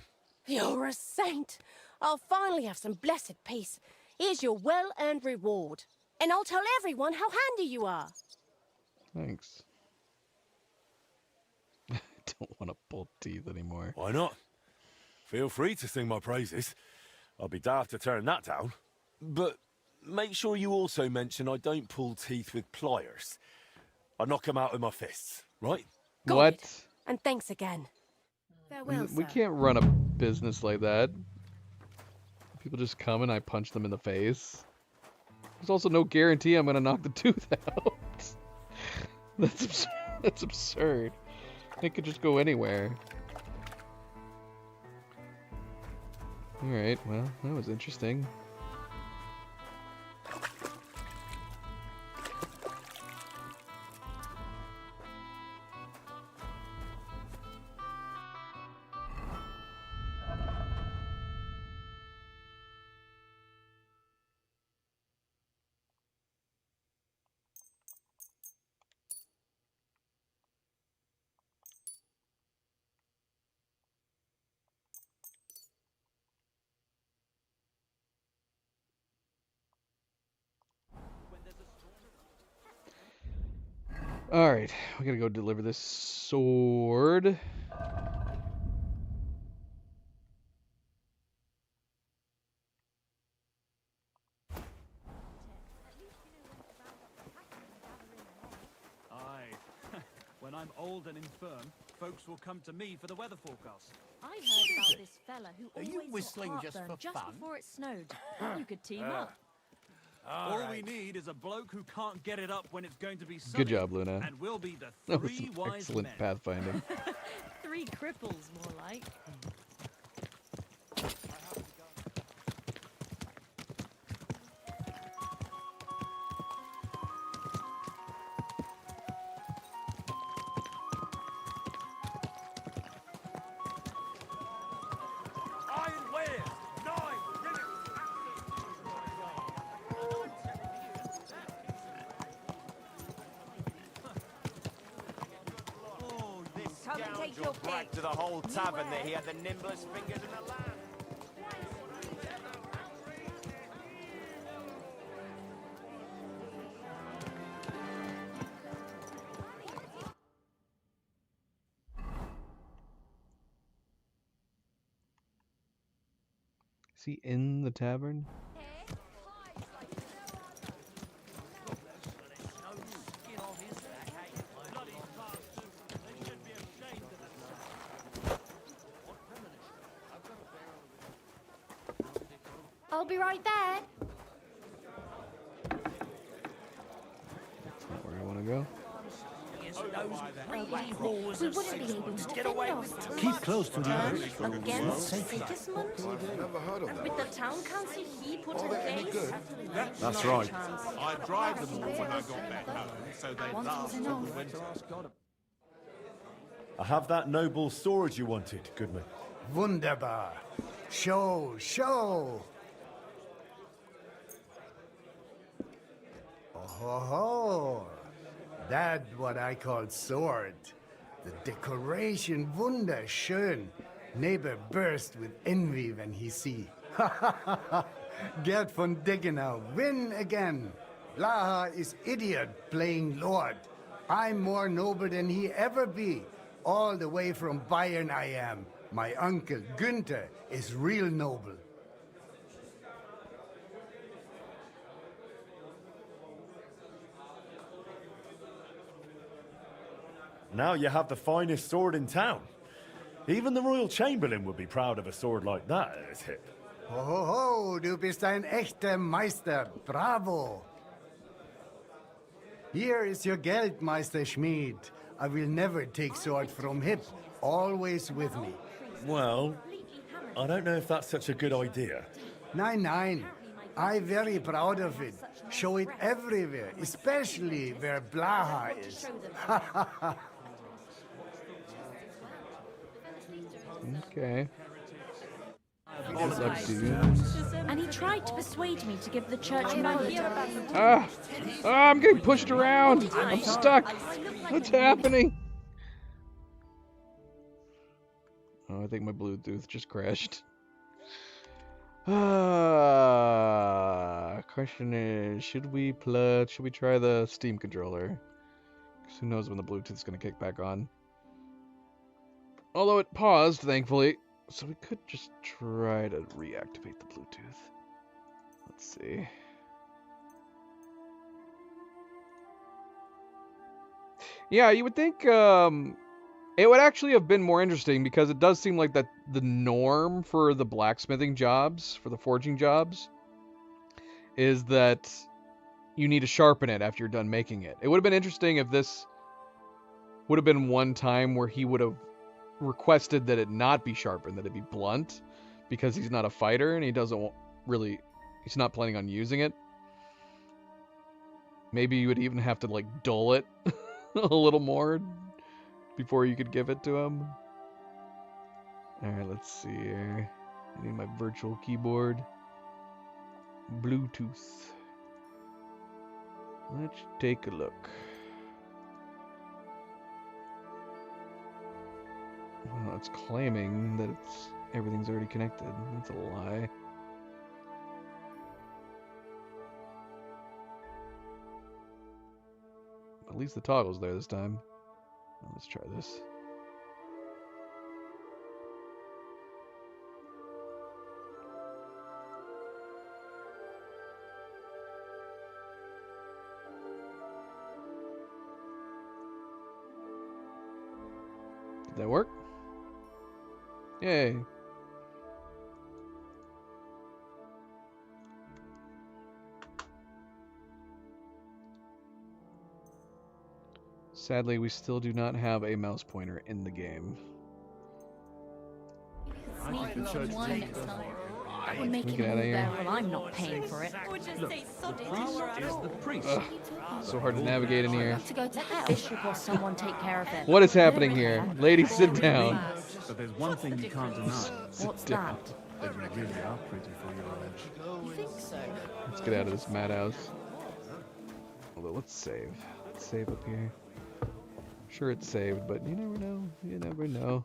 You're a saint. I'll finally have some blessed peace. Here's your well-earned reward. And I'll tell everyone how handy you are. Thanks. I don't want to pull teeth anymore. Why not? Feel free to sing my praises. I'll be daft to turn that down. But make sure you also mention I don't pull teeth with pliers. I knock them out with my fists, right? What? And thanks again. Farewell, We sir. can't run a business like that. People just come and I punch them in the face. There's also no guarantee I'm gonna knock the tooth out. That's absurd. It could just go anywhere. Alright, well, that was interesting. Alright, we gotta go deliver this sword. I'm old and infirm, folks will come to me for the weather forecast. I heard about this fella who Are you always whistling got just heartburn for just fun? before it snowed. You could team up. All we need is a bloke who can't get it up when it's going to be sunny. Good job, Luna. And we'll be the That was three some wise excellent men. pathfinding. 3 cripples, more like. Iron wares, 9 rivets. Oh, this Come and take scoundrel your bragged pick. to the whole tavern that he Beware. had the nimblest fingers in the land. Is he in the tavern? I'll be right there. That's not where I want to go. We wouldn't be able to defend ourselves. Keep close to the others. Against Safely. Sigismund? Never heard of With the town council he put in place? That's right. I bribed them all when I got back home, so they laughed all the winter. I have that noble sword you wanted, Goodman. Wunderbar. Show, show. Oh ho ho. That what I call sword. The decoration wunderschön. Neighbor burst with envy when he see. Gerd von Deggenau win again. Blaha is idiot playing lord. I'm more noble than he ever be. All the way from Bayern I am. My uncle Günther is real noble. Now you have the finest sword in town. Even the Royal Chamberlain would be proud of a sword like that at his hip. Ho ho ho, du bist ein echter Meister. Bravo. Here is your Geld, Meister Schmied. I will never take sword from hip. Always with me. Well, I don't know if that's such a good idea. Nein, nein. I very proud of it. Show it everywhere, especially where Blaha is. Okay. Good luck, dude. And he tried to persuade me to give the church money. Ah! Ah, I'm getting pushed around! I'm stuck! What's happening? Oh, I think my Bluetooth just crashed. Question is, should we try the Steam controller? 'Cause who knows when the Bluetooth's gonna kick back on. Although it paused, thankfully. So we could just try to reactivate the Bluetooth. Let's see. Yeah, you would think it would actually have been more interesting because it does seem like that the norm for the blacksmithing jobs, for the forging jobs, is that you need to sharpen it after you're done making it. It would have been interesting if this would have been one time where he would have requested that it not be sharpened, that it be blunt, because he's not a fighter and he doesn't really, he's not planning on using it. Maybe you would even have to like dull it a little more before you could give it to him. Alright, let's see here. I need my virtual keyboard. Bluetooth. Let's take a look. Well, it's claiming that everything's already connected. That's a lie. At least the toggle's there this time. Well, let's try this. That work? Yay. Sadly, we still do not have a mouse pointer in the game. That would make Can we it get more outta here? bearable. I'm not paying for it. Ugh, so hard to navigate in here. To go to hell. Bishop or someone take care of it. What is happening here? Lady, sit down. But there's one thing you can't deny. What's down. that? That you really are pretty for your age. You think so? Let's get out of this madhouse. Although, let's save. Let's save up here. Sure, it's saved, but you never know. You never know.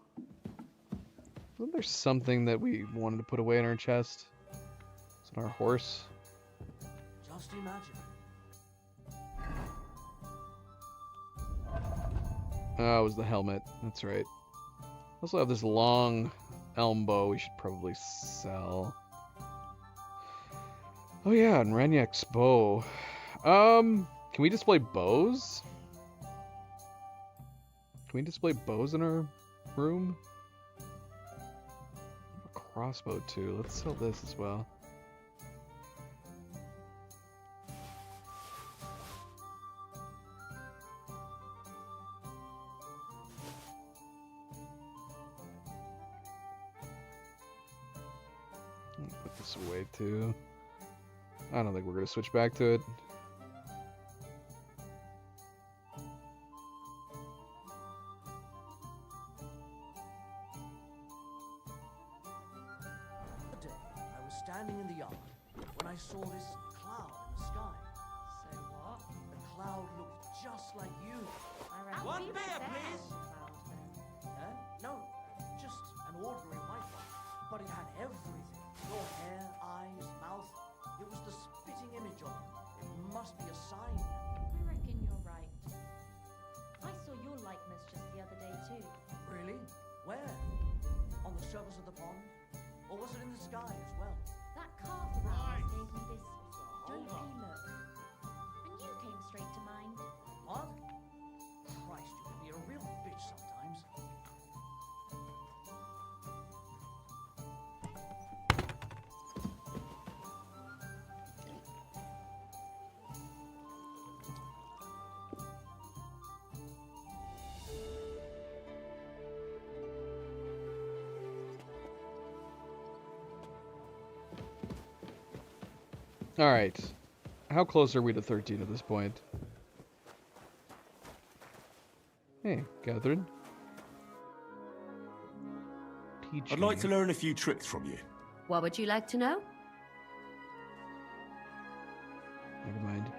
Wasn't there something that we wanted to put away in our chest? Is it our horse? Just imagine. Oh, it was the helmet. That's right. Also have this long elm bow we should probably sell. Oh yeah, and Ranyek's bow. Can we display bows? Can we display bows in our room? A crossbow too. Let's sell this as well. Put this away too. I don't think we're gonna switch back to it. I was standing in the yard when I saw this cloud in the sky. So what? The cloud looked just like you. One beer, please. No, just an ordinary white one. But it had everything. Your hair, eyes, mouth. It was the spitting image of you. It must be a sign. I reckon you're right. I saw your likeness just the other day too. Really? Where? On the surface of the pond? Or was it in the sky as well? That calf of ours gave me this dopey look. And you came straight to mind. What? Christ, you can be a real bitch sometimes. Alright. How close are we to 13 at this point? Hey, Catherine. I'd like to learn a few tricks from you. What would you like to know? Never mind.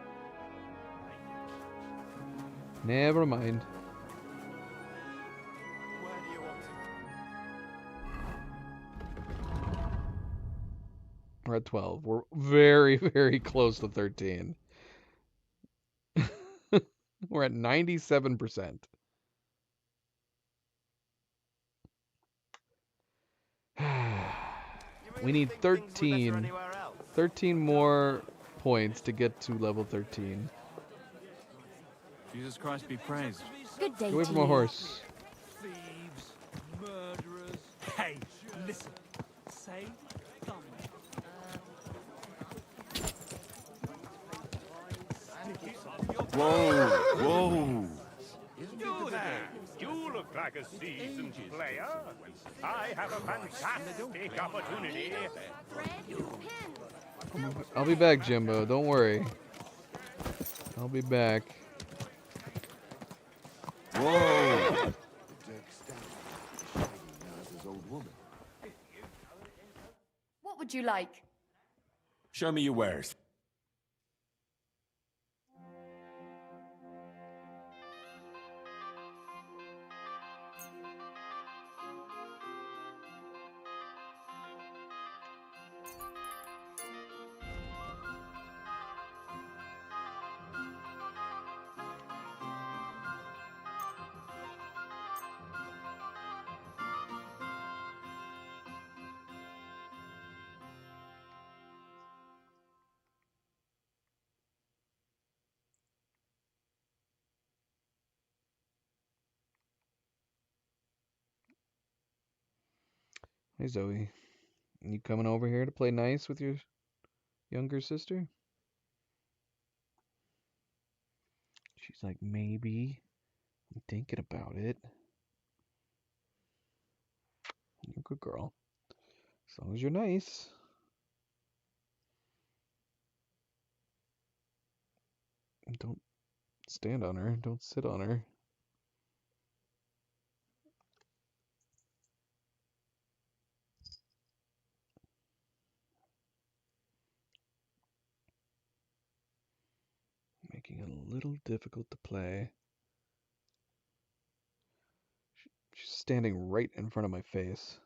Never mind. We're at 12. We're very, very close to 13. We're at 97%. We need 13 more points to get to level 13. Jesus Christ be praised. Good day Get away to from a you. horse. Thieves, murderers. Hey, listen. Say something. Whoa, whoa. You there! You look like a seasoned player. I have a fantastic opportunity. I'll be back, Jimbo. Don't worry. I'll be back. Whoa! What would you like? Show me your wares. Hey, Zoe. You coming over here to play nice with your younger sister? She's like, maybe. I'm thinking about it. You're a good girl. As long as you're nice. Don't stand on her. Don't sit on her. Making it a little difficult to play. She's standing right in front of my face.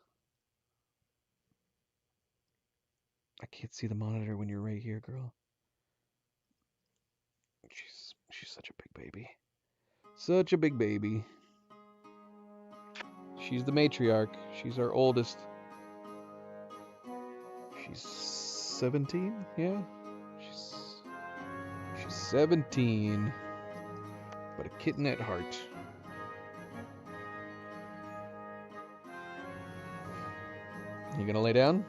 I can't see the monitor when you're right here, girl. She's such a big baby. Such a big baby. She's the matriarch. She's our oldest. She's 17, yeah? She's 17. But a kitten at heart. You gonna lay down?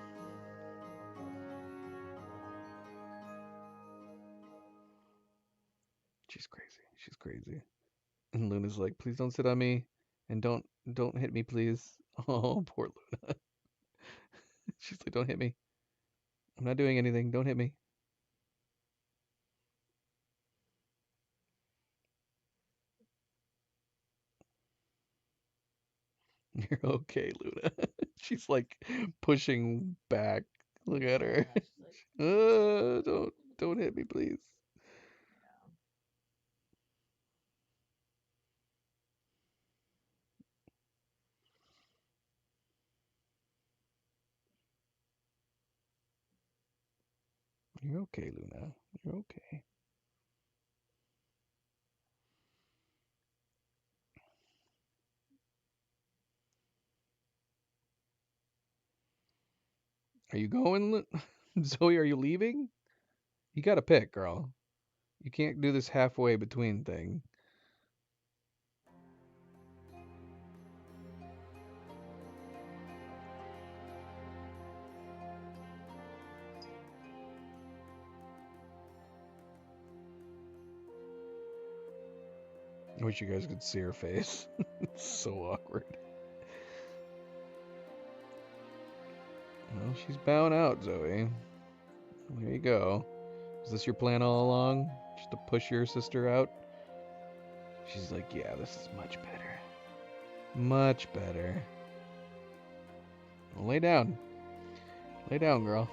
She's crazy. She's crazy. And Luna's like, please don't sit on me. And don't hit me, please. Oh, poor Luna. She's like, don't hit me. I'm not doing anything. Don't hit me. You're okay, Luna. She's like pushing back. Look at her. Don't hit me, please. You're okay, Luna. You're okay. Are you going, Zoe? Are you leaving? You gotta pick, girl. You can't do this halfway between thing. I wish you guys could see her face. It's so awkward. Well, she's bowing out, Zoe. There you go. Is this your plan all along? Just to push your sister out? She's like, yeah, this is much better. Much better. Well, lay down. Lay down, girl.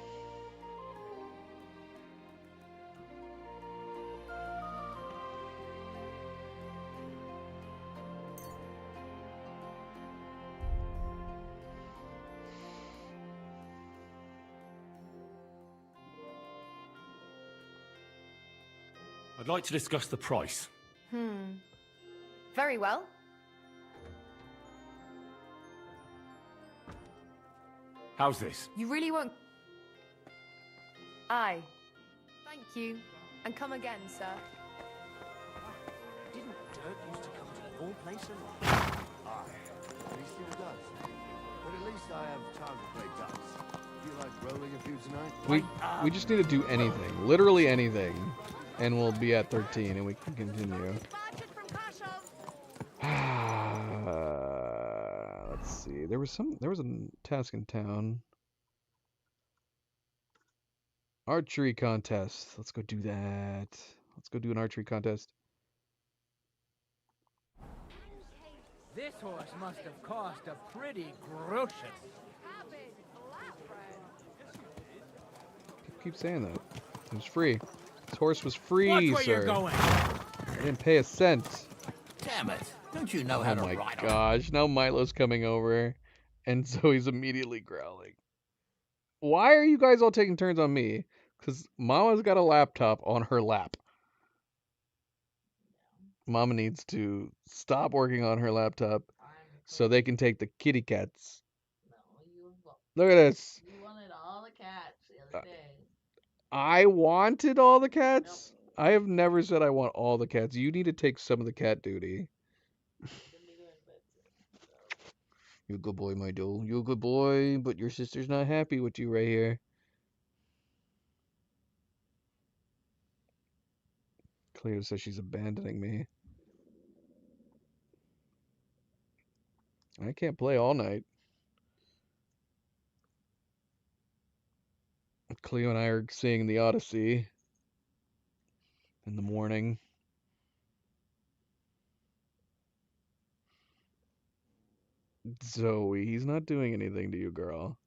I'd like to discuss the price. Very well. How's this? You really won't... Aye. Thank you. And come again, sir. Didn't Dirk used to come to your place a lot? Aye, he still does. But at least I have time to play dice. Do you like rolling a few tonight? We just need to do anything. Literally anything. And we'll be at 13 and we can continue. Let's see. There was a task in town. Archery contest. Let's go do that. Let's go do an archery contest. This horse must have cost a pretty groschen. Keep saying that. It was free. This horse was free, Watch where sir. you're going. I didn't pay a cent. Damn it. Don't you know how to ride? Oh my gosh. Now Milo's coming over and Zoe's immediately growling. Why are you guys all taking turns on me? Because Mama's got a laptop on her lap. Mama needs to stop working on her laptop so they can take the kitty cats. Look at this. You wanted all the cats the other day. I wanted all the cats? I have never said I want all the cats. You need to take some of the cat duty. You're a good boy, my doll. You're a good boy, but your sister's not happy with you right here. Cleo says she's abandoning me. I can't play all night. Cleo and I are seeing the Odyssey in the morning. Zoe, he's not doing anything to you, girl.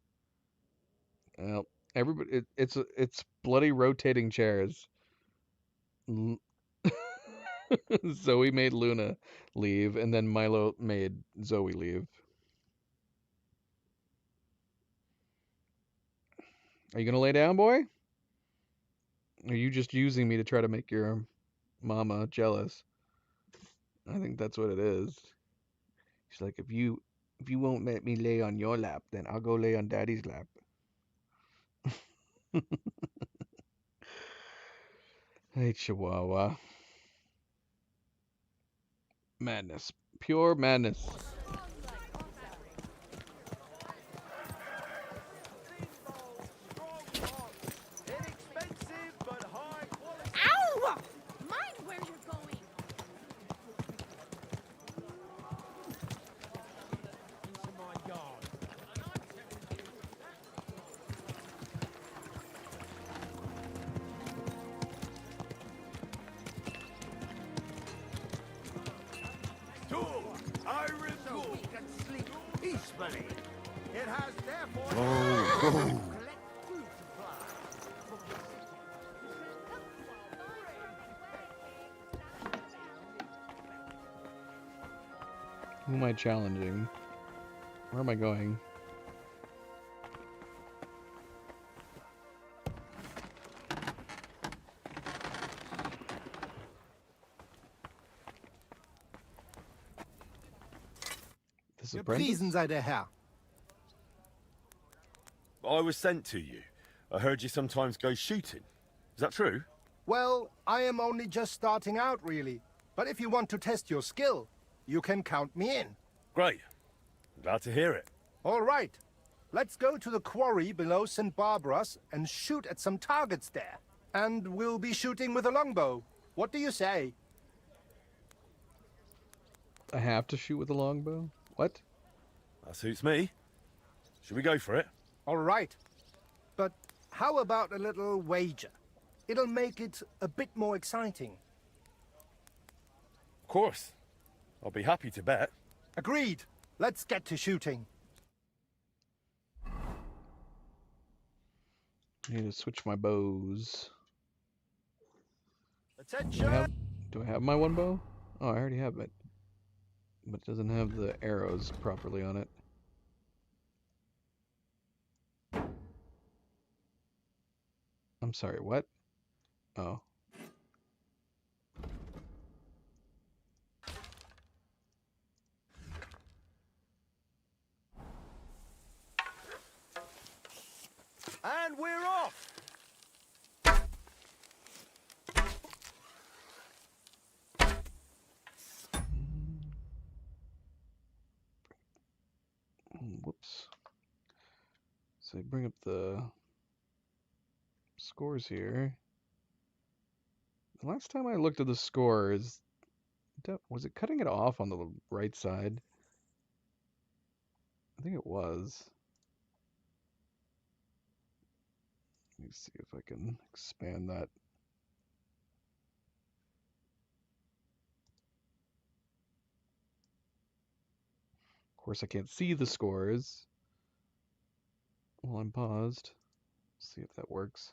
Well, everybody, it's bloody rotating chairs. Zoe made Luna leave, and then Milo made Zoe leave. Are you gonna lay down, boy? Are you just using me to try to make your mama jealous? I think that's what it is. She's like, if you won't let me lay on your lap, then I'll go lay on Daddy's lap. Hey, Chihuahua. Madness. Pure madness. Ow! Mind where you're going. Iron Bull. We can sleep peacefully. It has therefore... Go. Who am I challenging? Where am I going? This apprentice? Gepriesen sei der Herr. I was sent to you. I heard you sometimes go shooting. Is that true? Well, I am only just starting out, really. But if you want to test your skill, you can count me in. Great. Glad to hear it. All right. Let's go to the quarry below St. Barbara's and shoot at some targets there. And we'll be shooting with a longbow. What do you say? I have to shoot with a longbow? What? That suits me. Should we go for it? All right. But how about a little wager? It'll make it a bit more exciting. Of course. I'll be happy to bet. Agreed. Let's get to shooting. I need to switch my bows. Attention! Do I have my one bow? Oh, I already have it. But it doesn't have the arrows properly on it. I'm sorry, what? Oh. And we're off! Whoops. So bring up the scores here. The last time I looked at the scores, was it cutting it off on the right side? I think it was. Let me see if I can expand that. Of course, I can't see the scores while I'm paused. See if that works.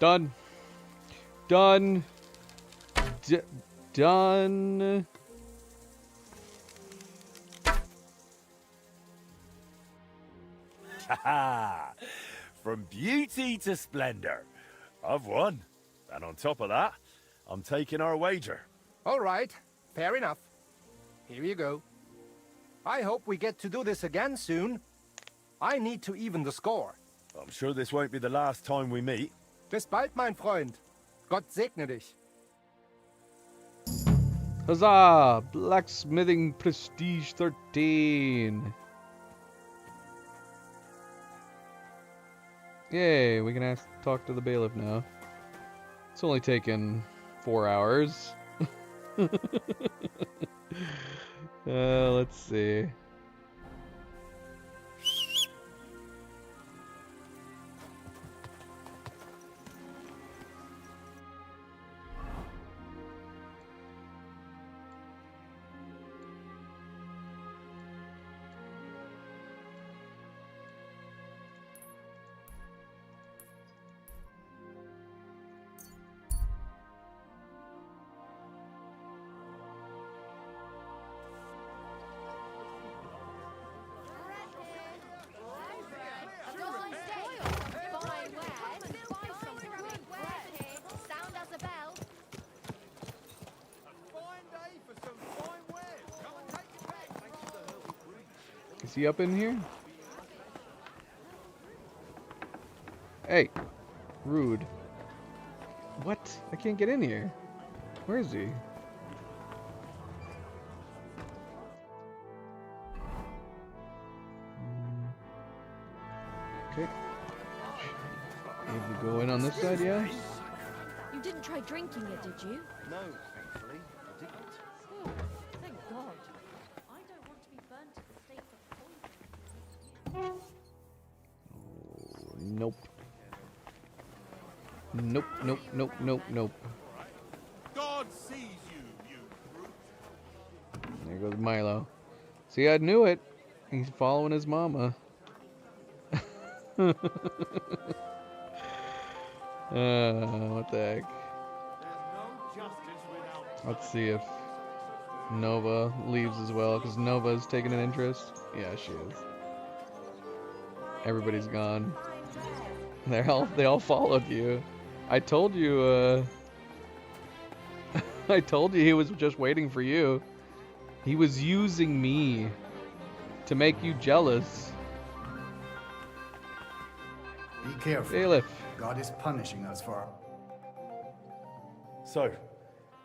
Done. Done. Done. Haha! From beauty to splendor. I've won. And on top of that, I'm taking our wager. All right, fair enough. Here you go. I hope we get to do this again soon. I need to even the score. I'm sure this won't be the last time we meet. Bis bald, mein Freund. Gott segne dich. Huzzah! Blacksmithing Prestige 13. Yay, we can talk to the bailiff now. It's only taken 4 hours. Let's see. Is he up in here? Hey, rude. What? I can't get in here. Where is he? Okay. Able to go in on this side, yeah? You didn't try drinking it, did you? No, thankfully, I didn't. Oh, thank God. I don't want to be burnt at the stake for poison. Nope. Nope, nope, nope, nope, nope. God sees you, you brute. There goes Milo. See, I knew it. He's following his mama. What the heck? Let's see if Nova leaves as well, because Nova's taking an interest. Yeah, she is. Everybody's gone. They all followed you. I told you, I told you he was just waiting for you. He was using me to make you jealous. Be careful. Bailiff. God is punishing us for... So,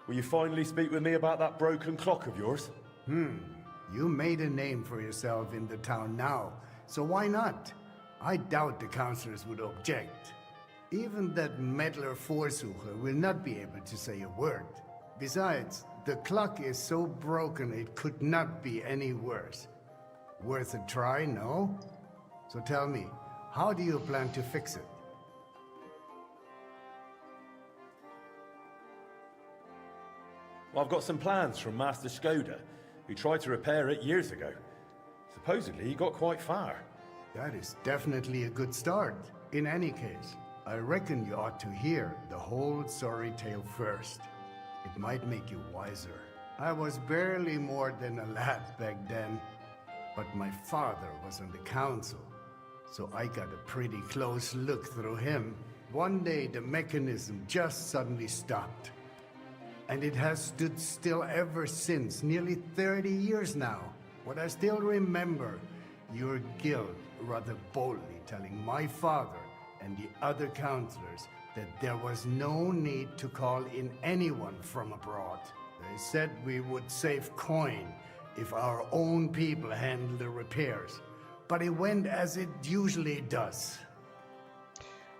will you finally speak with me about that broken clock of yours? You made a name for yourself in the town now, so why not? I doubt the councillors would object. Even that meddler Vorsucher will not be able to say a word. Besides, the clock is so broken it could not be any worse. Worth a try, no? So tell me, how do you plan to fix it? Well, I've got some plans from Master Skoda, who tried to repair it years ago. Supposedly, he got quite far. That is definitely a good start. In any case, I reckon you ought to hear the whole sorry tale first. It might make you wiser. I was barely more than a lad back then, but my father was on the council, so I got a pretty close look through him. One day the mechanism just suddenly stopped. And it has stood still ever since, nearly 30 years now. What I still remember, your guild rather boldly telling my father and the other councillors that there was no need to call in anyone from abroad. They said we would save coin if our own people handled the repairs. But it went as it usually does.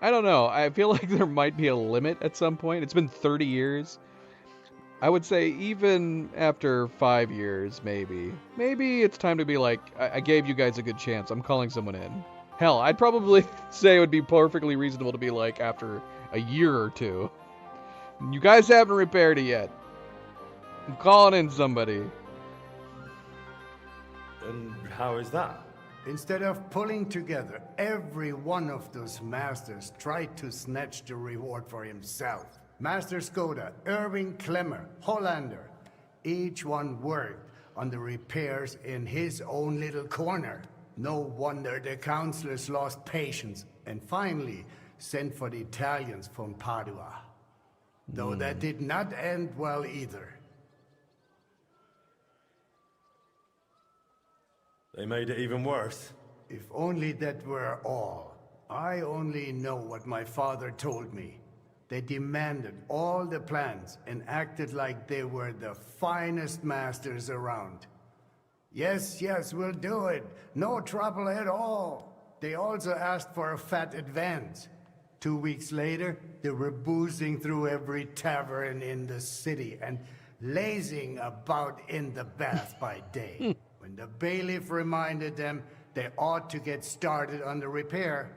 I don't know. I feel like there might be a limit at some point. It's been 30 years. I would say even after 5 years, maybe it's time to be like, I gave you guys a good chance. I'm calling someone in. Hell, I'd probably say it would be perfectly reasonable to be like after a year or two. You guys haven't repaired it yet. I'm calling in somebody. And how is that? Instead of pulling together, every one of those masters tried to snatch the reward for himself. Master Skoda, Irving Clemmer, Hollander, each one worked on the repairs in his own little corner. No wonder the councillors lost patience and finally sent for the Italians from Padua. Though that did not end well either. They made it even worse. If only that were all. I only know what my father told me. They demanded all the plans and acted like they were the finest masters around. Yes, yes, we'll do it. No trouble at all. They also asked for a fat advance. 2 weeks later, they were boozing through every tavern in the city and lazing about in the bath by day. When the bailiff reminded them they ought to get started on the repair,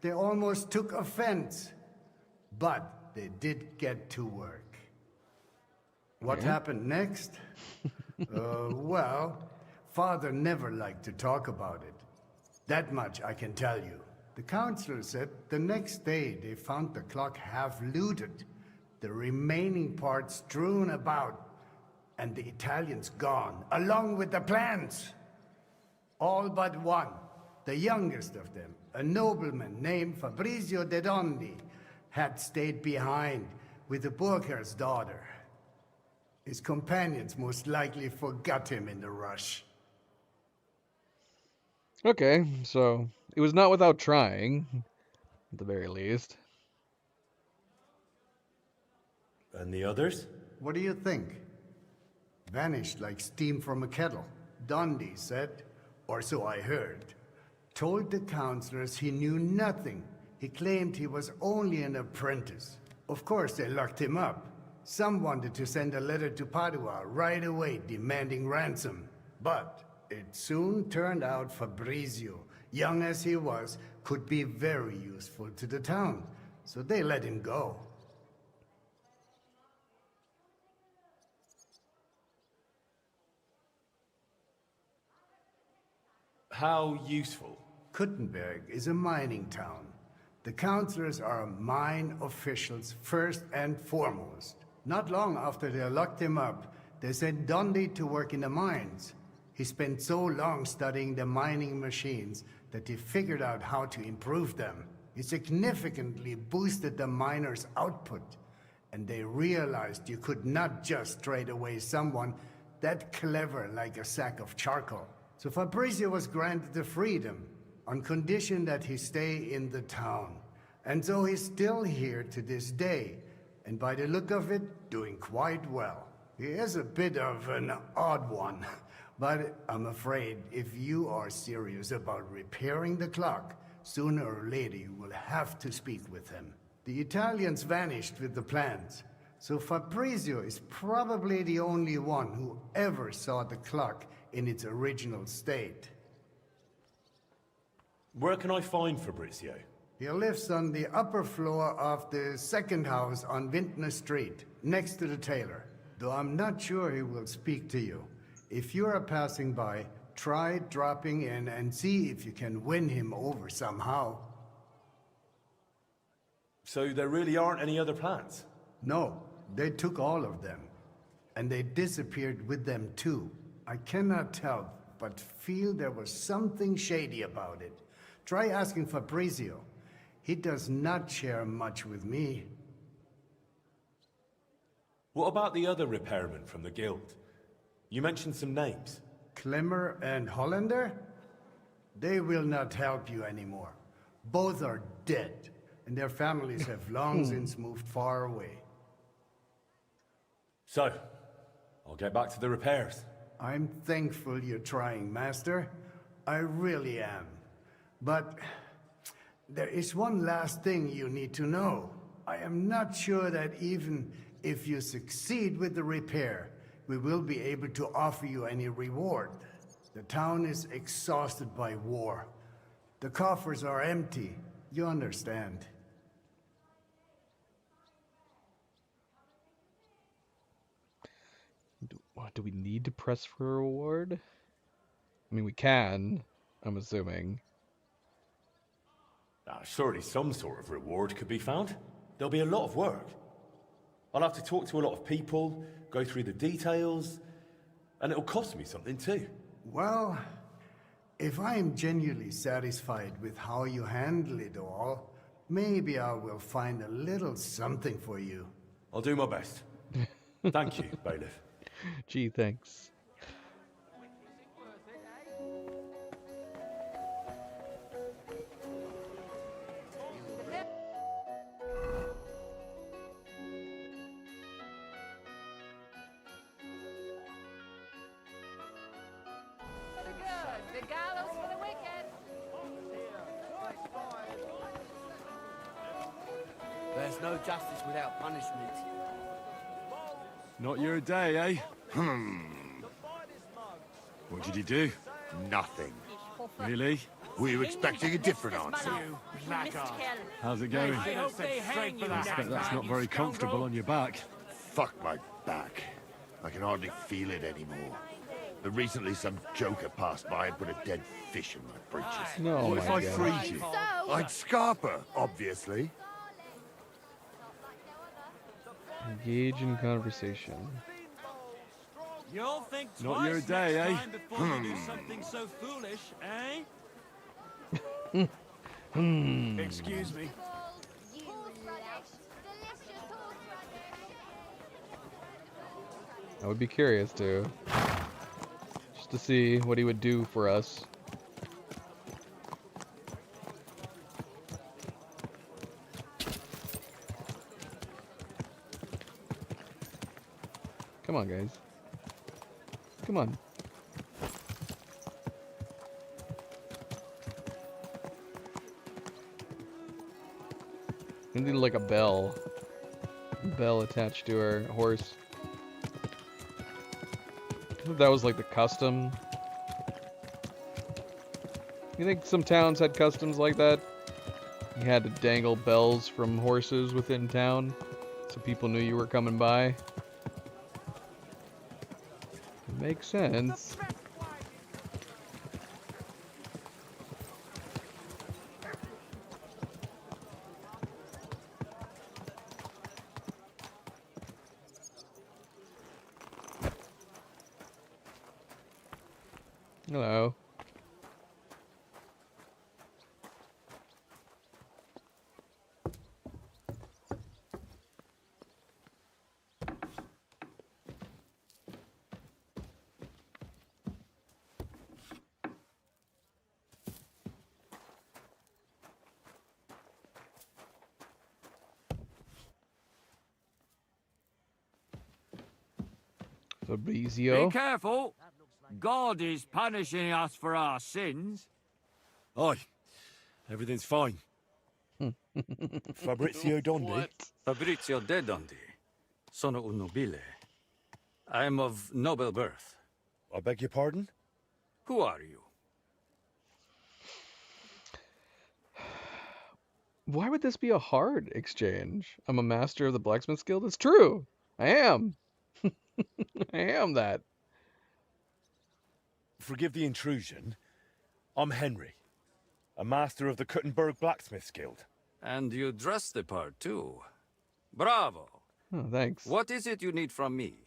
they almost took offense. But they did get to work. What happened next? Well, Father never liked to talk about it. That much I can tell you. The counselor said the next day they found the clock half looted, the remaining parts strewn about, and the Italians gone, along with the plans. All but one, the youngest of them, a nobleman named Fabrizio de Dondi, had stayed behind with the Burkhart's daughter. His companions most likely forgot him in the rush. Okay, so it was not without trying, at the very least. And the others? What do you think? Vanished like steam from a kettle. Dondi said, or so I heard. Told the counselors he knew nothing. He claimed he was only an apprentice. Of course, they locked him up. Some wanted to send a letter to Padua right away demanding ransom. But it soon turned out Fabrizio, young as he was, could be very useful to the town. So they let him go. How useful? Kuttenberg is a mining town. The counselors are mine officials first and foremost. Not long after they locked him up, they sent Dondi to work in the mines. He spent so long studying the mining machines that he figured out how to improve them. He significantly boosted the miners' output, and they realized you could not just trade away someone that clever like a sack of charcoal. So Fabrizio was granted the freedom, on condition that he stay in the town. And so he's still here to this day, and by the look of it, doing quite well. He is a bit of an odd one, but I'm afraid if you are serious about repairing the clock, sooner or later you will have to speak with him. The Italians vanished with the plans, so Fabrizio is probably the only one who ever saw the clock in its original state. Where can I find Fabrizio? He lives on the upper floor of the second house on Vintner Street, next to the tailor. Though I'm not sure he will speak to you. If you are passing by, try dropping in and see if you can win him over somehow. So there really aren't any other plans? No, they took all of them. And they disappeared with them too. I cannot tell, but feel there was something shady about it. Try asking Fabrizio. He does not share much with me. What about the other repairmen from the guild? You mentioned some names. Clemmer and Hollander? They will not help you anymore. Both are dead, and their families have long since moved far away. So, I'll get back to the repairs. I'm thankful you're trying, Master. I really am. But there is one last thing you need to know. I am not sure that even if you succeed with the repair, we will be able to offer you any reward. The town is exhausted by war. The coffers are empty. You understand. Do we need to press for a reward? I mean, we can. I'm assuming. Surely some sort of reward could be found. There'll be a lot of work. I'll have to talk to a lot of people, go through the details, and it'll cost me something too. Well, if I am genuinely satisfied with how you handle it all, maybe I will find a little something for you. I'll do my best. Thank you, Bailiff. Gee, thanks. The gallows for the wicked. There's no justice without punishment. Not your day, eh? What did he do? Nothing. Really? Were you expecting a different answer? How's it going? I hope they hang you I expect that's not very comfortable on your back. Fuck my back. I can hardly feel it anymore. But recently some joker passed by and put a dead fish in my breeches. No, What if I freed you? I'd scarp her, obviously. Engage in conversation. You'll think twice Not your day, next eh? time before you do something so foolish, eh? Excuse me. I would be curious to. Just to see what he would do for us. Come on, guys. Come on. We need like a bell. Bell attached to our horse. I think that was like the custom. You think some towns had customs like that? You had to dangle bells from horses within town so people knew you were coming by. Makes sense. Hello. Fabrizio. Be careful. God is punishing us for our sins. Aye. Everything's fine. Fabrizio Dondi? Fabrizio de Dondi. Sono un nobile. I am of noble birth. I beg your pardon? Who are you? Why would this be a hard exchange? I'm a master of the Blacksmith's Guild. It's true. I am. I am that. Forgive the intrusion. I'm Henry, a master of the Kuttenberg Blacksmiths Guild. And you dress the part, too. Bravo. Oh, thanks. What is it you need from me?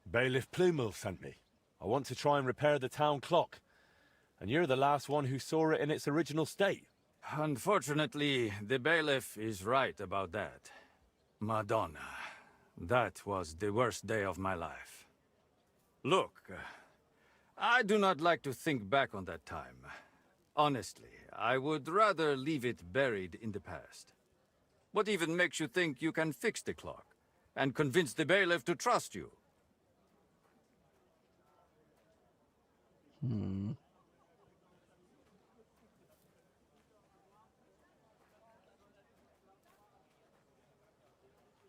Bailiff Plumel sent me. I want to try and repair the town clock. And you're the last one who saw it in its original state. Unfortunately, the bailiff is right about that. Madonna, that was the worst day of my life. Look, I do not like to think back on that time. Honestly, I would rather leave it buried in the past. What even makes you think you can fix the clock and convince the bailiff to trust you?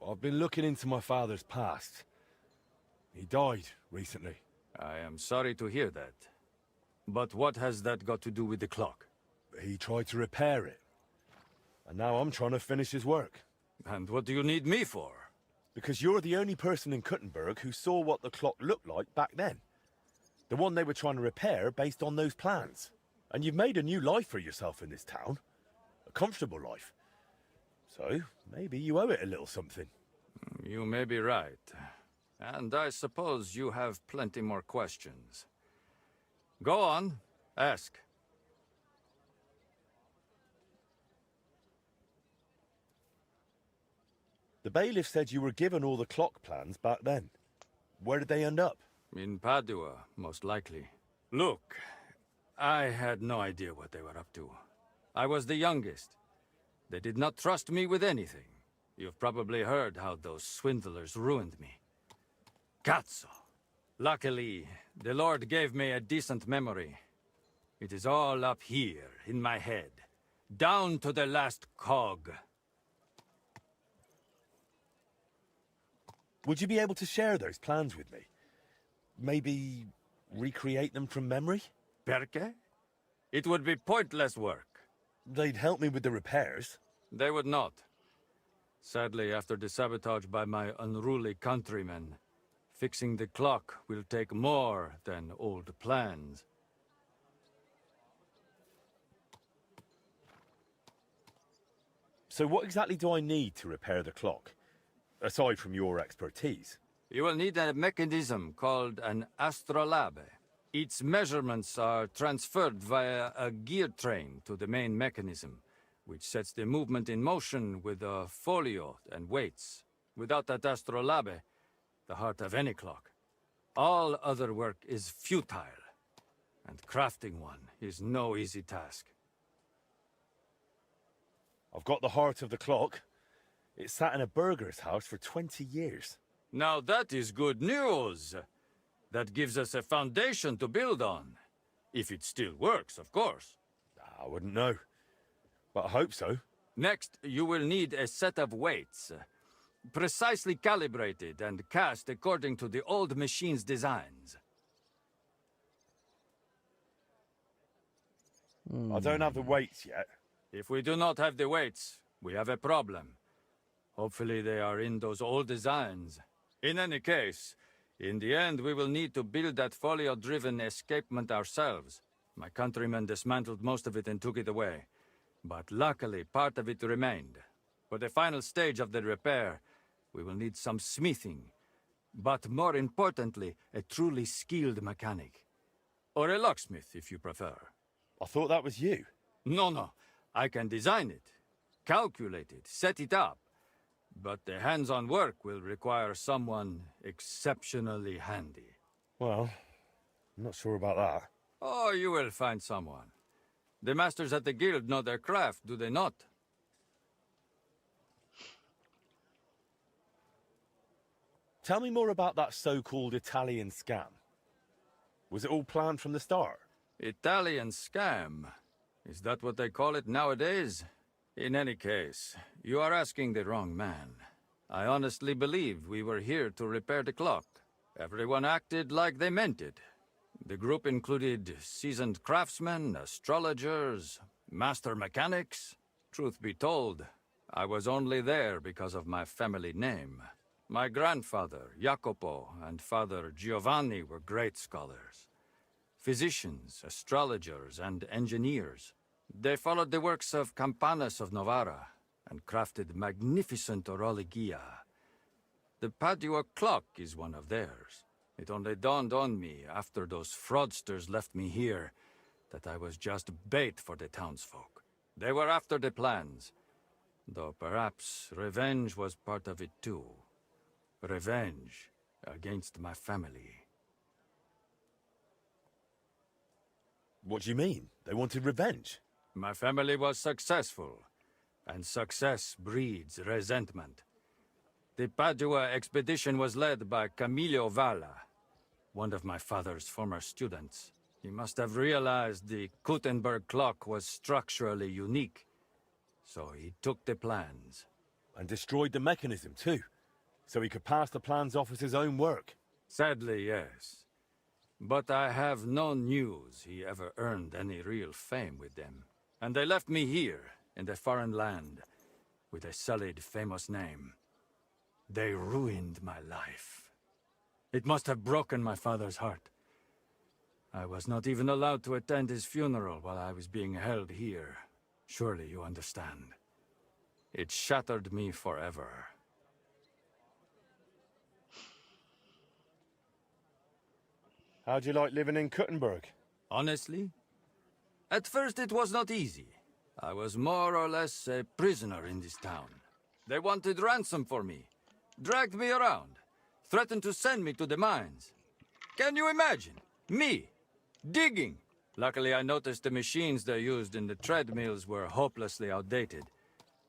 I've been looking into my father's past. He died recently. I am sorry to hear that. But what has that got to do with the clock? He tried to repair it. And now I'm trying to finish his work. And what do you need me for? Because you're the only person in Kuttenberg who saw what the clock looked like back then. The one they were trying to repair based on those plans. And you've made a new life for yourself in this town. A comfortable life. So, maybe you owe it a little something. You may be right. And I suppose you have plenty more questions. Go on, ask. The bailiff said you were given all the clock plans back then. Where did they end up? In Padua, most likely. Look, I had no idea what they were up to. I was the youngest. They did not trust me with anything. You've probably heard how those swindlers ruined me. Cazzo! Luckily, the Lord gave me a decent memory. It is all up here, in my head. Down to the last cog. Would you be able to share those plans with me? Maybe recreate them from memory? Perché? It would be pointless work. They'd help me with the repairs. They would not. Sadly, after the sabotage by my unruly countrymen, fixing the clock will take more than old plans. So what exactly do I need to repair the clock? Aside from your expertise. You will need a mechanism called an astrolabe. Its measurements are transferred via a gear train to the main mechanism, which sets the movement in motion with a folio and weights. Without that astrolabe, the heart of any clock, all other work is futile, and crafting one is no easy task. I've got the heart of the clock. It sat in a burgher's house for 20 years. Now that is good news. That gives us a foundation to build on. If it still works, of course. I wouldn't know, but I hope so. Next, you will need a set of weights, precisely calibrated and cast according to the old machine's designs. I don't have the weights yet. If we do not have the weights, we have a problem. Hopefully they are in those old designs. In any case, in the end we will need to build that folio-driven escapement ourselves. My countrymen dismantled most of it and took it away. But luckily, part of it remained. For the final stage of the repair, we will need some smithing. But more importantly, a truly skilled mechanic. Or a locksmith, if you prefer. I thought that was you. No. I can design it, calculate it, set it up. But the hands-on work will require someone exceptionally handy. Well, I'm not sure about that. Oh, you will find someone. The masters at the guild know their craft, do they not? Tell me more about that so-called Italian scam. Was it all planned from the start? Italian scam? Is that what they call it nowadays? In any case, you are asking the wrong man. I honestly believe we were here to repair the clock. Everyone acted like they meant it. The group included seasoned craftsmen, astrologers, master mechanics. Truth be told, I was only there because of my family name. My grandfather, Jacopo, and father, Giovanni, were great scholars. Physicians, astrologers, and engineers. They followed the works of Campanus of Novara and crafted magnificent orologia. The Padua clock is one of theirs. It only dawned on me after those fraudsters left me here that I was just bait for the townsfolk. They were after the plans, though perhaps revenge was part of it too. Revenge against my family. What do you mean? They wanted revenge? My family was successful, and success breeds resentment. The Padua expedition was led by Camillo Valla, one of my father's former students. He must have realized the Gutenberg clock was structurally unique, so he took the plans. And destroyed the mechanism too, so he could pass the plans off as his own work? Sadly, yes. But I have no news he ever earned any real fame with them. And they left me here, in a foreign land, with a sullied, famous name. They ruined my life. It must have broken my father's heart. I was not even allowed to attend his funeral while I was being held here. Surely you understand. It shattered me forever. How'd you like living in Kuttenberg? Honestly? At first it was not easy. I was more or less a prisoner in this town. They wanted ransom for me, dragged me around, threatened to send me to the mines. Can you imagine? Me, digging. Luckily I noticed the machines they used in the treadmills were hopelessly outdated.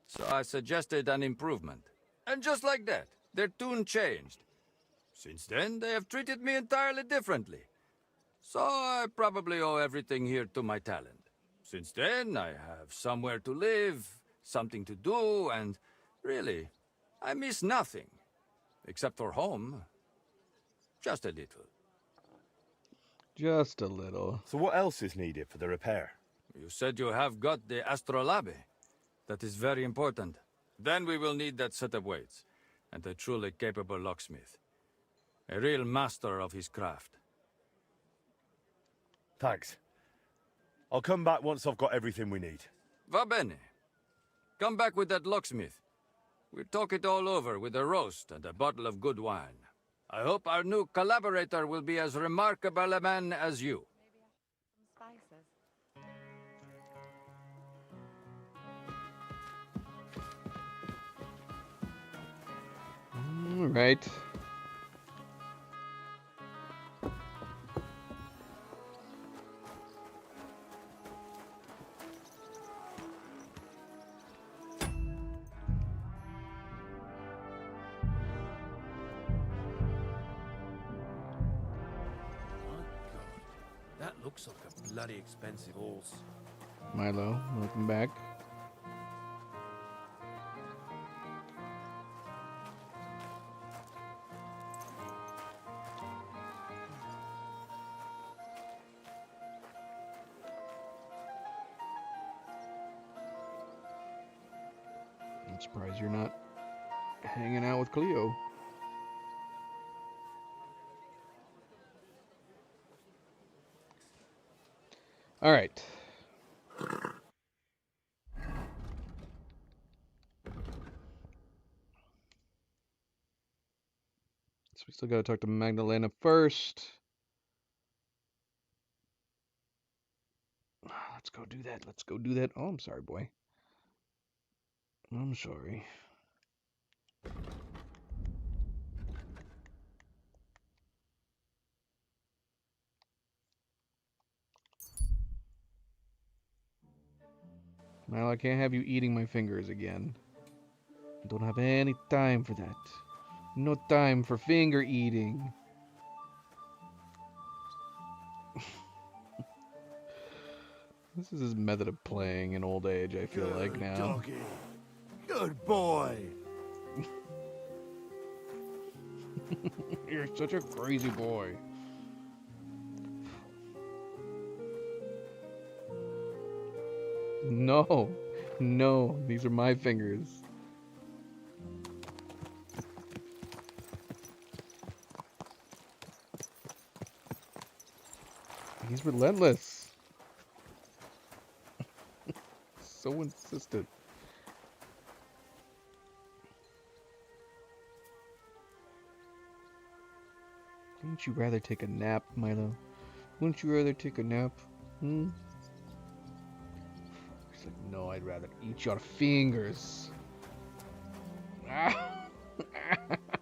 So I suggested an improvement. And just like that, their tune changed. Since then, they have treated me entirely differently. So I probably owe everything here to my talent. Since then, I have somewhere to live, something to do, and really, I miss nothing. Except for home. Just a little. Just a little. So what else is needed for the repair? You said you have got the astrolabe. That is very important. Then we will need that set of weights, and a truly capable locksmith. A real master of his craft. Thanks. I'll come back once I've got everything we need. Va bene. Come back with that locksmith. We'll talk it all over with a roast and a bottle of good wine. I hope our new collaborator will be as remarkable a man as you. All right. That looks like a bloody expensive horse. Milo, welcome back. I'm surprised you're not hanging out with Cleo. All right. So we still got to talk to Magdalena first. Let's go do that. Let's go do that. Oh, I'm sorry, boy. I'm sorry. Well, I can't have you eating my fingers again. I don't have any time for that. No time for finger eating. This is his method of playing in old age, I feel like now. Doggy. Good boy. You're such a crazy boy. No, no, these are my fingers. He's relentless. So insistent. Wouldn't you rather take a nap, Milo? Wouldn't you rather take a nap? Hmm? He's like, no, I'd rather eat your fingers.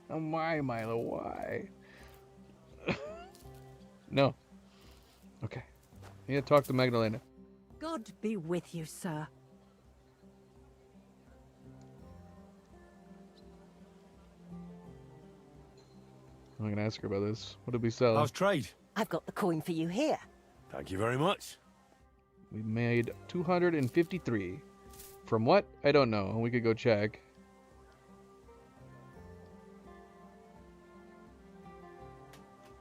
Why, Milo? Why? No. Okay. I need to talk to Magdalena. God be with you, sir. I'm gonna ask her about this. What did we sell? How's trade? I've got the coin for you here. Thank you very much. We made 253. From what? I don't know. We could go check.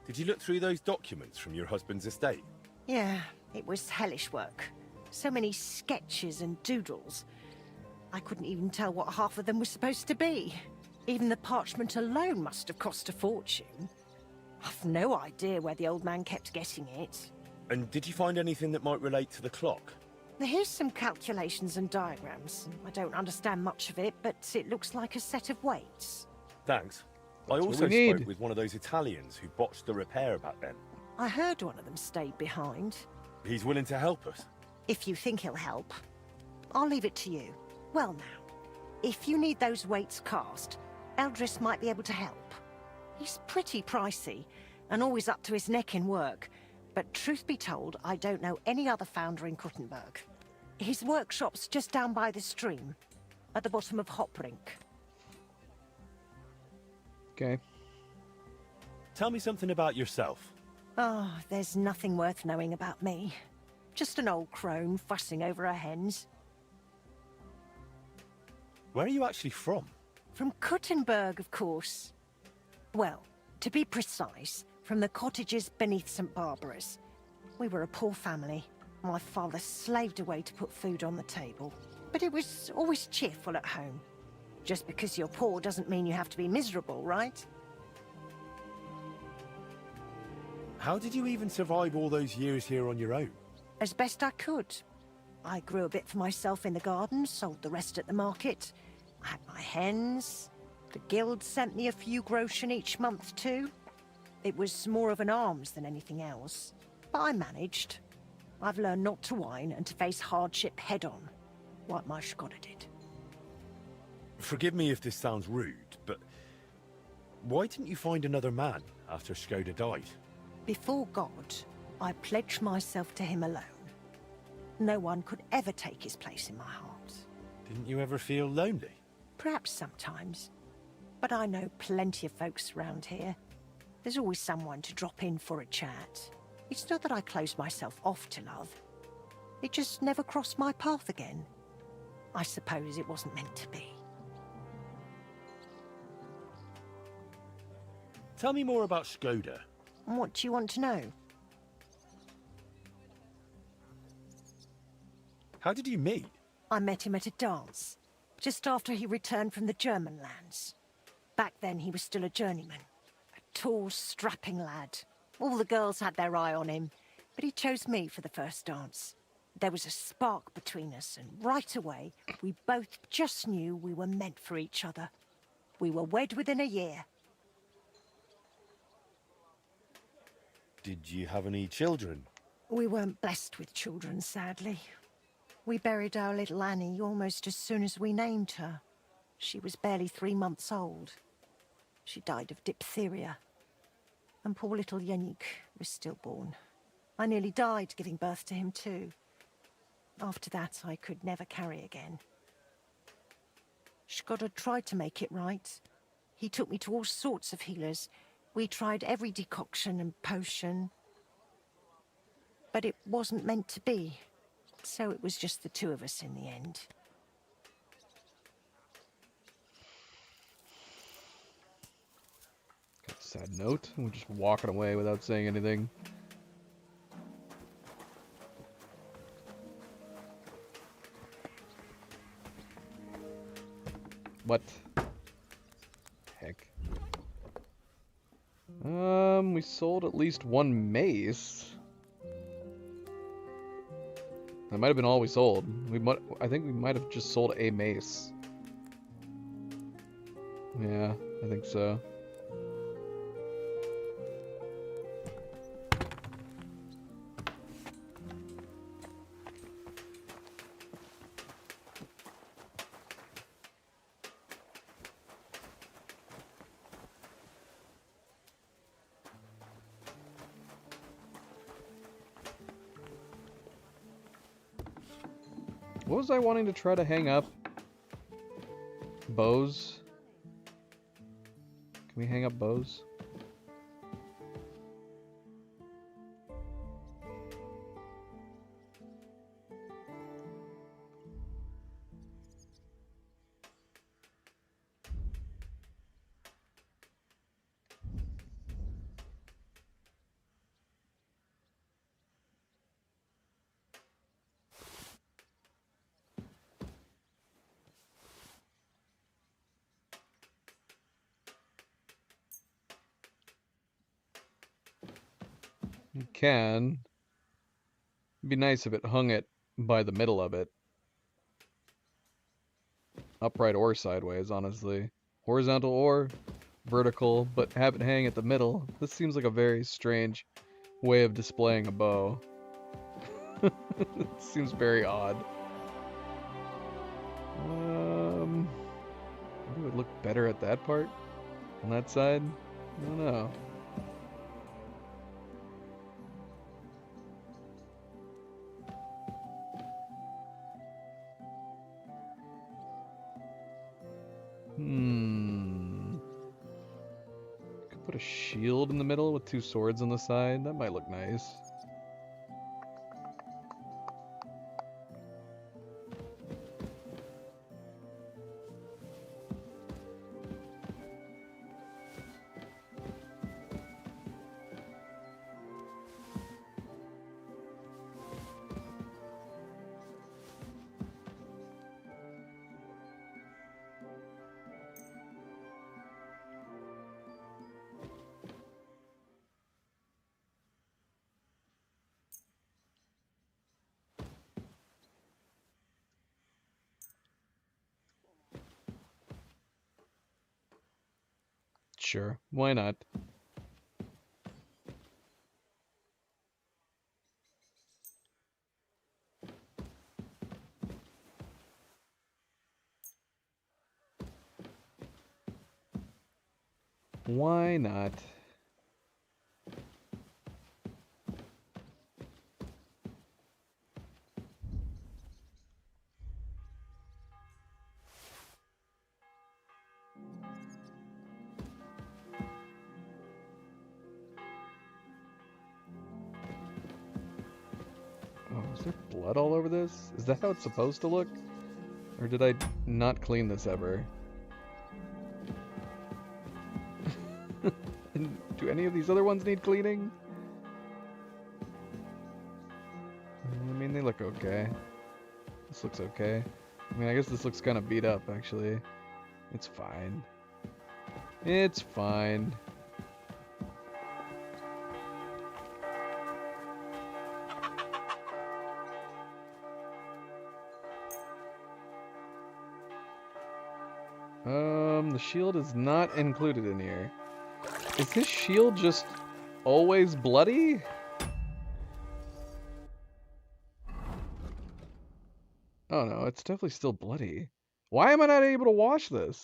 Did you look through those documents from your husband's estate? Yeah, it was hellish work. So many sketches and doodles. I couldn't even tell what half of them were supposed to be. Even the parchment alone must have cost a fortune. I've no idea where the old man kept getting it. And did you find anything that might relate to the clock? Here's some calculations and diagrams. I don't understand much of it, but it looks like a set of weights. Thanks. I what also we need. spoke with one of those Italians who botched the repair back then. I heard one of them stayed behind. He's willing to help us. If you think he'll help. I'll leave it to you. Well now, if you need those weights cast, Eldris might be able to help. He's pretty pricey, and always up to his neck in work. But truth be told, I don't know any other founder in Kuttenberg. His workshop's just down by the stream, at the bottom of Hoprink. Okay. Tell me something about yourself. Oh, there's nothing worth knowing about me. Just an old crone fussing over her hens. Where are you actually from? From Kuttenberg, of course. Well, to be precise, from the cottages beneath St. Barbara's. We were a poor family. My father slaved away to put food on the table. But it was always cheerful at home. Just because you're poor doesn't mean you have to be miserable, right? How did you even survive all those years here on your own? As best I could. I grew a bit for myself in the garden, sold the rest at the market. I had my hens. The guild sent me a few groschen each month too. It was more of an alms than anything else. But I managed. I've learned not to whine and to face hardship head-on, like my Skoda did. Forgive me if this sounds rude, but why didn't you find another man after Skoda died? Before God, I pledged myself to him alone. No one could ever take his place in my heart. Didn't you ever feel lonely? Perhaps sometimes. But I know plenty of folks around here. There's always someone to drop in for a chat. It's not that I close myself off to love. It just never crossed my path again. I suppose it wasn't meant to be. Tell me more about Skoda. What do you want to know? How did you meet? I met him at a dance, just after he returned from the German lands. Back then he was still a journeyman. A tall, strapping lad. All the girls had their eye on him, but he chose me for the first dance. There was a spark between us, and right away, we both just knew we were meant for each other. We were wed within a year. Did you have any children? We weren't blessed with children, sadly. We buried our little Annie almost as soon as we named her. She was barely 3 months old. She died of diphtheria. And poor little Yannick was stillborn. I nearly died giving birth to him too. After that, I could never carry again. Skoda tried to make it right. He took me to all sorts of healers. We tried every decoction and potion. But it wasn't meant to be. So it was just the two of us in the end. Sad note. We're just walking away without saying anything. What? Heck. We sold at least one mace. That might have been all we sold. I think we might have just sold a mace. Yeah, I think so. What was I wanting to try to hang up? Bows? Can we hang up bows? You can. It'd be nice if it hung it by the middle of it. Upright or sideways, honestly. Horizontal or vertical, but have it hang at the middle. This seems like a very strange way of displaying a bow. It seems very odd. Maybe it would look better at that part? On that side? I don't know. Could put a shield in the middle with two swords on the side. That might look nice. Sure, why not? Why not? Is there blood all over this? Is that how it's supposed to look? Or did I not clean this ever? Do any of these other ones need cleaning? I mean, they look okay. This looks okay. I mean, I guess this looks kind of beat up, actually. It's fine. It's fine. The shield is not included in here. Is this shield just always bloody? Oh no, it's definitely still bloody. Why am I not able to wash this?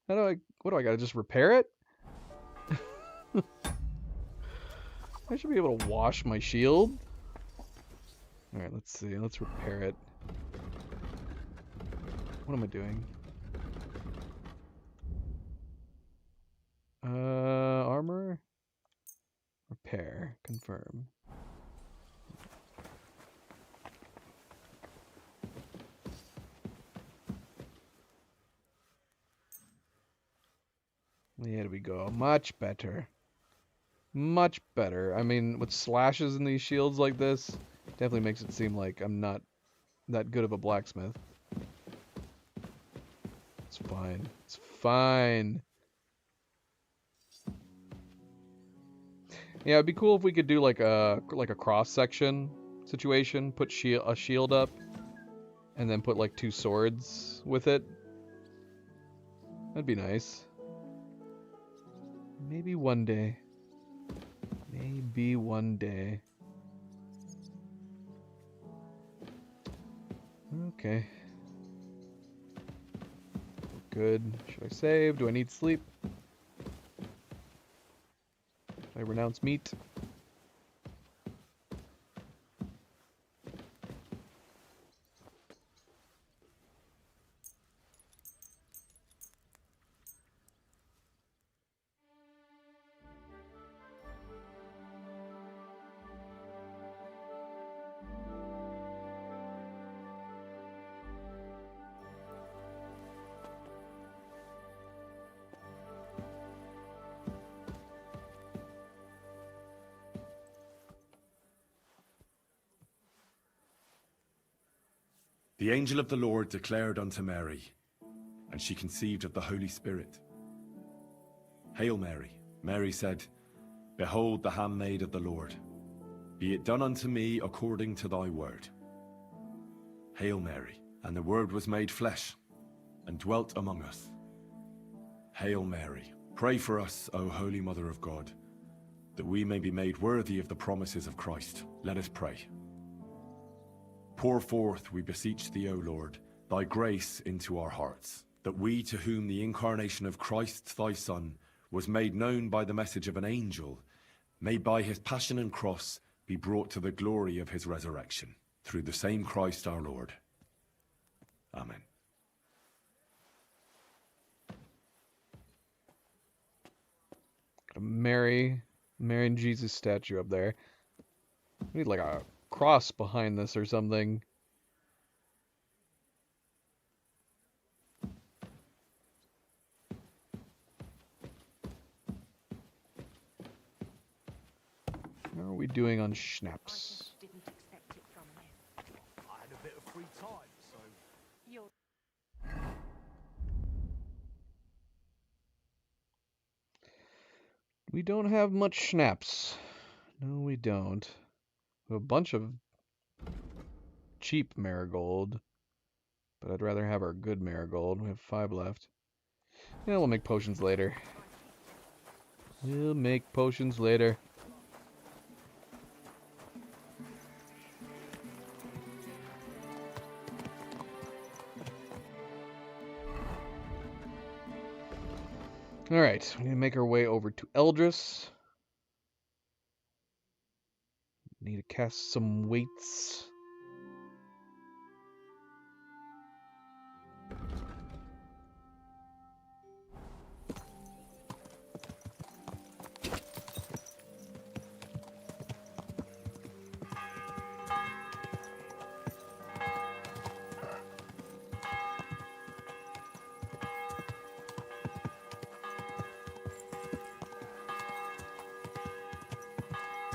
What do I gotta just repair it? I should be able to wash my shield. Alright, let's see. Let's repair it. What am I doing? Armor? Repair. Confirm. There we go. Much better. Much better. I mean, with slashes in these shields like this, definitely makes it seem like I'm not that good of a blacksmith. It's fine. It's fine. Yeah, it'd be cool if we could do like a cross-section situation. Put a shield up, and then put like two swords with it. That'd be nice. Maybe one day. Maybe one day. Okay. Good. Should I save? Do I need sleep? I renounce meat. The angel of the Lord declared unto Mary, and she conceived of the Holy Spirit. Hail Mary, Mary said, Behold the handmaid of the Lord. Be it done unto me according to thy word. Hail Mary, and the Word was made flesh, and dwelt among us. Hail Mary, pray for us, O Holy Mother of God, that we may be made worthy of the promises of Christ. Let us pray. Pour forth, we beseech thee, O Lord, thy grace into our hearts, that we, to whom the incarnation of Christ thy Son was made known by the message of an angel, may by his passion and cross be brought to the glory of his resurrection. Through the same Christ our Lord. Amen. Mary and Jesus statue up there. We need like a cross behind this or something. How are we doing on schnapps? I had a bit of free time, so... We don't have much schnapps. No, we don't. We have a bunch of cheap marigold, but I'd rather have our good marigold. We have 5 left. Yeah, we'll make potions later. We'll make potions later. Alright, we need to make our way over to Eldris. Need to cast some weights.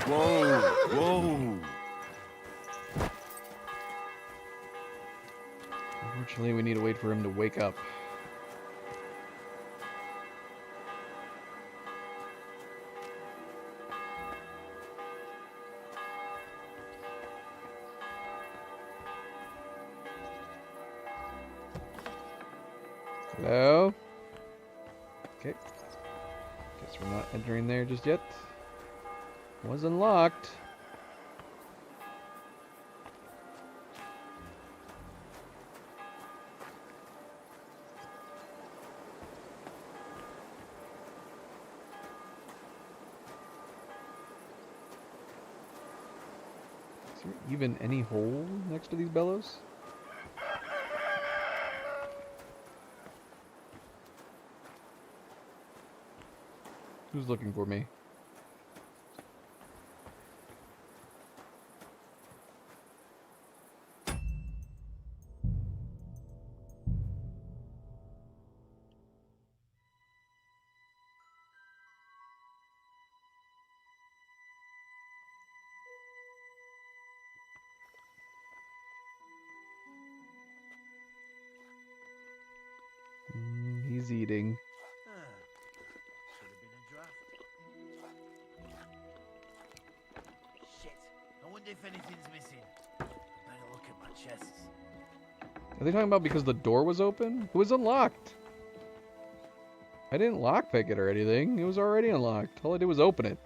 Whoa, whoa. Unfortunately, we need to wait for him to wake up. Hello? Okay. Guess we're not entering there just yet. Wasn't locked. Is there even any hole next to these bellows? Who's looking for me? He's eating. Should have been a draft. Shit. I wonder if anything's missing. Better look at my chests. Are they talking about because the door was open? It was unlocked. I didn't lockpick it or anything. It was already unlocked. All I did was open it.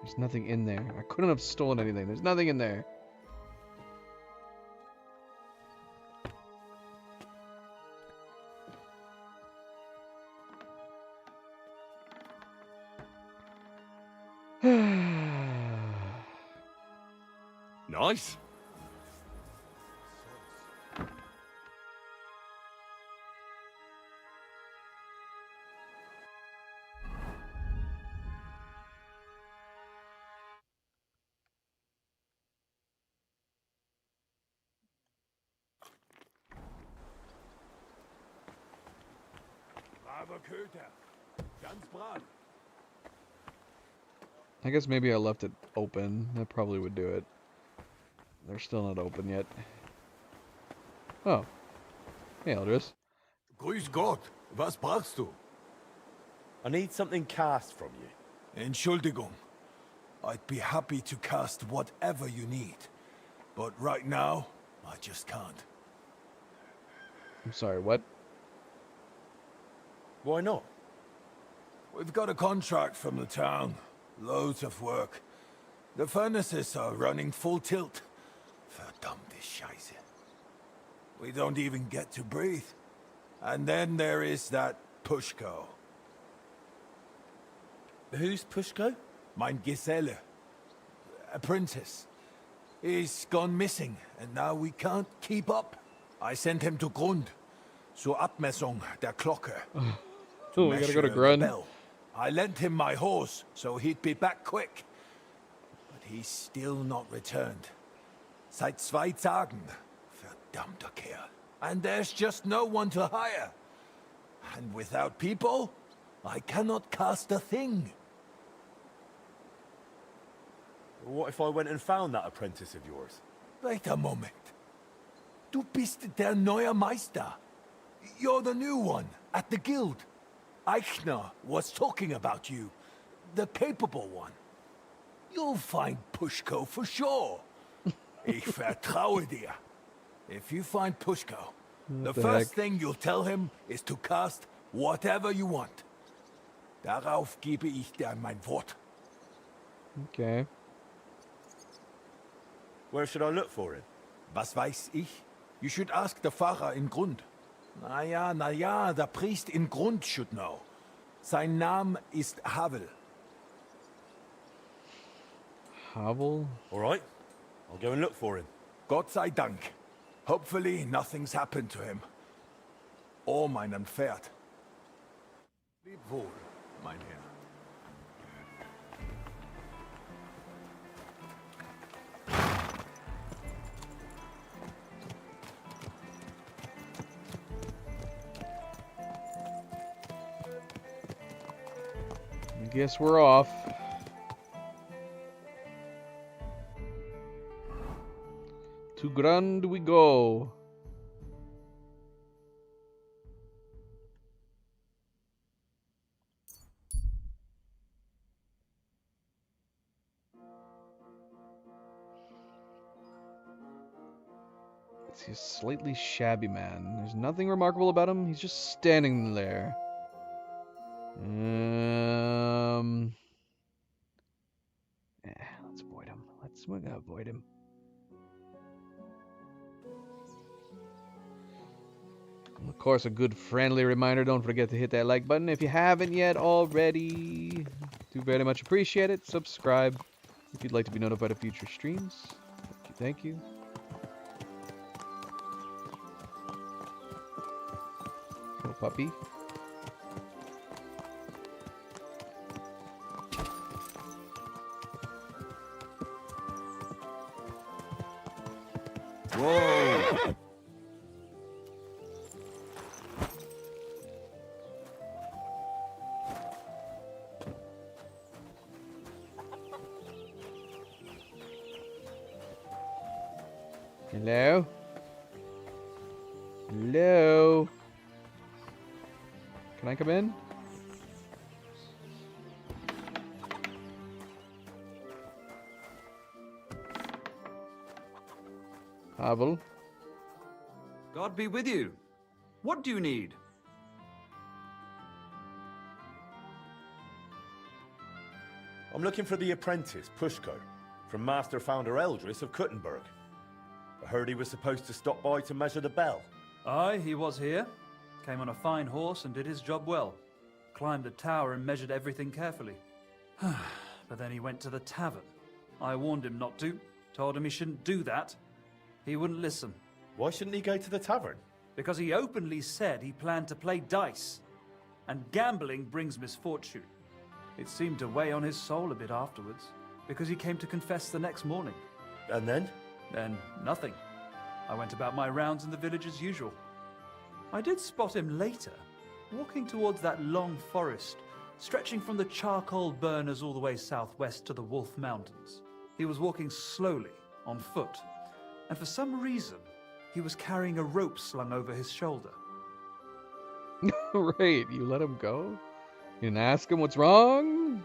There's nothing in there. I couldn't have stolen anything. There's nothing in there. Nice. Braver Köter. Ganz brav. I guess maybe I left it open. That probably would do it. They're still not open yet. Oh. Hey, Eldris. Grüß Gott. Was brauchst du? I need something cast from you. Entschuldigung. I'd be happy to cast whatever you need. But right now, I just can't. I'm sorry, what? Why not? We've got a contract from the town. Loads of work. The furnaces are running full tilt. Verdammte Scheiße. We don't even get to breathe. And then there is that Pushko. Who's Pushko? Mein Geselle. A princess. He's gone missing, and now we can't keep up. I sent him to Grund. Zur Abmessung der Glocke. Oh, we gotta go to measure the Grund. bell. I lent him my horse, so he'd be back quick. But he's still not returned. Seit 2 Tagen. Verdammter Kerl. And there's just no one to hire. And without people, I cannot cast a thing. What if I went and found that apprentice of yours? Wait a moment. Du bist der neue Meister. You're the new one at the guild. Eichner was talking about you. The capable one. You'll find Pushko for sure. Ich vertraue dir. If you find Pushko, the the first heck? thing you'll tell him is to cast whatever you want. Darauf gebe ich dir mein Wort. Okay. Where should I look for him? Was weiß ich? You should ask the Pfarrer in Grund. Na ja, der Priest in Grund should know. Sein Name ist Havel. Havel? All right. I'll go and look for him. Gott sei Dank. Hopefully nothing's happened to him. Or meinem Pferd. Leb wohl, mein Herr. I guess we're off. To Grund we go. He's a slightly shabby man. There's nothing remarkable about him. He's just standing there. Let's avoid him. We're gonna avoid him. And of course, a good friendly reminder, don't forget to hit that like button if you haven't yet already. Do very much appreciate it. Subscribe if you'd like to be notified of future streams. Thank you. Little puppy. Whoa! Hello? Hello? Can I come in? Havel? God be with you. What do you need? I'm looking for the apprentice, Pushko, from Master Founder Eldris of Kuttenberg. I heard he was supposed to stop by to measure the bell. Aye, he was here. Came on a fine horse and did his job well. Climbed the tower and measured everything carefully. But then he went to the tavern. I warned him not to. Told him he shouldn't do that. He wouldn't listen. Why shouldn't he go to the tavern? Because he openly said he planned to play dice. And gambling brings misfortune. It seemed to weigh on his soul a bit afterwards, because he came to confess the next morning. And then? Then nothing. I went about my rounds in the village as usual. I did spot him later, walking towards that long forest, stretching from the charcoal burners all the way southwest to the Wolf Mountains. He was walking slowly, on foot, and for some reason, He was carrying a rope slung over his shoulder. Right, you let him go? You didn't ask him what's wrong?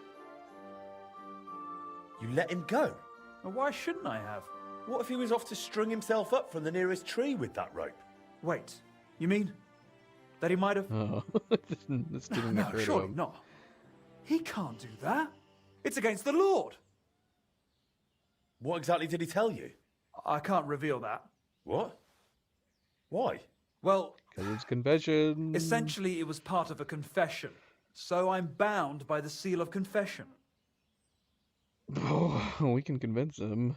You let him go? Well, why shouldn't I have? What if he was off to string himself up from the nearest tree with that rope? Wait, you mean that he might have... Oh, this didn't No, get rid of surely him. not. He can't do that. It's against the Lord. What exactly did he tell you? I can't reveal that. What? Why? Well, Because it's confession. essentially it was part of a confession. So I'm bound by the seal of confession. Oh, we can convince him.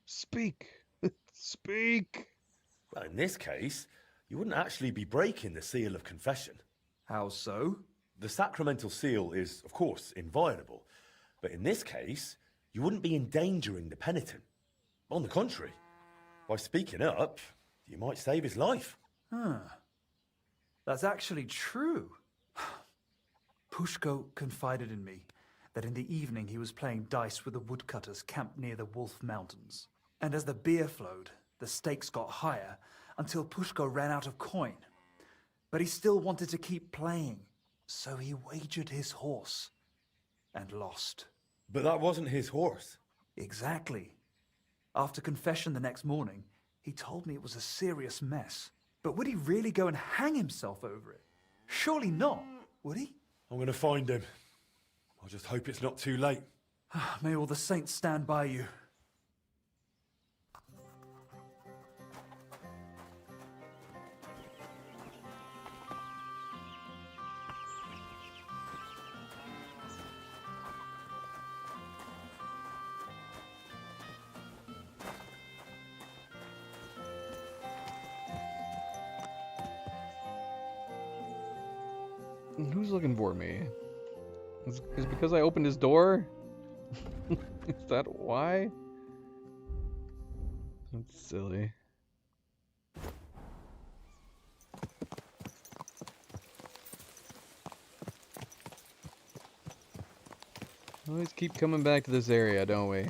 Speak. Speak. Well, in this case, you wouldn't actually be breaking the seal of confession. How so? The sacramental seal is, of course, inviolable. But in this case, you wouldn't be endangering the penitent. On the contrary, by speaking up, you might save his life. Huh. That's actually true. Pushko confided in me that in the evening he was playing dice with the woodcutters camped near the Wolf Mountains. And as the beer flowed, the stakes got higher until Pushko ran out of coin. But he still wanted to keep playing, so he wagered his horse and lost. But that wasn't his horse. Exactly. After confession the next morning, he told me it was a serious mess. But would he really go and hang himself over it? Surely not, would he? I'm going to find him. I just hope it's not too late. May all the saints stand by you. Who's looking for me? Is because I opened his door? Is that why? That's silly. Always keep coming back to this area, don't we?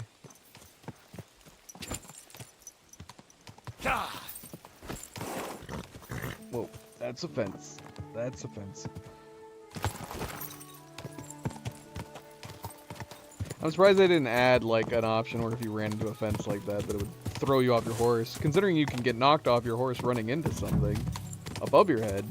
Whoa, that's a fence. That's a fence. I'm surprised they didn't add like an option where if you ran into a fence like that, that it would throw you off your horse. Considering you can get knocked off your horse running into something above your head.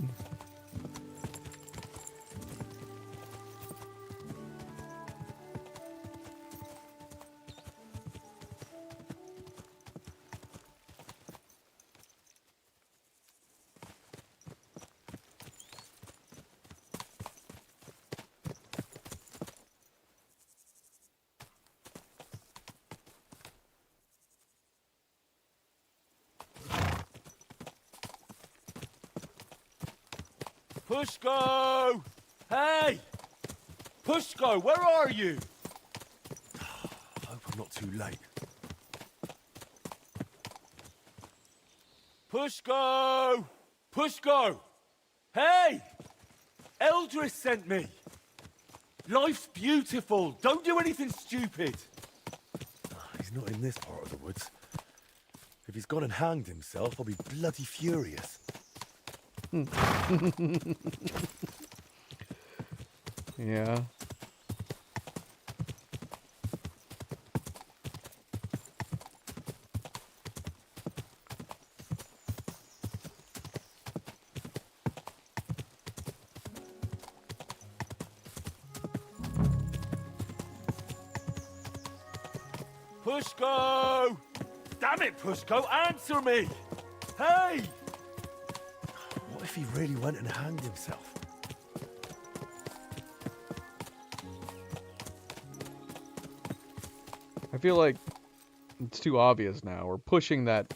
Pushko! Hey! Pushko, where are you? I hope I'm not too late. Pushko! Pushko! Hey! Eldris sent me! Life's beautiful. Don't do anything stupid. He's not in this part of the woods. If he's gone and hanged himself, I'll be bloody furious. Yeah. Pushko! Damn it, Pushko, answer me! Hey! What if he really went and hanged himself? I feel like it's too obvious now. We're pushing that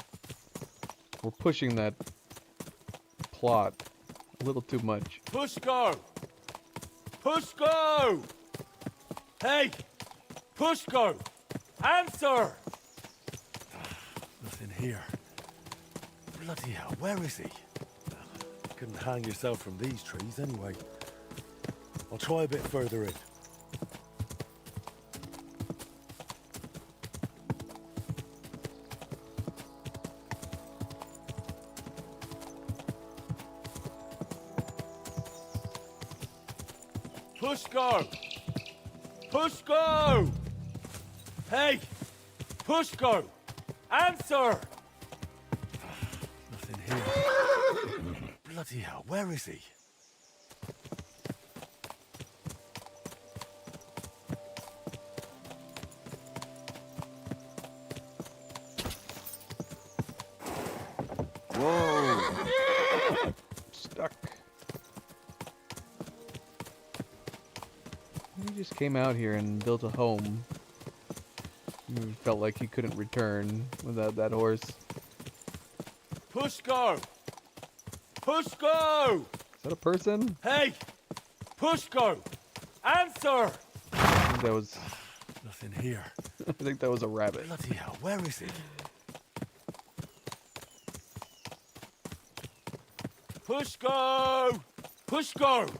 plot a little too much. Pushko! Pushko! Hey! Pushko! Answer! Nothing here. Bloody hell, where is he? Couldn't hang yourself from these trees anyway. I'll try a bit further in. Pushko! Pushko! Hey! Pushko! Answer! Nothing here. Bloody hell, where is he? Whoa! Stuck. He just came out here and built a home. He felt like he couldn't return without that horse. Pushko! Pushko! Is that a person? Hey! Pushko! Answer! I think that was... Nothing here. I think that was a rabbit. Bloody hell, where is he? Pushko! Pushko!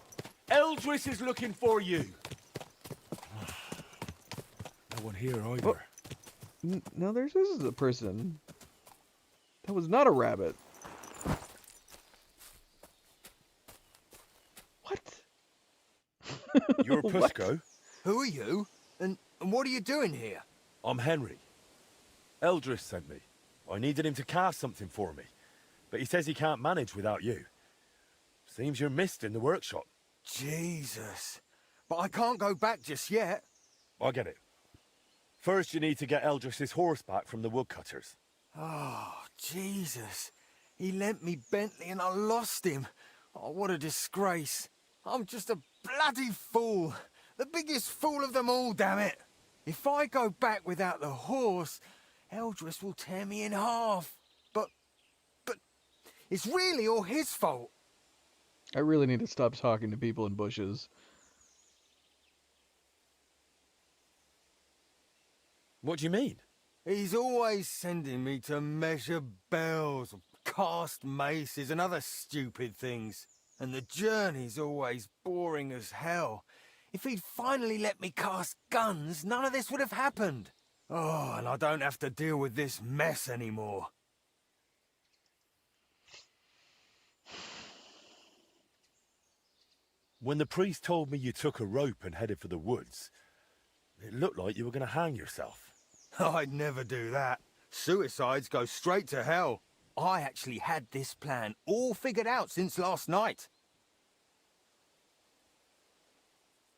Eldris is looking for you. No one here either. Oh. No, this is a person. That was not a rabbit. What? You're Pushko? Who are you? And what are you doing here? I'm Henry. Eldris sent me. I needed him to cast something for me, but he says he can't manage without you. Seems you're missed in the workshop. Jesus. But I can't go back just yet. I get it. First, you need to get Eldris's horse back from the woodcutters. Oh, Jesus. He lent me Bentley and I lost him. Oh, what a disgrace. I'm just a bloody fool. The biggest fool of them all, damn it. If I go back without the horse, Eldris will tear me in half. But it's really all his fault. I really need to stop talking to people in bushes. What do you mean? He's always sending me to measure bells, cast maces and other stupid things. And the journey's always boring as hell. If he'd finally let me cast guns, none of this would have happened. Oh, and I don't have to deal with this mess anymore. When the priest told me you took a rope and headed for the woods, it looked like you were going to hang yourself. I'd never do that. Suicides go straight to hell. I actually had this plan all figured out since last night.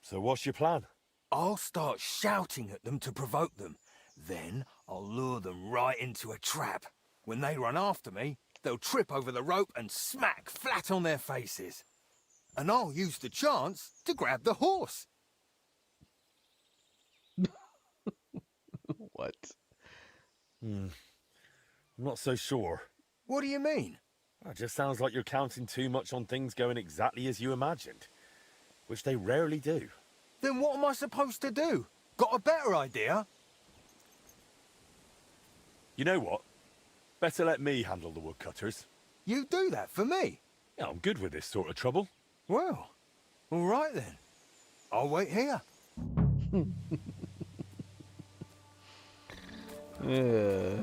So what's your plan? I'll start shouting at them to provoke them. Then I'll lure them right into a trap. When they run after me, they'll trip over the rope and smack flat on their faces. And I'll use the chance to grab the horse. What? I'm not so sure. What do you mean? It just sounds like you're counting too much on things going exactly as you imagined, which they rarely do. Then what am I supposed to do? Got a better idea? You know what? Better let me handle the woodcutters. You do that for me? Yeah, I'm good with this sort of trouble. Well, all right then. I'll wait here. Yeah.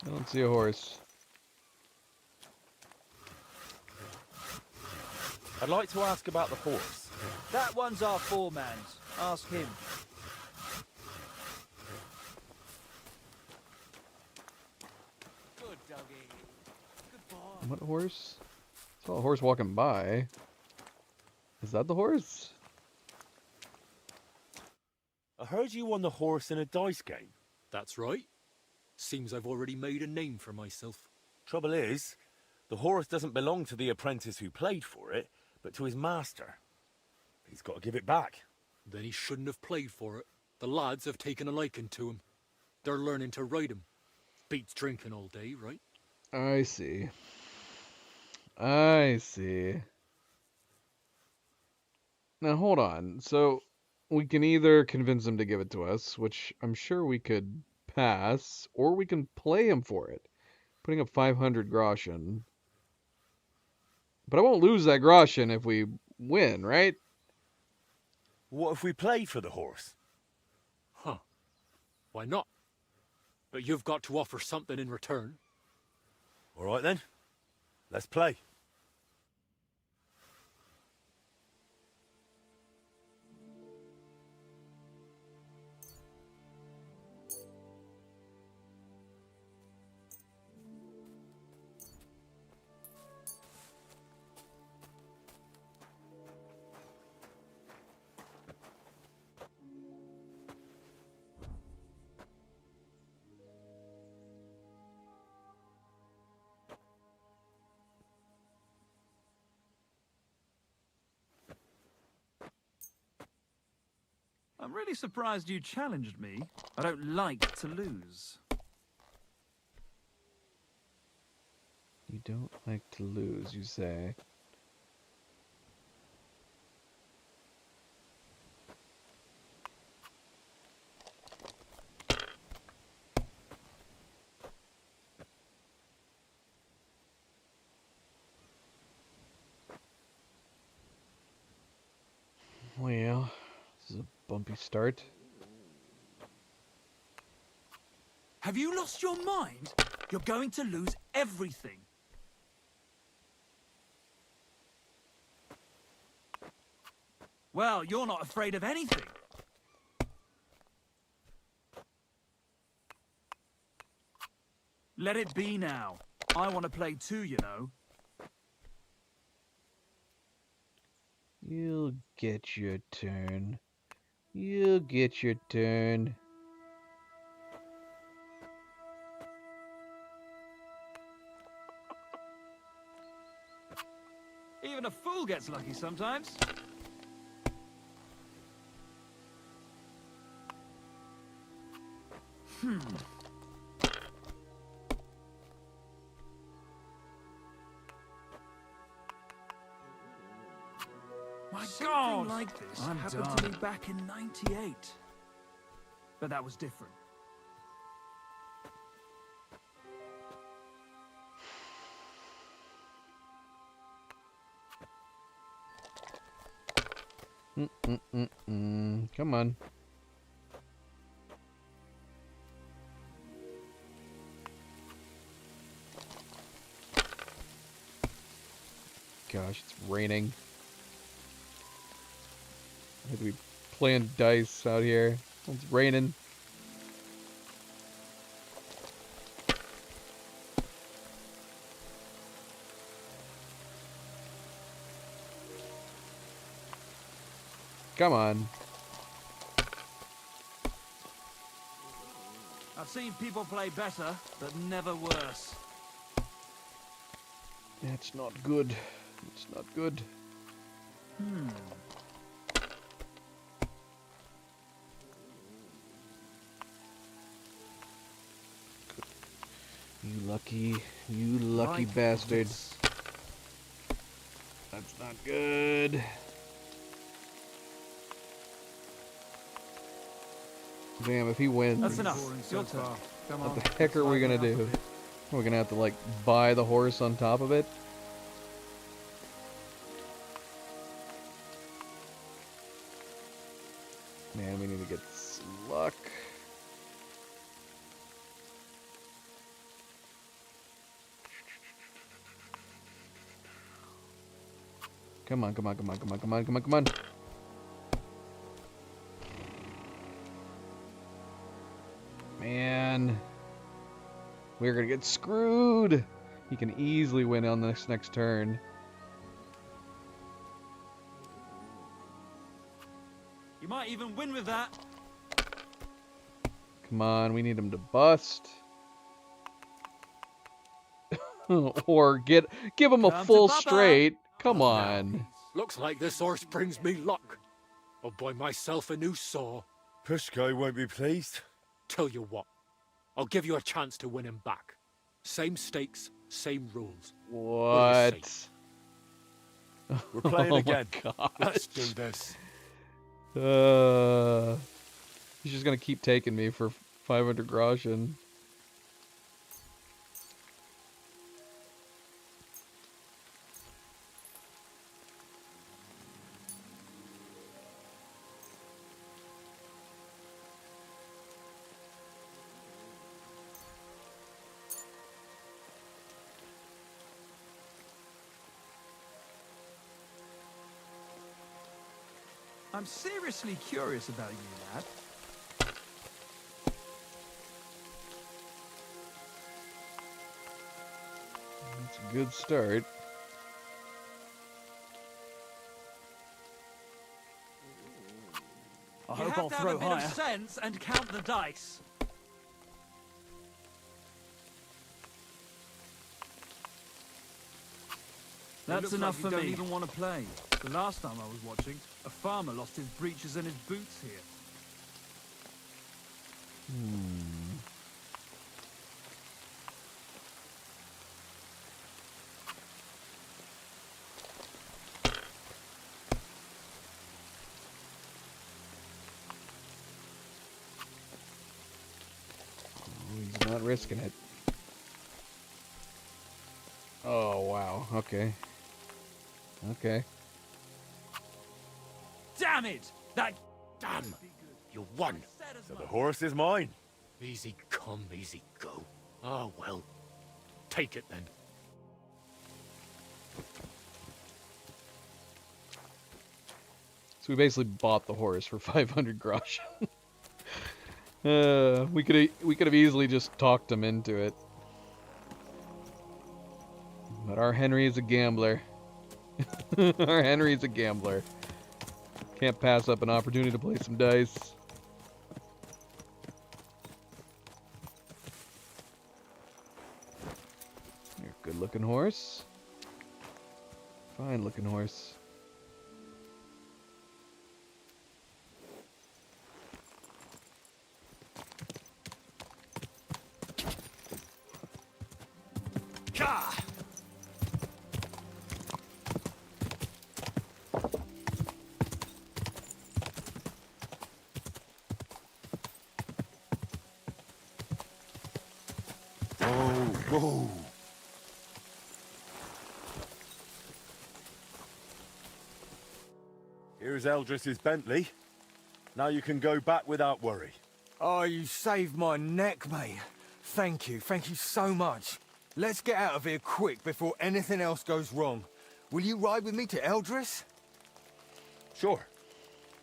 I don't see a horse. I'd like to ask about the horse. That one's our foreman's. Ask him. Good doggy. Good boy. What horse? I saw a horse walking by. Is that the horse? I heard you won the horse in a dice game. That's right. Seems I've already made a name for myself. Trouble is, the horse doesn't belong to the apprentice who played for it, but to his master. He's got to give it back. Then he shouldn't have played for it. The lads have taken a liking to him. They're learning to ride him. Beats drinking all day, right? I see. I see. Now hold on. So we can either convince him to give it to us, which I'm sure we could pass, or we can play him for it, putting up 500 groschen. But I won't lose that groschen if we win, right? What if we played for the horse? Huh. Why not? But you've got to offer something in return. All right then. Let's play. I'm really surprised you challenged me. I don't like to lose. You don't like to lose, you say. Well, this is a bumpy start. Have you lost your mind? You're going to lose everything. Well, you're not afraid of anything. Let it be now. I want to play too, you know. You'll get your turn. You'll get your turn. Even a fool gets lucky sometimes. My God! Like this happened to me back in '98. But that was different. Come on. Gosh, it's raining. I had to be playing dice out here. It's raining. Come on. I've seen people play better, but never worse. That's not good. It's not good. You lucky bastard. That's not good. Damn, if he wins. That's enough. Your turn. Come on. What the heck are we gonna do? We're gonna have to, like, buy the horse on top of it? Man, we need to get some luck. Come on, come on, come on, come on, come on, come on, come on. Man. We're gonna get screwed. He can easily win on this next turn. You might even win with that. Come on, we need him to bust. Or give him a full straight. Come on. Looks like this horse brings me luck. I'll buy myself a new saw. Pushko won't be pleased. Tell you what, I'll give you a chance to win him back. Same stakes, same rules. What? We're playing Oh again. My God. Let's do this. He's just gonna keep taking me for 500 groschen. I'm seriously curious about you, lad. That's a good start. I hope I'll throw higher. Have a bit of sense and count the dice. That's enough for me. Don't even want to play. The last time I was watching, a farmer lost his breeches and his boots here. He's not risking it. Oh, wow. Okay. Okay. Damn it! That... Damn! You won! So the horse is mine. Easy come, easy go. Oh, well. Take it then. So we basically bought the horse for 500 groschen. We could have easily just talked him into it. But our Henry is a gambler. Our Henry's a gambler. Can't pass up an opportunity to play some dice. You're a good looking horse. Fine looking horse. Whoa! Here's Eldris's Bentley. Now you can go back without worry. Oh, you saved my neck, mate. Thank you so much. Let's get out of here quick before anything else goes wrong. Will you ride with me to Eldris? Sure.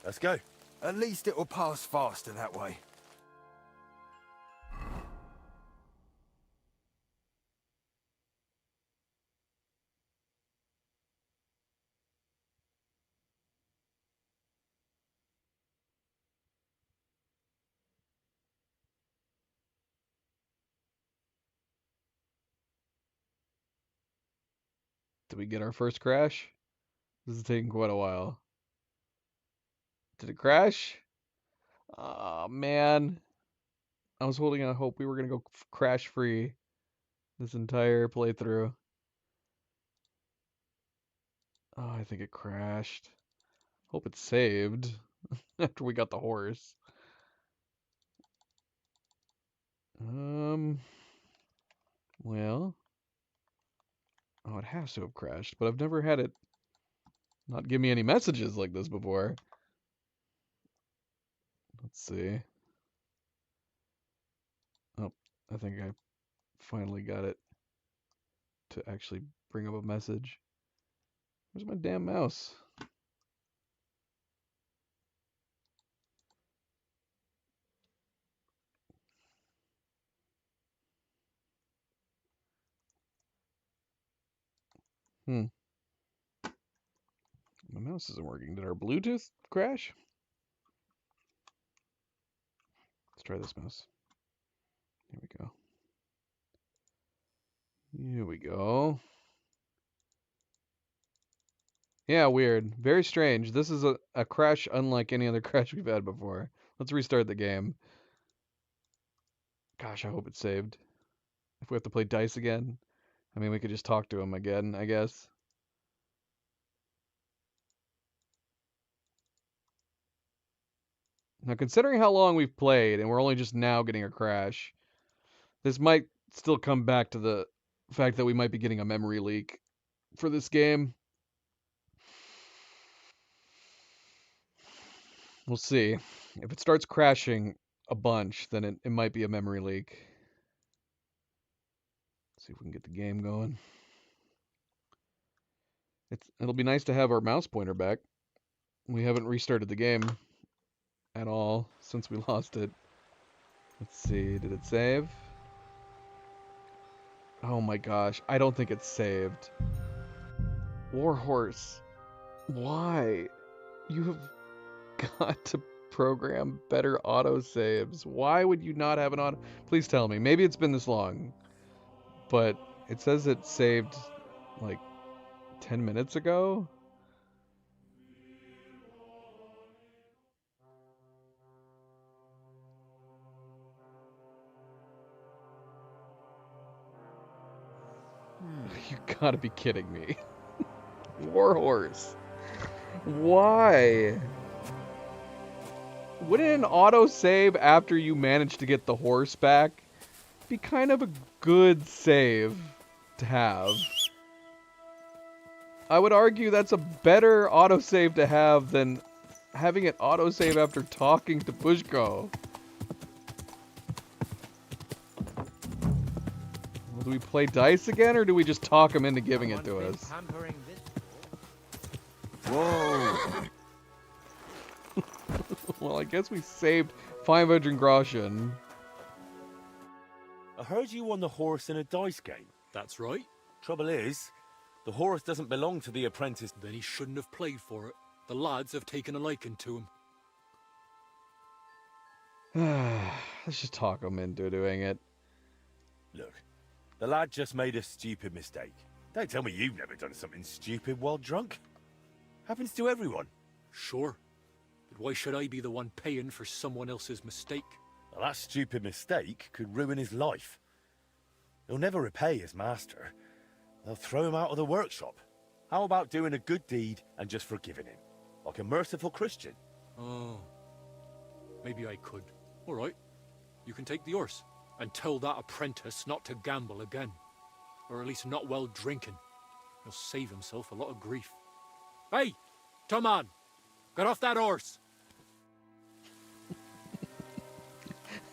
Let's go. At least it will pass faster that way. Did we get our first crash? This is taking quite a while. Did it crash? Oh man. I was holding out hope we were gonna go crash free this entire playthrough. Oh, I think it crashed. Hope it saved after we got the horse. Well. Oh, it has to have crashed, but I've never had it not give me any messages like this before. Let's see. Oh, I think I finally got it to actually bring up a message. Where's my damn mouse? My mouse isn't working. Did our Bluetooth crash? Let's try this mouse. Here we go. Here we go. Yeah, weird. Very strange. This is a crash unlike any other crash we've had before. Let's restart the game. Gosh, I hope it's saved. If we have to play dice again, I mean, we could just talk to him again, I guess. Now, considering how long we've played, and we're only just now getting a crash, this might still come back to the fact that we might be getting a memory leak for this game. We'll see. If it starts crashing a bunch, then it might be a memory leak. Let's see if we can get the game going. It'll be nice to have our mouse pointer back. We haven't restarted the game at all since we lost it. Let's see, did it save? Oh my gosh, I don't think it's saved. Warhorse, why? You have got to program better autosaves. Why would you not have an auto? Please tell me. Maybe it's been this long, but it says it saved like 10 minutes ago. You gotta be kidding me. Warhorse. Why? Wouldn't an autosave after you manage to get the horse back be kind of a good save to have? I would argue that's a better autosave to have than having it autosave after talking to Pushko. Do we play dice again, or do we just talk him into giving it to us? Whoa! Well, I guess we saved 500 groschen. I heard you won the horse in a dice game. That's right. Trouble is, the horse doesn't belong to the apprentice. Then he shouldn't have played for it. The lads have taken a liking to him. Let's just talk him into doing it. Look, the lad just made a stupid mistake. Don't tell me you've never done something stupid while drunk. Happens to everyone. Sure. But why should I be the one paying for someone else's mistake? Well, that stupid mistake could ruin his life. He'll never repay his master. They'll throw him out of the workshop. How about doing a good deed and just forgiving him? Like a merciful Christian. Oh. Maybe I could. All right. You can take the horse. And tell that apprentice not to gamble again. Or at least not while drinking. He'll save himself a lot of grief. Hey! Come on! Get off that horse!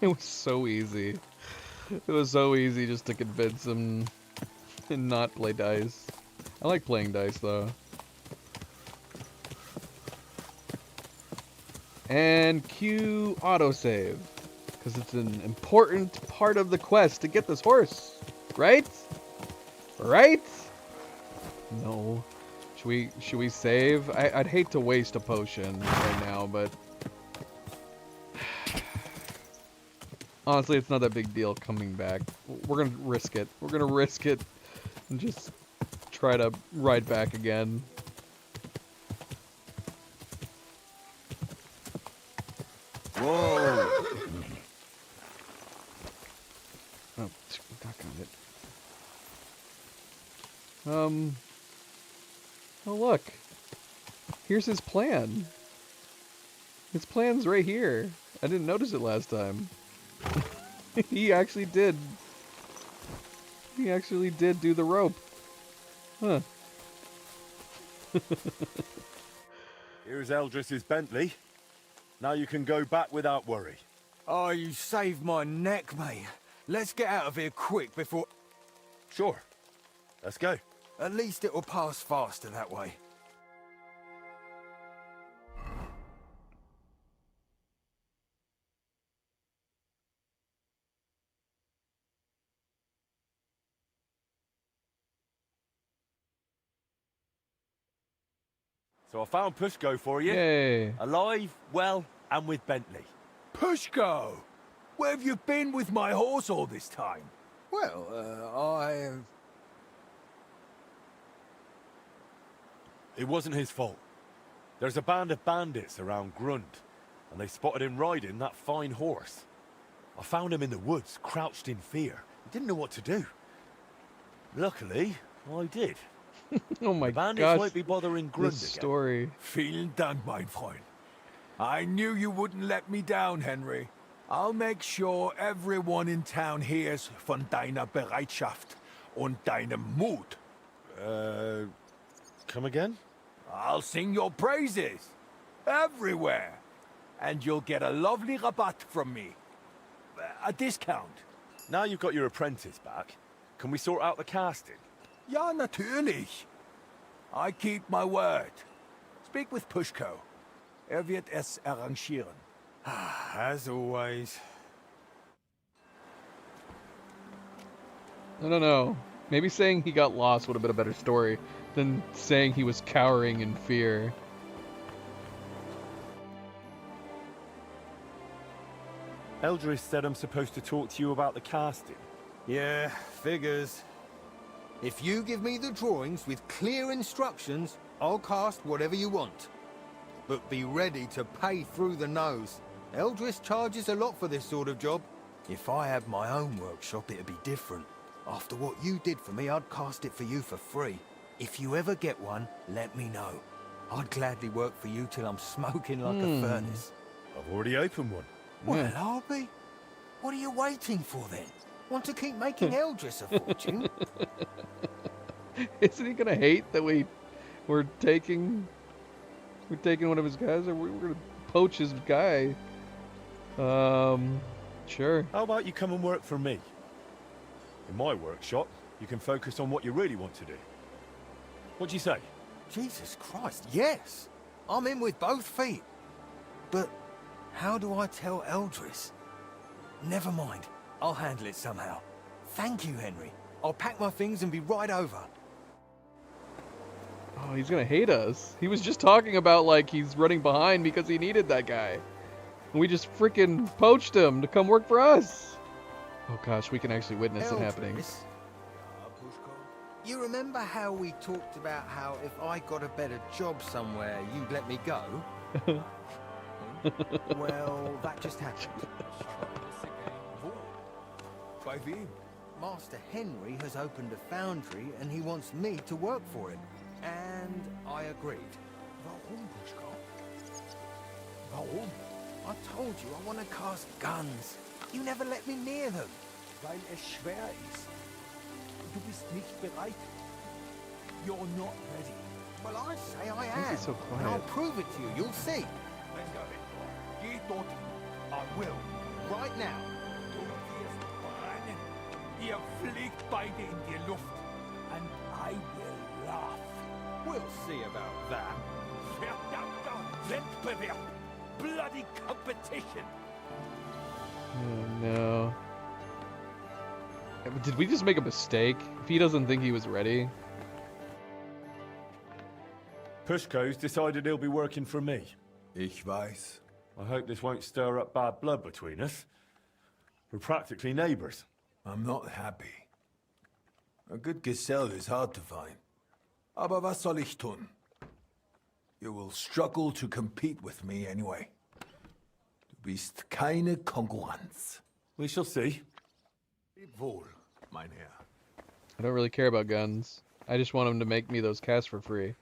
It was so easy. It was so easy just to convince him and not play dice. I like playing dice, though. And cue autosave. Because it's an important part of the quest to get this horse. Right? Right? No. Should we save? I'd hate to waste a potion right now, but honestly, it's not that big deal coming back. We're gonna risk it. We're gonna risk it and just try to ride back again. Whoa! Oh, got it. Oh look, here's his plan. His plan's right here. I didn't notice it last time. He actually did. He actually did do the rope. Huh. Here's Eldris's Bentley. Now you can go back without worry. Oh, you saved my neck, mate. Let's get out of here quick before... Sure. Let's go. At least it will pass faster that way. So I found Pushko for you. Yay. Alive, well, and with Bentley. Pushko! Where have you been with my horse all this time? Well, It wasn't his fault. There's a band of bandits around Grund, and they spotted him riding that fine horse. I found him in the woods, crouched in fear. He didn't know what to do. Luckily, I did. Oh my The bandits gosh. won't be bothering Grund This again. story. Vielen Dank, mein Freund. I knew you wouldn't let me down, Henry. I'll make sure everyone in town hears von deiner Bereitschaft und deinem Mut. Come again? I'll sing your praises. Everywhere. And you'll get a lovely rabatt from me. A discount. Now you've got your apprentice back, can we sort out the casting? Ja, natürlich. I keep my word. Speak with Pushko. Wird es arrangieren. As always. I don't know. Maybe saying he got lost would have been a better story than saying he was cowering in fear. Eldris said I'm supposed to talk to you about the casting. Yeah, figures. If you give me the drawings with clear instructions, I'll cast whatever you want. But be ready to pay through the nose. Eldris charges a lot for this sort of job. If I had my own workshop, it'd be different. After what you did for me, I'd cast it for you for free. If you ever get one, let me know. I'd gladly work for you till I'm smoking like a furnace. I've already opened one. Well, I'll be. What are you waiting for then? Want to keep making Eldris a fortune? Isn't he gonna hate that we're taking one of his guys, or we're gonna poach his guy? Sure. How about you come and work for me? In my workshop, you can focus on what you really want to do. What do you say? Jesus Christ, yes! I'm in with both feet. But how do I tell Eldris? Never mind. I'll handle it somehow. Thank you, Henry. I'll pack my things and be right over. Oh, he's gonna hate us. He was just talking about like he's running behind because he needed that guy. And we just freaking poached him to come work for us. Oh gosh, we can actually witness it happening. Pushko, you remember how we talked about how if I got a better job somewhere, you'd let me go? Well, that just happened. By wem? Master Henry has opened a foundry and he wants me to work for him. And I agreed. Warum, Pushko? Warum? I told you I want to cast guns. You never let me near them. Weil es schwer ist. Du bist nicht bereit. You're not ready. Well, I say I Why am. is he so And I'll quiet? prove it to you. You'll see. Geh dort. I will. Right now. Du wirst brennen. Ihr fliegt beide in die Luft. And I will laugh. We'll see about that. Verdammter Wettbewerb. Bloody competition. Oh no. Did we just make a mistake? If he doesn't think he was ready. Pushko's decided he'll be working for me. Ich weiß. I hope this won't stir up bad blood between us. We're practically neighbours. I'm not happy. A good Gesell is hard to find. Aber was soll ich tun? You will struggle to compete with me anyway. Du bist keine Konkurrenz. We shall see. Leb wohl, mein Herr. I don't really care about guns. I just want him to make me those casts for free.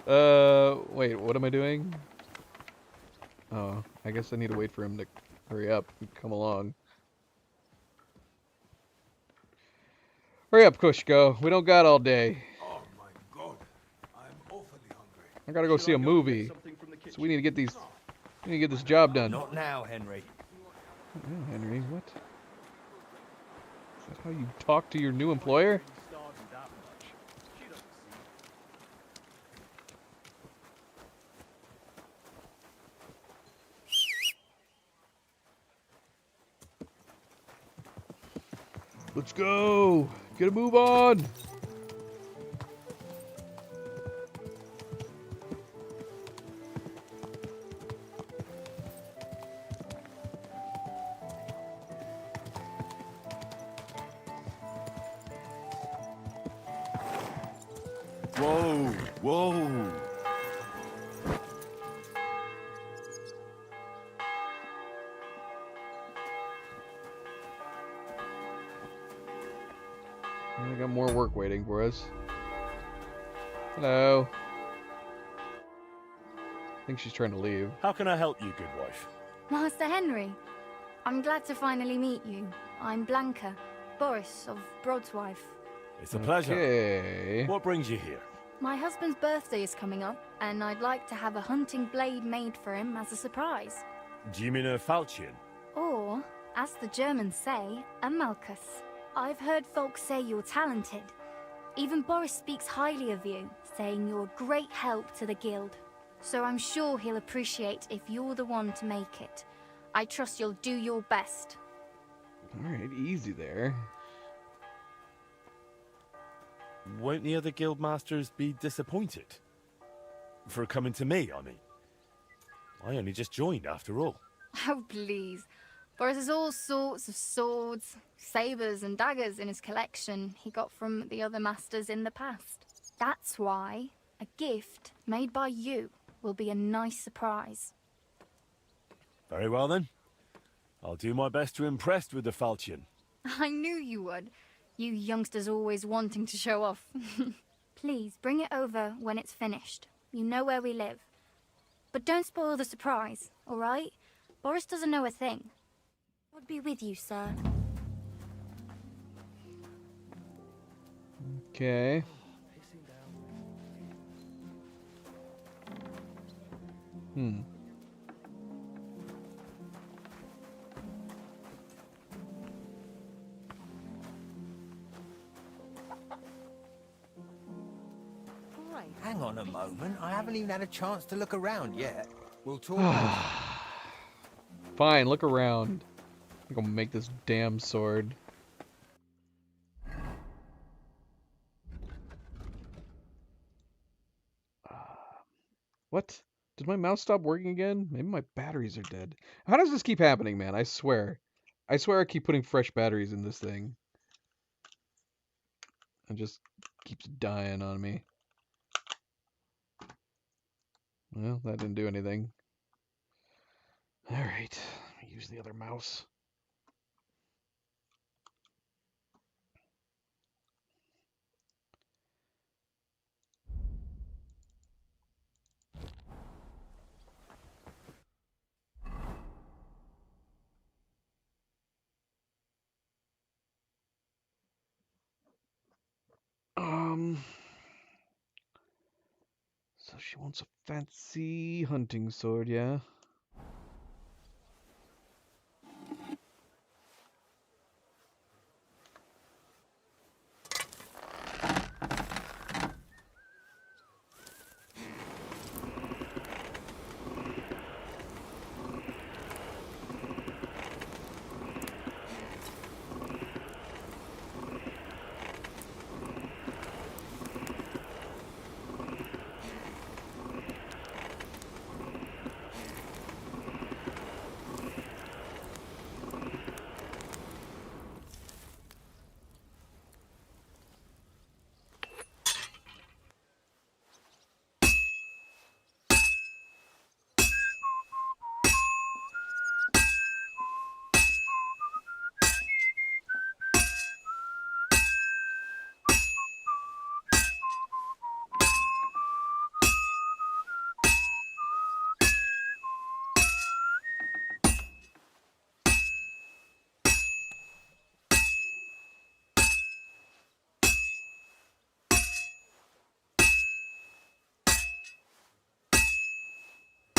Wait, what am I doing? Oh, I guess I need to wait for him to hurry up and come along. Hurry up, Kushko. We don't got all day. Oh my God, I'm awfully hungry. I gotta go see a movie. So we need to get these. We need to get this job done. Not now, Henry. Oh, Henry, what? Is that how you talk to your new employer? Let's go! Get a move on! Whoa, whoa. We got more work waiting for us. Hello. I think she's trying to leave. How can I help you, good wife? Master Henry, I'm glad to finally meet you. I'm Blanca, Boris of Broadswife. It's a pleasure. Okay. What brings you here? My husband's birthday is coming up, and I'd like to have a hunting blade made for him as a surprise. Do you mean a falchion? Or, as the Germans say, a Malchus. I've heard folks say you're talented. Even Boris speaks highly of you, saying you're a great help to the guild. So I'm sure he'll appreciate if you're the one to make it. I trust you'll do your best. Alright, easy there. Won't the other guild masters be disappointed? For coming to me, I mean. I only just joined, after all. Oh, please. Boris has all sorts of swords, sabers and daggers in his collection he got from the other masters in the past. That's why a gift made by you will be a nice surprise. Very well, then. I'll do my best to impress with the falchion. I knew you would. You youngsters always wanting to show off. Please, bring it over when it's finished. You know where we live. But don't spoil the surprise, all right? Boris doesn't know a thing. God be with you, sir. Okay. Hang on a moment. I haven't even had a chance to look around yet. We'll talk later. Fine, look around. I'm gonna make this damn sword. What? Did my mouse stop working again? Maybe my batteries are dead. How does this keep happening, man? I swear. I swear I keep putting fresh batteries in this thing. It just keeps dying on me. Well, that didn't do anything. Alright, use the other mouse. So she wants a fancy hunting sword, yeah?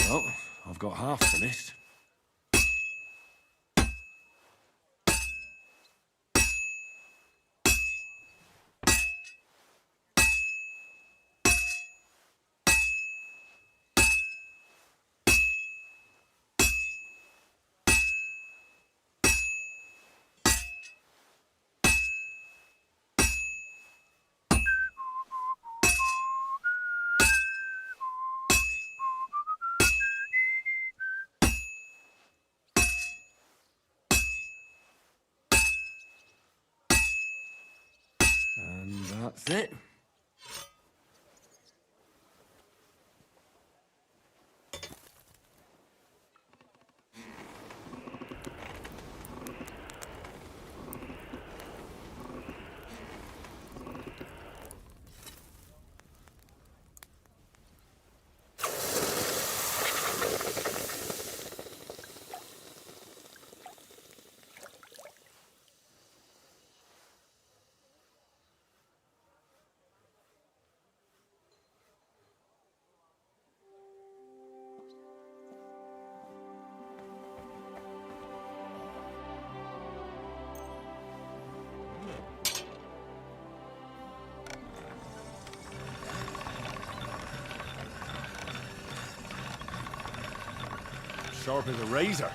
Well, I've got half finished. And that's it. Sharp as a razor.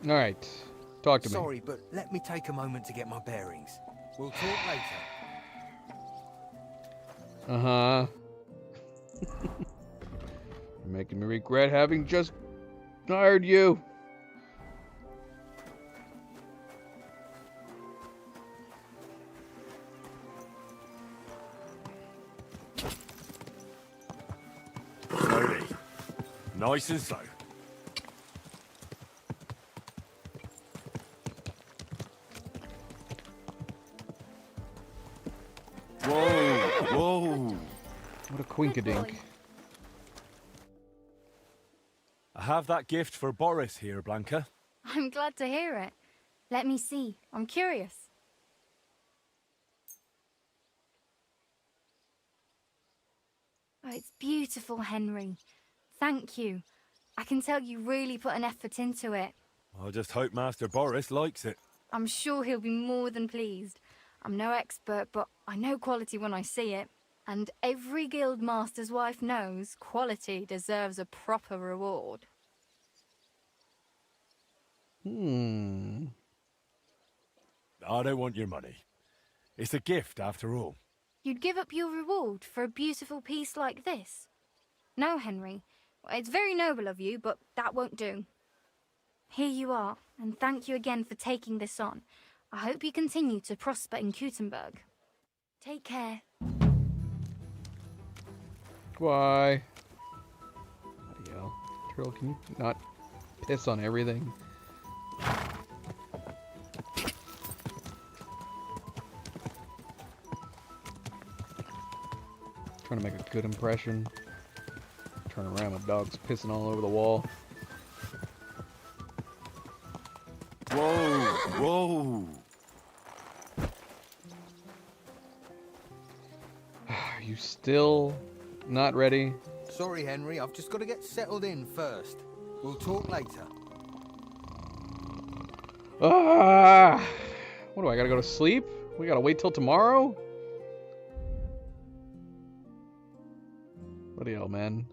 All right, talk to me. Sorry, but let me take a moment to get my bearings. We'll talk later. Uh-huh. You're making me regret having just hired you. Slowly. Nice and slow. Whoa, whoa. What a quinkadink. I have that gift for Boris here, Blanca. I'm glad to hear it. Let me see. I'm curious. Oh, it's beautiful, Henry. Thank you. I can tell you really put an effort into it. I just hope Master Boris likes it. I'm sure he'll be more than pleased. I'm no expert, but I know quality when I see it. And every guild master's wife knows quality deserves a proper reward. I don't want your money. It's a gift, after all. You'd give up your reward for a beautiful piece like this? No, Henry. It's very noble of you, but that won't do. Here you are, and thank you again for taking this on. I hope you continue to prosper in Kuttenberg. Take care. Why? Bloody hell. Turtle, can you not piss on everything? Trying to make a good impression. Turn around, my dog's pissing all over the wall. Whoa, whoa. Are you still not ready? Sorry, Henry. I've just got to get settled in first. We'll talk later. Ah! What do I gotta go to sleep? We gotta wait till tomorrow? Bloody hell, man.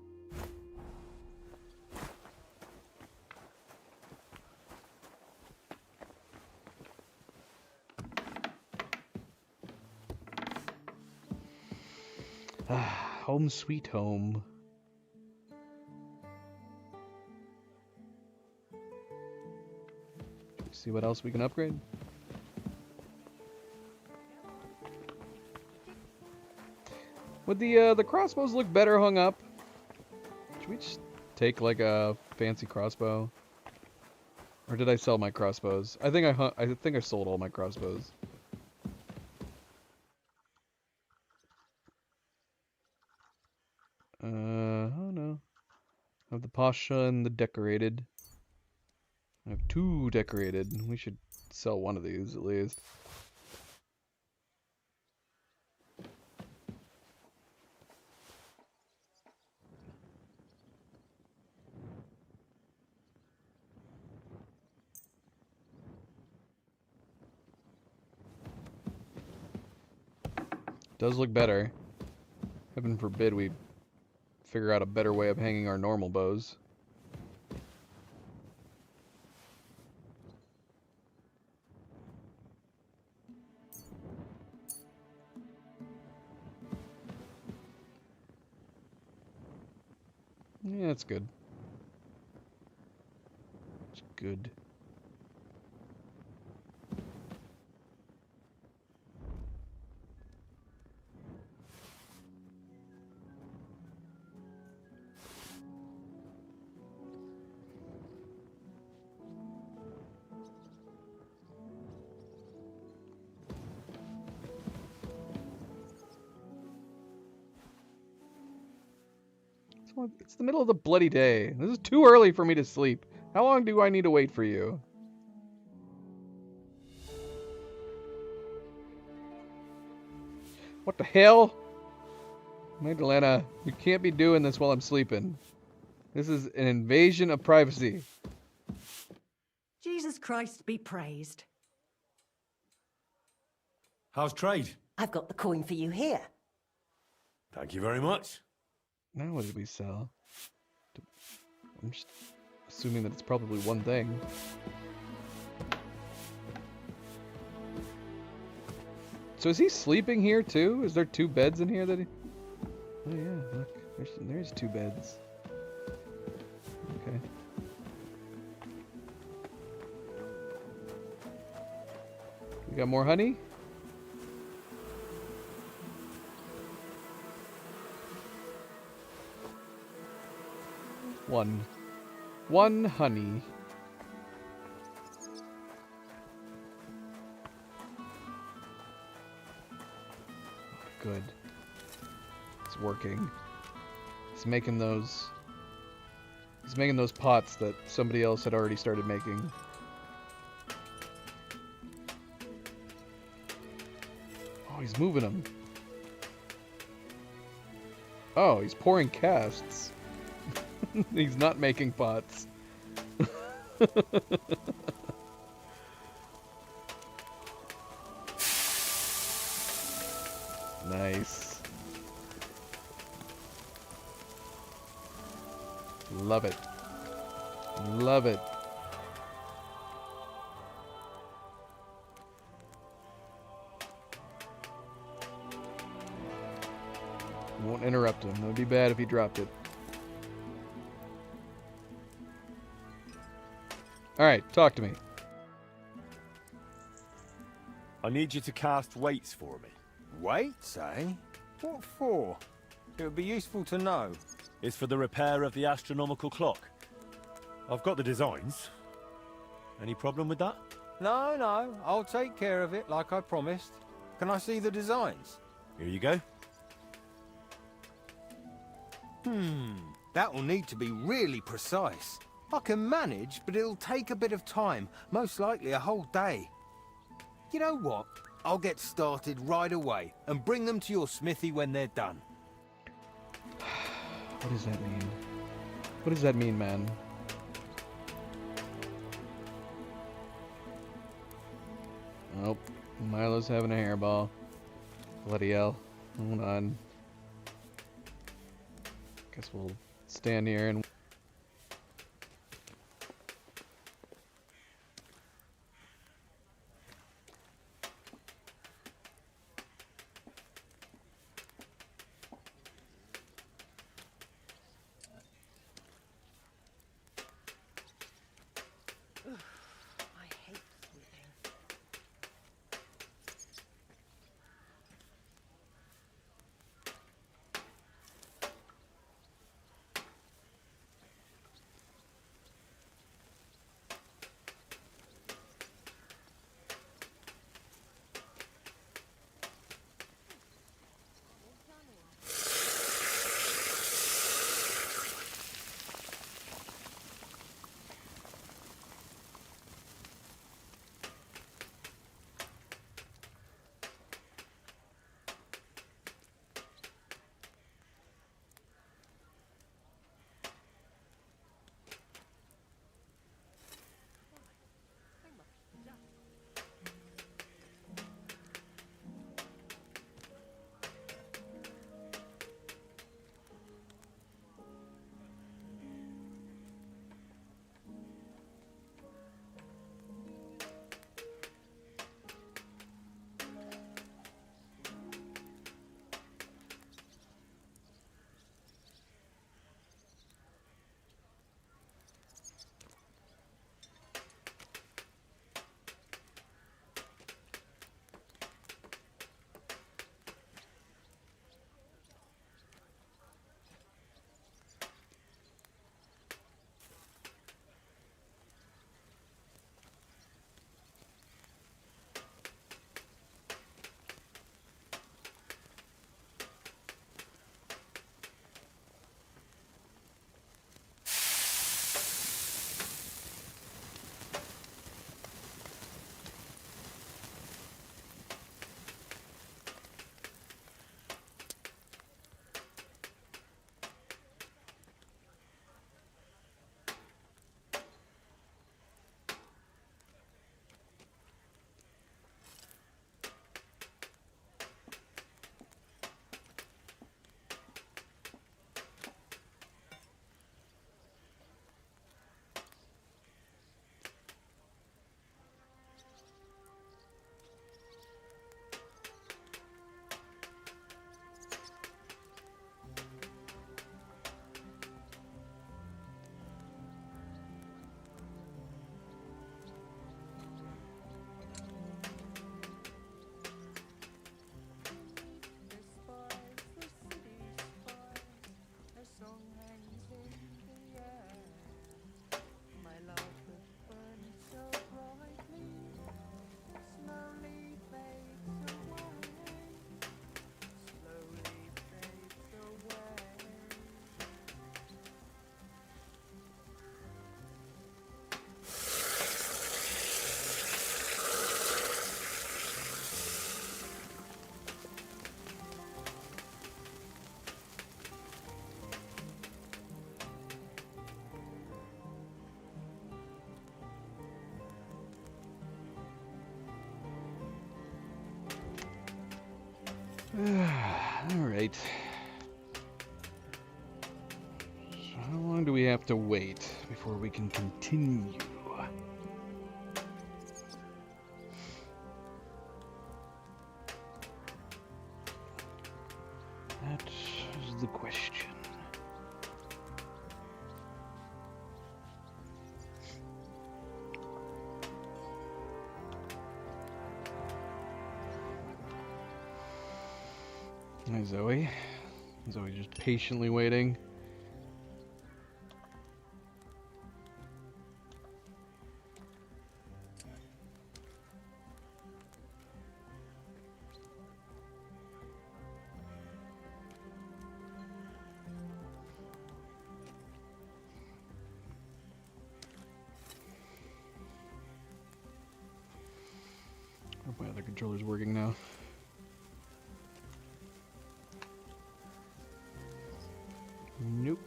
Home sweet home. See what else we can upgrade. Would the crossbows look better hung up? Should we just take like a fancy crossbow? Or did I sell my crossbows? I think I sold all my crossbows. Oh no. I have the Pasha and the decorated. I have 2 decorated. We should sell one of these at least. Does look better. Heaven forbid we figure out a better way of hanging our normal bows. Yeah, that's good. It's good. It's the middle of the bloody day. This is too early for me to sleep. How long do I need to wait for you? What the hell? Magdalena, you can't be doing this while I'm sleeping. This is an invasion of privacy. Jesus Christ be praised. How's trade? I've got the coin for you here. Thank you very much. Now what did we sell? I'm just assuming that it's probably one thing. So is he sleeping here too? Is there 2 beds in here that he... Oh yeah, look. There's 2 beds. Okay. We got more honey? One honey. Good. It's working. He's making those pots that somebody else had already started making. Oh, he's moving them. Oh, he's pouring casts. He's not making pots. Nice. Love it. Love it. Won't interrupt him. It would be bad if he dropped it. Alright, talk to me. I need you to cast weights for me. Weights, eh? What for? It would be useful to know. It's for the repair of the astronomical clock. I've got the designs. Any problem with that? No, no, I'll take care of it like I promised. Can I see the designs? Here you go. That will need to be really precise. I can manage, but it'll take a bit of time, most likely a whole day. You know what? I'll get started right away and bring them to your smithy when they're done. What does that mean? What does that mean, man? Oh, Milo's having a hairball. Bloody hell. Hold on. Guess we'll stand here and... Alright. So how long do we have to wait before we can continue? That is the question. Hi, Zoe. Zoe just patiently waiting. Hope my other controller's working now. Nope.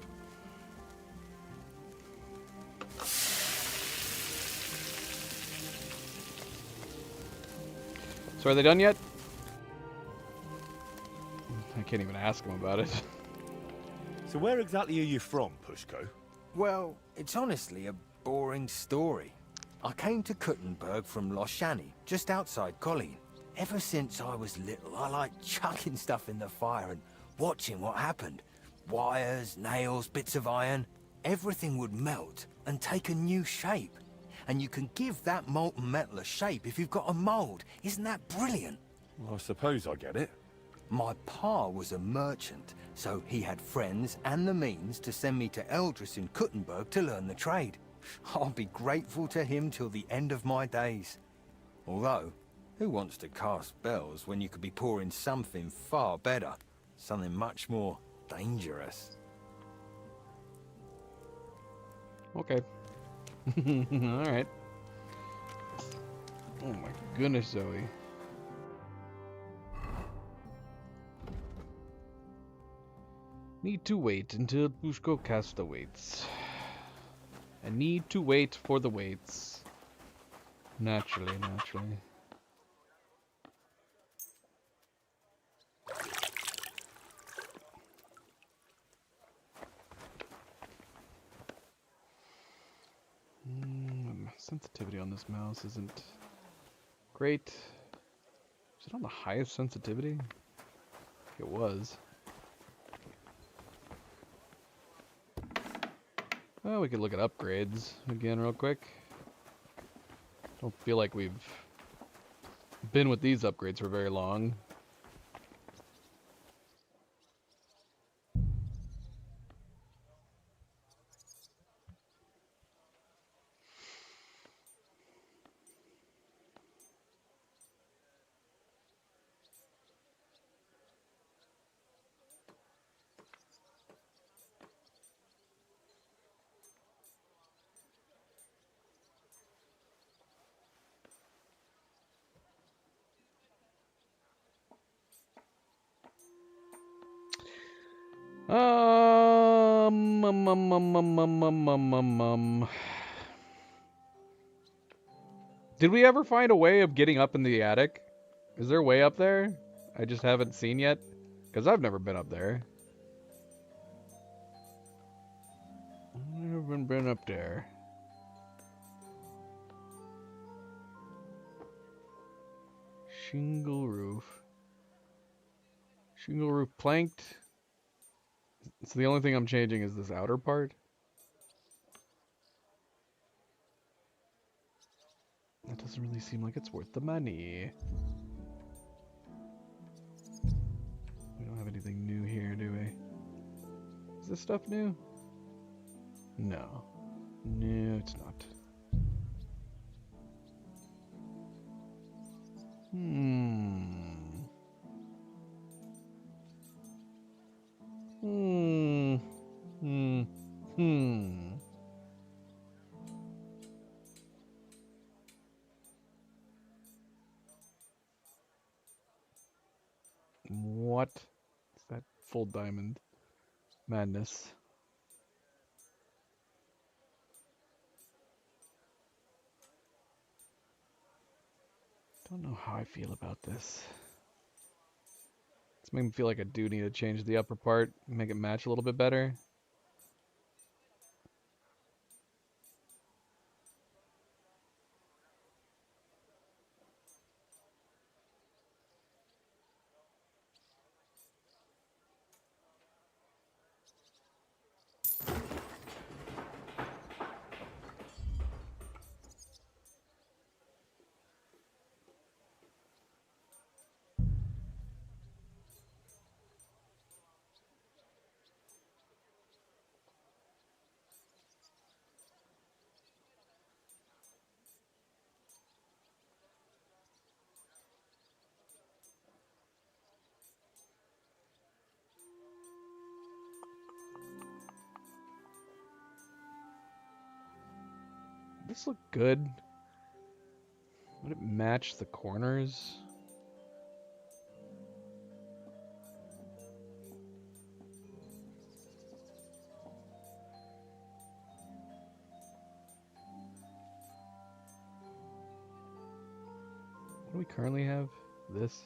So are they done yet? I can't even ask them about it. So where exactly are you from, Pushko? Well, it's honestly a boring story. I came to Kuttenberg from Loshani, just outside Colleen. Ever since I was little, I liked chucking stuff in the fire and watching what happened. Wires, nails, bits of iron. Everything would melt and take a new shape. And you can give that molten metal a shape if you've got a mold. Isn't that brilliant? Well, I suppose I get it. My pa was a merchant, so he had friends and the means to send me to Eldris in Kuttenberg to learn the trade. I'll be grateful to him till the end of my days. Although, who wants to cast spells when you could be pouring something far better? Something much more dangerous. Okay. Alright. Oh my goodness, Zoe. Need to wait until Pushko casts the weights. I need to wait for the weights. Naturally, naturally. Sensitivity on this mouse isn't great. Is it on the highest sensitivity? It was. Well, we could look at upgrades again real quick. Don't feel like we've been with these upgrades for very long. Did we ever find a way of getting up in the attic? Is there a way up there? I just haven't seen yet. Because I've never been up there. I've never been up there. Shingle roof. Shingle roof planked. So the only thing I'm changing is this outer part. That doesn't really seem like it's worth the money. We don't have anything new here, do we? Is this stuff new? No. No, it's not. What? It's that full diamond madness. Don't know how I feel about this. It's making me feel like I do need to change the upper part, make it match a little bit better. This look good. Would it match the corners? What do we currently have? This?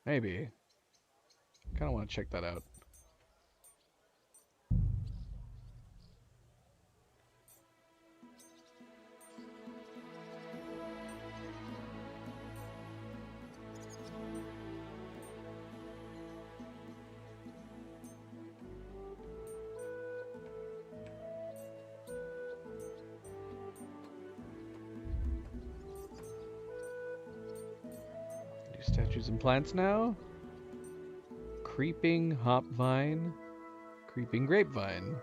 Maybe. Kind of want to check that out. Statues and plants now. Creeping hop vine. Creeping grapevine.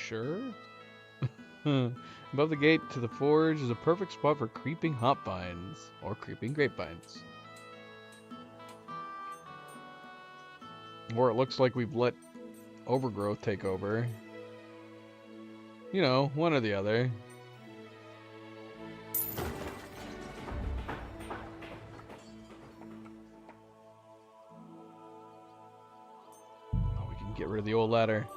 Sure. Above the gate to the forge is a perfect spot for creeping hop vines or creeping grapevines. Or it looks like we've let overgrowth take over. You know, one or the other. Oh, we can get rid of the old ladder.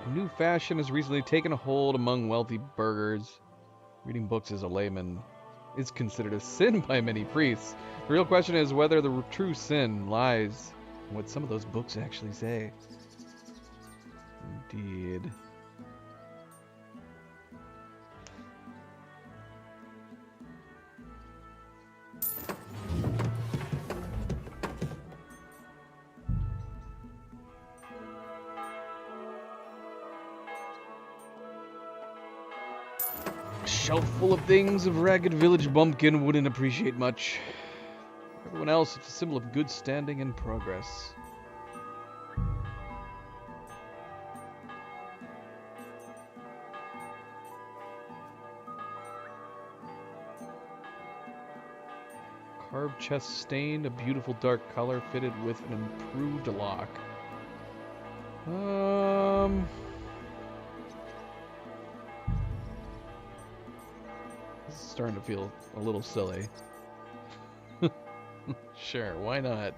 A new fashion has recently taken a hold among wealthy burghers. Reading books as a layman is considered a sin by many priests. The real question is whether the true sin lies in what some of those books actually say. Indeed. Shelf full of things a ragged village bumpkin wouldn't appreciate much. Everyone else, it's a symbol of good standing and progress. Carved chest stained, a beautiful dark color fitted with an improved lock. This is starting to feel a little silly. Sure, why not?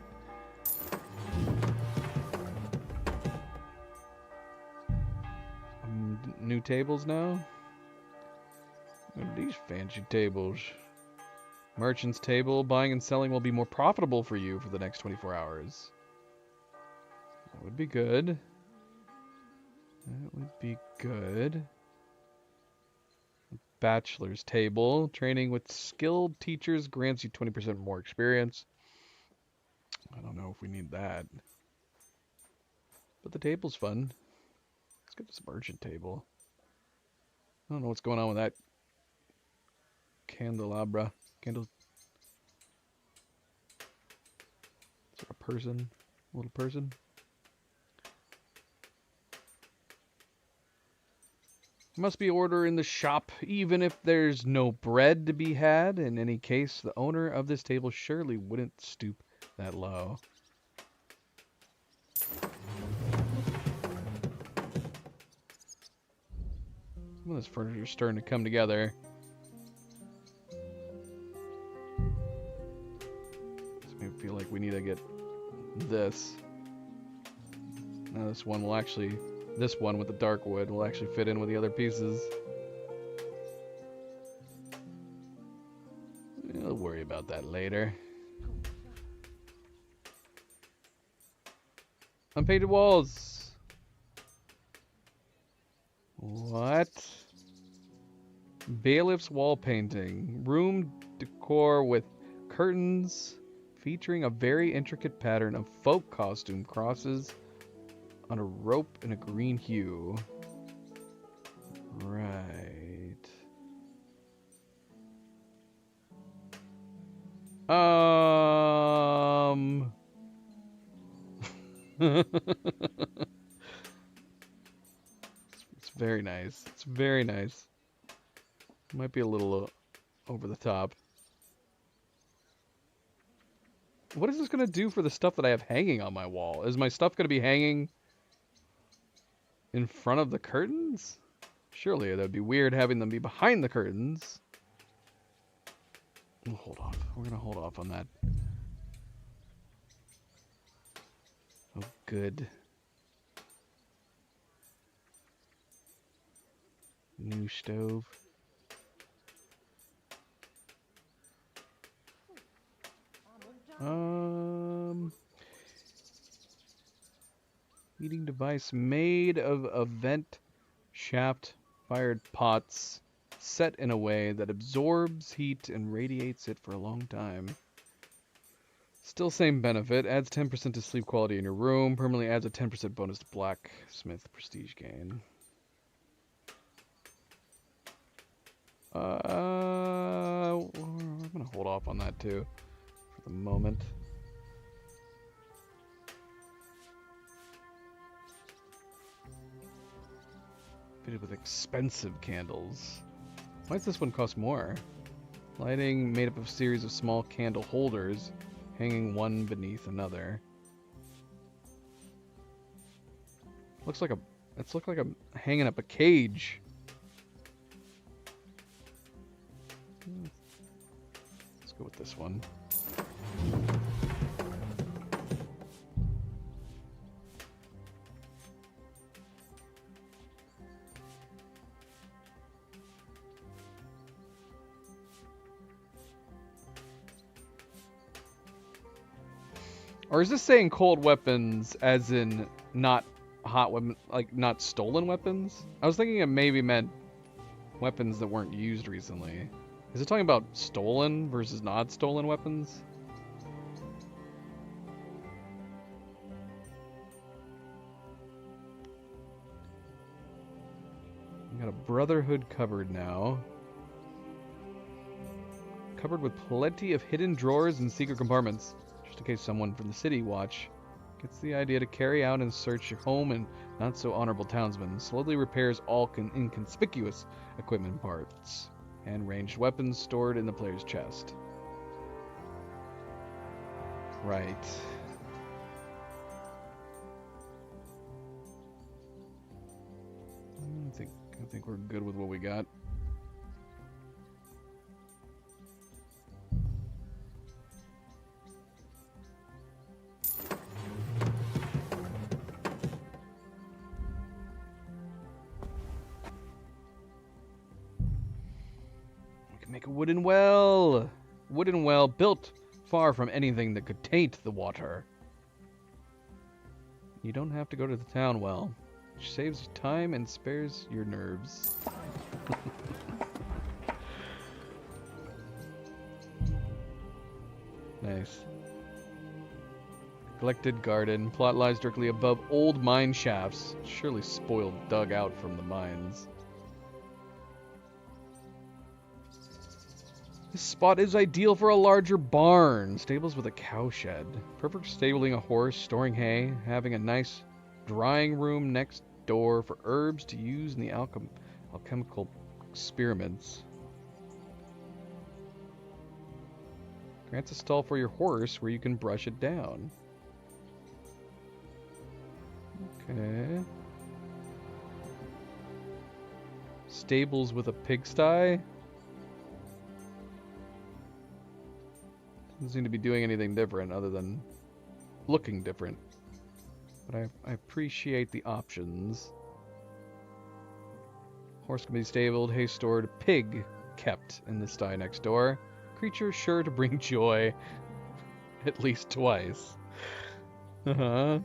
New tables now? What are these fancy tables? Merchant's table. Buying and selling will be more profitable for you for the next 24 hours. That would be good. That would be good. Bachelor's table. Training with skilled teachers grants you 20% more experience. I don't know if we need that. But the table's fun. Let's get this merchant table. I don't know what's going on with that candelabra. Is there a person? A little person? Must be order in the shop, even if there's no bread to be had. In any case, the owner of this table surely wouldn't stoop that low. Some of this furniture is starting to come together. Makes me feel like we need to get this. Now this one will actually, this one with the dark wood will actually fit in with the other pieces. We'll worry about that later. Unpainted walls. What? Bailiff's wall painting. Room decor with curtains featuring a very intricate pattern of folk costume crosses on a rope in a green hue. Right. It's very nice. It's very nice. Might be a little over the top. What is this going to do for the stuff that I have hanging on my wall? Is my stuff going to be hanging in front of the curtains? Surely that would be weird having them be behind the curtains. We'll hold off. We're going to hold off on that. Oh, good. New stove. Heating device made of a vent shaft fired pots set in a way that absorbs heat and radiates it for a long time. Still same benefit. Adds 10% to sleep quality in your room. Permanently adds a 10% bonus to blacksmith prestige gain. I'm gonna hold off on that too for the moment. Fitted with expensive candles. Why does this one cost more? Lighting made up of a series of small candle holders, hanging one beneath another. Looks like I'm hanging up a cage. Let's go with this one. Or is this saying cold weapons as in not hot weapons, like not stolen weapons? I was thinking it maybe meant weapons that weren't used recently. Is it talking about stolen versus not stolen weapons? We got a Brotherhood cupboard now. Cupboard with plenty of hidden drawers and secret compartments. Just in case someone from the city watch gets the idea to carry out and search your home, and not so honorable townsman slowly repairs all inconspicuous equipment parts and ranged weapons stored in the player's chest. Right. I think we're good with what we got. Make a wooden well. Wooden well built far from anything that could taint the water. You don't have to go to the town well, which saves you time and spares your nerves. Nice. Neglected garden. Plot lies directly above old mine shafts. Surely spoiled, dug out from the mines. This spot is ideal for a larger barn. Stables with a cowshed. Perfect for stabling a horse, storing hay, having a nice drying room next door for herbs to use in the alchemical experiments. Grants a stall for your horse where you can brush it down. Okay. stables with a pigsty. Doesn't seem to be doing anything different other than looking different. But I appreciate the options. Horse can be stabled, hay stored, pig kept in the sty next door. Creature sure to bring joy at least twice. Uh-huh.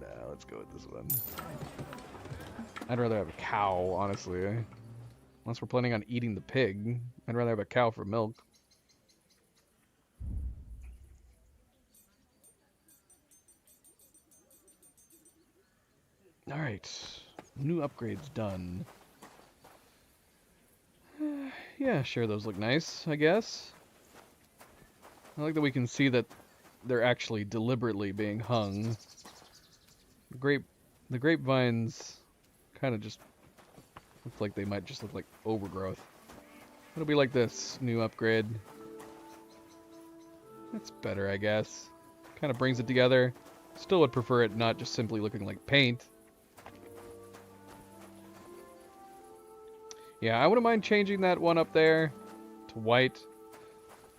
Nah, let's go with this one. I'd rather have a cow, honestly. Unless we're planning on eating the pig. I'd rather have a cow for milk. Alright. New upgrades done. Yeah, sure, those look nice, I guess. I like that we can see that they're actually deliberately being hung. The grapevines kind of just look like they might just look like overgrowth. It'll be like this new upgrade. That's better, I guess. Kind of brings it together. Still would prefer it not just simply looking like paint. Yeah, I wouldn't mind changing that one up there to white.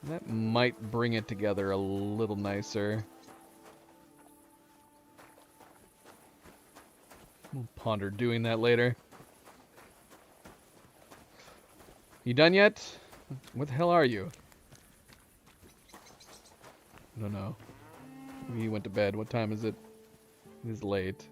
That might bring it together a little nicer. We'll ponder doing that later. You done yet? What the hell are you? I don't know. Maybe he went to bed. What time is it? It is late.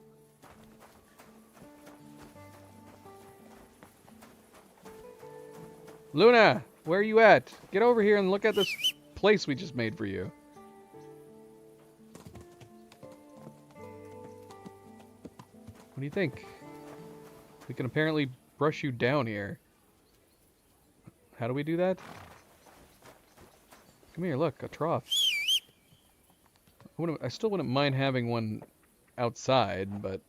Luna, where are you at? Get over here and look at this place we just made for you. What do you think? We can apparently brush you down here. How do we do that? Come here, look, a trough. I still wouldn't mind having one outside, but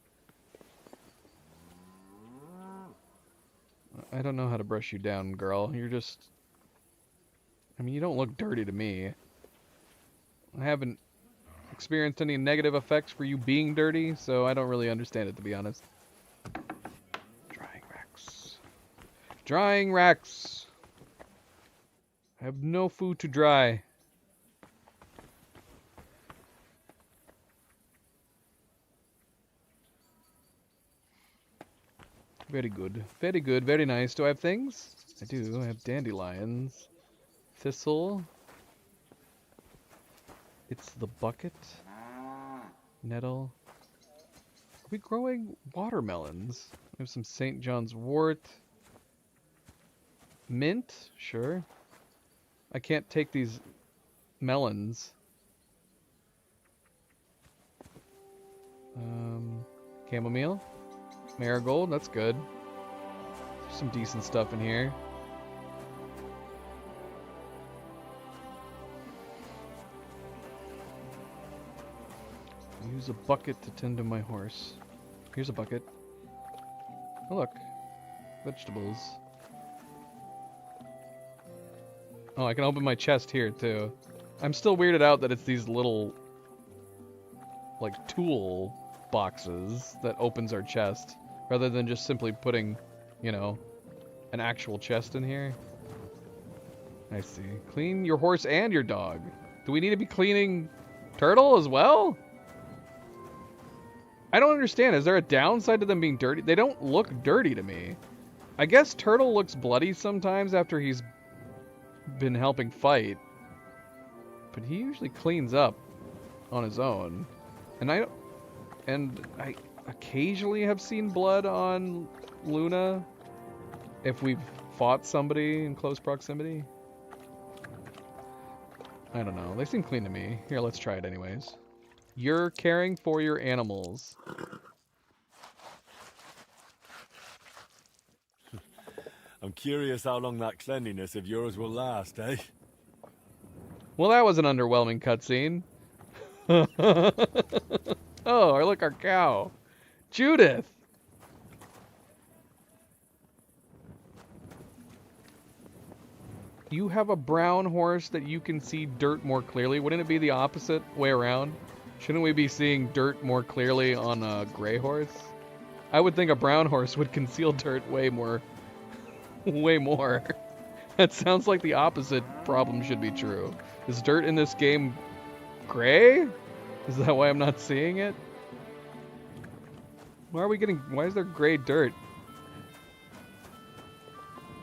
I don't know how to brush you down, girl. You're just... I mean, you don't look dirty to me. I haven't experienced any negative effects for you being dirty, so I don't really understand it, to be honest. Drying racks. Drying racks! I have no food to dry. Very good. Very good. Very nice. Do I have things? I do. I have dandelions. Thistle. It's the bucket. Nettle. Are we growing watermelons? We have some St. John's wort. Mint? Sure. I can't take these melons. Chamomile. Marigold, that's good. There's some decent stuff in here. Use a bucket to tend to my horse. Here's a bucket. Oh look, vegetables. Oh, I can open my chest here too. I'm still weirded out that it's these little, like, tool boxes that opens our chest, rather than just simply putting, you know, an actual chest in here. I see. Clean your horse and your dog. Do we need to be cleaning Turtle as well? I don't understand. Is there a downside to them being dirty? They don't look dirty to me. I guess Turtle looks bloody sometimes after he's been helping fight, but he usually cleans up on his own. And I occasionally have seen blood on Luna if we've fought somebody in close proximity. I don't know. They seem clean to me. Here, let's try it anyways. You're caring for your animals. I'm curious how long that cleanliness of yours will last, eh? Well, that was an underwhelming cutscene. Oh, look, our cow. Judith! You have a brown horse that you can see dirt more clearly. Wouldn't it be the opposite way around? Shouldn't we be seeing dirt more clearly on a gray horse? I would think a brown horse would conceal dirt way more. Way more. That sounds like the opposite problem should be true. Is dirt in this game gray? Is that why I'm not seeing it? Why is there gray dirt?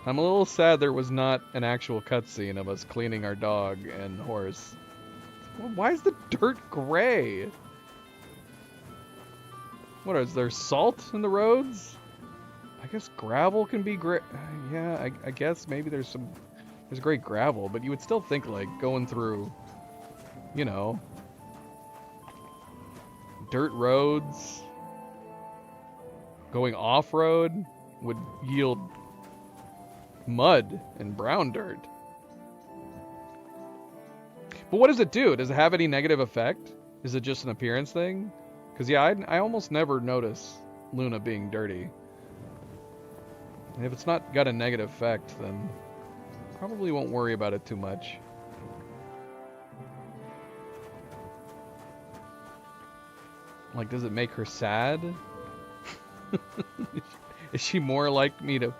I'm a little sad there was not an actual cutscene of us cleaning our dog and horse. Why is the dirt gray? What is there, salt in the roads? I guess gravel can be gray. Yeah, I guess maybe there's gray gravel, but you would still think like going through, you know, dirt roads, going off-road would yield mud and brown dirt. But what does it do? Does it have any negative effect? Is it just an appearance thing? Because yeah, I almost never notice Luna being dirty. And if it's not got a negative effect, then probably won't worry about it too much. Like, does it make her sad? Is she more likely to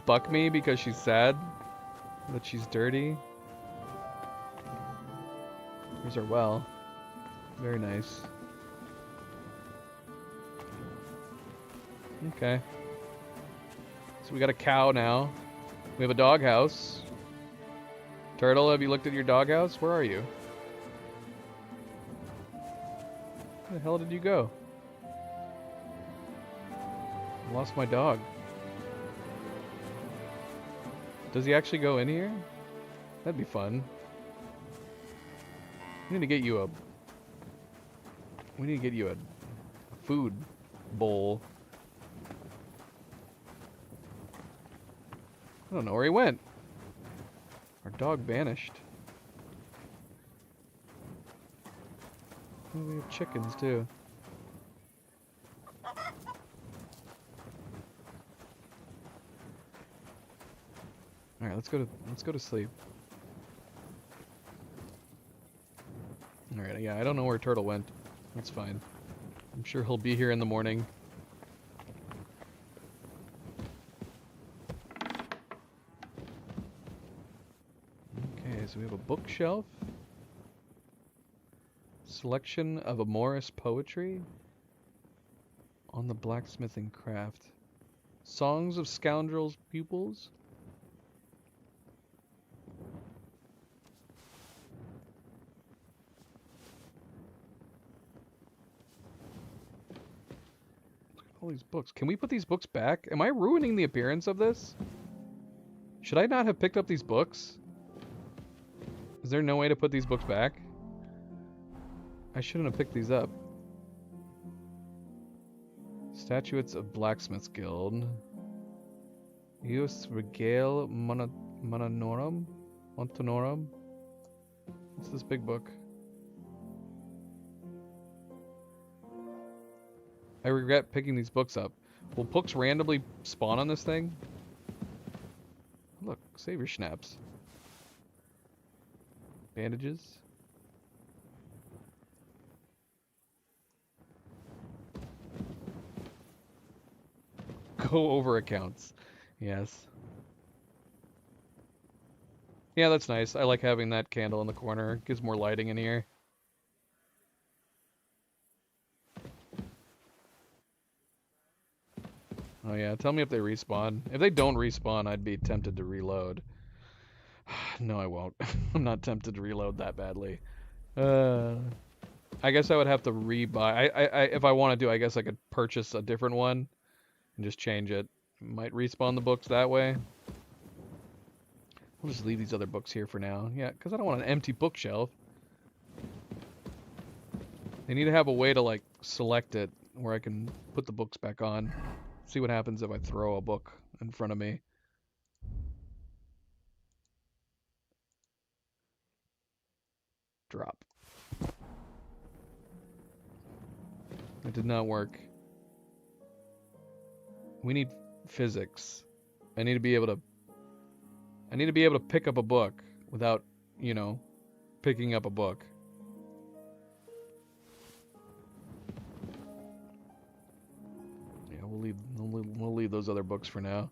buck me because she's sad that she's dirty? Here's our well. Very nice. Okay. So we got a cow now. We have a doghouse. Turtle, have you looked at your doghouse? Where are you? Where the hell did you go? I lost my dog. Does he actually go in here? That'd be fun. We need to get you a food bowl. I don't know where he went. Our dog vanished. Oh, we have chickens too. All right, let's go to sleep. All right, yeah, I don't know where Turtle went. That's fine. I'm sure he'll be here in the morning. Okay, so we have a bookshelf. Selection of Amoris poetry on the blacksmithing craft. Songs of Scoundrels' Pupils. All these books. Can we put these books back? Am I ruining the appearance of this? Should I not have picked up these books? Is there no way to put these books back? I shouldn't have picked these up. Statutes of Blacksmith's Guild. Ius Regale Montanorum? What's this big book? I regret picking these books up. Will books randomly spawn on this thing? Look, save your schnapps. Bandages. Go over accounts. Yes. Yeah, that's nice. I like having that candle in the corner. It gives more lighting in here. Oh yeah, tell me if they respawn. If they don't respawn, I'd be tempted to reload. No, I won't. I'm not tempted to reload that badly. I guess I would have to rebuy. If I want to do, I guess I could purchase a different one and just change it. Might respawn the books that way. We'll just leave these other books here for now. Yeah, because I don't want an empty bookshelf. They need to have a way to, like, select it where I can put the books back on. See what happens if I throw a book in front of me. Drop. It did not work. We need physics. I need to be able to pick up a book without, you know, picking up a book. We'll leave those other books for now.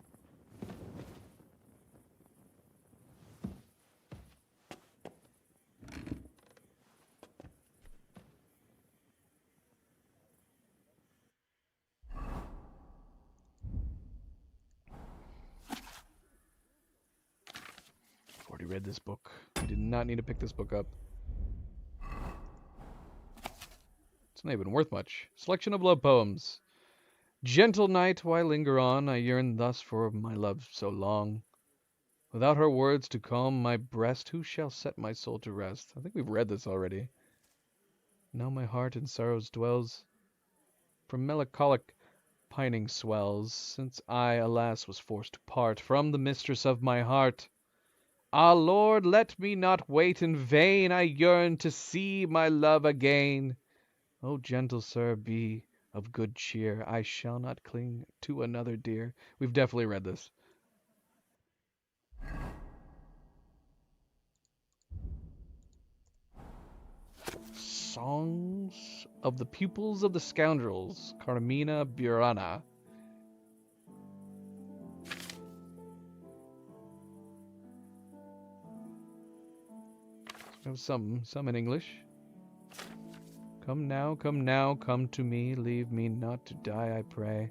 I've already read this book. I did not need to pick this book up. It's not even worth much. Selection of love poems. Gentle night, why linger on? I yearn thus for my love so long. Without her words to calm my breast, who shall set my soul to rest? I think we've read this already. Now my heart in sorrows dwells, from melancholic pining swells, since I, alas, was forced to part from the mistress of my heart. Ah, Lord, let me not wait in vain, I yearn to see my love again. O gentle sir, be of good cheer, I shall not cling to another dear. We've definitely read this. Songs of the Pupils of the Scoundrels, Carmina Burana. We have some in English. Come now, come to me, leave me not to die, I pray.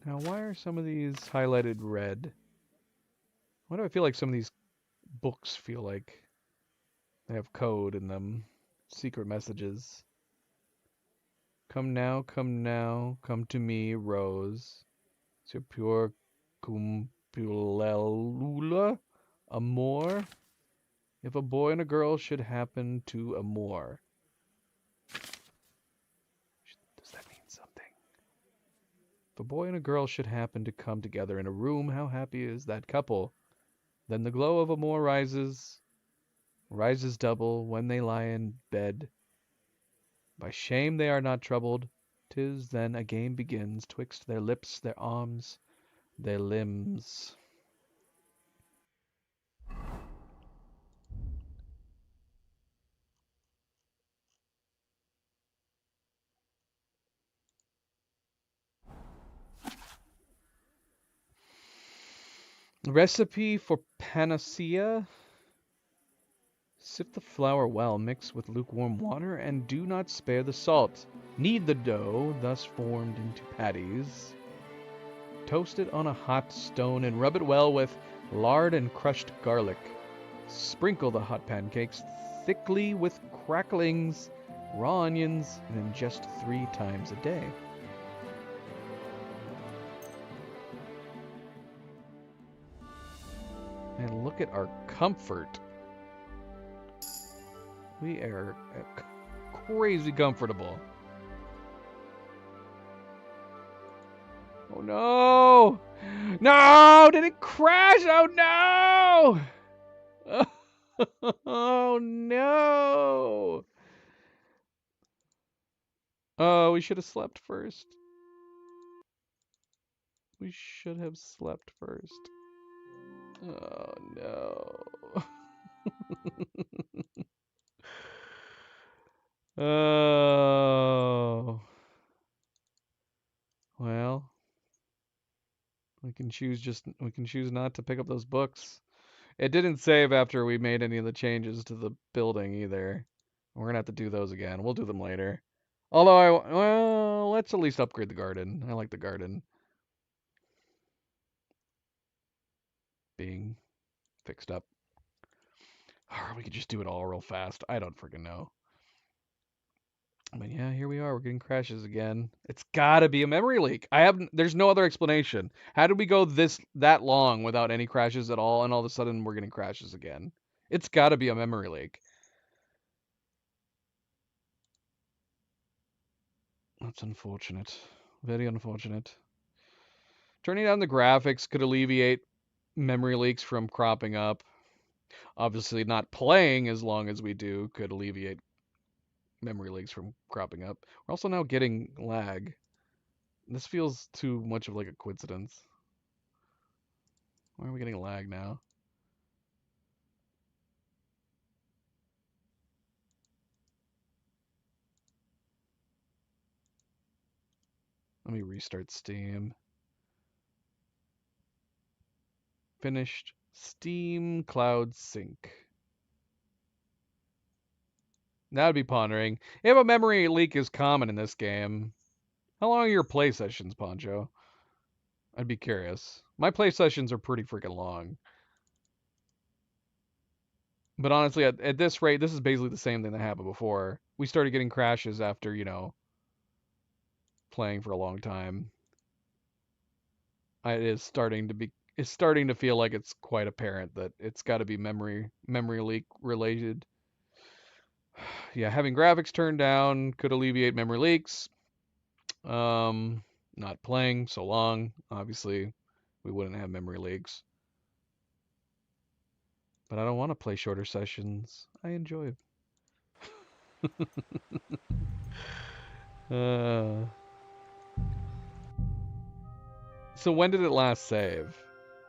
Now, why are some of these highlighted red? Why do I feel like some of these books feel like they have code in them? Secret messages. Come now, come to me, Rose. Sur pure cumpulella, amor. If a boy and a girl should happen to amor. Does that mean something? If a boy and a girl should happen to come together in a room, how happy is that couple? Then the glow of amor rises double when they lie in bed. By shame they are not troubled. 'Tis then a game begins twixt their lips, their arms, their limbs. Recipe for panacea. Sift the flour well, mix with lukewarm water, and do not spare the salt. Knead the dough, thus formed into patties. Toast it on a hot stone and rub it well with lard and crushed garlic. Sprinkle the hot pancakes thickly with cracklings, raw onions, and ingest 3 times a day. And look at our comfort. We are crazy comfortable. Oh no! No! Did it crash? Oh no! Oh no! Oh, we should have slept first. We should have slept first. Oh no. Oh. Well, we can choose not to pick up those books. It didn't save after we made any of the changes to the building either. We're gonna have to do those again. We'll do them later. Although well, let's at least upgrade the garden. I like the garden being fixed up. Or we could just do it all real fast. I don't freaking know. But yeah, here we are. We're getting crashes again. It's gotta be a memory leak. There's no other explanation. How did we go that long without any crashes at all, and all of a sudden we're getting crashes again? It's gotta be a memory leak. That's unfortunate. Very unfortunate. Turning down the graphics could alleviate memory leaks from cropping up. Obviously, not playing as long as we do could alleviate memory leaks from cropping up. We're also now getting lag. This feels too much of like a coincidence. Why are we getting lag now? Let me restart Steam. Finished. Steam Cloud Sync. That would be pondering. If a memory leak is common in this game, how long are your play sessions, Poncho? I'd be curious. My play sessions are pretty freaking long. But honestly, at this rate, this is basically the same thing that happened before. We started getting crashes after, you know, playing for a long time. It's starting to feel like it's quite apparent that it's got to be memory leak related. Yeah, having graphics turned down could alleviate memory leaks. Not playing so long, obviously, we wouldn't have memory leaks. But I don't want to play shorter sessions. I enjoy it. So when did it last save?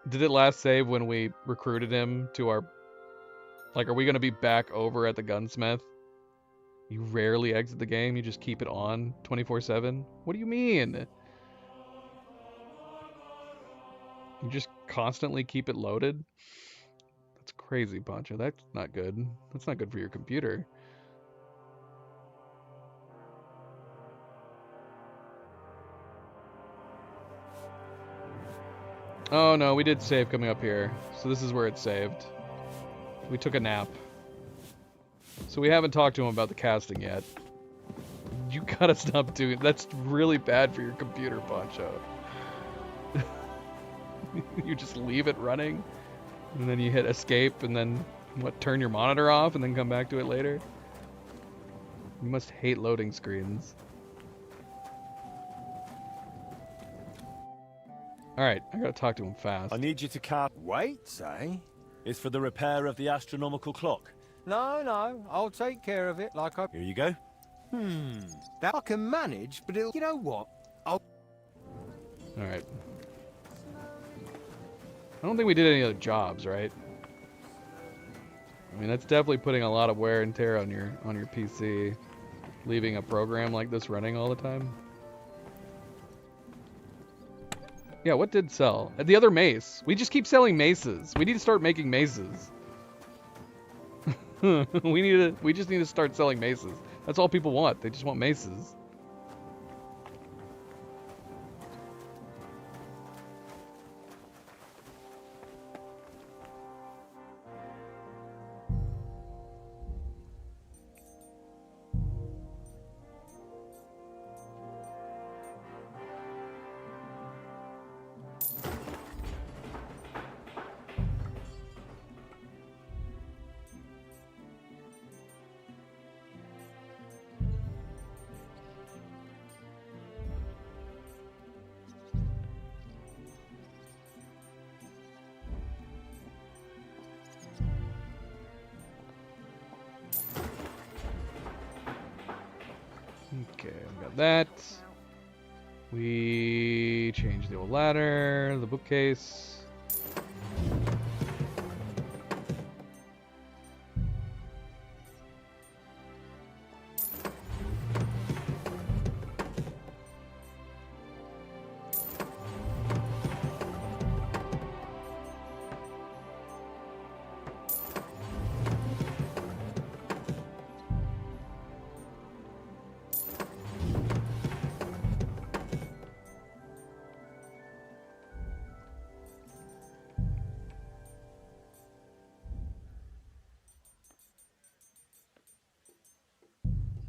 Did it last save when we recruited him to our... Like, are we going to be back over at the gunsmith? You rarely exit the game, you just keep it on 24/7? What do you mean? You just constantly keep it loaded? That's crazy, Poncho. That's not good. That's not good for your computer. Oh no, we did save coming up here. So this is where it's saved. We took a nap. So we haven't talked to him about the casting yet. You gotta stop doing... That's really bad for your computer, Poncho. You just leave it running, and then you hit escape, and then, what, turn your monitor off, and then come back to it later? You must hate loading screens. Alright, I gotta talk to him fast. I need you to cap... Wait, say? It's for the repair of the astronomical clock. No, I'll take care of it like I... Here you go. That I can manage, but it'll... You know what? I'll... Alright. I don't think we did any other jobs, right? I mean, that's definitely putting a lot of wear and tear on your PC. Leaving a program like this running all the time. Yeah, what did sell? The other mace. We just keep selling maces. We need to start making maces. We just need to start selling maces. That's all people want. They just want maces. Okay, we got that. We changed the old ladder, the bookcase.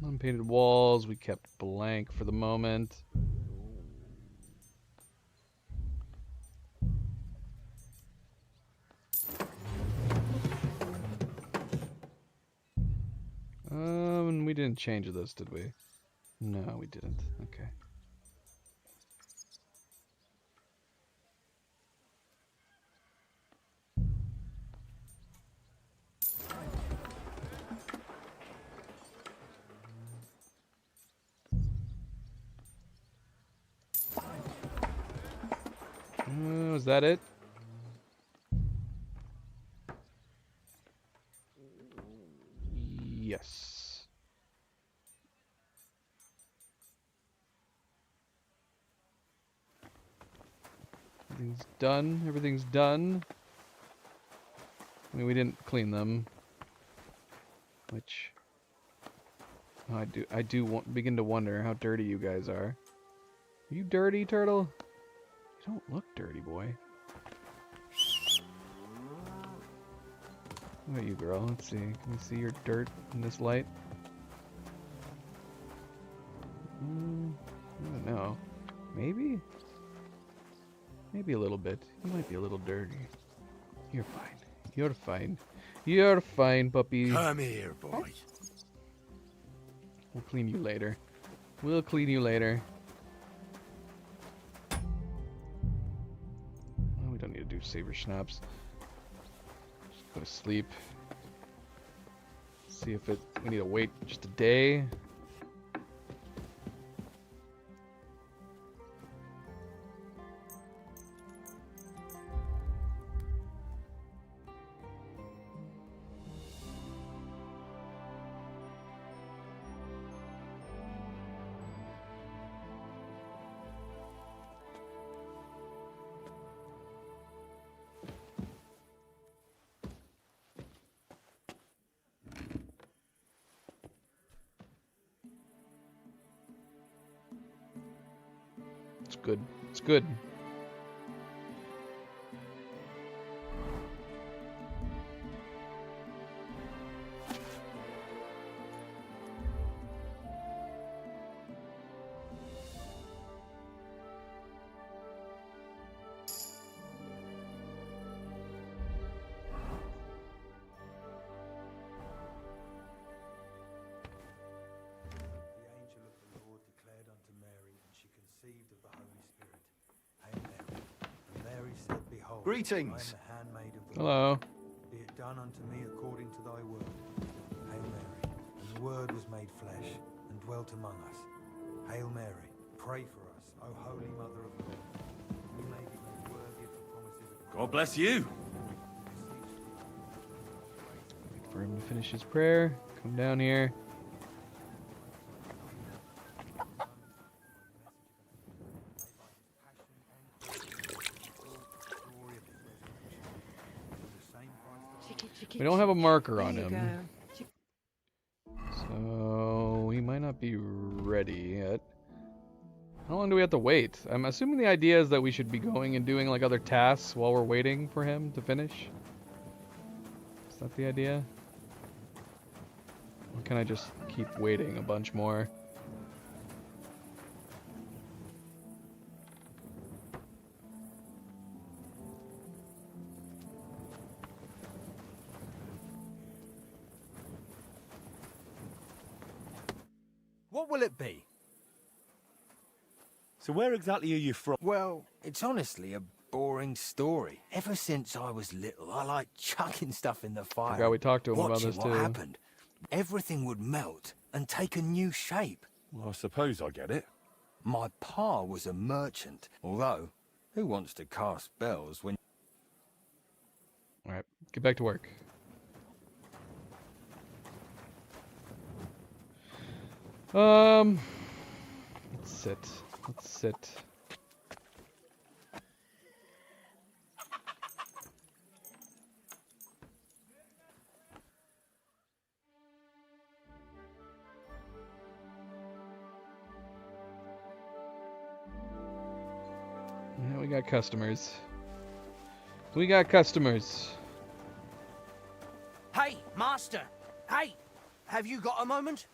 Unpainted walls, we kept blank for the moment. We didn't change this, did we? No, we didn't. Okay. Is that it? Yes. Everything's done. Everything's done. I mean, we didn't clean them, which I do begin to wonder how dirty you guys are. Are you dirty, turtle? You don't look dirty, boy. What about you, girl? Let's see. Can we see your dirt in this light? I don't know. Maybe? Maybe a little bit. You might be a little dirty. You're fine. You're fine. You're fine, puppy. Come here, boy. We'll clean you later. We'll clean you later. Oh, we don't need to do saber schnapps. Just go to sleep. See if we need to wait just a day. It's good. It's good. Greetings. Hello. Be it done unto me according to thy word. Hail Mary, and the word was made flesh and dwelt among us. Hail Mary, pray for us, O Holy Mother of God. We may be made worthy of the promises of God bless you. Wait for him to finish his prayer. Come down here. We don't have a marker on him, so he might not be ready yet. How long do we have to wait? I'm assuming the idea is that we should be going and doing like other tasks while we're waiting for him to finish. Is that the idea? Or can I just keep waiting a bunch more? What will it be? So where exactly are you from? Well, it's honestly a boring story. Ever since I was little, I like chucking stuff in the fire. Forgot we talked to him about watching this what too. happened. Everything would melt and take a new shape. Well, I suppose I get it. My pa was a merchant, although who wants to cast spells when... Alright, get back to work. Let's sit. Let's sit. Yeah, we got customers. We got customers. Hey, master! Hey! Have you got a moment?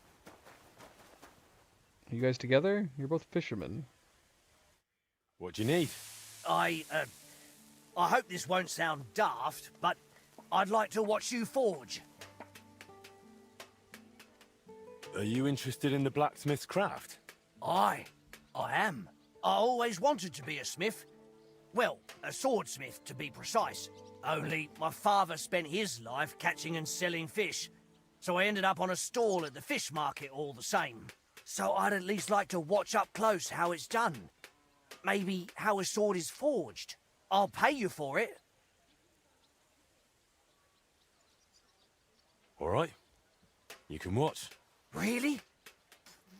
Are you guys together? You're both fishermen. What do you need? I hope this won't sound daft, but I'd like to watch you forge. Are you interested in the blacksmith's craft? I am. I always wanted to be a smith. Well, a swordsmith to be precise. Only my father spent his life catching and selling fish, so I ended up on a stall at the fish market all the same. So I'd at least like to watch up close how it's done. Maybe how a sword is forged. I'll pay you for it. All right. You can watch. Really?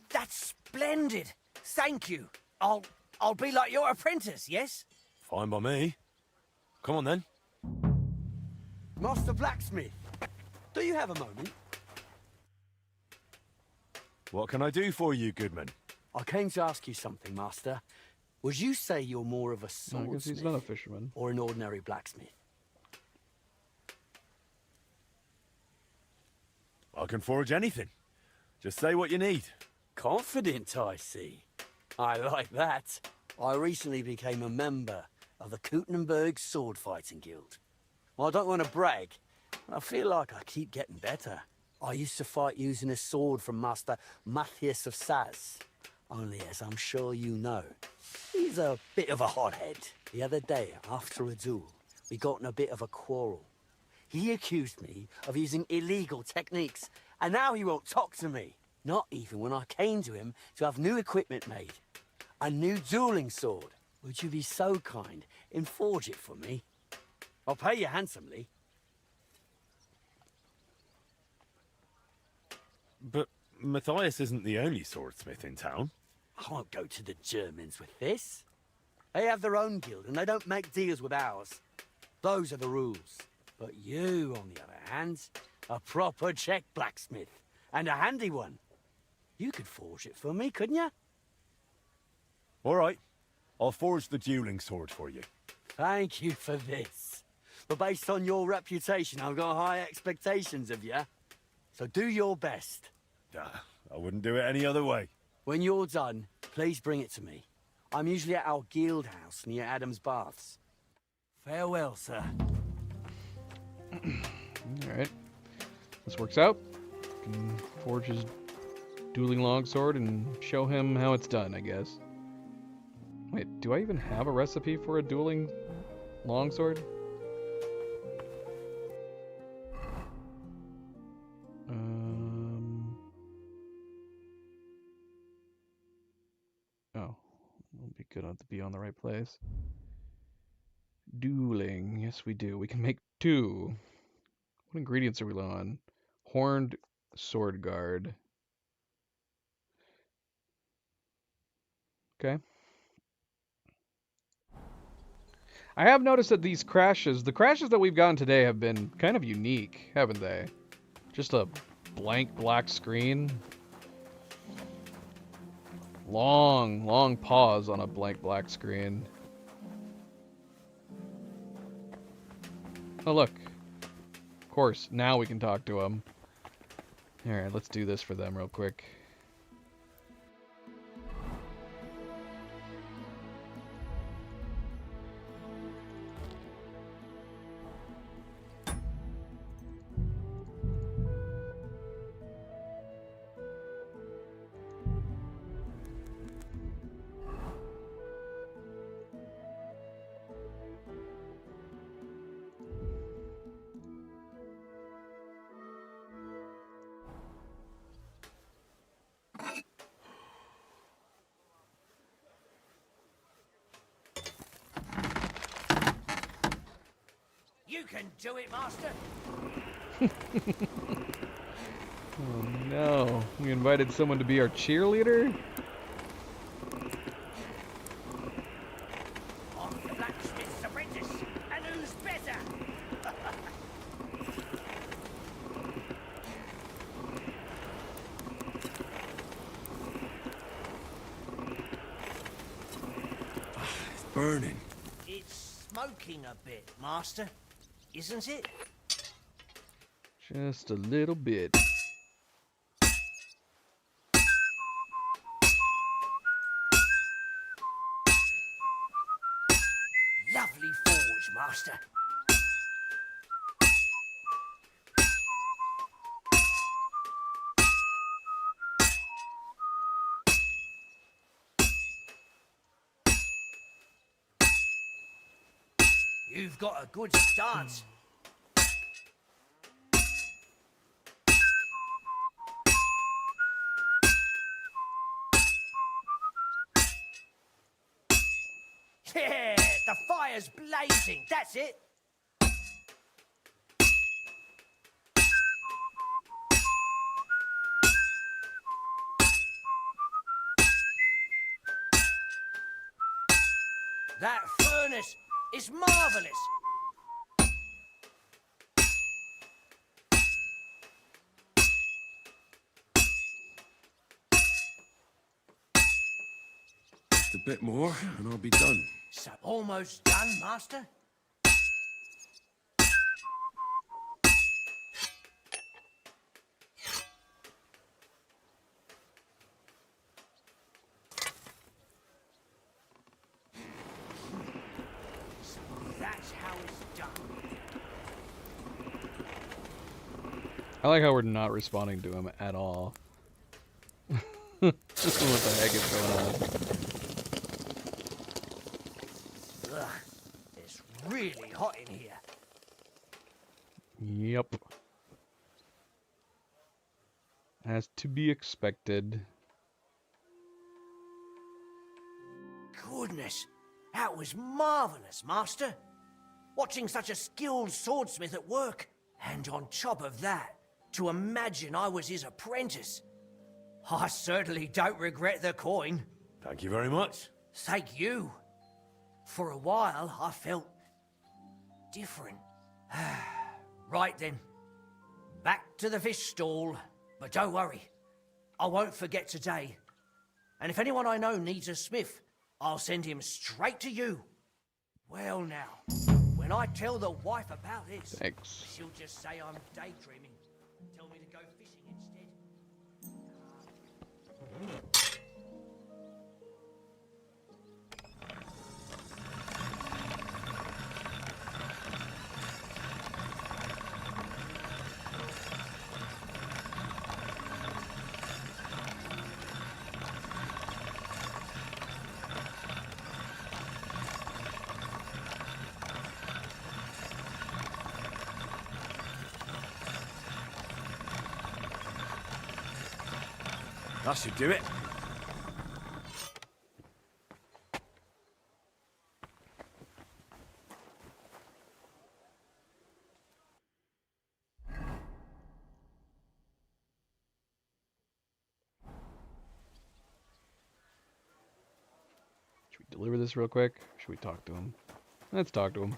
That's splendid. Thank you. I'll be like your apprentice, yes? Fine by me. Come on then. Master Blacksmith, do you have a moment? What can I do for you, Goodman? I came to ask you something, Master. Would you say you're more of a No, I guess he's swordsmith not a fisherman. or an ordinary blacksmith? I can forge anything. Just say what you need. Confident, I see. I like that. I recently became a member of the Kuttenberg Sword Fighting Guild. Well, I don't want to brag, but I feel like I keep getting better. I used to fight using a sword from Master Matthias of Saz. Only, as I'm sure you know, he's a bit of a hothead. The other day, after a duel, we got in a bit of a quarrel. He accused me of using illegal techniques, and now he won't talk to me. Not even when I came to him to have new equipment made. A new dueling sword. Would you be so kind and forge it for me? I'll pay you handsomely. But Matthias isn't the only swordsmith in town. I won't go to the Germans with this. They have their own guild and they don't make deals with ours. Those are the rules. But you, on the other hand, a proper Czech blacksmith. And a handy one. You could forge it for me, couldn't you? All right. I'll forge the dueling sword for you. Thank you for this. But based on your reputation, I've got high expectations of you. So do your best. I wouldn't do it any other way. When you're done, please bring it to me. I'm usually at our guild house near Adam's Baths. Farewell, sir. Alright. This works out. Can forge his dueling longsword and show him how it's done, I guess. Wait, do I even have a recipe for a dueling longsword? Oh, it'll be good to be on the right place. Dueling, yes we do. We can make 2. What ingredients are we low on? Horned sword guard. Okay. I have noticed that these crashes, the crashes that we've gotten today have been kind of unique, haven't they? Just a blank black screen. Long pause on a blank black screen. Oh look. Of course, now we can talk to them. Alright, let's do this for them real quick. You can do it, Master. Oh no, we invited someone to be our cheerleader? I'm the blacksmith's apprentice, and who's better? It's burning. It's smoking a bit, Master, isn't it? Just a little bit. Lovely forge, Master. You've got a good stance. Yeah, the fire's blazing. That's it. That furnace is marvelous. Just a bit more, and I'll be done. So almost done, Master? So that's how it's done. I like how we're not responding to him at all. What the heck is going on? Ugh, it's really hot in here. Yep. As to be expected. Goodness, that was marvelous, Master. Watching such a skilled swordsmith at work. And on top of that, to imagine I was his apprentice. I certainly don't regret the coin. Thank you very much. Thank you. For a while, I felt different. Right then. Back to the fish stall. But don't worry. I won't forget today. And if anyone I know needs a smith, I'll send him straight to you. Well now, when I tell the wife about this, thanks, she'll just say I'm daydreaming. Tell me to go fishing instead. That should do it. Should we deliver this real quick? Should we talk to him? Let's talk to him.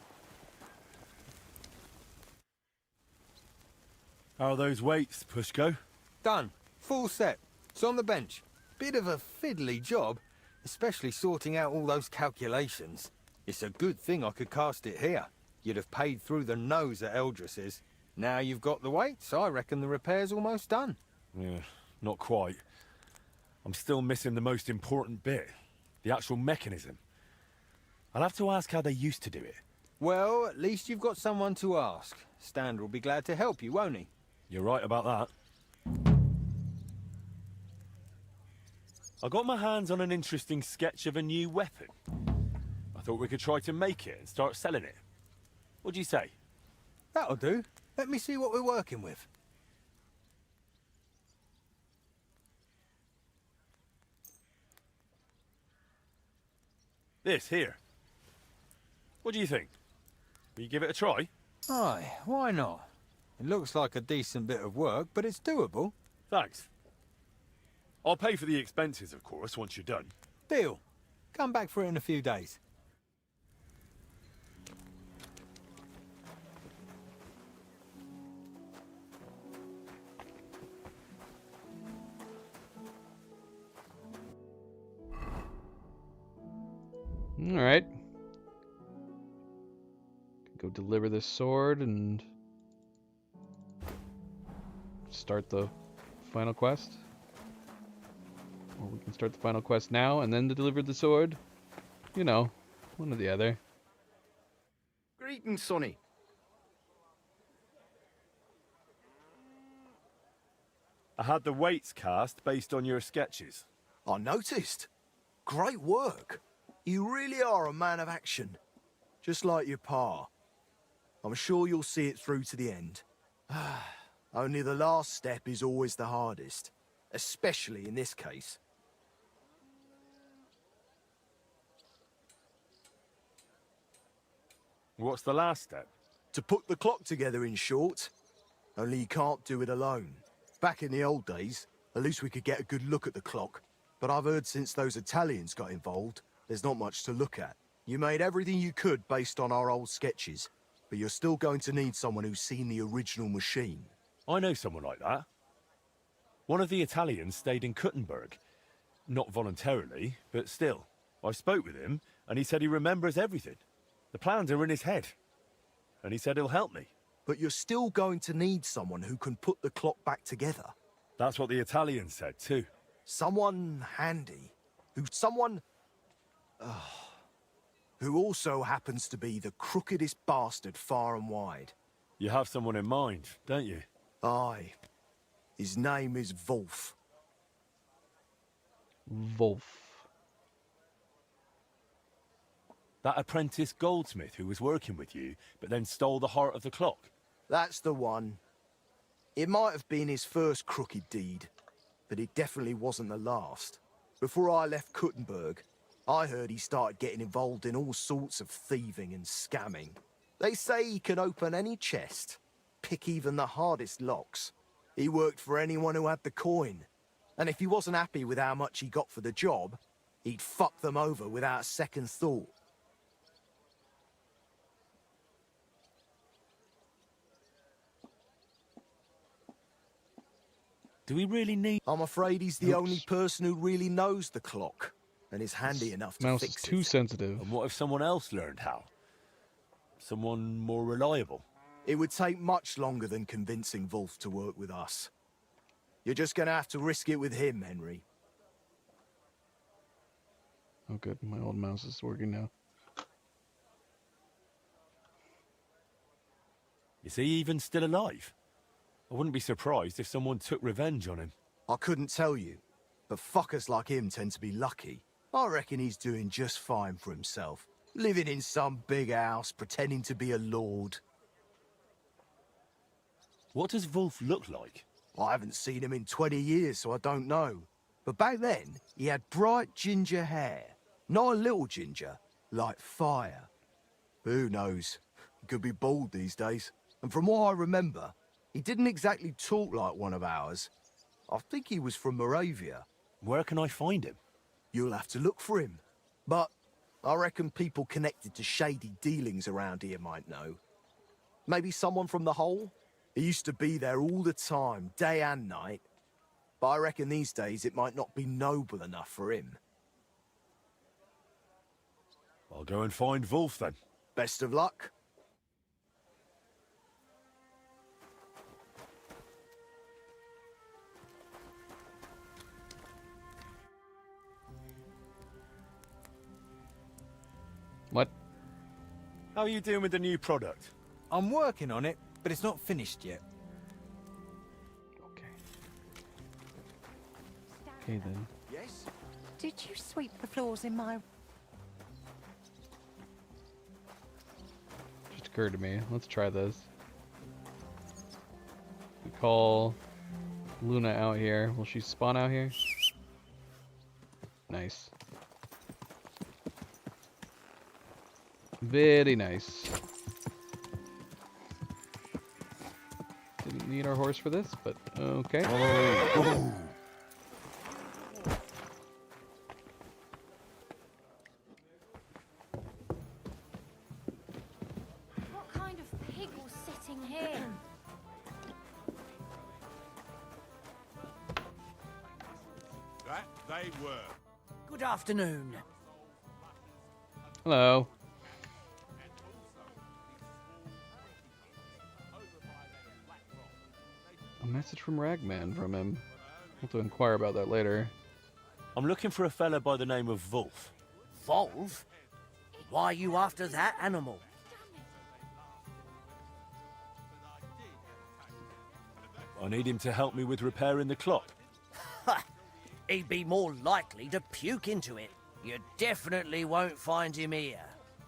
How are those weights, Pushko? Done. Full set. It's on the bench. Bit of a fiddly job, especially sorting out all those calculations. It's a good thing I could cast it here. You'd have paid through the nose at Eldris's. Now you've got the weights, I reckon the repair's almost done. Yeah, not quite. I'm still missing the most important bit. The actual mechanism. I'll have to ask how they used to do it. Well, at least you've got someone to ask. Stander will be glad to help you, won't he? You're right about that. I got my hands on an interesting sketch of a new weapon. I thought we could try to make it and start selling it. What do you say? That'll do. Let me see what we're working with. This here. What do you think? Will you give it a try? Aye, why not? It looks like a decent bit of work, but it's doable. Thanks. I'll pay for the expenses, of course, once you're done. Deal. Come back for it in a few days. All right. Go deliver this sword and start the final quest. Or we can start the final quest now and then deliver the sword. You know, one or the other. Greetings, Sonny. I had the weights cast based on your sketches. I noticed. Great work. You really are a man of action. Just like your pa. I'm sure you'll see it through to the end. Only the last step is always the hardest. Especially in this case. What's the last step? To put the clock together, in short. Only you can't do it alone. Back in the old days, at least we could get a good look at the clock. But I've heard since those Italians got involved, there's not much to look at. You made everything you could based on our old sketches, but you're still going to need someone who's seen the original machine. I know someone like that. One of the Italians stayed in Kuttenberg. Not voluntarily, but still. I spoke with him, and he said he remembers everything. The plans are in his head. And he said he'll help me. But you're still going to need someone who can put the clock back together. That's what the Italian said, too. Someone handy. Who also happens to be the crookedest bastard far and wide. You have someone in mind, don't you? Aye. His name is Wolf. Wolf. That apprentice goldsmith who was working with you, but then stole the heart of the clock? That's the one. It might have been his first crooked deed, but it definitely wasn't the last. Before I left Kuttenberg, I heard he started getting involved in all sorts of thieving and scamming. They say he can open any chest, pick even the hardest locks. He worked for anyone who had the coin, and if he wasn't happy with how much he got for the job, he'd fuck them over without a second thought. Do we really need... I'm afraid he's the only person who really knows the clock, and is handy enough to Mouse fix is too sensitive. And what if someone else learned how? Someone more reliable? It would take much longer than convincing Wolf to work with us. You're just gonna have to risk it with him, Henry. Oh good, my old mouse is working now. Is he even still alive? I wouldn't be surprised if someone took revenge on him. I couldn't tell you, but fuckers like him tend to be lucky. I reckon he's doing just fine for himself. Living in some big house, pretending to be a lord. What does Wolf look like? I haven't seen him in 20 years, so I don't know. But back then, he had bright ginger hair. Not a little ginger, like fire. Who knows? He could be bald these days. And from what I remember, he didn't exactly talk like one of ours. I think he was from Moravia. Where can I find him? You'll have to look for him. But I reckon people connected to shady dealings around here might know. Maybe someone from the Hole? He used to be there all the time, day and night. But I reckon these days it might not be noble enough for him. I'll go and find Wolf then. Best of luck. What? How are you doing with the new product? I'm working on it, but it's not finished yet. Okay then. Yes? Did you sweep the floors in my... Just occurred to me. Let's try this. We call Luna out here. Will she spawn out here? Nice. Very nice. Didn't need our horse for this, but okay. Oh. What kind of pig was sitting here? That they were. Good afternoon. Hello. A message from Ragman from him. We'll have to inquire about that later. I'm looking for a fella by the name of Wolf. Wolf? Why are you after that animal? I need him to help me with repairing the clock. Ha! He'd be more likely to puke into it. You definitely won't find him here.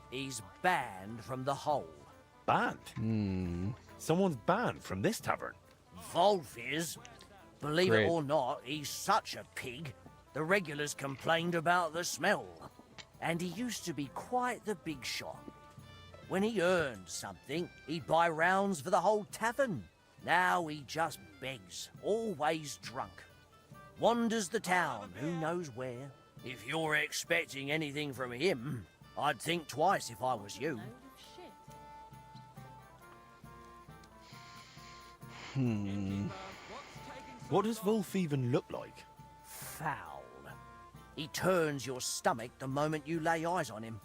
He's banned from the Hole. Banned? Someone's banned from this tavern. Wolf is. Believe Great. it or not, he's such a pig. The regulars complained about the smell. And he used to be quite the big shot. When he earned something, he'd buy rounds for the whole tavern. Now he just begs, always drunk. Wanders the town, who knows where. If you're expecting anything from him, I'd think twice if I was you. What does Wolf even look like? Foul. He turns your stomach the moment you lay eyes on him.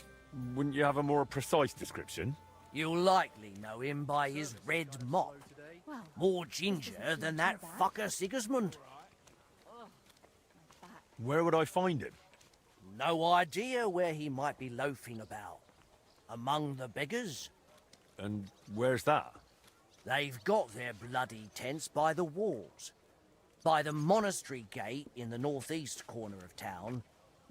Wouldn't you have a more precise description? You'll likely know him by his red mop. More ginger than that fucker Sigismund. Where would I find him? No idea where he might be loafing about. Among the beggars. And where's that? They've got their bloody tents by the walls. By the monastery gate in the northeast corner of town,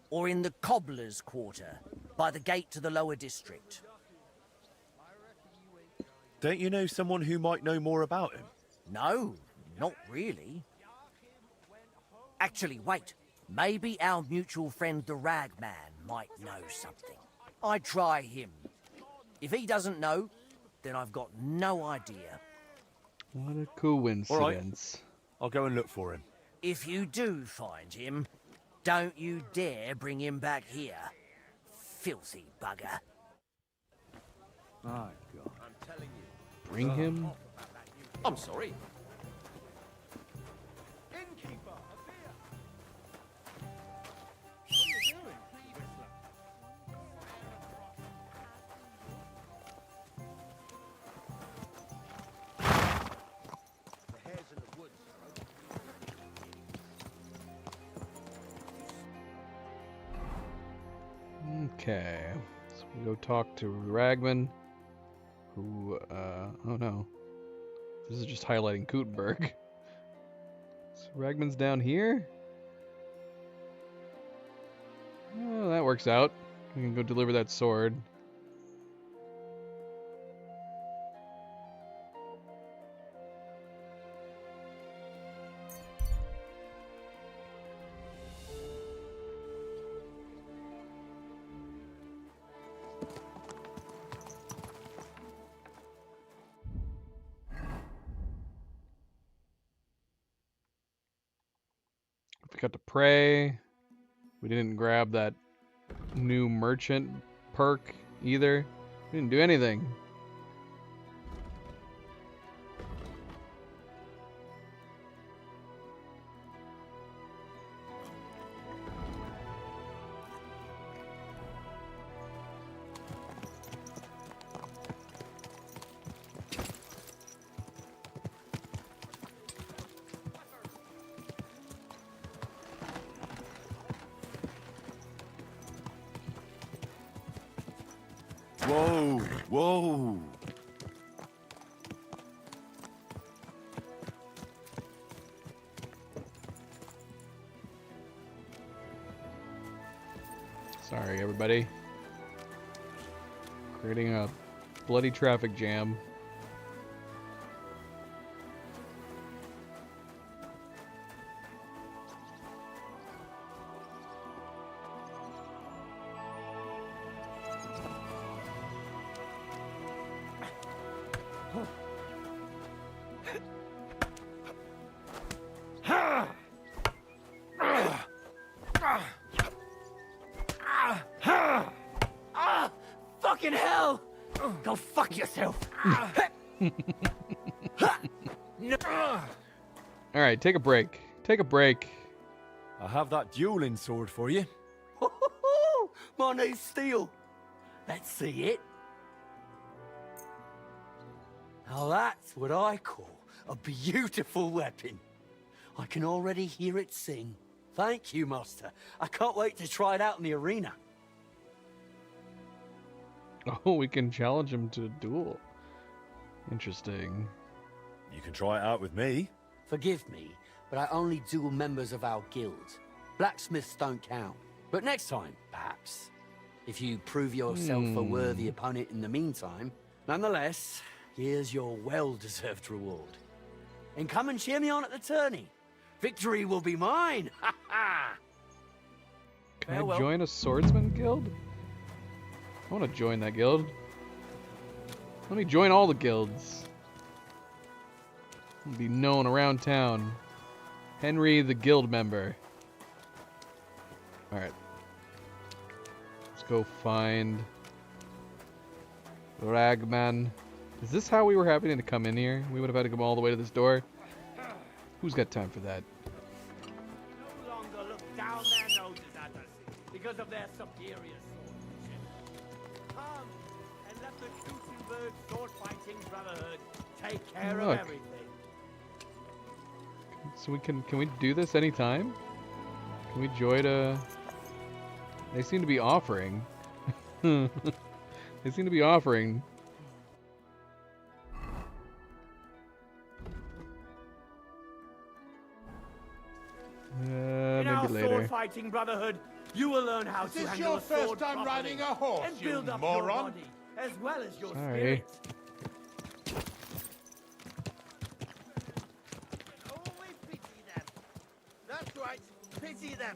or in the cobbler's quarter, by the gate to the lower district. Don't you know someone who might know more about him? No, not really. Actually, wait. Maybe our mutual friend the Ragman might know something. I'd try him. If he doesn't know, then I've got no idea. What a coincidence. All right. I'll go and look for him. If you do find him, don't you dare bring him back here. Filthy bugger. My God. I'm telling you. Bring him? I'm sorry. Okay, so we go talk to Ragman, who, oh no, this is just highlighting Kuttenberg. So Ragman's down here? Oh, that works out. We can go deliver that sword. We got to pray. We didn't grab that new merchant perk either. We didn't do anything. Whoa, whoa. Sorry, everybody. Creating a bloody traffic jam. Fucking hell! Go fuck yourself! Alright, take a break. Take a break. I have that dueling sword for you. My new steel. Let's see it. Now that's what I call a beautiful weapon. I can already hear it sing. Thank you, Master. I can't wait to try it out in the arena. Oh, we can challenge him to a duel. Interesting. You can try it out with me. Forgive me, but I only duel members of our guild. Blacksmiths don't count. But next time, perhaps. If you prove yourself a worthy opponent in the meantime. Nonetheless, here's your well-deserved reward. And come and cheer me on at the tourney. Victory will be mine! Ha ha! Can I join a swordsman guild? I want to join that guild. Let me join all the guilds. I'll be known around town. Henry the guild member. Alright. Let's go find Ragman. Is this how we were having to come in here? We would have had to come all the way to this door? Who's got time for that? No longer look down their noses at us because of their superior swordsmanship. Come and let the Gutenberg sword fighting brotherhood take care of Look. everything. So we can we do this anytime? Can we join a... They seem to be offering. They seem to be offering. In our Maybe later. sword fighting brotherhood, you will learn how Is to this handle your a sword first time properly riding a horse, and you build up moron? your body as well as your Sorry. spirit. That's right, pity them.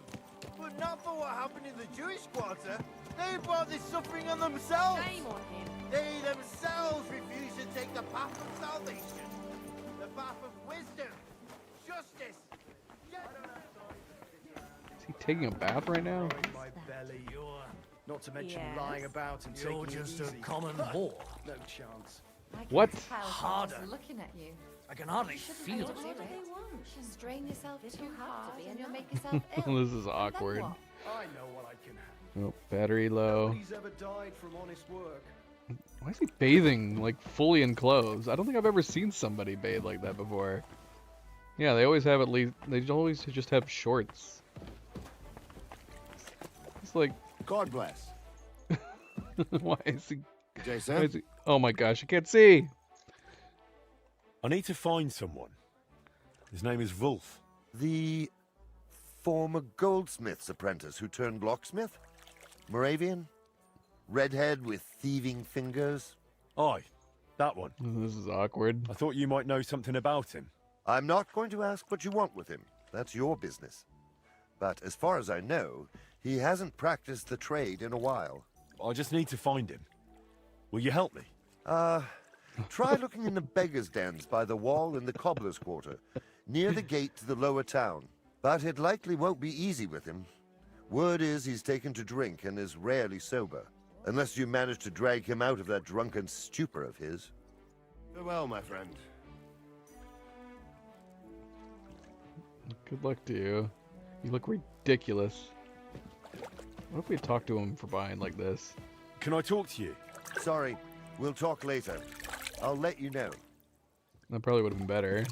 But not for what happened in the Jewish quarter. They brought this suffering on themselves. Shame on him. They themselves refused to take the path of salvation. The path of wisdom, justice. Is he taking a bath right now? My belly, not to mention Yes. lying about and You're taking it just a easy. common whore. No chance. What? Harder. Looking at you. I can hardly Shouldn't feel they it. do it? Strain yourself too hard and you'll make yourself ill. This is awkward. I know what I can have. Oh, battery low. Nobody's ever died from honest work. Why is he bathing like fully in clothes? I don't think I've ever seen somebody bathe like that before. Yeah, they always have at least. They always just have shorts. It's like. God bless. Why is he? Jason? Why is he? Oh my gosh, I can't see. I need to find someone. His name is Wolf. The former goldsmith's apprentice who turned locksmith? Moravian? Redhead with thieving fingers? Aye, that one. This is awkward. I thought you might know something about him. I'm not going to ask what you want with him. That's your business. But as far as I know, he hasn't practiced the trade in a while. I just need to find him. Will you help me? Try looking in the beggars' dens by the wall in the cobbler's quarter, near the gate to the lower town. But it likely won't be easy with him. Word is he's taken to drink and is rarely sober, unless you manage to drag him out of that drunken stupor of his. Farewell, my friend. Good luck to you. You look ridiculous. What if we talk to him for buying like this? Can I talk to you? Sorry, we'll talk later. I'll let you know. That probably would have been better.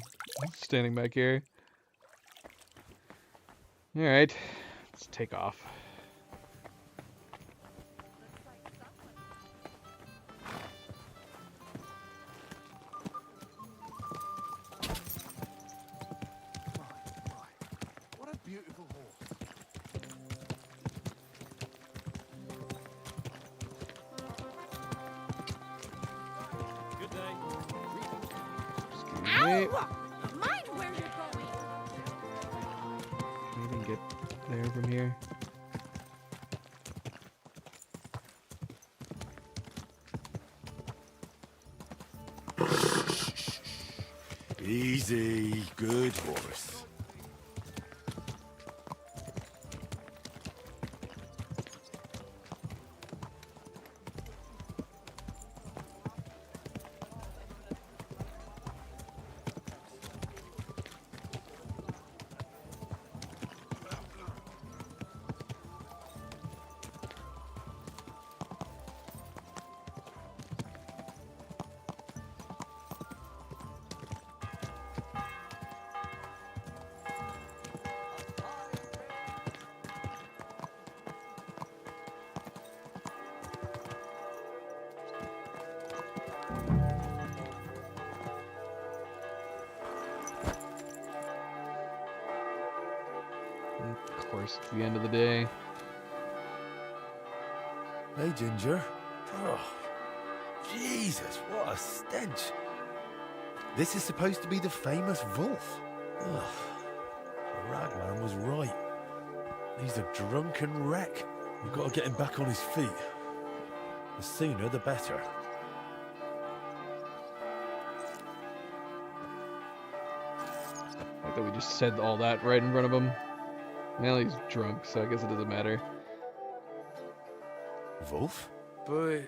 Standing back here. Alright, let's take off. What a beautiful horse. Good day. Wait, Mind where you're going. we can get there from here. Easy, good horse. Of course, it's the end of the day. Hey, Ginger. Oh, Jesus, what a stench. This is supposed to be the famous Wolf. Ugh. The ragman was right. He's a drunken wreck. We've got to get him back on his feet. The sooner, the better. Like that we just said all that right in front of him. Well, he's drunk, so I guess it doesn't matter. Wolf? But...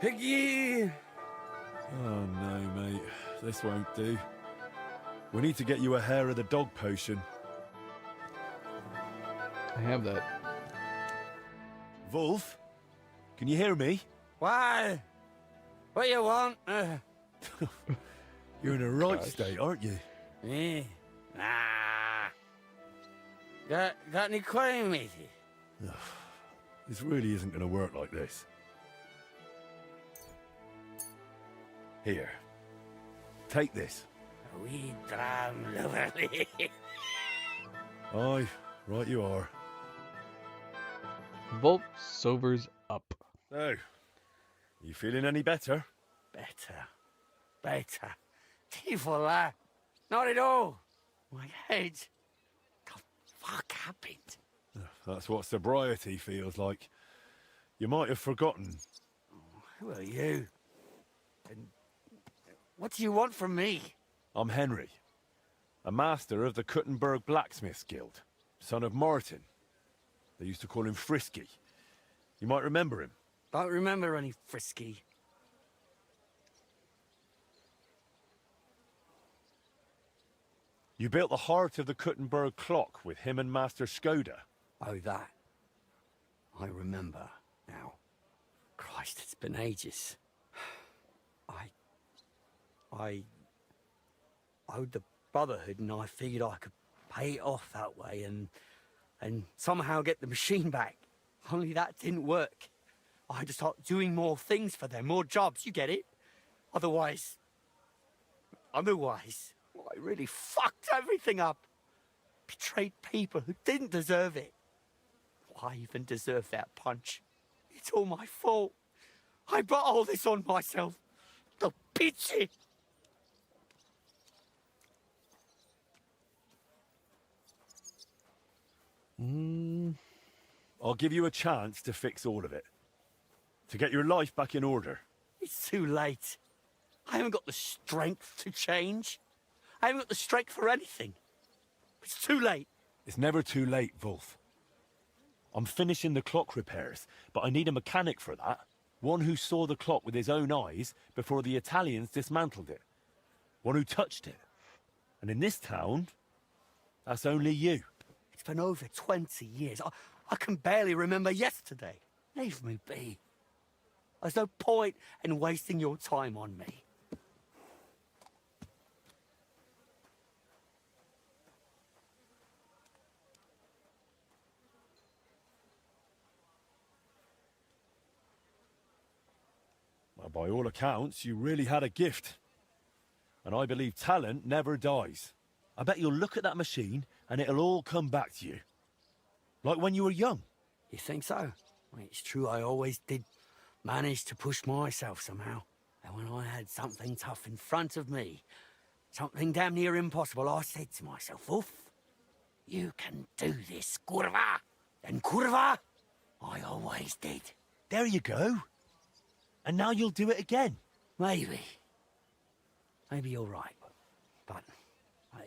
Piggy! Oh no, mate. This won't do. We need to get you a hair of the dog potion. I have that. Wolf? Can you hear me? Why? What you want? You're in a right state, aren't you? Eh? Nah. Got any coin, matey? This really isn't going to work like this. Here. Take this. We damn lovely. Aye, right you are. Volk sobers up. So, you feeling any better? Better. Tifola. Not at all. My head. The fuck happened? That's what sobriety feels like. You might have forgotten. Who are you? And what do you want from me? I'm Henry, a master of the Kuttenberg Blacksmiths Guild, son of Martin. They used to call him Frisky. You might remember him. Don't remember any Frisky. You built the heart of the Kuttenberg clock with him and Master Skoda. Oh, that. I remember now. Christ, it's been ages. I owed the Brotherhood, and I figured I could pay it off that way and somehow get the machine back. Only that didn't work. I had to start doing more things for them, more jobs, you get it? Otherwise, I really fucked everything up. Betrayed people who didn't deserve it. Why even deserve that punch? It's all my fault. I brought all this on myself. The pizza. I'll give you a chance to fix all of it. To get your life back in order. It's too late. I haven't got the strength to change. I haven't got the strength for anything. It's too late. It's never too late, Wolf. I'm finishing the clock repairs, but I need a mechanic for that. One who saw the clock with his own eyes before the Italians dismantled it. One who touched it. And in this town, that's only you. It's been over 20 years. I can barely remember yesterday. Leave me be. There's no point in wasting your time on me. Well, by all accounts, you really had a gift. And I believe talent never dies. I bet you'll look at that machine and it'll all come back to you. Like when you were young. You think so? Well, it's true, I always did manage to push myself somehow. And when I had something tough in front of me, something damn near impossible, I said to myself, Wolf, you can do this, curva. And curva, I always did. There you go. And now you'll do it again. Maybe. Maybe you're right. But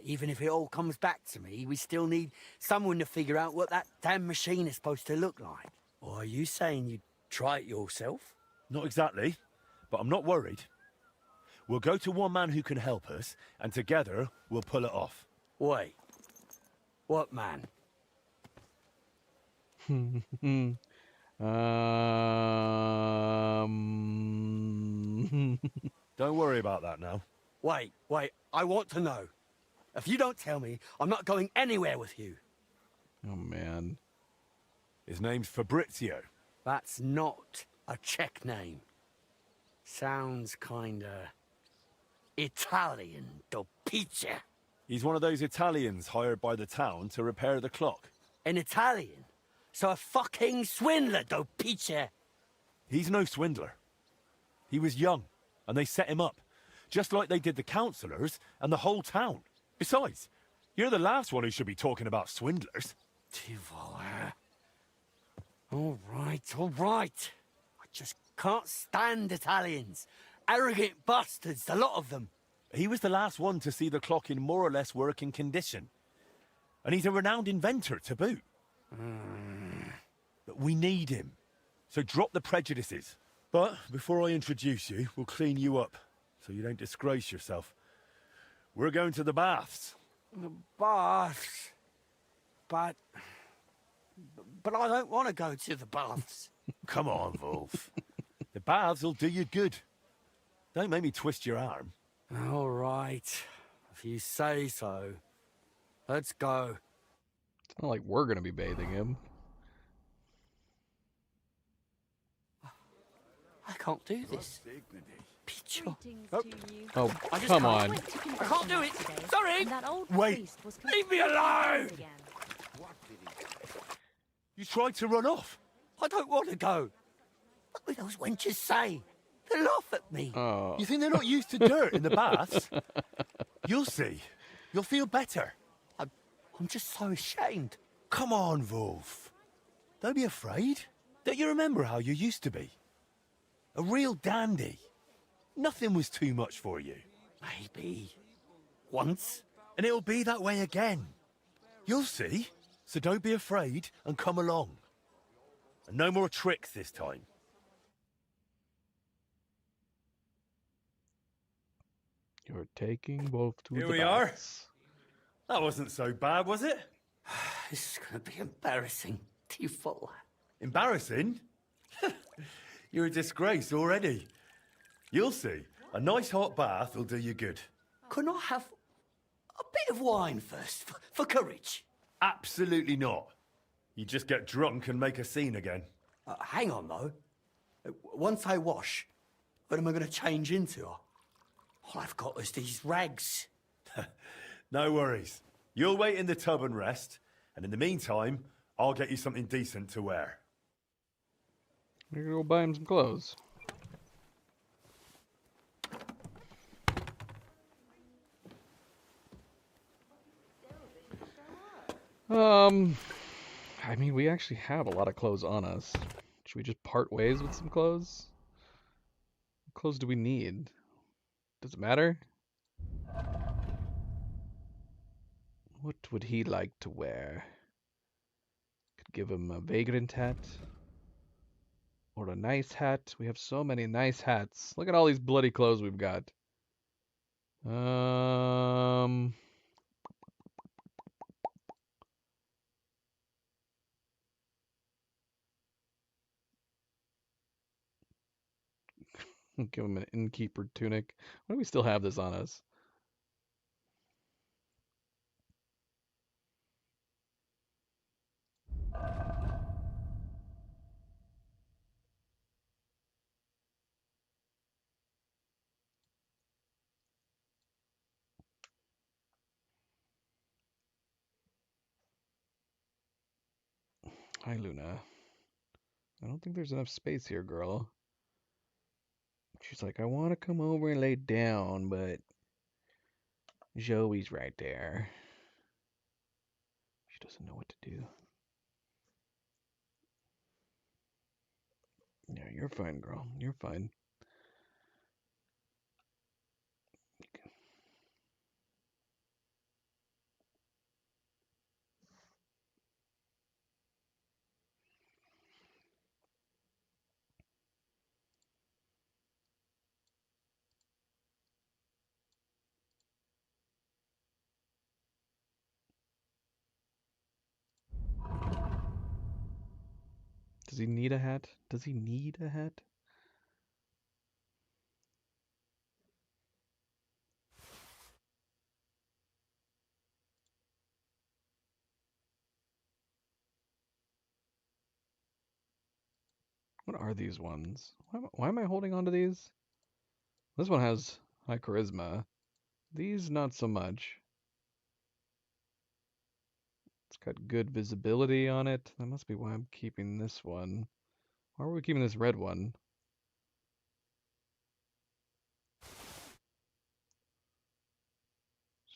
even if it all comes back to me, we still need someone to figure out what that damn machine is supposed to look like. Or are you saying you'd try it yourself? Not exactly, but I'm not worried. We'll go to one man who can help us, and together we'll pull it off. Wait. What man? Don't worry about that now. Wait, I want to know. If you don't tell me, I'm not going anywhere with you. Oh, man. His name's Fabrizio. That's not a Czech name. Sounds kinda Italian, do pizza. He's one of those Italians hired by the town to repair the clock. An Italian? So a fucking swindler, do pizza. He's no swindler. He was young, and they set him up. Just like they did the councillors and the whole town. Besides, you're the last one who should be talking about swindlers. All right. I just can't stand Italians. Arrogant bastards, the lot of them. He was the last one to see the clock in more or less working condition. And he's a renowned inventor to boot. But we need him. So drop the prejudices. But before I introduce you, we'll clean you up so you don't disgrace yourself. We're going to the baths. The baths? But I don't want to go to the baths. Come on, Wolf. The baths will do you good. Don't make me twist your arm. All right. If you say so. Let's go. It's not like we're going to be bathing him. I can't do this. Picture. Oh, I just come can't. on. I can't do it. Sorry. Wait. Leave me alone. You tried to run off. I don't want to go. What will those wenches say? They laugh at me. Oh. You think they're not used to dirt in the baths? You'll see. You'll feel better. I'm just so ashamed. Come on, Wolf. Don't be afraid. Don't you remember how you used to be? A real dandy. Nothing was too much for you. Maybe. Once. And it'll be that way again. You'll see. So don't be afraid and come along. And no more tricks this time. You're taking Wolf to Here the we are. baths. That wasn't so bad, was it? This is going to be embarrassing. Twofold. Embarrassing? You're a disgrace already. You'll see. A nice hot bath will do you good. Couldn't I have a bit of wine first, for courage? Absolutely not. You just get drunk and make a scene again. Hang on, though. Once I wash, what am I going to change into? All I've got is these rags. No worries. You'll wait in the tub and rest, and in the meantime, I'll get you something decent to wear. We're gonna go buy him some clothes. I mean, we actually have a lot of clothes on us. Should we just part ways with some clothes? What clothes do we need? Does it matter? What would he like to wear? Could give him a vagrant hat. Or a nice hat. We have so many nice hats. Look at all these bloody clothes we've got. Give him an innkeeper tunic. Why do we still have this on us? Hi, Luna. I don't think there's enough space here, girl. She's like, I want to come over and lay down, but Zoe's right there. She doesn't know what to do. Yeah, you're fine, girl. You're fine. Does he need a hat? Does he need a hat? What are these ones? Why am I holding on to these? This one has high charisma. These, not so much. It's got good visibility on it. That must be why I'm keeping this one. Why are we keeping this red one? Let's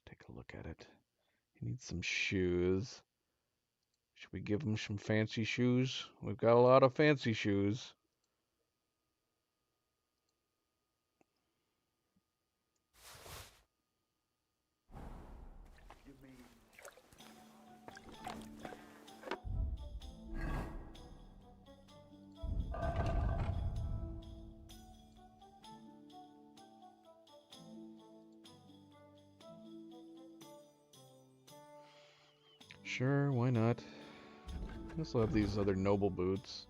take a look at it. He needs some shoes. Should we give him some fancy shoes? We've got a lot of fancy shoes. Sure, why not? I also have these other noble boots.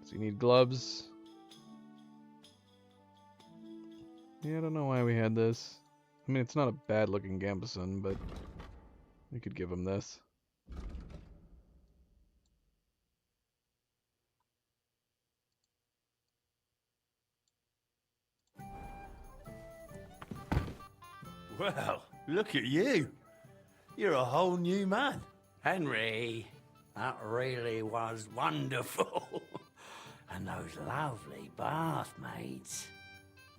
So you need gloves. Yeah, I don't know why we had this. I mean, it's not a bad looking gambeson, but we could give him this. Well, look at you. You're a whole new man. Henry, that really was wonderful. And those lovely bath maids.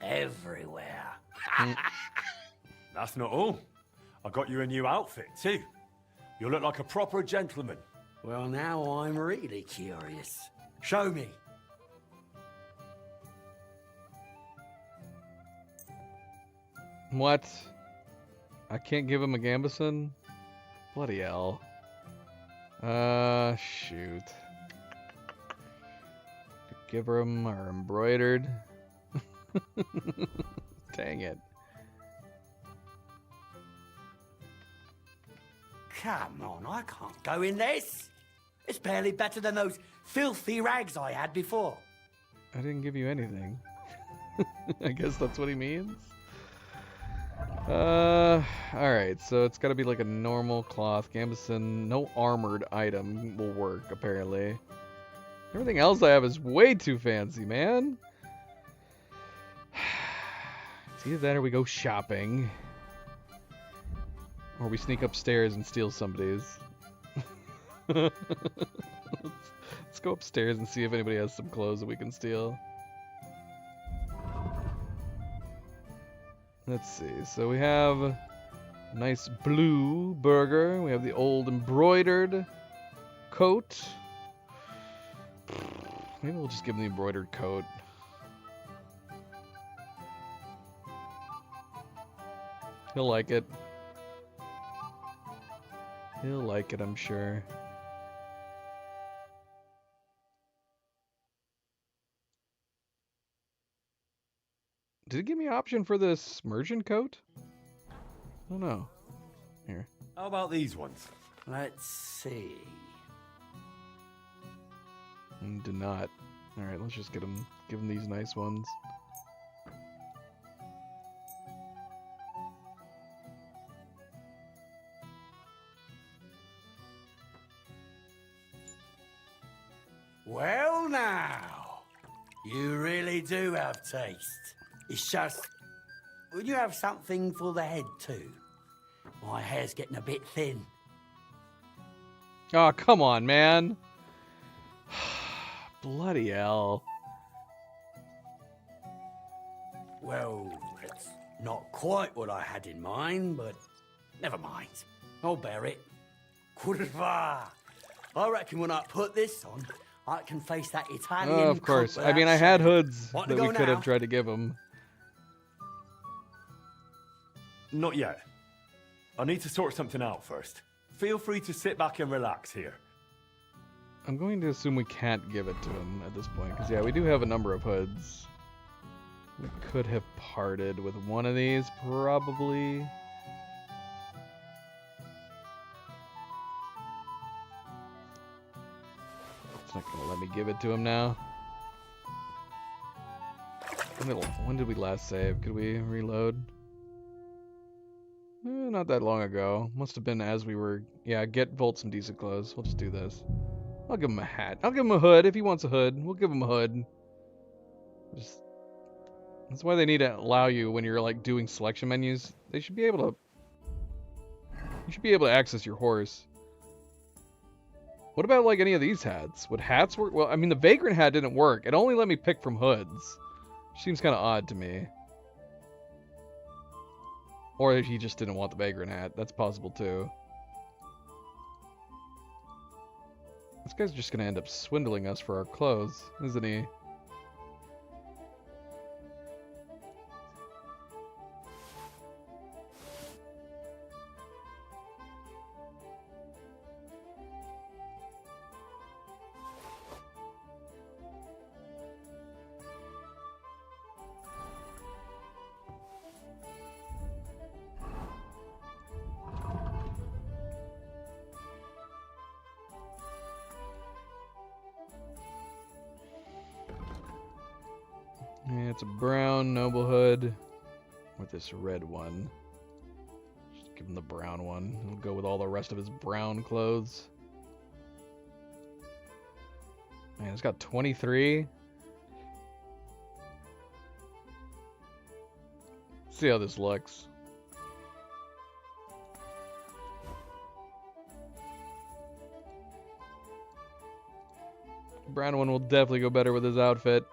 Everywhere. That's not all. I got you a new outfit, too. You look like a proper gentleman. Well, now I'm really curious. Show me. What? I can't give him a gambeson? Bloody hell. Shoot. Give him our embroidered. Dang it. Come on, I can't go in this. It's barely better than those filthy rags I had before. I didn't give you anything. I guess that's what he means. Alright, so it's gotta be like a normal cloth gambeson. No armored item will work, apparently. Everything else I have is way too fancy, man. It's either that or we go shopping. Or we sneak upstairs and steal somebody's. Let's go upstairs and see if anybody has some clothes that we can steal. Let's see. So we have a nice blue burger. We have the old embroidered coat. Maybe we'll just give him the embroidered coat. He'll like it. He'll like it, I'm sure. Did it give me an option for this merchant coat? I don't know. Here. How about these ones? Let's see. Did not. Alright, let's just give him these nice ones. Well now, you really do have taste. It's just, would you have something for the head too? My hair's getting a bit thin. Oh, come on, man. Bloody hell. Well, it's not quite what I had in mind, but never mind. I'll bear it. Curva. I reckon when I put this on, I can face that Italian. Oh, of course. I mean, I had hoods that we could have tried to give him. Not yet. I need to sort something out first. Feel free to sit back and relax here. I'm going to assume we can't give it to him at this point, because yeah, we do have a number of hoods. We could have parted with one of these, probably. It's not going to let me give it to him now. When did we last save? Could we reload? Not that long ago. Must have been as we were... Yeah, get Volt some decent clothes. We'll just do this. I'll give him a hat. I'll give him a hood if he wants a hood. We'll give him a hood. That's why they need to allow you when you're like doing selection menus. They should be able to... You should be able to access your horse. What about like any of these hats? Would hats work? Well, I mean the Vagrant hat didn't work. It only let me pick from hoods. Seems kind of odd to me. Or he just didn't want the Vagrant hat. That's possible too. This guy's just gonna end up swindling us for our clothes, isn't he? It's a brown noblehood with this red one. Just give him the brown one. He'll go with all the rest of his brown clothes. Man, it's got 23. See how this looks. Brown one will definitely go better with his outfit.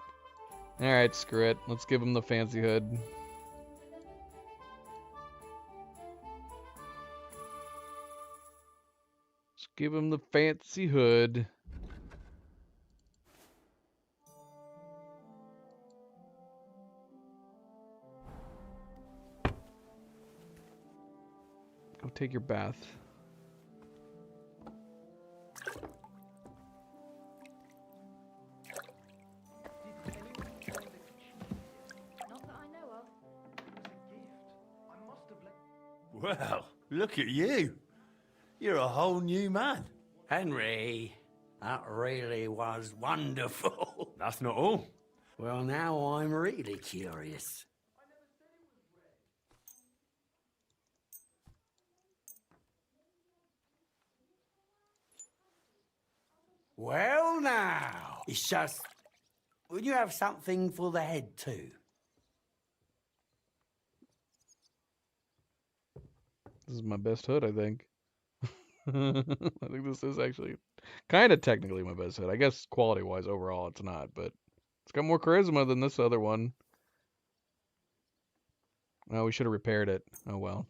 Alright, screw it. Let's give him the fancy hood. Let's give him the fancy hood. Go take your bath. Well, look at you. You're a whole new man. Henry, that really was wonderful. That's not all. Well, now I'm really curious. Well, now, it's just... Would you have something for the head, too? This is my best hood, I think. I think this is actually kind of technically my best hood. I guess quality-wise overall it's not, but it's got more charisma than this other one. Oh, we should have repaired it. Oh well.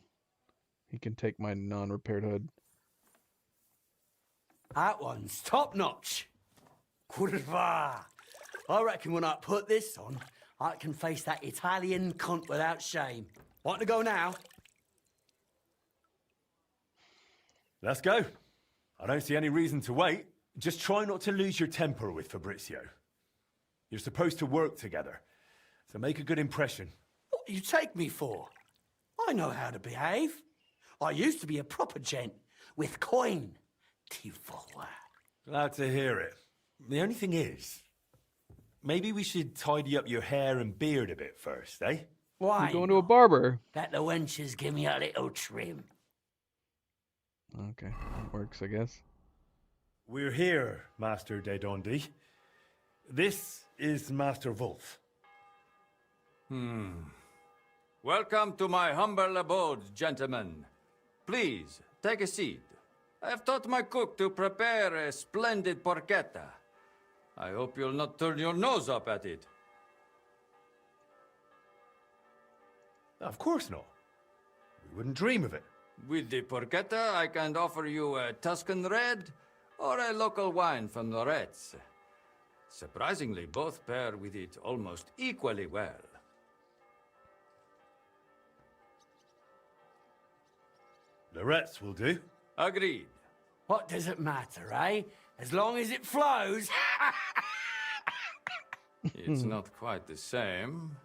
He can take my non-repaired hood. That one's top-notch. Curva. I reckon when I put this on, I can face that Italian cunt without shame. Want to go now? Let's go. I don't see any reason to wait. Just try not to lose your temper with Fabrizio. You're supposed to work together, so make a good impression. What do you take me for? I know how to behave. I used to be a proper gent with coin. Glad to hear it. The only thing is, maybe we should tidy up your hair and beard a bit first, eh? Why? You're going to a barber. Let the wenches give me a little trim. Okay, that works, I guess. We're here, Master de Dondi. This is Master Wolf. Welcome to my humble abode, gentlemen. Please, take a seat. I have taught my cook to prepare a splendid porchetta. I hope you'll not turn your nose up at it. Of course not. We wouldn't dream of it. With the porchetta, I can offer you a Tuscan red or a local wine from Loretz. Surprisingly, both pair with it almost equally well. Loretz will do. Agreed. What does it matter, eh? As long as it flows. It's not quite the same,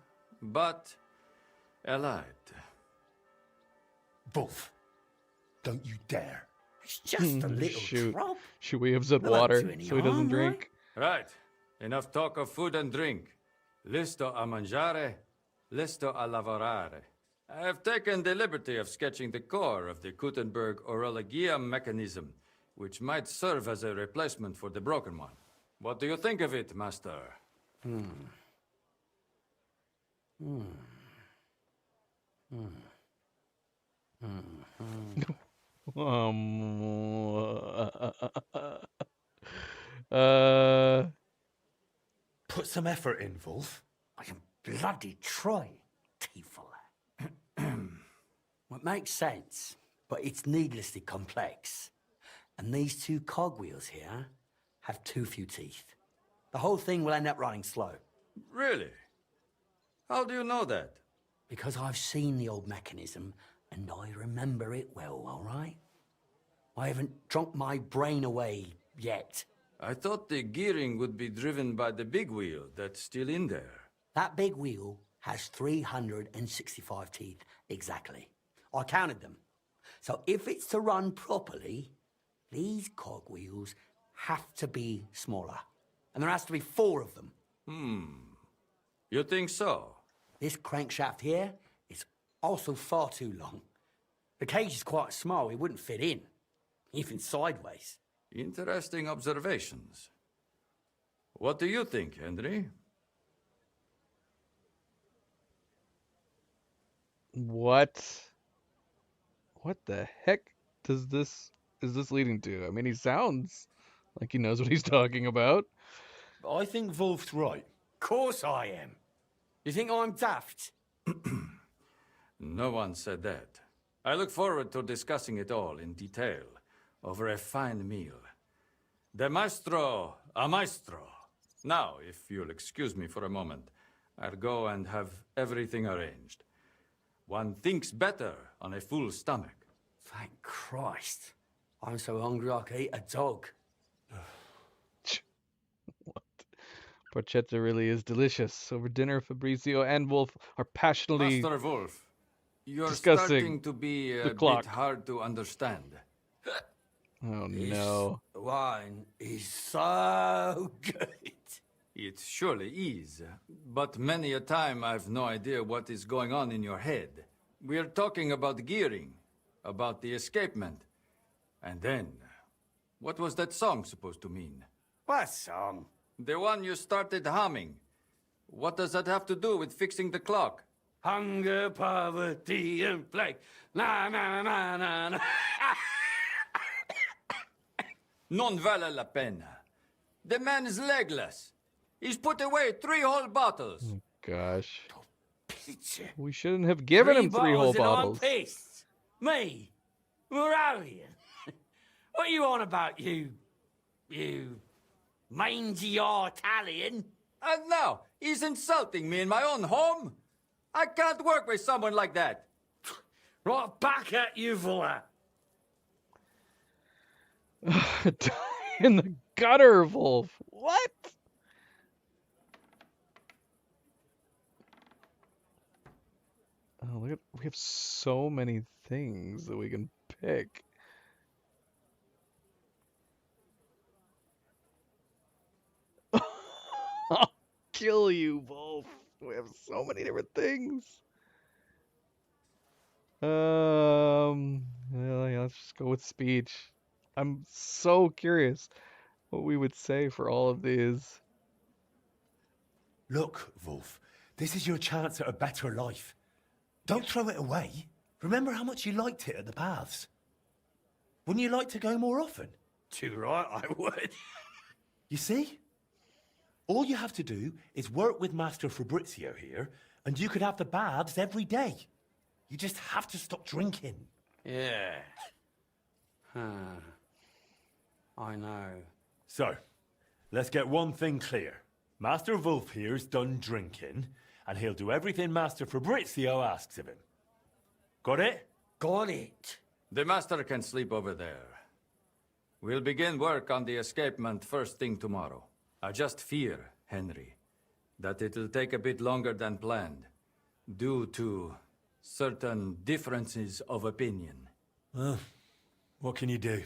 but allied. Wolf, don't you dare. It's just a little Shoot. drop. Should we have said Not up water to any so he doesn't harm, drink? Right. Enough talk of food and drink. Listo a mangiare, listo a lavorare. I have taken the liberty of sketching the core of the Gutenberg Orologia mechanism, which might serve as a replacement for the broken one. What do you think of it, Master? Put some effort in, Wolf. I can bloody try, Tiefel. It makes sense, but it's needlessly complex. And these two cogwheels here have too few teeth. The whole thing will end up running slow. Really? How do you know that? Because I've seen the old mechanism, and I remember it well, all right? I haven't drunk my brain away yet. I thought the gearing would be driven by the big wheel that's still in there. That big wheel has 365 teeth, exactly. I counted them. So if it's to run properly, these cogwheels have to be smaller. And there has to be 4 of them. You think so? This crankshaft here is also far too long. The cage is quite small, it wouldn't fit in, even sideways. Interesting observations. What do you think, Henry? What the heck is this leading to? I mean, he sounds like he knows what he's talking about. I think Wolf's right. Course I am. You think I'm daft? No one said that. I look forward to discussing it all in detail over a fine meal. De maestro a maestro. Now, if you'll excuse me for a moment, I'll go and have everything arranged. One thinks better on a full stomach. Thank Christ. I'm so hungry I could eat a dog. Porchetta really is delicious. Over dinner, Fabrizio and Wolf are passionately Master Wolf, you're discussing starting to be the a clock. bit hard to understand. Oh no. This wine is so good. It surely is, but many a time I've no idea what is going on in your head. We're talking about gearing, about the escapement, and then, what was that song supposed to mean? What song? The one you started humming. What does that have to do with fixing the clock? Hunger, poverty, and plague. Na na na na na. Non vale la pena. The man is legless. He's put away 3 whole bottles. Gosh. Pizza. We shouldn't have given him 3 whole bottles. And I'm pissed. Me? Moravian? What are you on about, you mangy Italian? And now, he's insulting me in my own home? I can't work with someone like that. Right back at you, Fuller. Die in the gutter, Wolf. What? Oh, look at, we have so many things that we can pick. I'll kill you, Wolf. We have so many different things. Well, yeah, let's just go with speech. I'm so curious what we would say for all of these. Look, Wolf, this is your chance at a better life. Don't throw it away. Remember how much you liked it at the Baths. Wouldn't you like to go more often? Too right, I would. You see? All you have to do is work with Master Fabrizio here, and you could have the baths every day. You just have to stop drinking. Yeah. I know. So, let's get one thing clear. Master Wolf here's done drinking, and he'll do everything Master Fabrizio asks of him. Got it? Got it. The master can sleep over there. We'll begin work on the escapement first thing tomorrow. I just fear, Henry, that it'll take a bit longer than planned, due to certain differences of opinion. What can you do?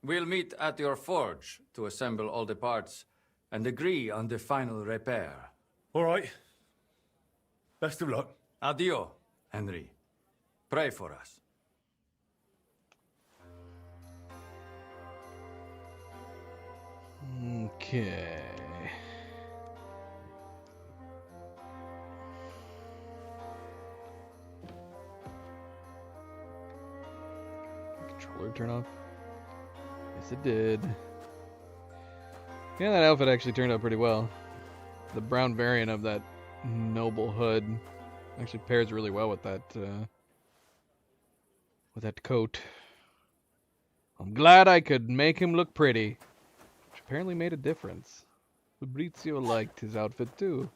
We'll meet at your forge to assemble all the parts and agree on the final repair. All right. Best of luck. Adio, Henry. Pray for us. Okay. Controller turn off? Yes, it did. Yeah, that outfit actually turned out pretty well. The brown variant of that noble hood actually pairs really well with that coat. I'm glad I could make him look pretty, which apparently made a difference. Fabrizio liked his outfit too.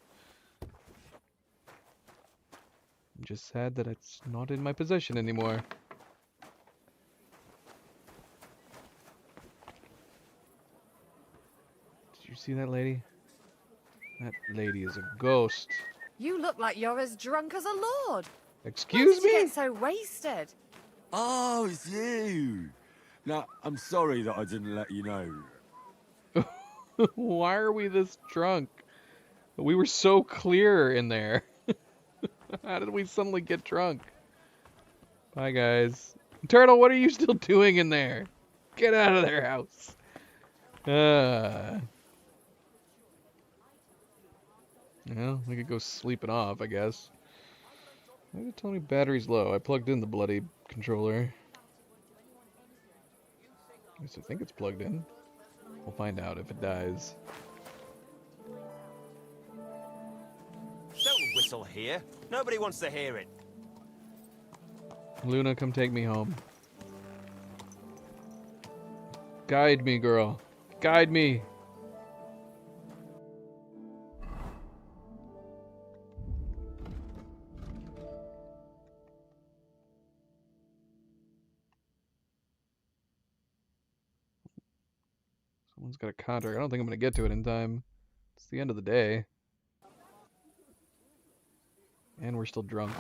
I'm just sad that it's not in my possession anymore. Did you see that lady? That lady is a ghost. You look like you're as drunk as a lord. Excuse me? How did you get so wasted? Oh, it's you. Now, I'm sorry that I didn't let you know. Why are we this drunk? We were so clear in there. How did we suddenly get drunk? Bye, guys. Turtle, what are you still doing in there? Get out of their house. Well, we could go sleeping off, I guess. Why did it tell me battery's low? I plugged in the bloody controller. At least I think it's plugged in. We'll find out if it dies. Don't whistle here. Nobody wants to hear it. Luna, come take me home. Guide me, girl. Guide me. Someone's got a contract. I don't think I'm going to get to it in time. It's the end of the day. And we're still drunk.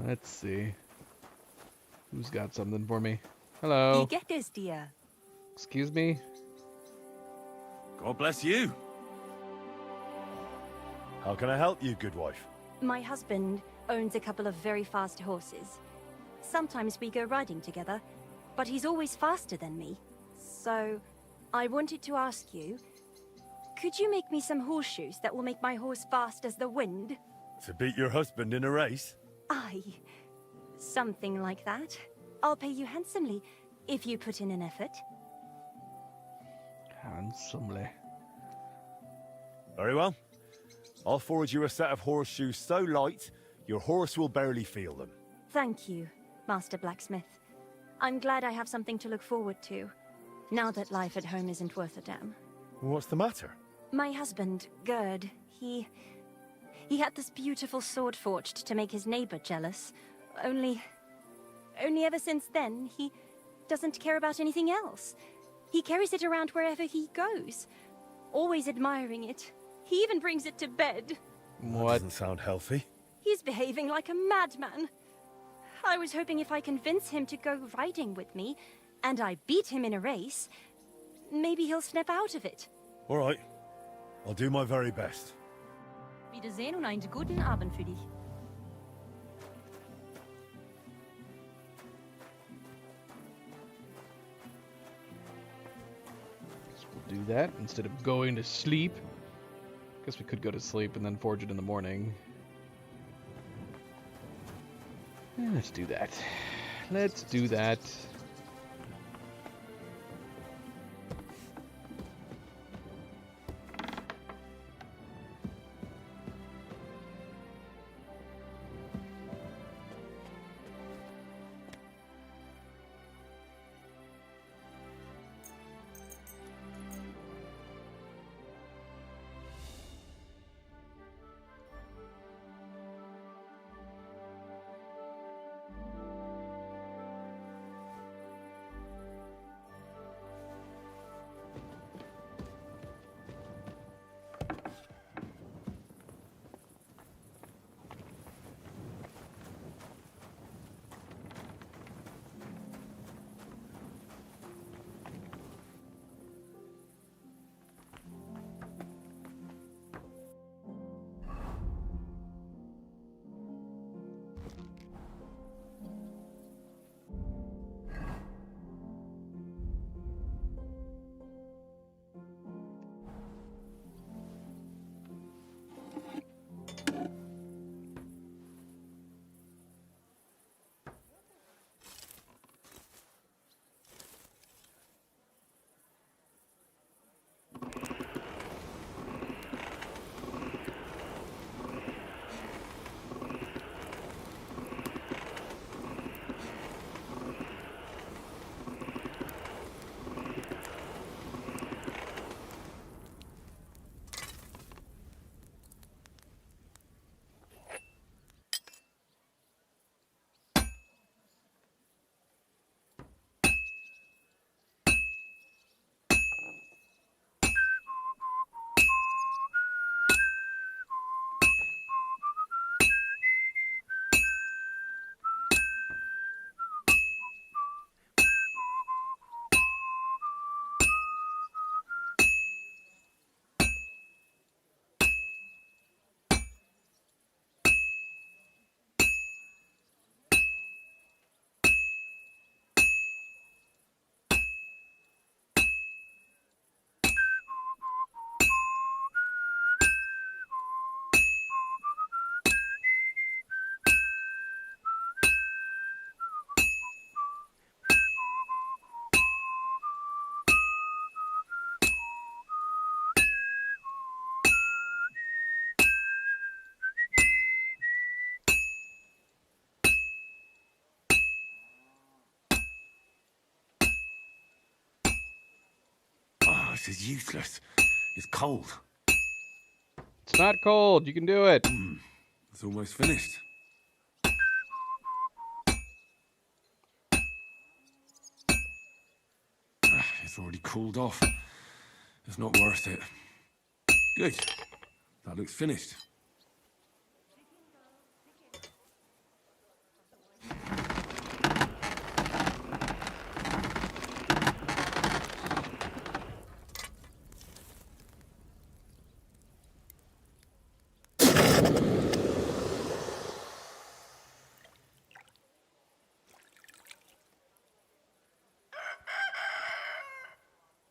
Let's see. Who's got something for me? Hello. Wie geht es dir? Excuse me? God bless you. How can I help you, good wife? My husband owns a couple of very fast horses. Sometimes we go riding together, but he's always faster than me. So, I wanted to ask you, could you make me some horseshoes that will make my horse fast as the wind? To beat your husband in a race? Aye, something like that. I'll pay you handsomely if you put in an effort. Handsomely. Very well. I'll forward you a set of horseshoes so light, your horse will barely feel them. Thank you, Master Blacksmith. I'm glad I have something to look forward to, now that life at home isn't worth a damn. What's the matter? My husband, Gerd, he had this beautiful sword forged to make his neighbor jealous. Only ever since then, he doesn't care about anything else. He carries it around wherever he goes, always admiring it. He even brings it to bed. What? That doesn't sound healthy. He's behaving like a madman. I was hoping if I convince him to go riding with me, and I beat him in a race, maybe he'll snap out of it. All right. I'll do my very best. Wiedersehen und einen guten Abend für dich. We'll do that instead of going to sleep. Guess we could go to sleep and then forge it in the morning. Let's do that. Let's do that. this is useless. It's cold. It's not cold. You can do it. It's almost finished. It's already cooled off. It's not worth it. Good. That looks finished.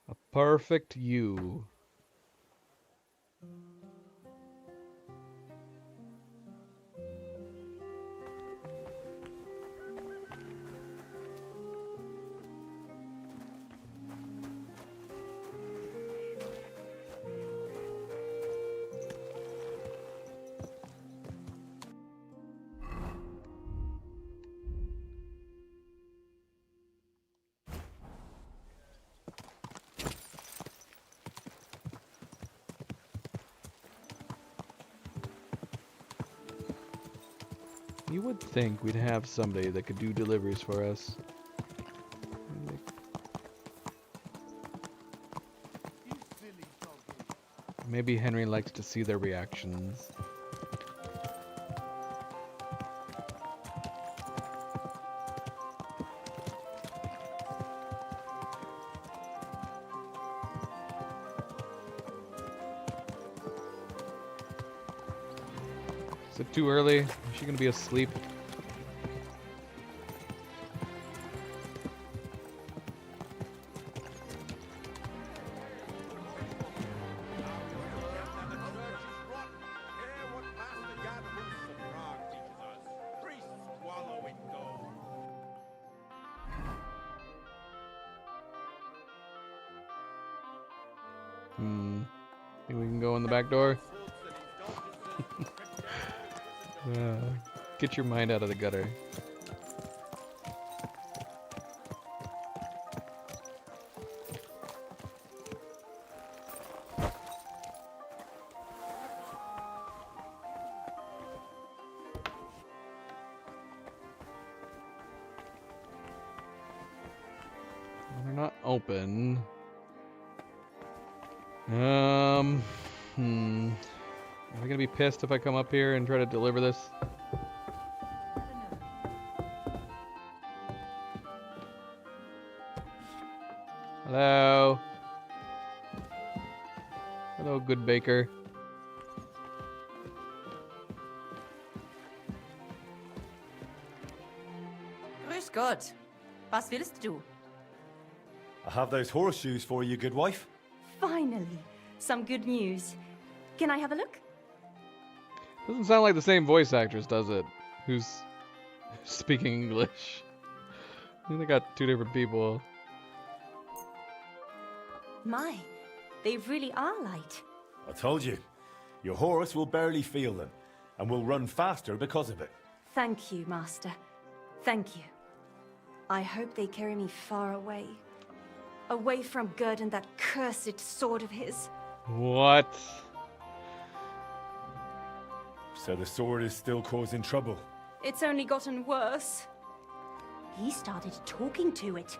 A perfect you. You would think we'd have somebody that could do deliveries for us. Maybe Henry likes to see their reactions. Is it too early? Is she gonna be asleep? Think we can go in the back door? Get your mind out of the gutter. They're not open. Am I gonna be pissed if I come up here and try to deliver this? Hello? Hello, good baker. Grüß Gott. Was willst du? I have those horseshoes for you, good wife. Finally, some good news. Can I have a look? Doesn't sound like the same voice actress, does it? Who's speaking English? I think they got two different people. My, they really are light. I told you, your horse will barely feel them, and will run faster because of it. Thank you, Master. Thank you. I hope they carry me far away. Away from Gerd and that cursed sword of his. What? So the sword is still causing trouble. It's only gotten worse. He started talking to it.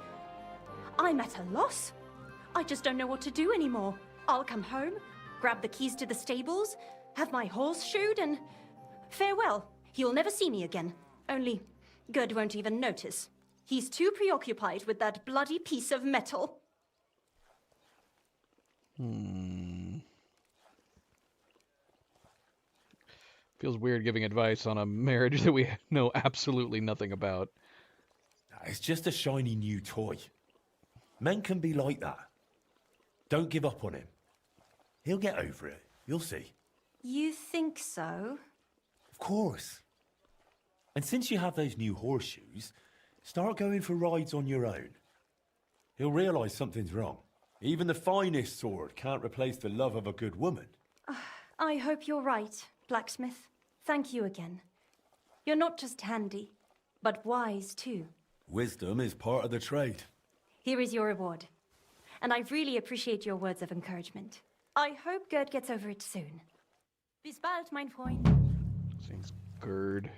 I'm at a loss. I just don't know what to do anymore. I'll come home, grab the keys to the stables, have my horse shoed, and farewell. You'll never see me again. Only Gerd won't even notice. He's too preoccupied with that bloody piece of metal. Feels weird giving advice on a marriage that we know absolutely nothing about. It's just a shiny new toy. Men can be like that. Don't give up on him. He'll get over it. You'll see. You think so? Of course. And since you have those new horseshoes, start going for rides on your own. He'll realise something's wrong. Even the finest sword can't replace the love of a good woman. I hope you're right, blacksmith. Thank you again. You're not just handy, but wise too. Wisdom is part of the trade. Here is your reward. and I really appreciate your words of encouragement. I hope Gerd gets over it soon. Bis bald, mein Freund. Thanks, Gerd.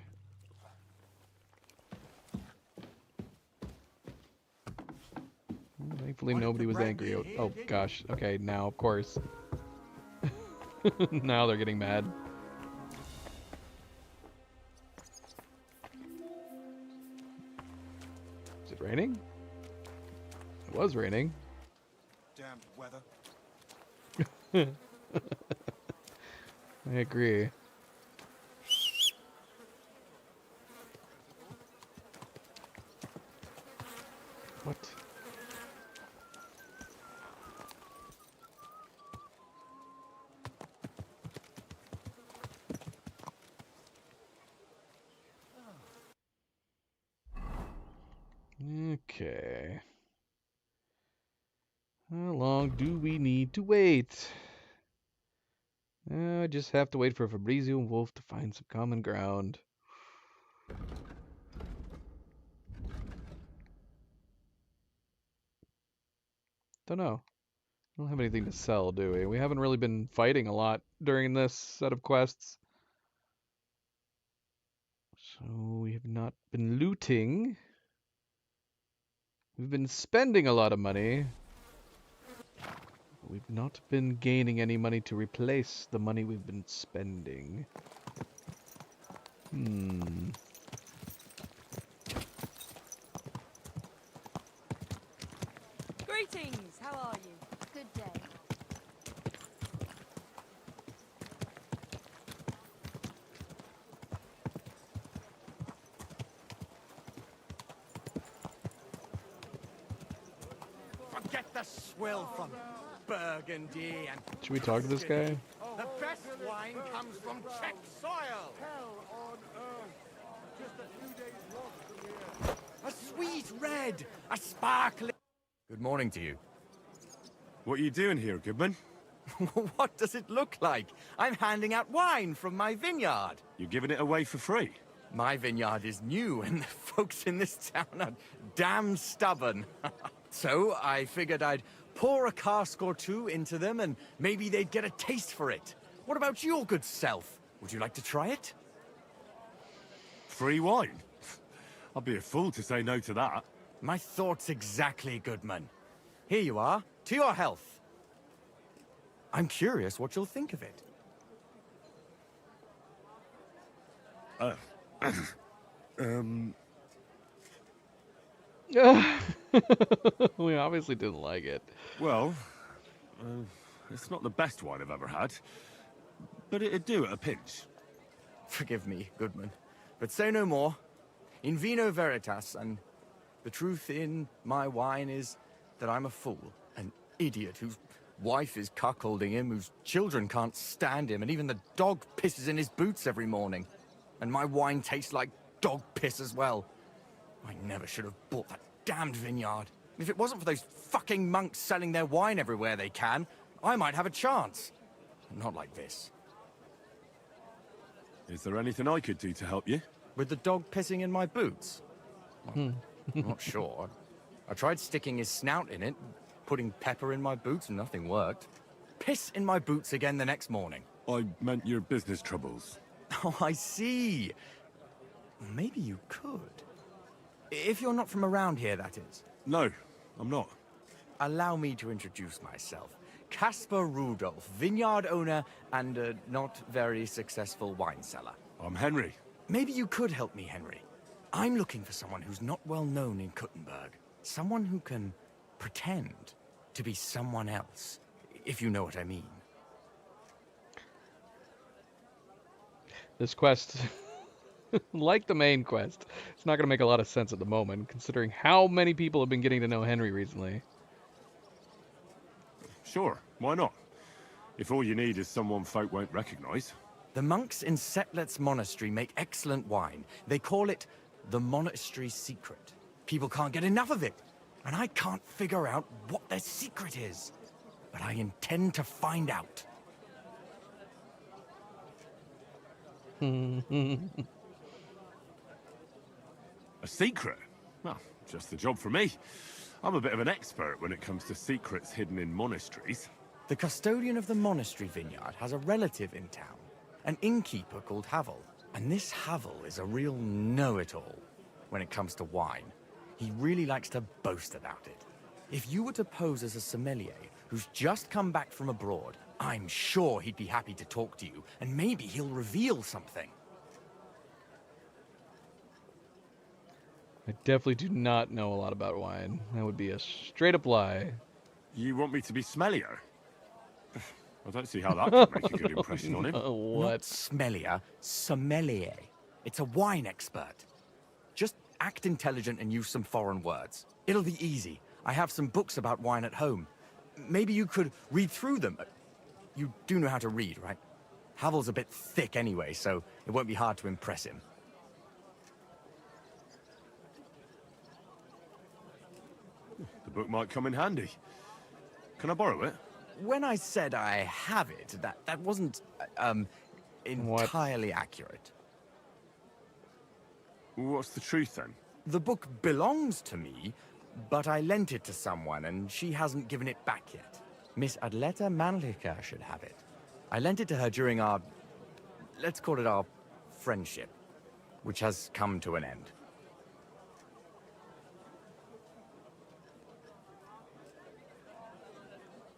Thankfully, nobody was angry. Oh gosh. Okay, now of course. Now they're getting mad. Is it raining? It was raining. Damn weather. I agree. What? Okay. How long do we need to wait? I just have to wait for Fabrizio and Wolf to find some common ground. Don't know. We don't have anything to sell, do we? We haven't really been fighting a lot during this set of quests. So we have not been looting. We've been spending a lot of money. We've not been gaining any money to replace the money we've been spending. Greetings, how are you? Good day. Forget the swill from Burgundy and... Should we talk to this guy? The best wine comes from Czech soil. A sweet red, a sparkling... Good morning to you. What are you doing here, Goodman? What does it look like? I'm handing out wine from my vineyard. You're giving it away for free? My vineyard is new, and the folks in this town are damn stubborn. So I figured I'd pour a cask or two into them, and maybe they'd get a taste for it. What about your good self? Would you like to try it? Free wine? I'd be a fool to say no to that. My thoughts exactly, Goodman. Here you are. To your health. I'm curious what you'll think of it. We obviously didn't like it. Well, it's not the best wine I've ever had, but it'd do at a pinch. Forgive me, Goodman, but say no more. In vino veritas, and the truth in my wine is that I'm a fool, an idiot whose wife is cuckolding him, whose children can't stand him, and even the dog pisses in his boots every morning. And my wine tastes like dog piss as well. I never should have bought that damned vineyard. If it wasn't for those fucking monks selling their wine everywhere they can, I might have a chance. Not like this. Is there anything I could do to help you? With the dog pissing in my boots? Well, I'm not sure. I tried sticking his snout in it, putting pepper in my boots, and nothing worked. Piss in my boots again the next morning. I meant your business troubles. Oh, I see. Maybe you could. If you're not from around here, that is. No, I'm not. Allow me to introduce myself. Caspar Rudolph, vineyard owner and a not very successful wine seller. I'm Henry. Maybe you could help me, Henry. I'm looking for someone who's not well known in Kuttenberg. Someone who can pretend to be someone else, if you know what I mean. This quest, like the main quest, it's not going to make a lot of sense at the moment, considering how many people have been getting to know Henry recently. Sure, why not? If all you need is someone folk won't recognize. The monks in Setlet's monastery make excellent wine. They call it the monastery secret. People can't get enough of it, and I can't figure out what their secret is. But I intend to find out. A secret? Well, just the job for me. I'm a bit of an expert when it comes to secrets hidden in monasteries. The custodian of the monastery vineyard has a relative in town, an innkeeper called Havel. And this Havel is a real know-it-all when it comes to wine. He really likes to boast about it. If you were to pose as a sommelier who's just come back from abroad, I'm sure he'd be happy to talk to you, and maybe he'll reveal something. I definitely do not know a lot about wine. That would be a straight-up lie. You want me to be smellier? I don't see how that could make a good impression on him. Not smellier, sommelier. It's a wine expert. Just act intelligent and use some foreign words. It'll be easy. I have some books about wine at home. Maybe you could read through them. You do know how to read, right? Havel's a bit thick anyway, so it won't be hard to impress him. The book might come in handy. Can I borrow it? When I said I have it, that wasn't, entirely accurate. What's the truth, then? The book belongs to me, but I lent it to someone, and she hasn't given it back yet. Miss Adleta Mannlicher should have it. I lent it to her during our, let's call it our friendship, which has come to an end.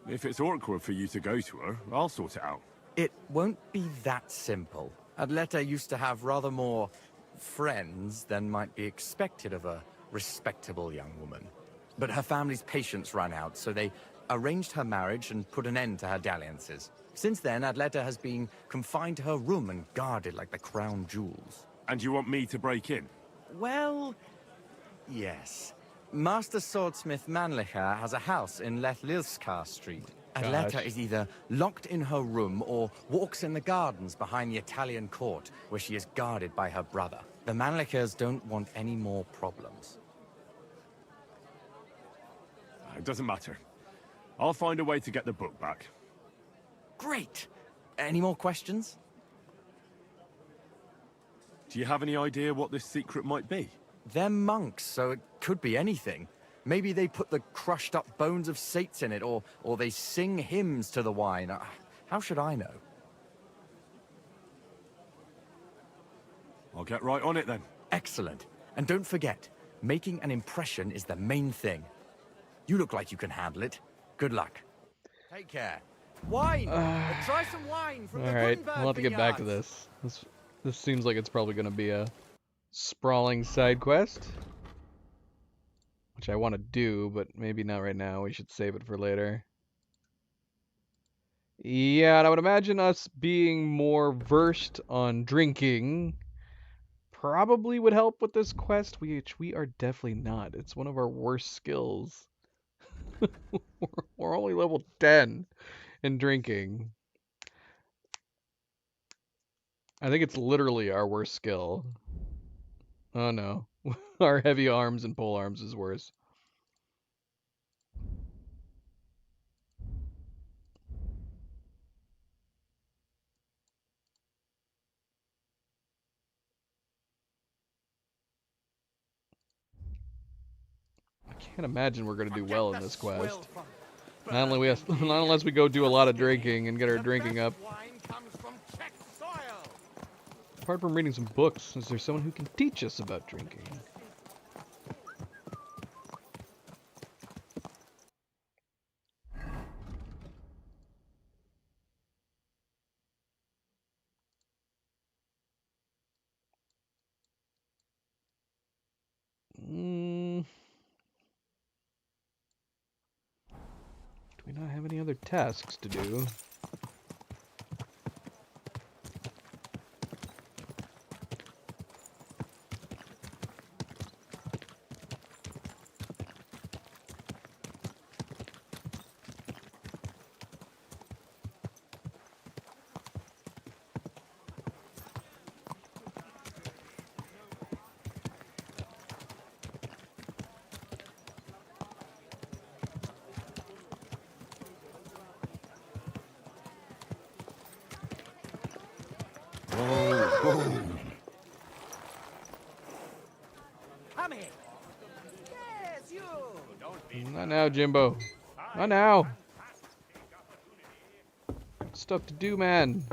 If it's awkward for you to go to her, I'll sort it out. It won't be that simple. Adleta used to have rather more friends than might be expected of a respectable young woman. But her family's patience ran out, so they arranged her marriage and put an end to her dalliances. Since then, Adleta has been confined to her room and guarded like the crown jewels. And you want me to break in? Well, yes. Master swordsmith Mannlicher has a house in Lethlilskar Street. Adleta is either locked in her room or walks in the gardens behind the Italian court, where she is guarded by her brother. The Mannlichers don't want any more problems. It doesn't matter. I'll find a way to get the book back. Great! Any more questions? Do you have any idea what this secret might be? They're monks, so it could be anything. Maybe they put the crushed up bones of saints in it, or they sing hymns to the wine. How should I know? I'll get right on it then. Excellent. And don't forget, making an impression is the main thing. You look like you can handle it. Good luck. Take care. Wine! Try some wine from the Alright, Gutenberg we'll have to get back to vineyards. this seems like it's probably going to be a sprawling side quest, which I want to do, but maybe not right now. We should save it for later. Yeah, and I would imagine us being more versed on drinking probably would help with this quest, which we are definitely not. It's one of our worst skills. We're only level 10 in drinking. I think it's literally our worst skill. Oh no. Our heavy arms and pole arms is worse. I can't imagine we're gonna do well in this quest. Not unless we go do a lot of drinking and get our drinking up. Apart from reading some books, is there someone who can teach us about drinking? Do we not have any other tasks to do? Not now, Jimbo. Not now. Stuff to do, man.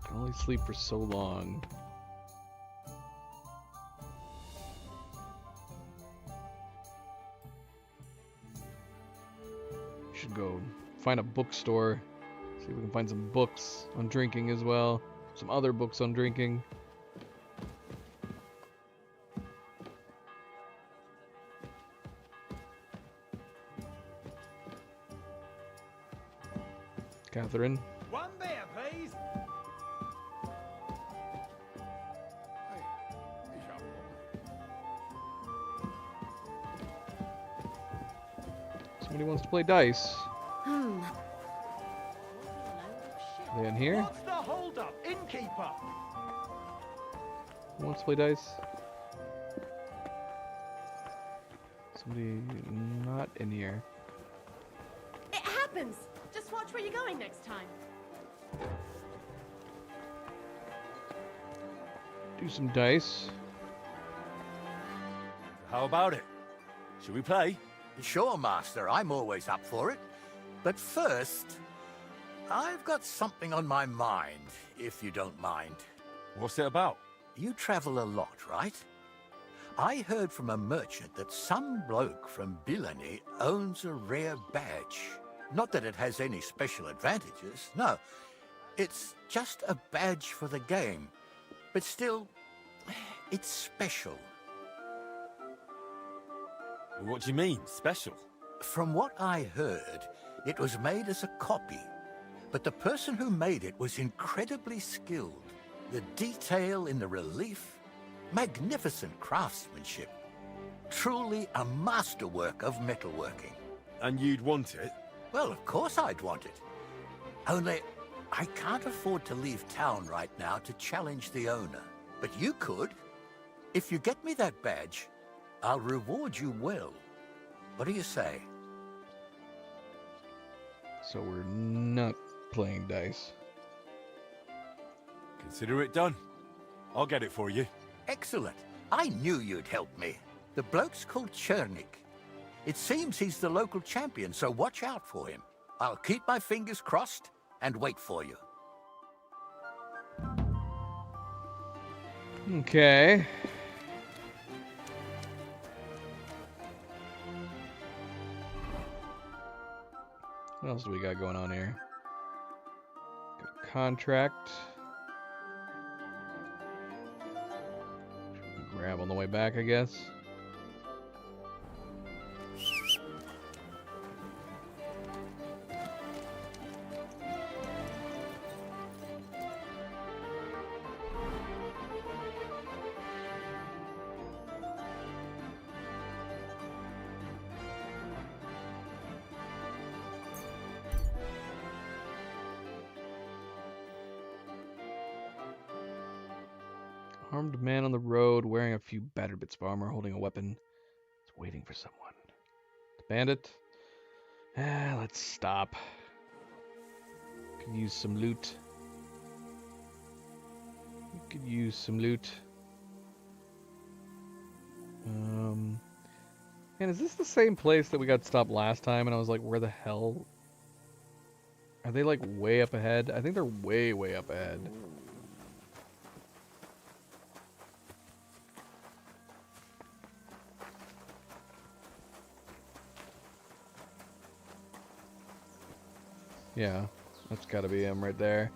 Can only sleep for so long. Should go find a bookstore. See if we can find some books on drinking as well. Some other books on drinking. Catherine. One beer, please. Somebody wants to play dice. Hmm. Are they in here? What's the hold-up, innkeeper? Who wants to play dice? Somebody not in here. It happens. Just watch where you're going next time. Do some dice. How about it? Should we play? Sure, Master. I'm always up for it. But first, I've got something on my mind, if you don't mind. What's it about? You travel a lot, right? I heard from a merchant that some bloke from Bilani owns a rare badge. Not that it has any special advantages, no. It's just a badge for the game. But still, it's special. What do you mean, special? From what I heard, it was made as a copy. But the person who made it was incredibly skilled. The detail in the relief, magnificent craftsmanship. Truly a masterwork of metalworking. And you'd want it? Well, of course I'd want it. Only, I can't afford to leave town right now to challenge the owner. But you could. If you get me that badge, I'll reward you well. What do you say? So we're not playing dice. Consider it done. I'll get it for you. Excellent. I knew you'd help me. The bloke's called Chernik. It seems he's the local champion, so watch out for him. I'll keep my fingers crossed and wait for you. Okay. What else do we got going on here? Got a contract. Grab on the way back, I guess. Armed man on the road, wearing a few battered bits of armor, holding a weapon. It's waiting for someone. The bandit? Let's stop. Could use some loot. We could use some loot. Man, is this the same place that we got stopped last time? And I was like, where the hell? Are they like way up ahead? I think they're way, way up ahead. Yeah, that's gotta be him right there.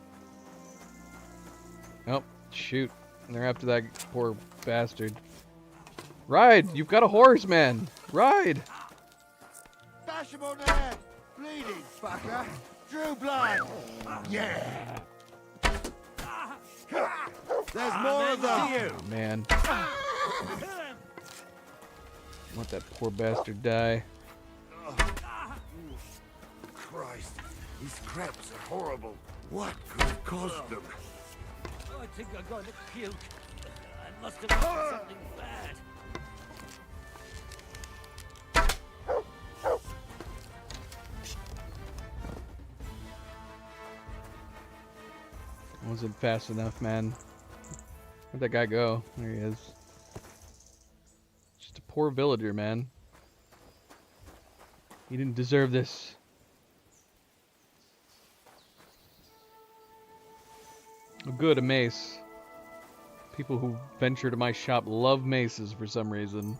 Oh, shoot. They're after that poor bastard. Ride! You've got a horse, man! Ride! Bash him on the head! Bleeding, fucker! Drew blood! Yeah! There's more of them! Oh, man. Let that poor bastard die. Christ, these cramps are horrible. What could have caused them? I think I'm going to puke. I must have done something bad. Wasn't fast enough, man. Where'd that guy go? There he is. Just a poor villager, man. He didn't deserve this. Oh, good, a mace. People who venture to my shop love maces for some reason.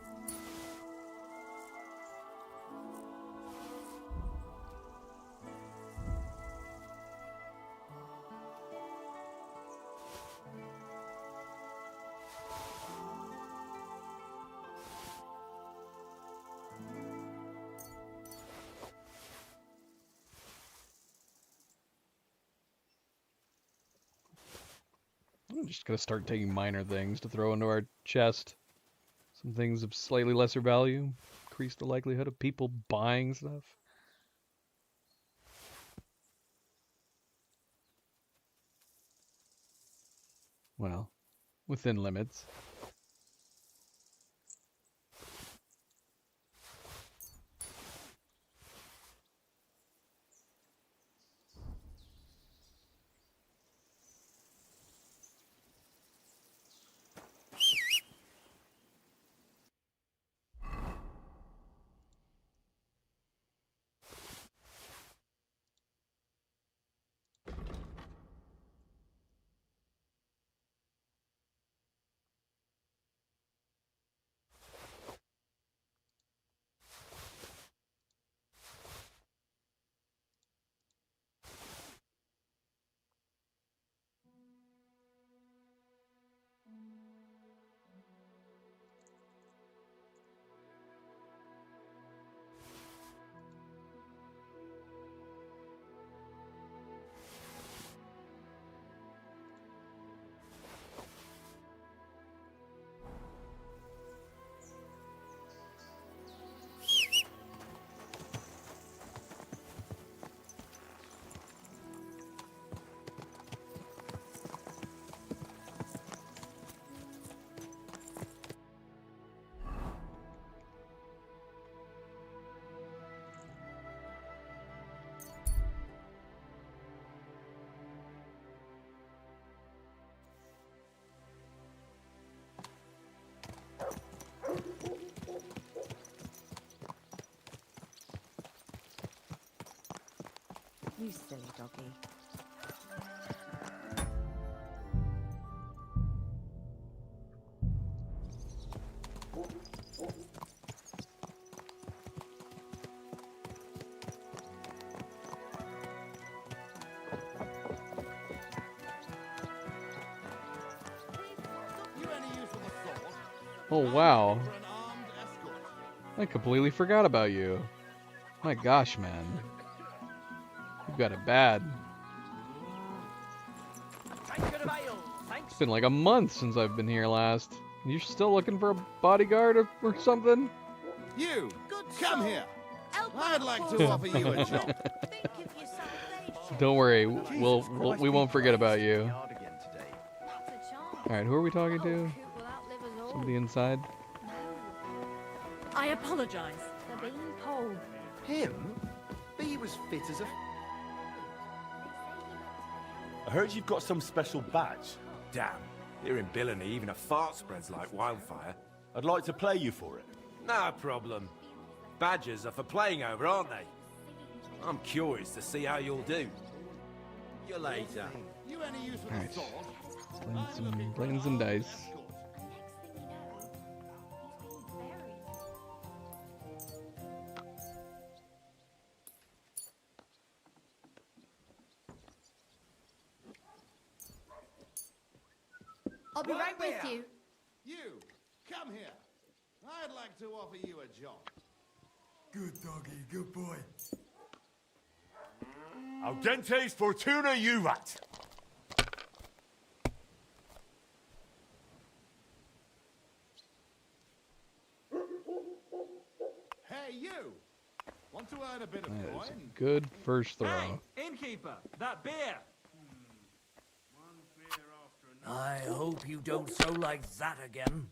I'm just gonna start taking minor things to throw into our chest. Some things of slightly lesser value. Increase the likelihood of people buying stuff. Well, within limits. You silly doggy. Oh wow. I completely forgot about you. My gosh, man. You've got it bad. It's been like a month since I've been here last. You're still looking for a bodyguard or something? You, come here. I'd like to offer you a job. Don't worry, we won't forget about you. Alright, who are we talking to? Somebody inside? I apologize. The bean pole. Him? He was fit as a... I heard you've got some special badge. Damn. Here in Billany, even a fart spreads like wildfire. I'd like to play you for it. No problem. Badges are for playing over, aren't they? I'm curious to see how you'll do. You later. You any use for Alright. the sword? Playing some dice. I'll be right with you. You, come here. I'd like to offer you a job. Good doggy, good boy. Audentes fortuna juvat. Hey, you. Want to earn a bit of That is coin? a good first throw. Hey, innkeeper, that beer. I hope you don't throw like that again.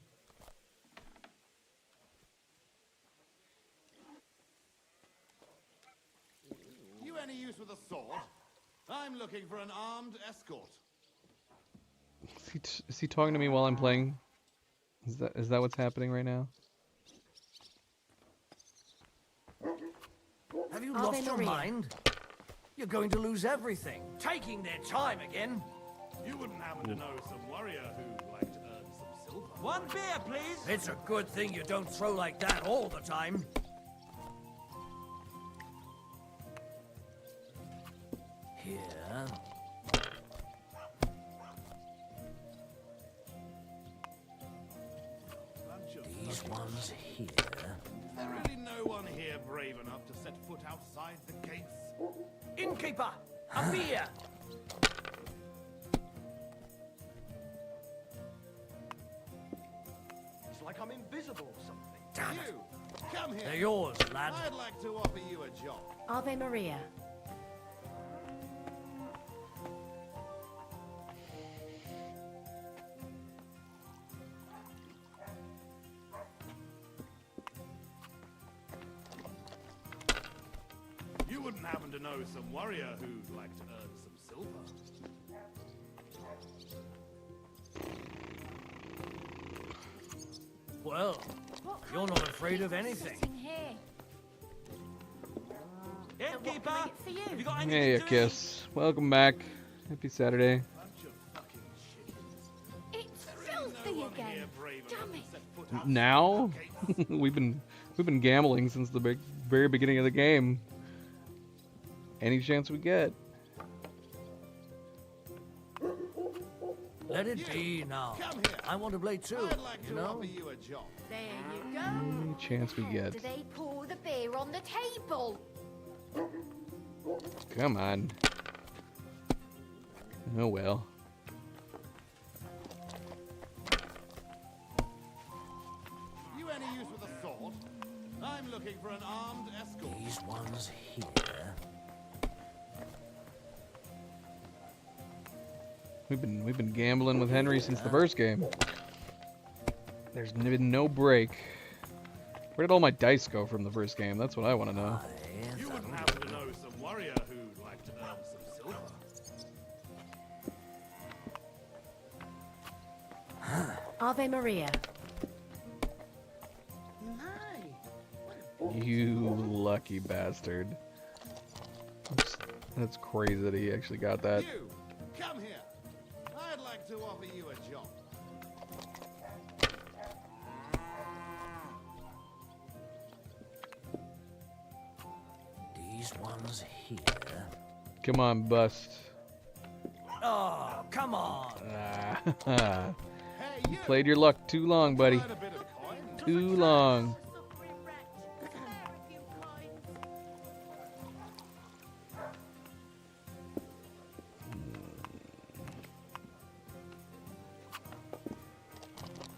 You any use with a sword? I'm looking for an armed escort. Is he talking to me while I'm playing? Is that what's happening right now? Have you lost your mind? You're going to lose everything. Taking their time again. You wouldn't happen to know some warrior who'd like to earn some silver? One beer, please. It's a good thing you don't throw like that all the time. Here. These ones here. Is there really no one here brave enough to set foot outside the gates? Innkeeper, a beer. It's like I'm invisible or something. Damn you, come here. They're yours, lad. I'd like to offer you a job. Ave Maria. You wouldn't happen to know some warrior who'd like to earn some silver? Well, you're not afraid of anything. Innkeeper, have you got anything Hey, a to eat? kiss. Welcome back. Happy Saturday. It's filthy again. Damn it. Now? we've been gambling since the very beginning of the game. Any chance we get. Let it be now. I want to play too, you know? There you go. Any chance we get. Do they pour the beer on the table? Come on. Oh well. You any use with a sword? I'm looking for an armed escort. These ones here. We've been gambling with Henry since the first game. There's been no break. Where did all my dice go from the first game? That's what I want to know. You wouldn't happen to know some warrior who'd like to earn some silver? Ave Maria. You lucky bastard. That's crazy that he actually got that. You, come here. I'd like to offer you a job. These ones here. Come on, bust. Oh, come on. You played your luck too long, buddy. Too long.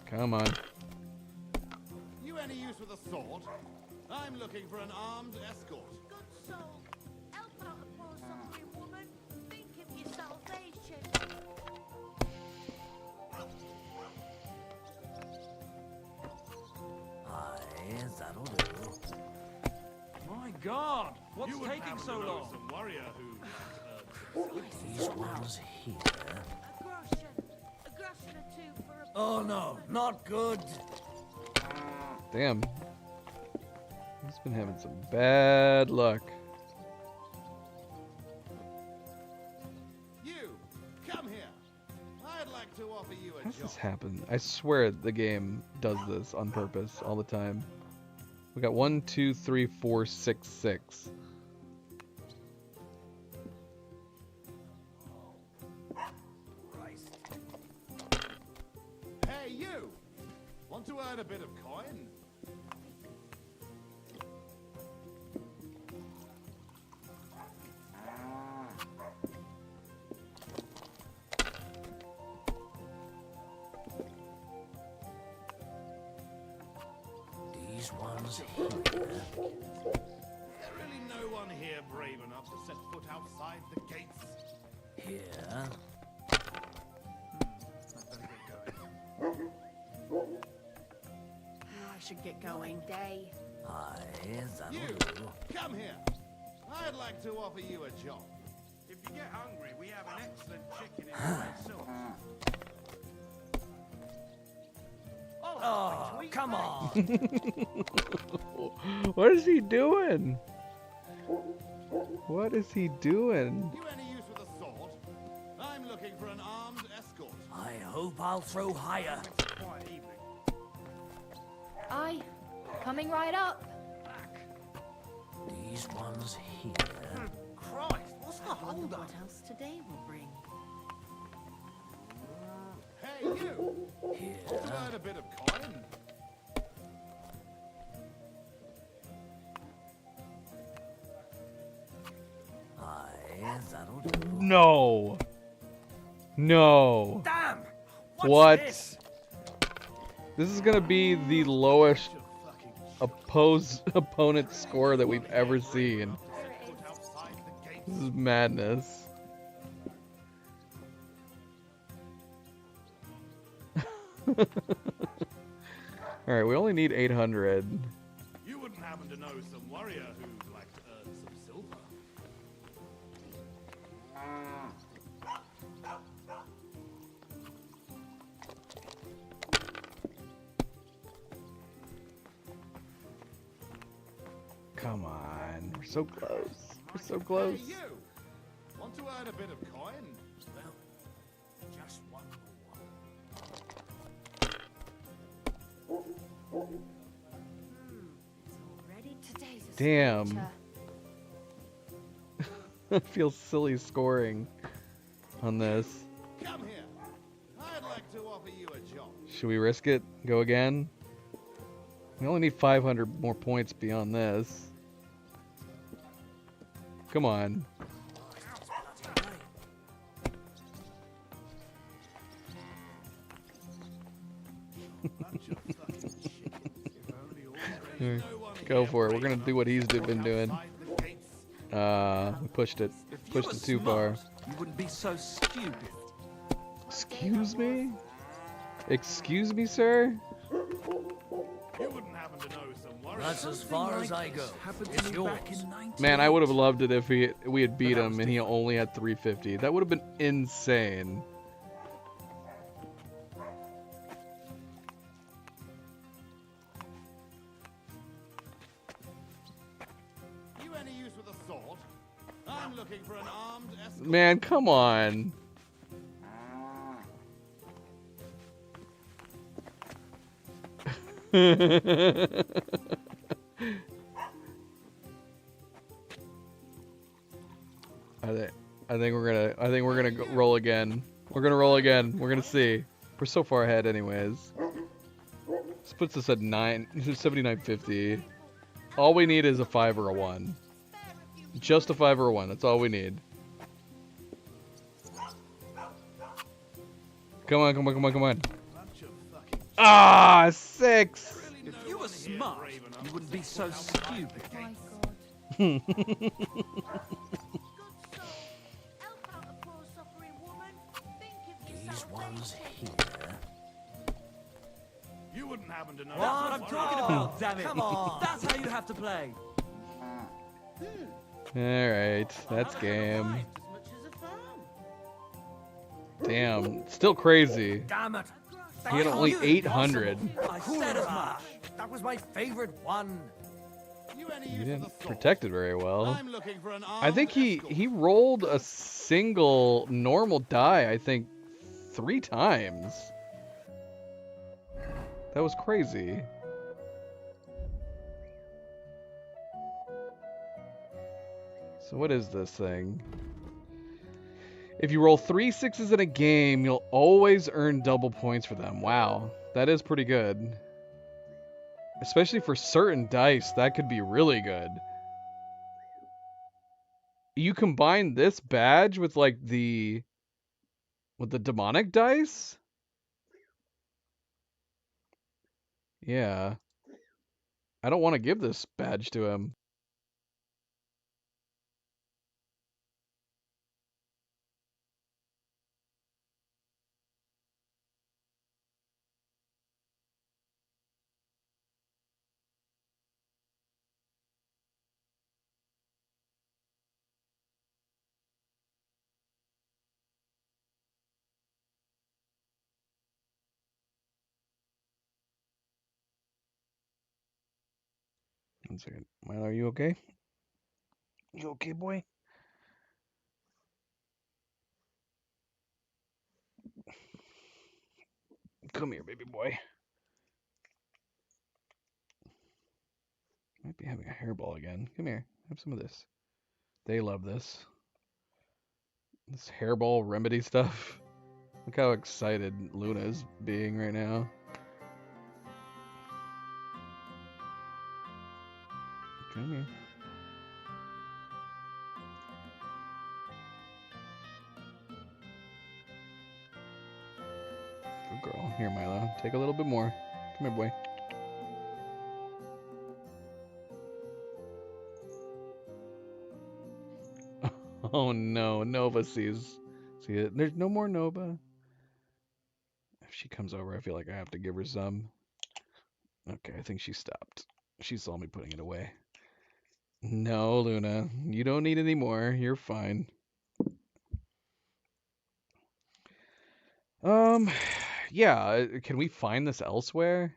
Come on. You any use with a sword? I'm looking for an armed escort. Good soul, help out a poor suffering woman. Think of your salvation. Aye, that'll do. My God, what's You wouldn't taking happen so to know long? some warrior who'd like to earn some These silver? ones here. A groschen or two for a... Oh no, not good. Damn. He's been having some bad luck. You, come here. I'd like to offer you a How does job. this happen? I swear the game does this on purpose all the time. We got 1, 2, 3, 4, 6, 6. Hey, you! Want to earn a bit of coin? These ones here. There really no one here brave enough to set foot outside the gates? Here. I should get going. Day. Aye, that'll You, do. come here. I'd like to offer you a job. If you get hungry, we have an excellent chicken in the red sauce. Oh, come on. What is he doing? What is he doing? You any use with a sword? I'm looking for an armed escort. I hope I'll throw higher. Aye, coming right up. These ones here. Christ, what's the hold up? What else today will bring? Hey, you! Want to earn a bit of coin? Aye, that'll do. No. No. Damn! What? This is gonna be the lowest opponent score that we've ever seen. This is madness. Alright, we only need 800. You wouldn't happen to know some warrior who'd like to earn some silver? Come on, we're so close. We're so close. Hey, you! Want to earn a bit of coin? Well, just one more. Already today's a Damn. scorcher. I feel silly scoring on this. Come here. I'd like to offer you a job. Should we risk it? Go again? We only need 500 more points beyond this. Come on. Go for it. We're gonna do what he's been doing. We pushed it. Pushed it too far. You wouldn't be so stupid. Excuse me? Excuse me, sir? You wouldn't happen to know some warrior. That's as far as I go. It's yours. Man, I would have loved it if we had beat him and he only had 350. That would have been insane. You any use with a sword? I'm looking for an armed escort. Man, come on. I think we're gonna roll again. We're gonna roll again. We're gonna see. We're so far ahead, anyways. This puts us at 79.50. All we need is a 5 or a 1. Just a 5 or a 1. That's all we need. Come on, come on, come on, come on. Ah, 6. If you were smart, you wouldn't be so stupid. These ones here. You wouldn't happen to know. That's what I'm talking about, damn it. Come on. That's how you have to play. Alright, that's game. Damn, still crazy. Damn it. He had only 800. I said as much. That was my favorite one. He didn't protect it very well. I'm looking for an I think he rolled a single normal die, I think, 3 times. That was crazy. So what is this thing? If you roll 3 6s in a game, you'll always earn double points for them. Wow, that is pretty good. Especially for certain dice, that could be really good. You combine this badge with like the demonic dice? Yeah. I don't want to give this badge to him. One second. Milo, are you okay? You okay, boy? Come here, baby boy. Might be having a hairball again. Come here. Have some of this. They love this. This hairball remedy stuff. Look how excited Luna is being right now. Come here. Good girl. Here, Milo. Take a little bit more. Come here, boy. Oh no, Nova sees it. There's no more Nova. If she comes over, I feel like I have to give her some. Okay, I think she stopped. She saw me putting it away. No, Luna, you don't need any more. You're fine. Yeah, can we find this elsewhere?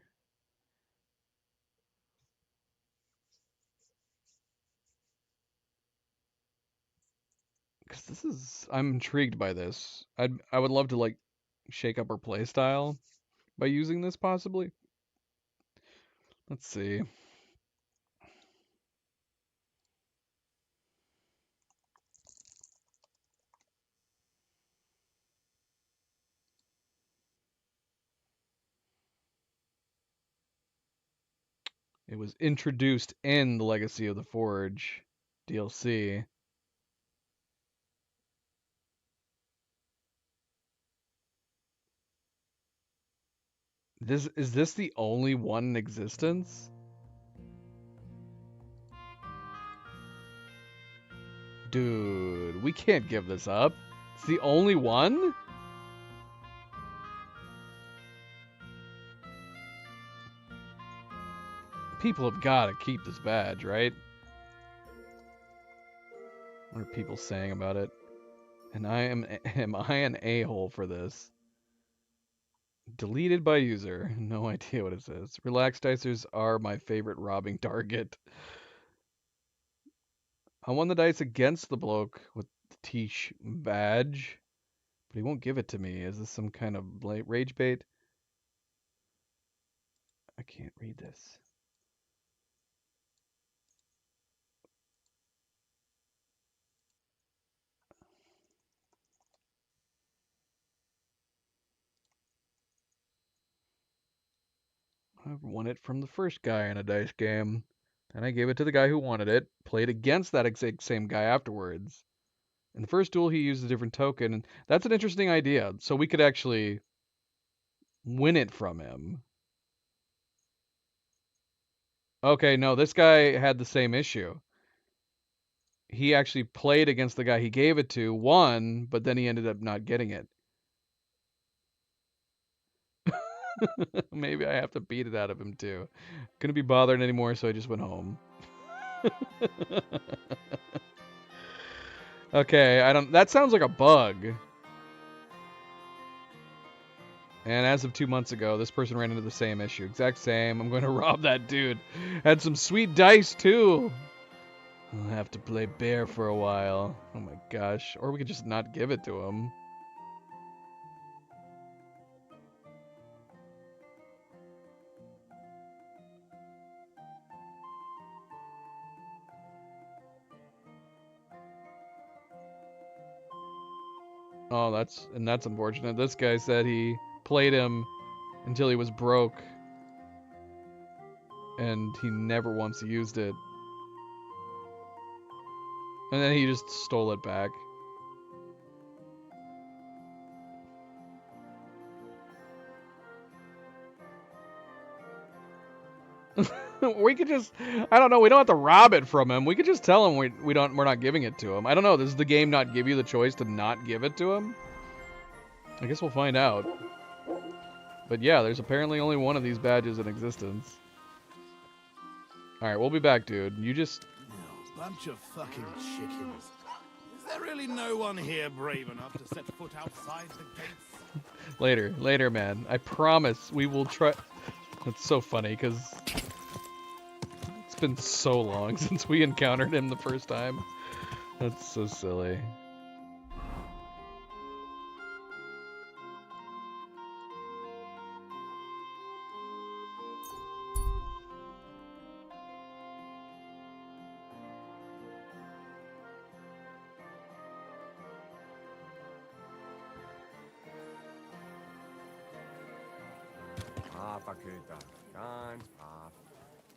Because this is, I'm intrigued by this. I would love to like shake up her playstyle by using this possibly. Let's see. It was introduced in the Legacy of the Forge DLC. Is this the only one in existence? Dude, we can't give this up. It's the only one? People have got to keep this badge, right? What are people saying about it? And am I an a-hole for this? Deleted by user. No idea what it says. Relaxed dicers are my favorite robbing target. I won the dice against the bloke with the Tish badge, but he won't give it to me. Is this some kind of rage bait? I can't read this. I won it from the first guy in a dice game. And I gave it to the guy who wanted it, played against that exact same guy afterwards. In the first duel, he used a different token, and that's an interesting idea. So we could actually win it from him. Okay, no, this guy had the same issue. He actually played against the guy he gave it to, won, but then he ended up not getting it. Maybe I have to beat it out of him too. Couldn't be bothered anymore, so I just went home. Okay, that sounds like a bug. And as of 2 months ago, this person ran into the same issue. Exact same. I'm going to rob that dude. Had some sweet dice too. I'll have to play bear for a while. Oh my gosh. Or we could just not give it to him. Oh, that's unfortunate. This guy said he played him until he was broke. And he never once used it. And then he just stole it back. We could just, I don't know, we don't have to rob it from him. We could just tell him we're not giving it to him. I don't know, does the game not give you the choice to not give it to him? I guess we'll find out. But yeah, there's apparently only one of these badges in existence. Alright, we'll be back, dude. You just... Bunch of fucking chickens. Is there really no one here brave enough to set foot outside the gates? Later, man. I promise we will try... That's so funny, because... It's been so long since we encountered him the first time. That's so silly.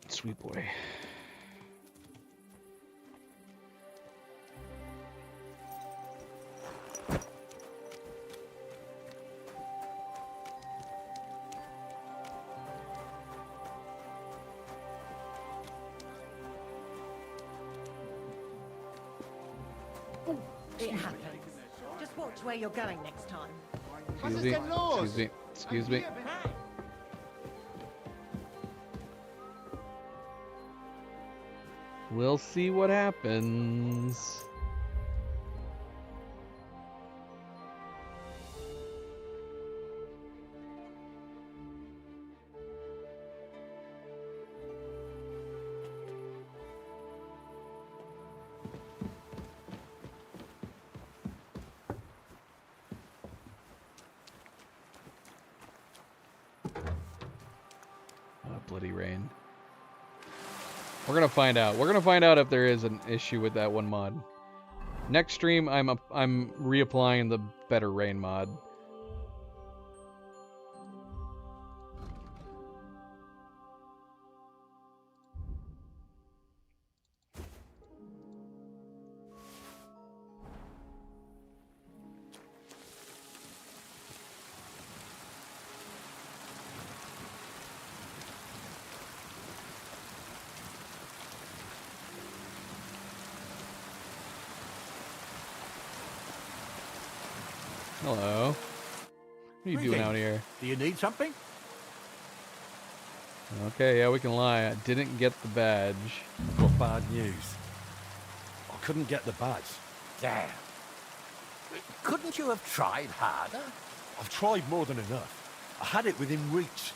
Sweet boy. It happens. Just watch where you're going next time. Excuse me. Excuse me. Excuse me. We'll see what happens. Bloody rain. We're gonna find out. We're gonna find out if there is an issue with that one mod. Next stream, I'm reapplying the better rain mod. Hello. What are you doing out here? Do you need something? Okay, yeah, we can lie. I didn't get the badge. Got bad news. I couldn't get the badge. Damn. Couldn't you have tried harder? I've tried more than enough. I had it within reach.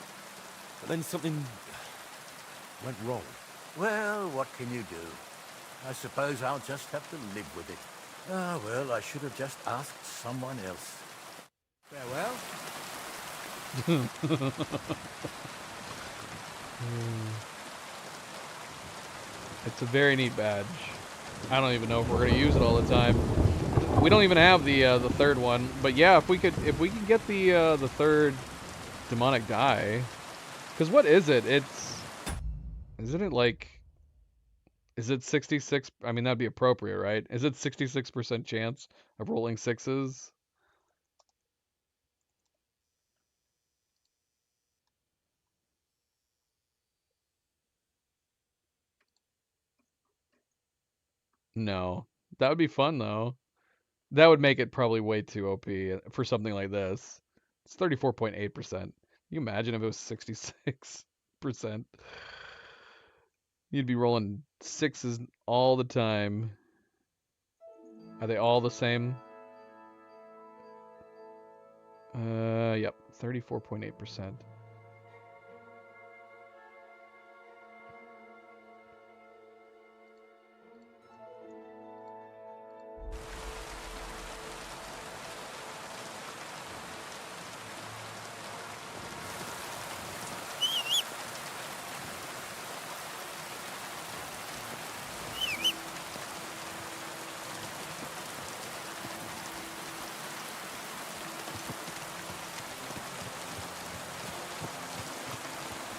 But then something went wrong. Well, what can you do? I suppose I'll just have to live with it. Ah, well, I should have just asked someone else. Farewell. It's a very neat badge. I don't even know if we're gonna use it all the time. We don't even have the third one, but yeah, if we could get the third demonic die, because what is it? Isn't it like? Is it 66? I mean, that'd be appropriate, right? Is it 66% chance of rolling sixes? No. That would be fun, though. That would make it probably way too OP for something like this. It's 34.8%. Can you imagine if it was 66%? You'd be rolling sixes all the time. Are they all the same? Yep, 34.8%.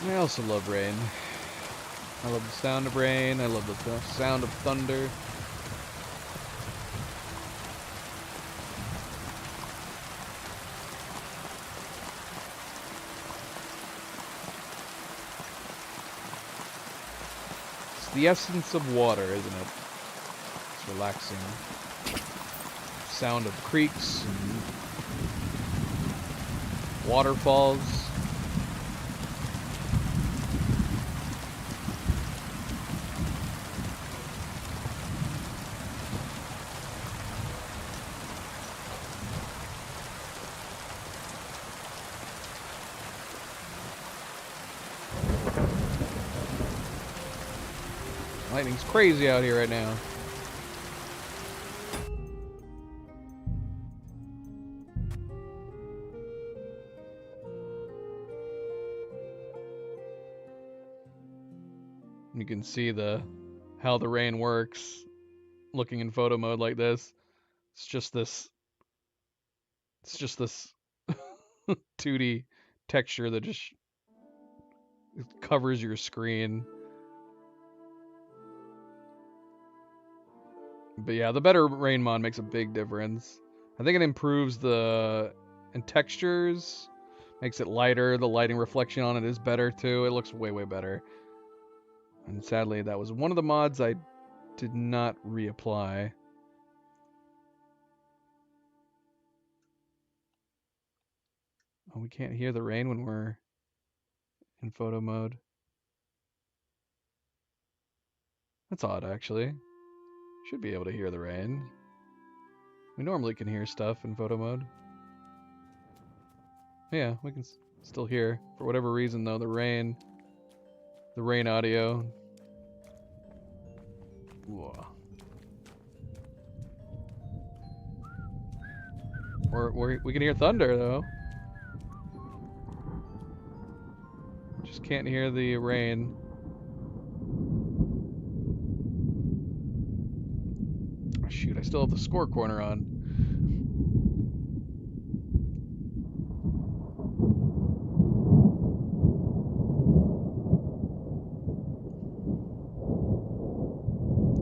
I also love rain. I love the sound of rain. I love the sound of thunder. It's the essence of water, isn't it? It's relaxing. Sound of creeks and waterfalls. Lightning's crazy out here right now. You can see how the rain works looking in photo mode like this. It's just this 2D texture that just covers your screen. But yeah, the better rain mod makes a big difference. I think it improves in textures, makes it lighter. The lighting reflection on it is better too. It looks way, way better. And sadly, that was one of the mods I did not reapply. Oh, we can't hear the rain when we're in photo mode. That's odd, actually. Should be able to hear the rain. We normally can hear stuff in photo mode. Yeah, we can still hear. For whatever reason, though, the rain audio. Whoa. We can hear thunder, though. Just can't hear the rain. Oh, shoot, I still have the score corner on.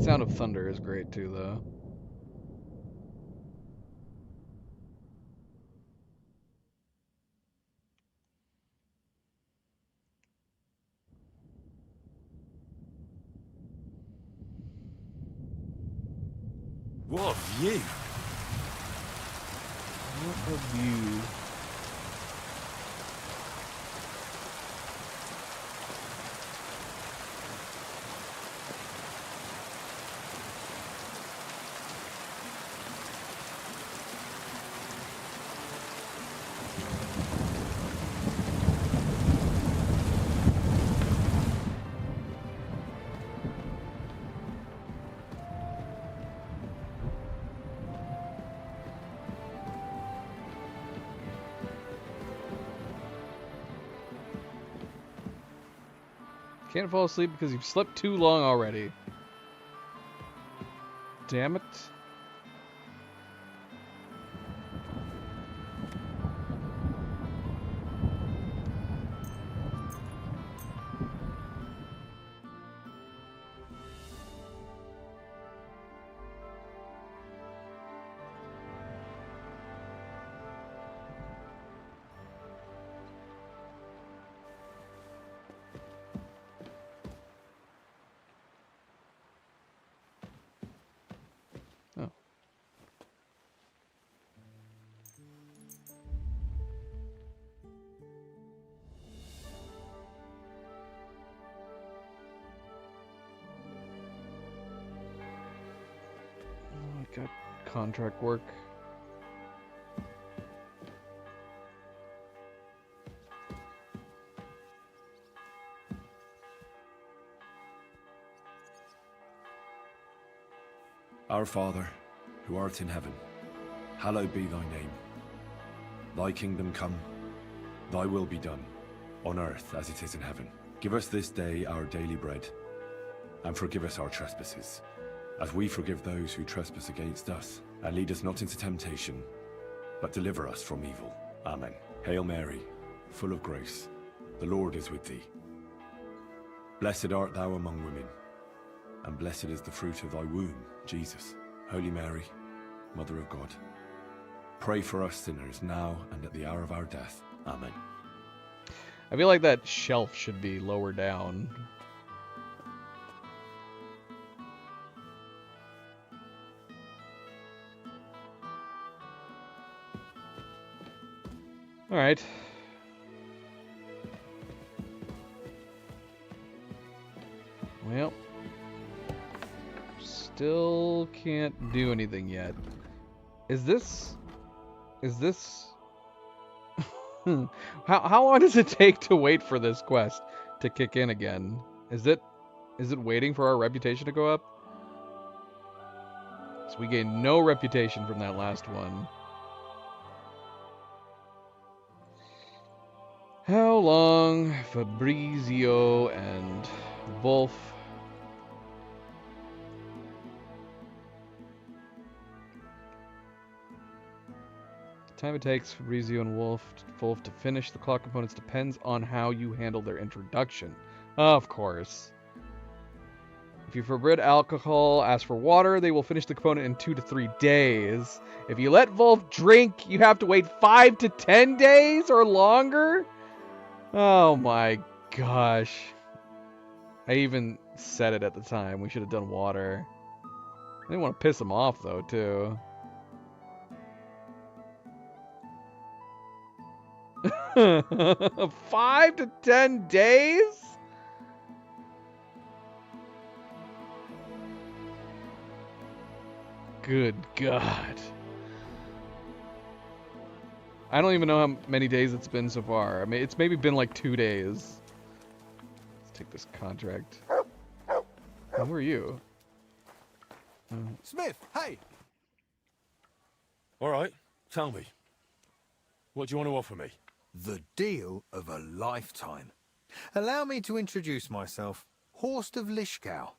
Sound of thunder is great too, though. What a view! What a view. Can't fall asleep because you've slept too long already. Damn it. Got contract work. Our Father, who art in heaven, hallowed be thy name. Thy kingdom come, thy will be done, on earth as it is in heaven. Give us this day our daily bread, and forgive us our trespasses, as we forgive those who trespass against us. And lead us not into temptation, but deliver us from evil. Amen. Hail Mary, full of grace, the Lord is with thee. Blessed art thou among women, and blessed is the fruit of thy womb, Jesus. Holy Mary, Mother of God, pray for us sinners now and at the hour of our death. Amen. I feel like that shelf should be lower down. All right. Well, still can't do anything yet. Is this how long does it take to wait for this quest to kick in again? Is it Is it waiting for our reputation to go up? So we gained no reputation from that last one. How long? Fabrizio and Wolf. The time it takes Fabrizio and Wolf to finish the clock components depends on how you handle their introduction. Of course. If you forbid alcohol, ask for water, they will finish the component in 2 to 3 days. If you let Wolf drink, you have to wait 5 to 10 days or longer? Oh my gosh. I even said it at the time. We should have done water. I didn't want to piss him off though, too. Five to 10 days? Good God. I don't even know how many days it's been so far. I mean, it's maybe been like 2 days. Let's take this contract. Who are you? Smith, hey! All right, tell me. What do you want to offer me? The deal of a lifetime. Allow me to introduce myself. Horst of Lischgau.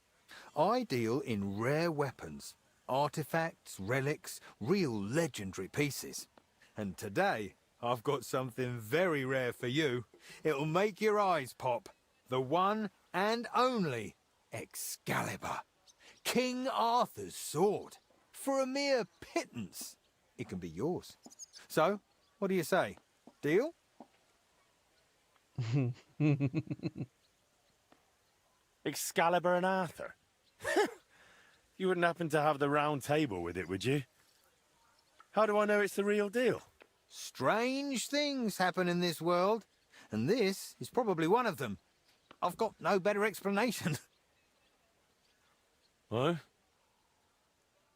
I deal in rare weapons, artifacts, relics, real legendary pieces. And today, I've got something very rare for you. It'll make your eyes pop. The one and only Excalibur. King Arthur's sword. For a mere pittance. It can be yours. So, what do you say? Deal? Excalibur and Arthur? You wouldn't happen to have the round table with it, would you? How do I know it's the real deal? Strange things happen in this world, and this is probably one of them. I've got no better explanation. Oh?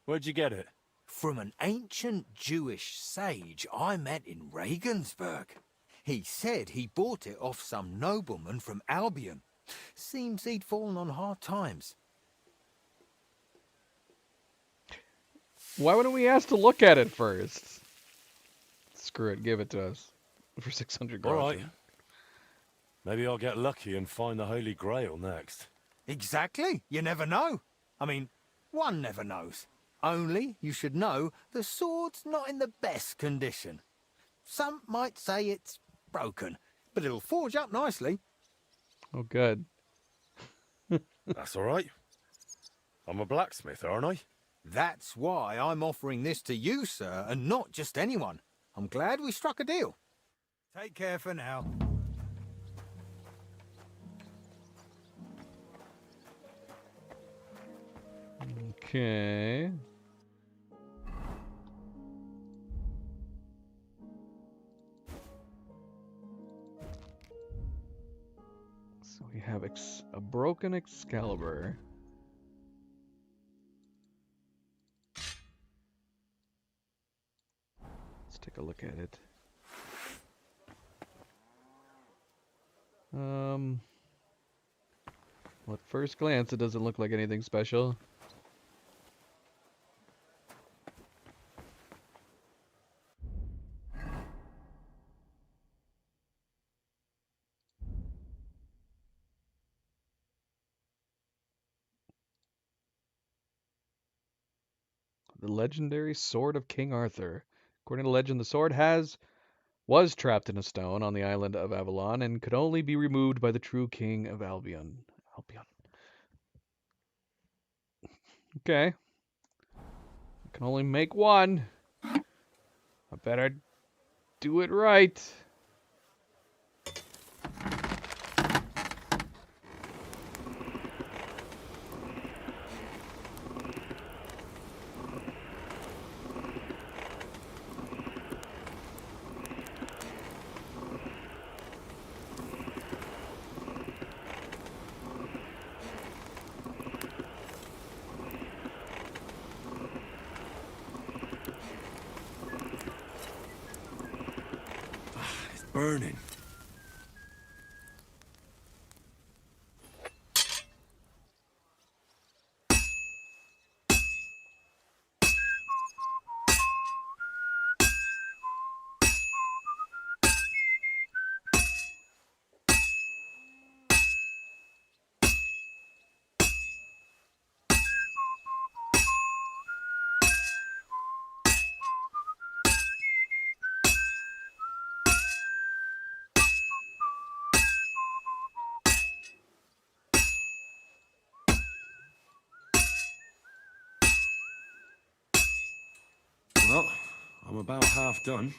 Where'd you get it? From an ancient Jewish sage I met in Regensburg. He said he bought it off some nobleman from Albion. Seems he'd fallen on hard times. Why wouldn't we ask to look at it first? Screw it, give it to us. For 600 groschen. All right. Maybe I'll get lucky and find the Holy Grail next. Exactly. You never know. I mean, one never knows. Only, you should know, the sword's not in the best condition. Some might say it's broken, but it'll forge up nicely. Oh, good. That's all right. I'm a blacksmith, aren't I? That's why I'm offering this to you, sir, and not just anyone. I'm glad we struck a deal. Take care for now. Okay. So we have a broken Excalibur. Let's take a look at it. Well, at first glance, it doesn't look like anything special. The legendary Sword of King Arthur. According to legend, the sword was trapped in a stone on the island of Avalon and could only be removed by the true king of Albion. Okay. I can only make one. I better do it right. Burning. Well, I'm about half done.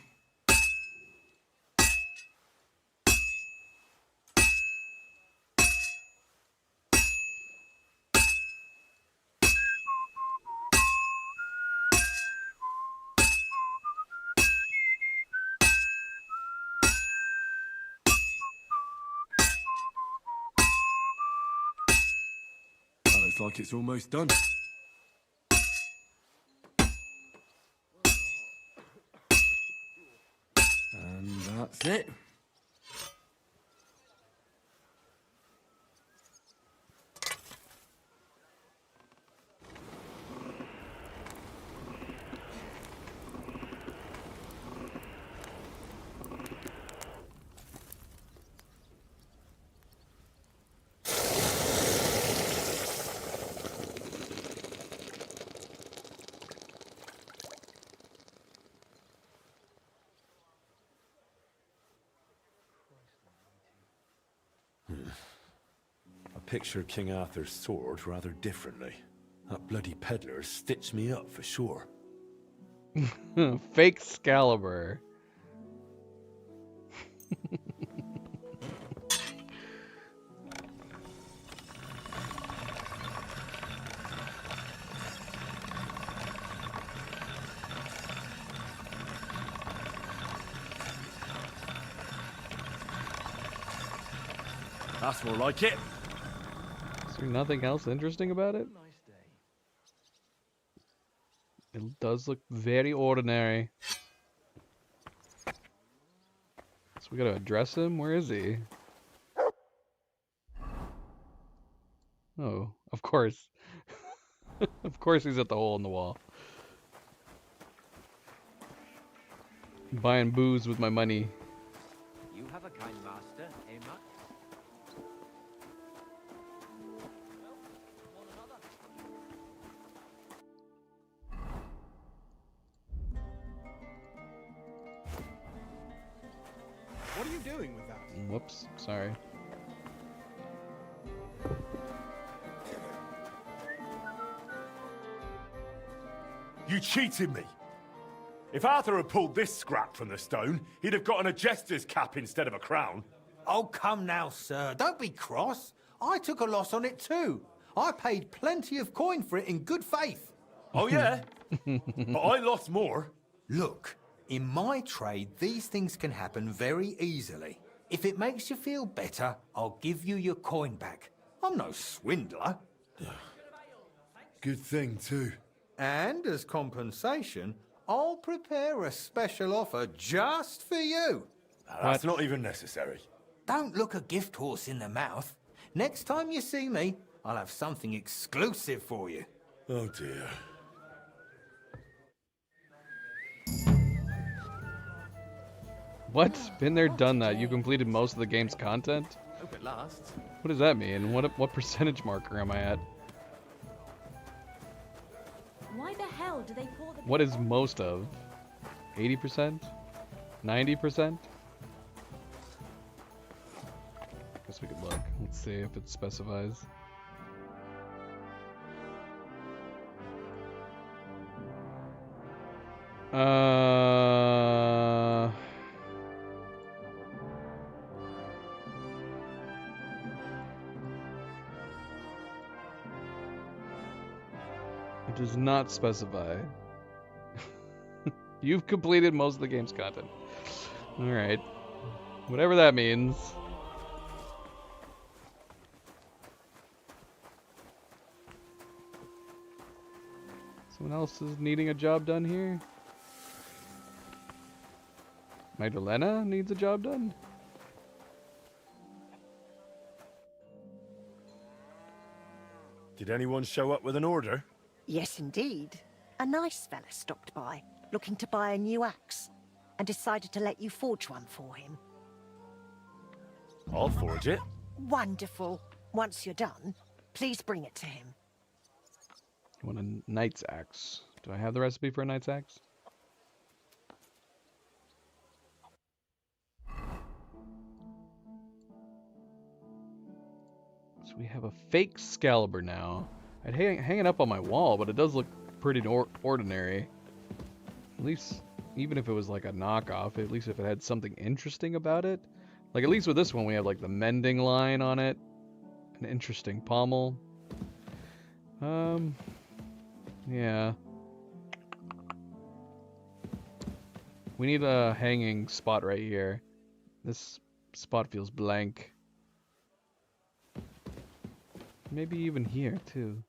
Looks like it's almost done. And that's it. I picture King Arthur's sword rather differently. That bloody peddler stitched me up for sure. Fake Excalibur. That's more like it. Is there nothing else interesting about it? It does look very ordinary. So we gotta address him? Where is he? Oh, of course. Of course he's at the hole in the wall. Buying booze with my money. You have a kind master, eh, Matt? What are you doing with that? Whoops, sorry. You cheated me. If Arthur had pulled this scrap from the stone, he'd have gotten a jester's cap instead of a crown. Oh, come now, sir. Don't be cross. I took a loss on it too. I paid plenty of coin for it in good faith. Oh, yeah? But I lost more. Look, in my trade, these things can happen very easily. If it makes you feel better, I'll give you your coin back. I'm no swindler. Good thing, too. And as compensation, I'll prepare a special offer just for you. That's not even necessary. Don't look a gift horse in the mouth. Next time you see me, I'll have something exclusive for you. Oh, dear. What? Been there, done that. You completed most of the game's content? Hope it lasts. What does that mean? What percentage marker am I at? Why the hell do they pour the... What is most of? 80%? 90%? Guess we could look. Let's see if it specifies. It does not specify. You've completed most of the game's content. Alright. Whatever that means. Someone else is needing a job done here? Magdalena needs a job done? Did anyone show up with an order? Yes, indeed. A nice fella stopped by, looking to buy a new axe, and decided to let you forge one for him. I'll forge it. Wonderful. Once you're done, please bring it to him. You want a knight's axe? Do I have the recipe for a knight's axe? So we have a fake Excalibur now. I'd hang it up on my wall, but it does look pretty ordinary. At least, even if it was like a knockoff, at least if it had something interesting about it. Like, at least with this one, we have like the mending line on it. An interesting pommel. Yeah. We need a hanging spot right here. This spot feels blank. Maybe even here, too.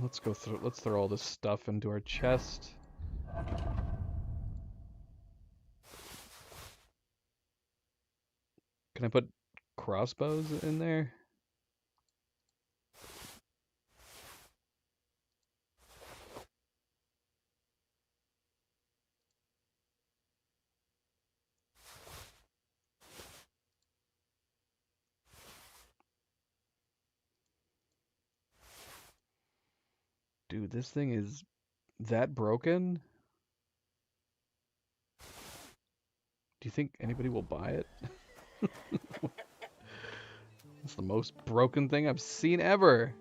Let's go through. Let's throw all this stuff into our chest. Can I put crossbows in there? Dude, this thing is that broken? Do you think anybody will buy it? It's the most broken thing I've seen ever.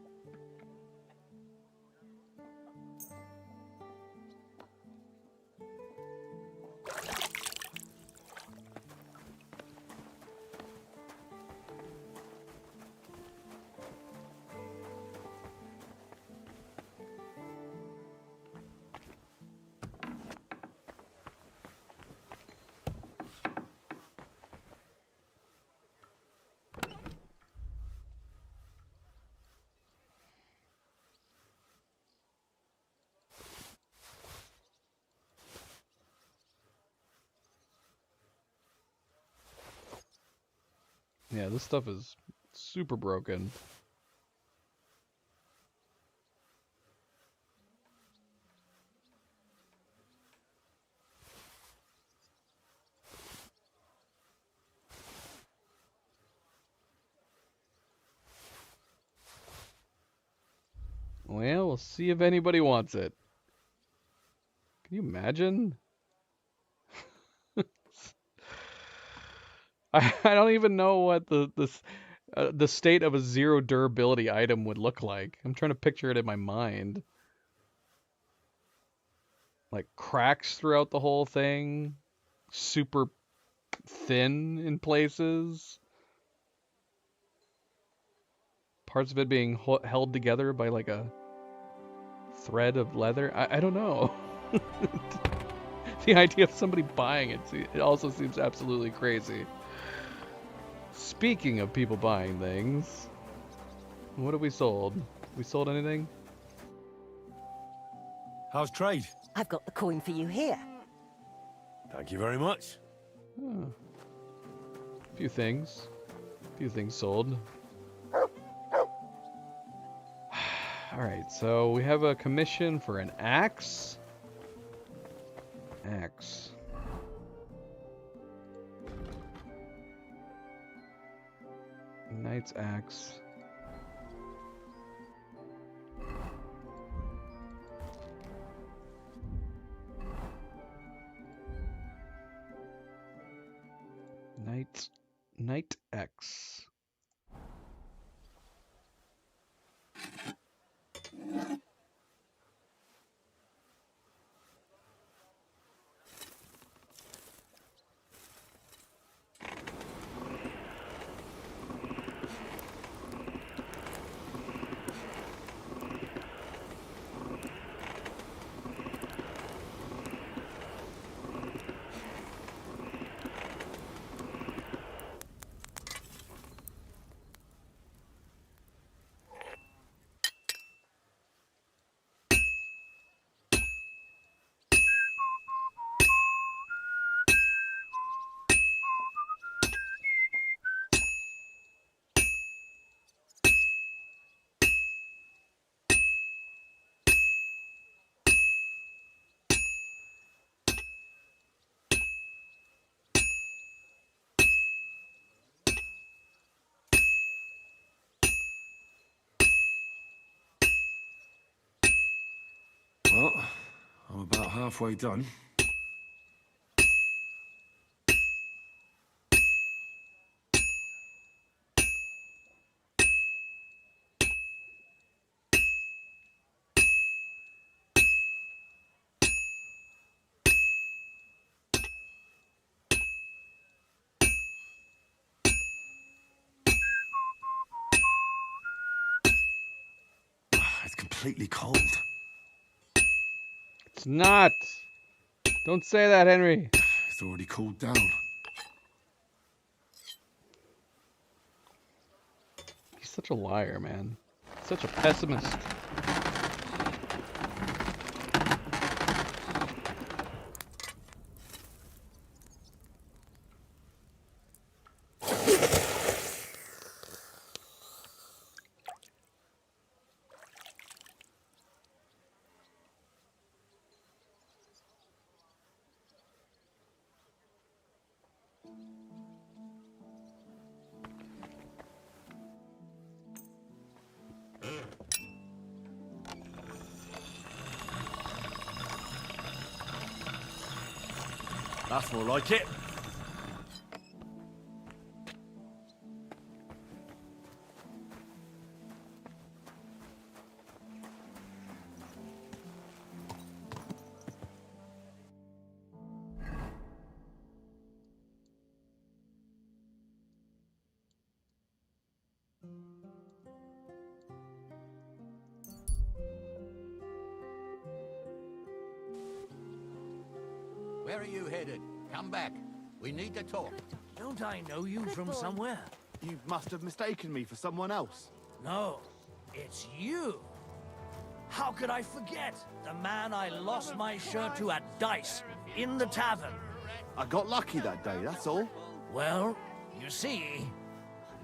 Yeah, this stuff is super broken. Well, we'll see if anybody wants it. Can you imagine? I don't even know what the state of a zero durability item would look like. I'm trying to picture it in my mind. Like cracks throughout the whole thing, super thin in places, parts of it being held together by like a thread of leather. I don't know. The idea of somebody buying it also seems absolutely crazy. Speaking of people buying things, what have we sold? We sold anything? How's trade? I've got the coin for you here. Thank you very much. Oh. A few things sold. Alright, so we have a commission for an axe. Knight's axe. Knight X. Well, I'm about halfway done. It's completely cold. It's not. Don't say that, Henry. It's already cooled down. He's such a liar, man. Such a pessimist. That's more like it. Where are you headed? Come back. We need to talk. Don't I know you from somewhere? You must have mistaken me for someone else. No, it's you. How could I forget? The man I lost my shirt to at Dice, in the tavern. I got lucky that day, that's all. Well, you see,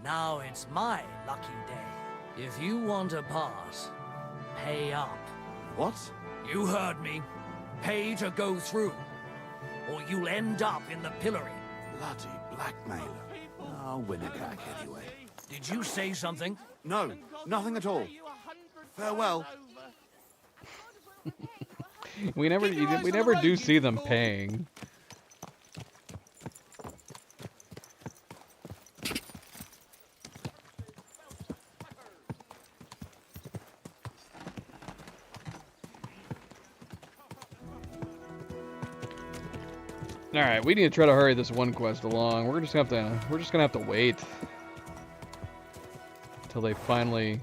now it's my lucky day. If you want a pass, pay up. What? You heard me. Pay to go through, or you'll end up in the pillory. Bloody blackmailer. I'll win it back anyway. Did you say something? No, nothing at all. Farewell. We never do see them paying. All right, we need to try to hurry this one quest along. We're just gonna have to wait until they finally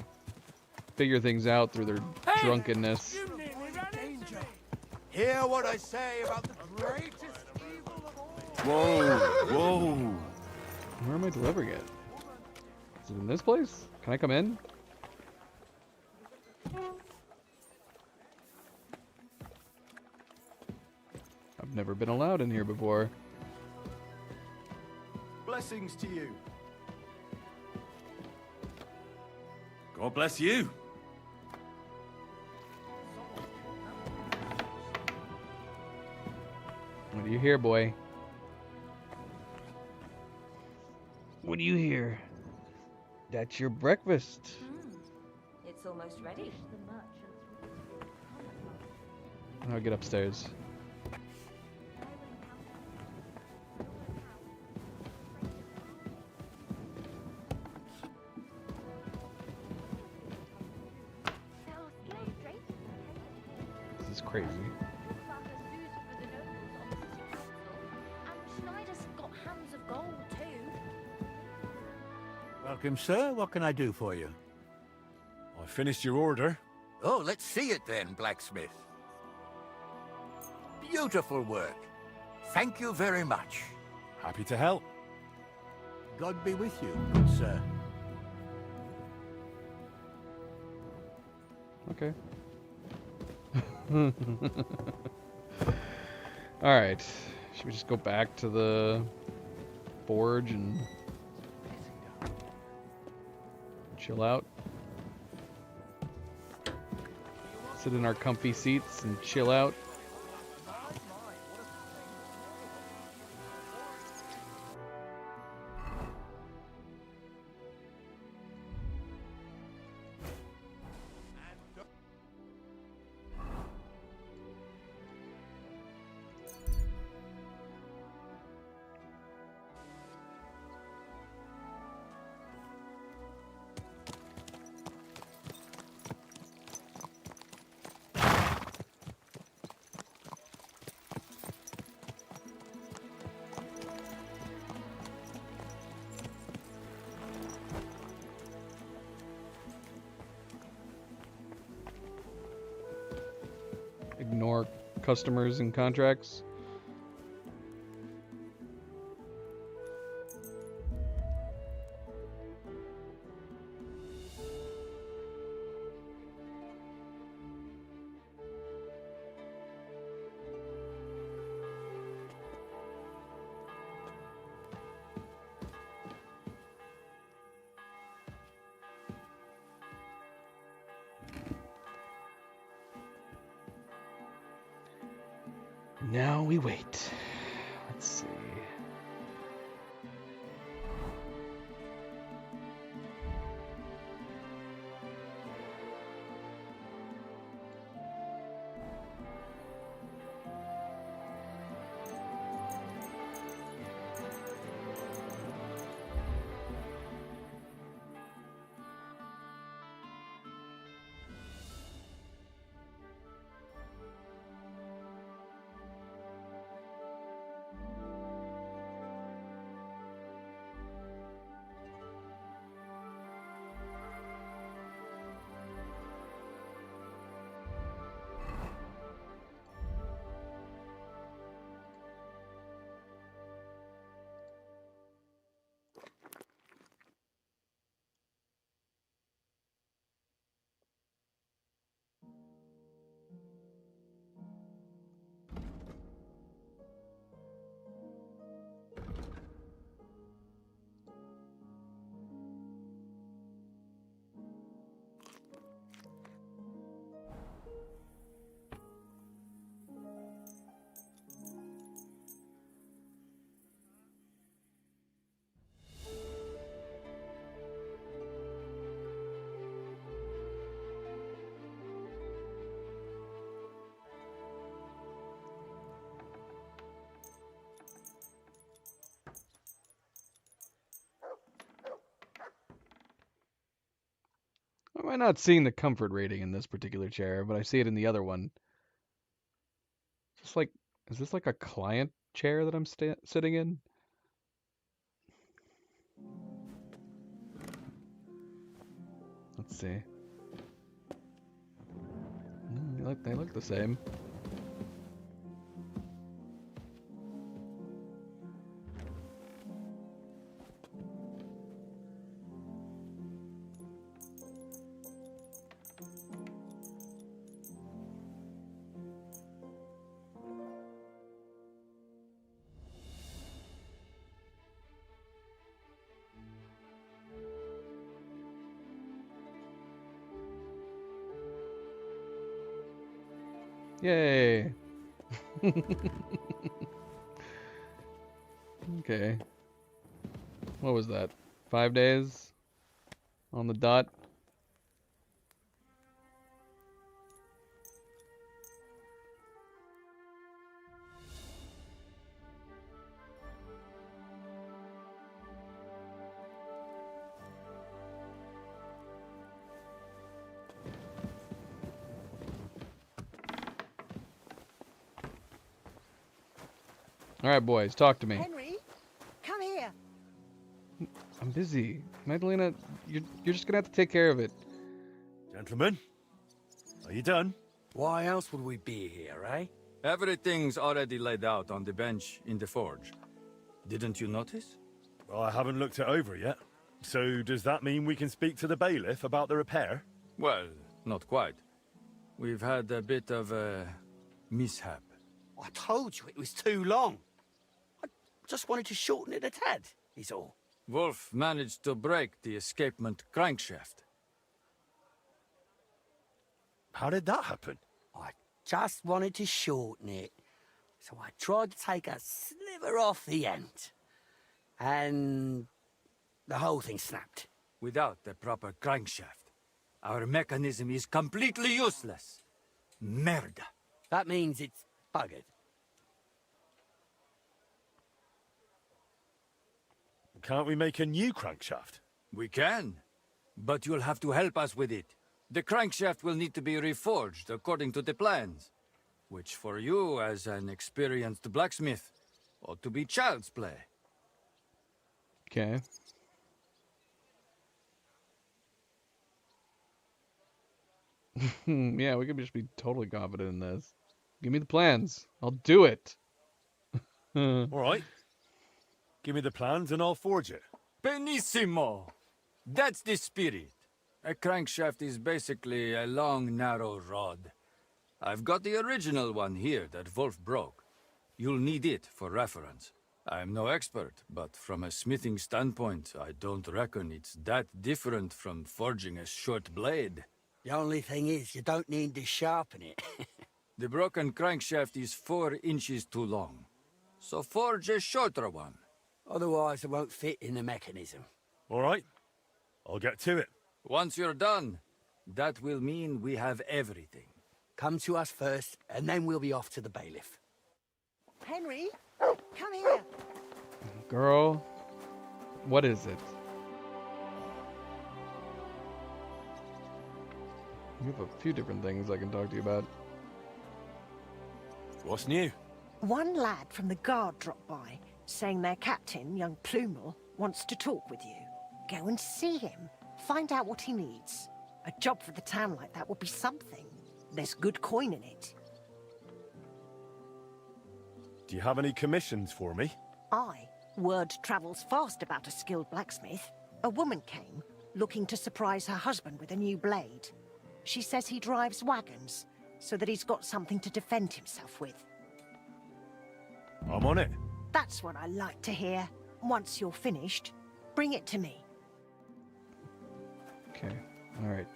figure things out through their drunkenness. Hear what I say about the greatest evil of all. Whoa, whoa. Where am I delivering it? Is it in this place? Can I come in? I've never been allowed in here before. Blessings to you. God bless you. What do you hear, boy? What do you hear? That's your breakfast. It's almost ready. I'll get upstairs. This is crazy. Welcome, sir. What can I do for you? I finished your order. Oh, let's see it then, blacksmith. Beautiful work. Thank you very much. Happy to help. God be with you, good sir. Okay. Alright. Should we just go back to the forge and chill out? Sit in our comfy seats and chill out? ignore customers and contracts. Now we wait. Let's see. Am I not seeing the comfort rating in this particular chair, but I see it in the other one? Just like, is this like a client chair that I'm sitting in? Let's see. They look the same. Yay! Okay. What was that? 5 days? On the dot? All right, boys, talk to me. Henry, come here. I'm busy. Magdalena, you're just gonna have to take care of it. Gentlemen, are you done? Why else would we be here, eh? Everything's already laid out on the bench in the forge. Didn't you notice? Well, I haven't looked it over yet. So does that mean we can speak to the bailiff about the repair? Well, not quite. We've had a bit of a mishap. I told you it was too long. I just wanted to shorten it a tad, is all. Wolf managed to break the escapement crankshaft. How did that happen? I just wanted to shorten it. So I tried to take a sliver off the end. And the whole thing snapped. Without the proper crankshaft, our mechanism is completely useless. Merda. That means it's buggered. Can't we make a new crankshaft? We can, but you'll have to help us with it. The crankshaft will need to be reforged according to the plans, which for you, as an experienced blacksmith, ought to be child's play. Okay. Yeah, we could just be totally confident in this. Give me the plans. I'll do it. All right. Give me the plans and I'll forge it. Benissimo! That's the spirit. A crankshaft is basically a long, narrow rod. I've got the original one here that Wolf broke. You'll need it for reference. I'm no expert, but from a smithing standpoint, I don't reckon it's that different from forging a short blade. The only thing is, you don't need to sharpen it. The broken crankshaft is 4 inches too long, so forge a shorter one. Otherwise, it won't fit in the mechanism. All right. I'll get to it. Once you're done, that will mean we have everything. Come to us first, and then we'll be off to the bailiff. Henry, come here. Girl, what is it? You have a few different things I can talk to you about. What's new? One lad from the guard dropped by, saying their captain, young Plumel, wants to talk with you. Go and see him. Find out what he needs. A job for the town like that would be something. There's good coin in it. Do you have any commissions for me? Aye. Word travels fast about a skilled blacksmith. A woman came, looking to surprise her husband with a new blade. She says he drives wagons, so that he's got something to defend himself with. I'm on it. That's what I like to hear. Once you're finished, bring it to me. Okay. All right.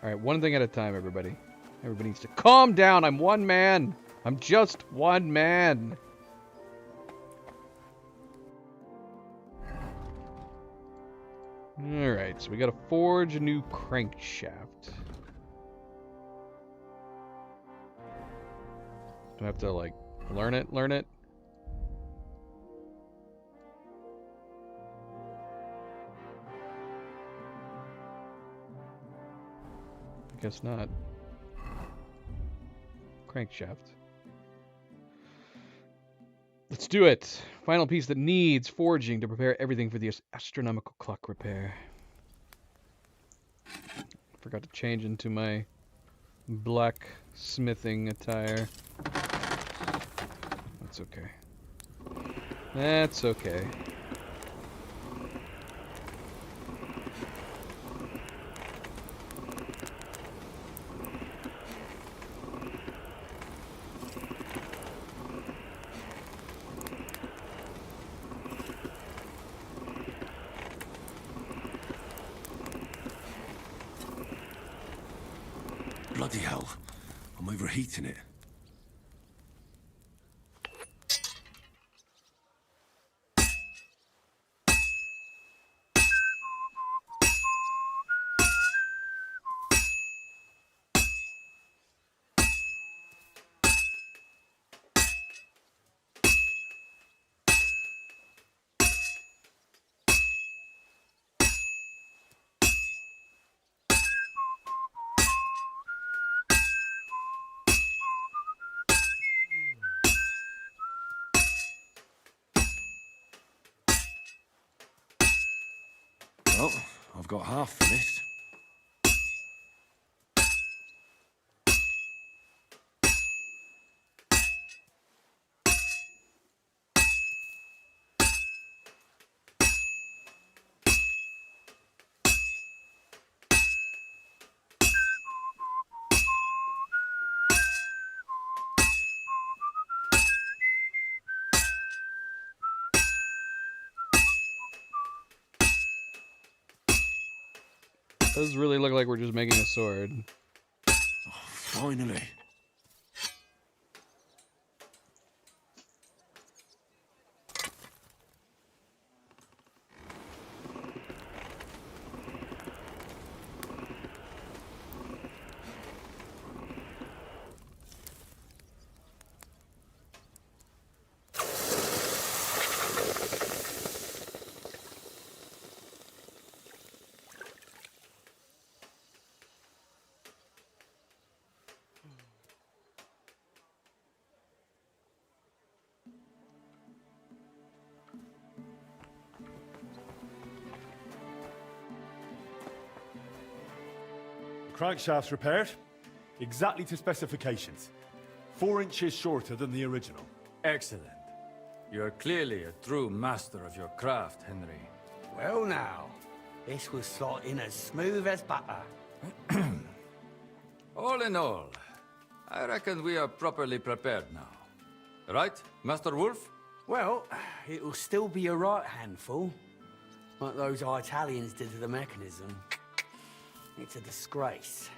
All right. One thing at a time, everybody. Everybody needs to calm down. I'm one man. I'm just one man. All right. So we got to forge a new crankshaft. Do I have to, like, learn it? I guess not. Crankshaft. Let's do it. Final piece that needs forging to prepare everything for the astronomical clock repair. Forgot to change into my black smithing attire. That's okay. That's okay. Bloody hell. I'm overheating it. Well, I've got half finished. Does really look like we're just making a sword. Oh, finally. Crankshaft's repaired, exactly to specifications. 4 inches shorter than the original. Excellent. You're clearly a true master of your craft, Henry. Well now, this will slot in as smooth as butter. All in all, I reckon we are properly prepared now. Right, Master Wolf? Well, it'll still be a right handful. Like those Italians did to the mechanism. It's a disgrace.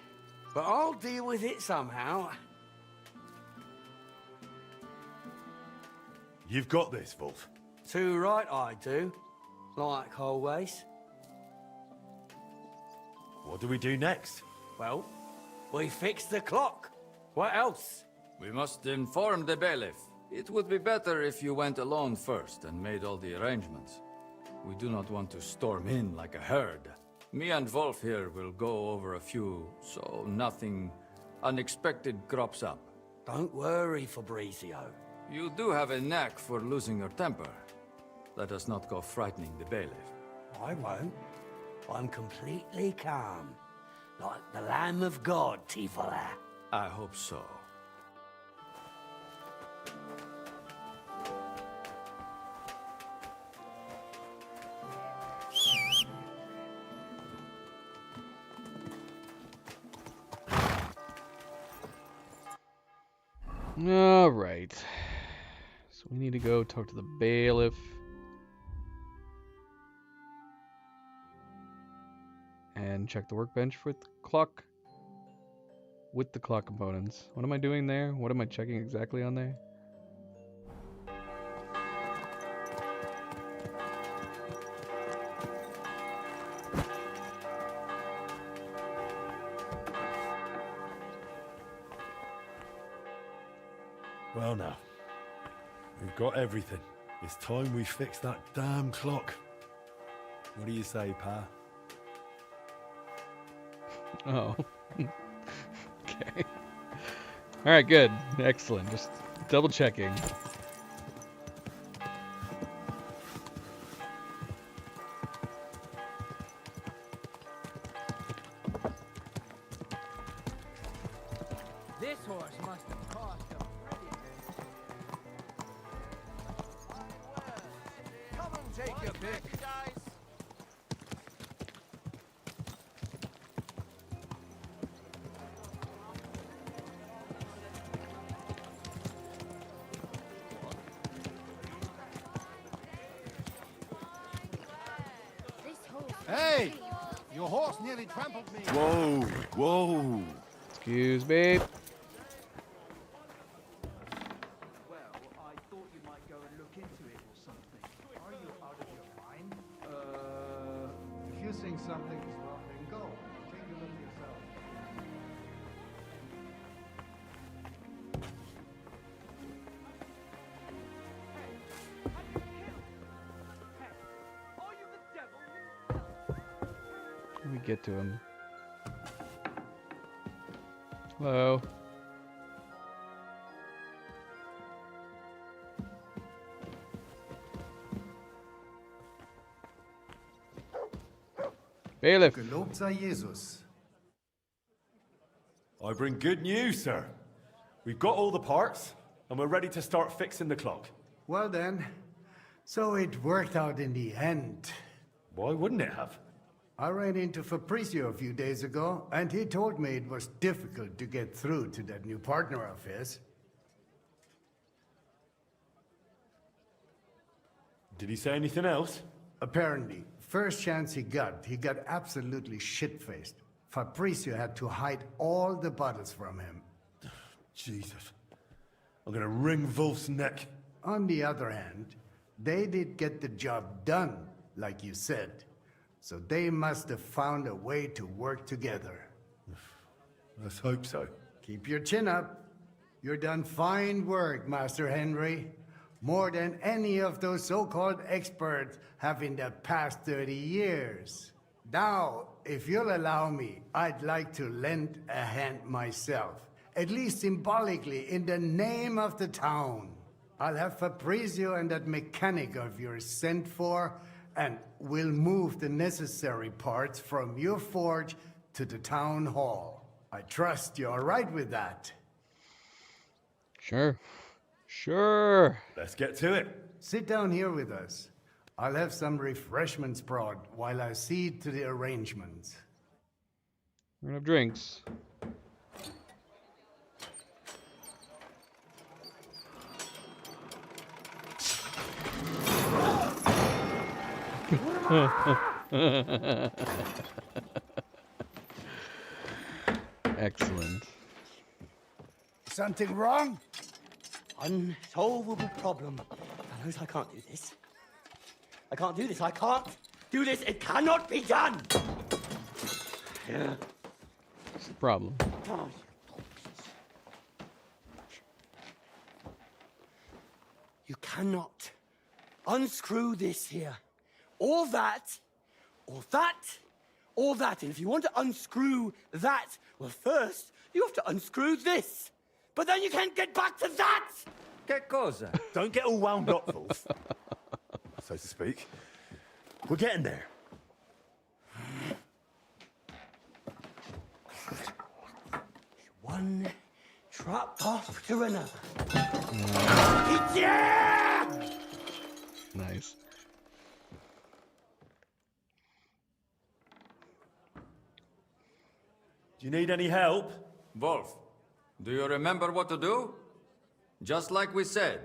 But I'll deal with it somehow. You've got this, Wolf. Too right I do. Like always. What do we do next? Well, we fix the clock. What else? We must inform the bailiff. It would be better if you went alone first and made all the arrangements. We do not want to storm in like a herd. Me and Wolf here will go over a few, so nothing unexpected crops up. Don't worry, Fabrizio. You do have a knack for losing your temper. Let us not go frightening the bailiff. I won't. I'm completely calm. Like the Lamb of God, Tivola. I hope so. All right. So we need to go talk to the bailiff. And check the workbench with the clock. With the clock components. What am I doing there? What am I checking exactly on there? Well now, we've got everything. It's time we fix that damn clock. What do you say, Pa? Oh. Okay. Alright, good. Excellent. Just double checking. This horse must have cost a pretty bit. Come and take your pick. Hey! Your horse nearly trampled me. Whoa, whoa. Excuse me. If you think something is wrong, then go. Take a look yourself. Let me get to him. Hello. Bailiff. Gelobt sei Jesus. I bring good news, sir. We've got all the parts, and we're ready to start fixing the clock. Well then, so it worked out in the end. Why wouldn't it have? I ran into Fabrizio a few days ago, and he told me it was difficult to get through to that new partner of his. Did he say anything else? Apparently, first chance he got absolutely shit-faced. Fabrizio had to hide all the bottles from him. Jesus. I'm gonna wring Wolf's neck. On the other hand, they did get the job done, like you said. So they must have found a way to work together. Let's hope so. Keep your chin up. You're done fine work, Master Henry. More than any of those so-called experts have in the past 30 years. Now, if you'll allow me, I'd like to lend a hand myself. At least symbolically, in the name of the town. I'll have Fabrizio and that mechanic of yours sent for, and we'll move the necessary parts from your forge to the town hall. I trust you're all right with that. Sure. Sure. Let's get to it. Sit down here with us. I'll have some refreshments brought while I see to the arrangements. We're gonna have drinks. Excellent. Something wrong? Unsolvable problem. Fellows, I can't do this. I can't do this. I can't do this. It cannot be done. What's the problem? You cannot unscrew this here. Or that, or that, or that. And if you want to unscrew that, well, first, you have to unscrew this. But then you can't get back to that! Che cosa? Don't get all wound up, Wolf. So to speak. We're getting there. One trap off to another. Yeah! Nice. Do you need any help? Wolf, do you remember what to do? Just like we said.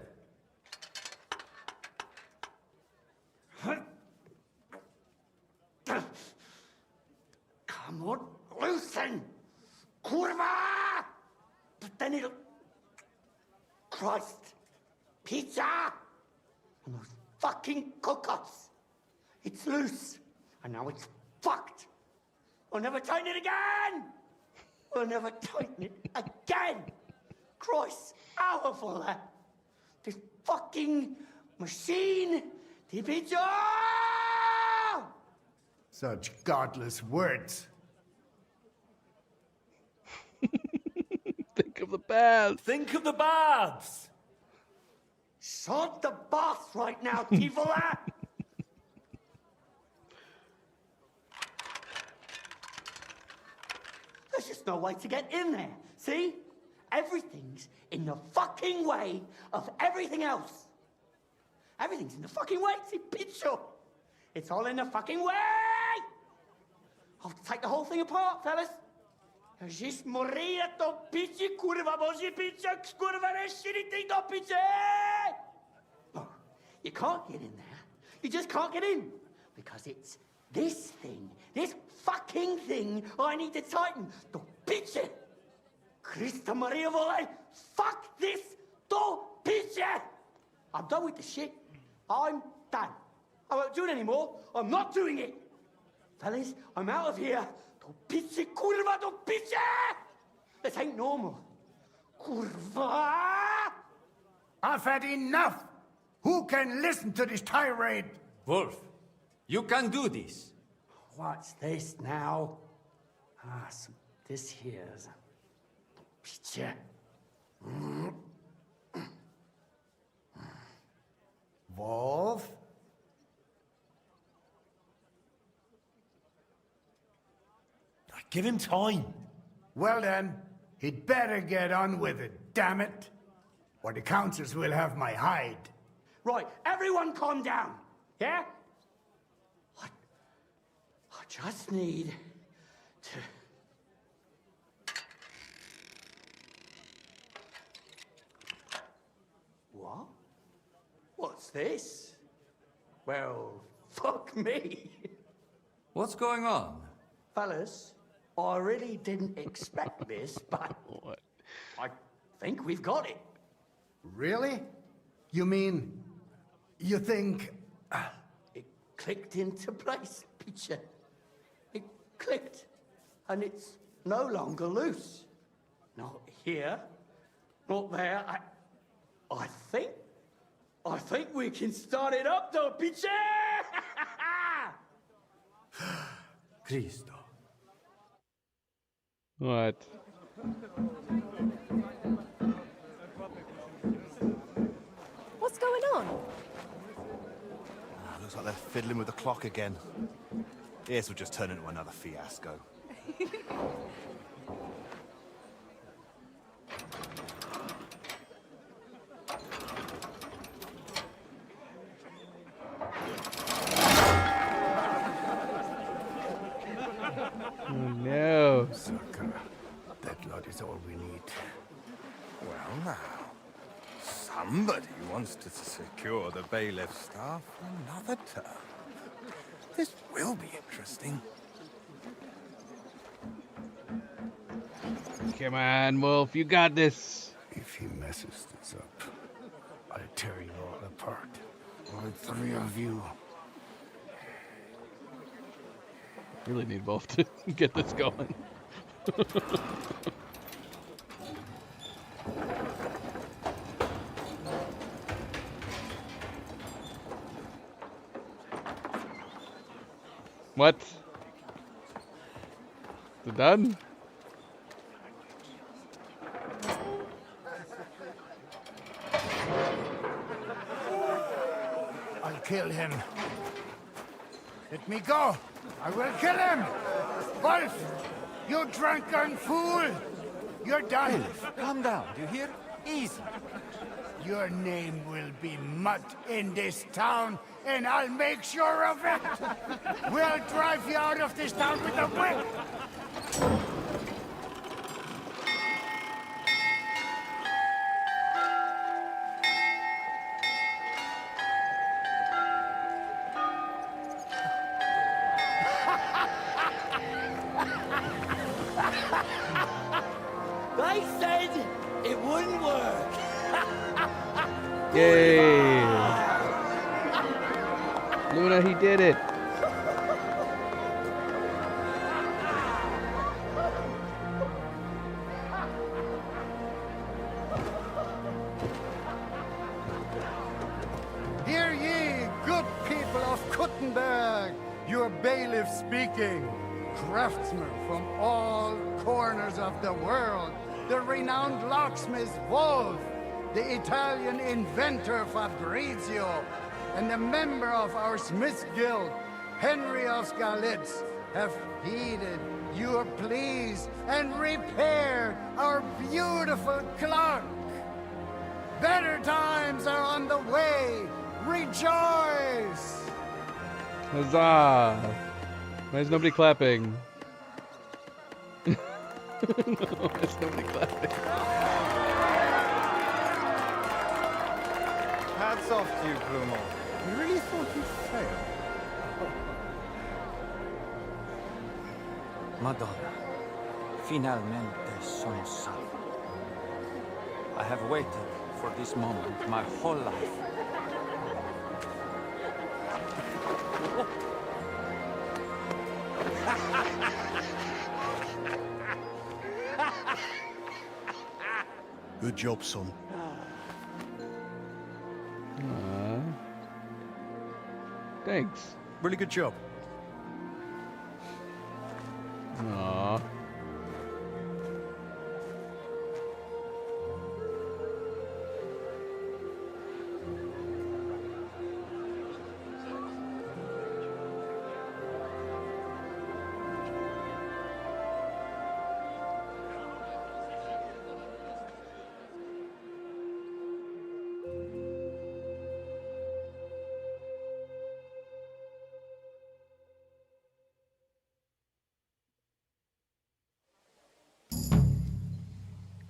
Come on, loosen! Kurva! But then it'll... Christ! Pizza! And those fucking cook-ups! It's loose, and now it's fucked! I'll never tighten it again! I'll never tighten it again! Christ, powerful! This fucking machine! The pizza! Such godless words. Think of the baths. Think of the baths! Sod the bath right now, Tivola! There's just no way to get in there. See? Everything's in the fucking way of everything else. Everything's in the fucking way. See, picture. It's all in the fucking way. I'll have to take the whole thing apart, fellas. Just moria to pici, kurva, boží piče, kurva, neširity do piče! You can't get in there. You just can't get in. Because it's this thing, this fucking thing I need to tighten. To piče! Christa Maria Vole, fuck this to piče! I'm done with the shit. I'm done. I won't do it anymore. I'm not doing it. Fellas, I'm out of here. To piče, kurva, to piče! This ain't normal. Kurva! I've had enough! Who can listen to this tirade? Wolf, you can do this. What's this now? Ah, this here's... Piče. Wolf? Give him time. Well then, he'd better get on with it, damn it. Or the councils will have my hide. Right, everyone calm down, yeah? I just need to... What? What's this? Well, fuck me. What's going on? Fellas, I really didn't expect this, but I think we've got it. Really? You mean... you think... It clicked into place, Piche. It clicked, and it's no longer loose. Not here, not there. I think we can start it up, though, Piche! Cristo. What? What's going on? Looks like they're fiddling with the clock again. This will just turn into another fiasco. all we need. Well now, somebody wants to secure the bailiff's staff for another term. This will be interesting. Come on, Wolf, you got this. If he messes this up, I'll tear you all apart. All three of you. Really need Wolf to get this going. What? Is it done? I'll kill him. Let me go. I will kill him. Wolf, you drunken fool. You're done. Bailiff, calm down, do you hear? Easy. Your name will be mud in this town, and I'll make sure of it. We'll drive you out of this town with a whip. They said it wouldn't work. Yay! Luna, he did it. Hear ye, good people of Kuttenberg, your bailiff speaking. Craftsmen from all corners of the world, the renowned locksmith Wolf, the Italian inventor Fabrizio, and the member of our Smiths Guild, Henry of Skalitz, have heeded your pleas and repaired our beautiful clock. Better times are on the way. Rejoice! Huzzah! Why is nobody clapping? No, why is nobody clapping? Hats off to you, Plumo. You really thought you'd fail? Madonna, finalmente sono salvo. I have waited for this moment my whole life. Good job, son. Thanks. Really good job. Aww.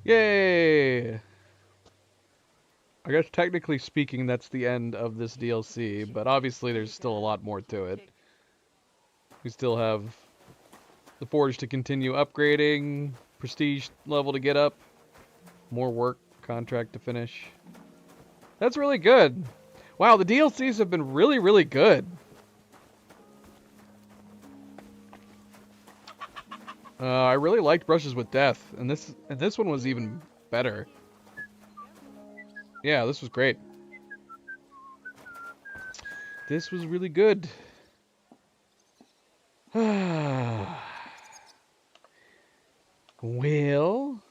Yay! I guess technically speaking that's the end of this DLC, but obviously there's still a lot more to it. We still have the Forge to continue upgrading, prestige level to get up, more work, contract to finish. That's really good. Wow, the DLCs have been really, really good. I really liked Brushes with Death, and this one was even better. Yeah, this was great. This was really good. Well,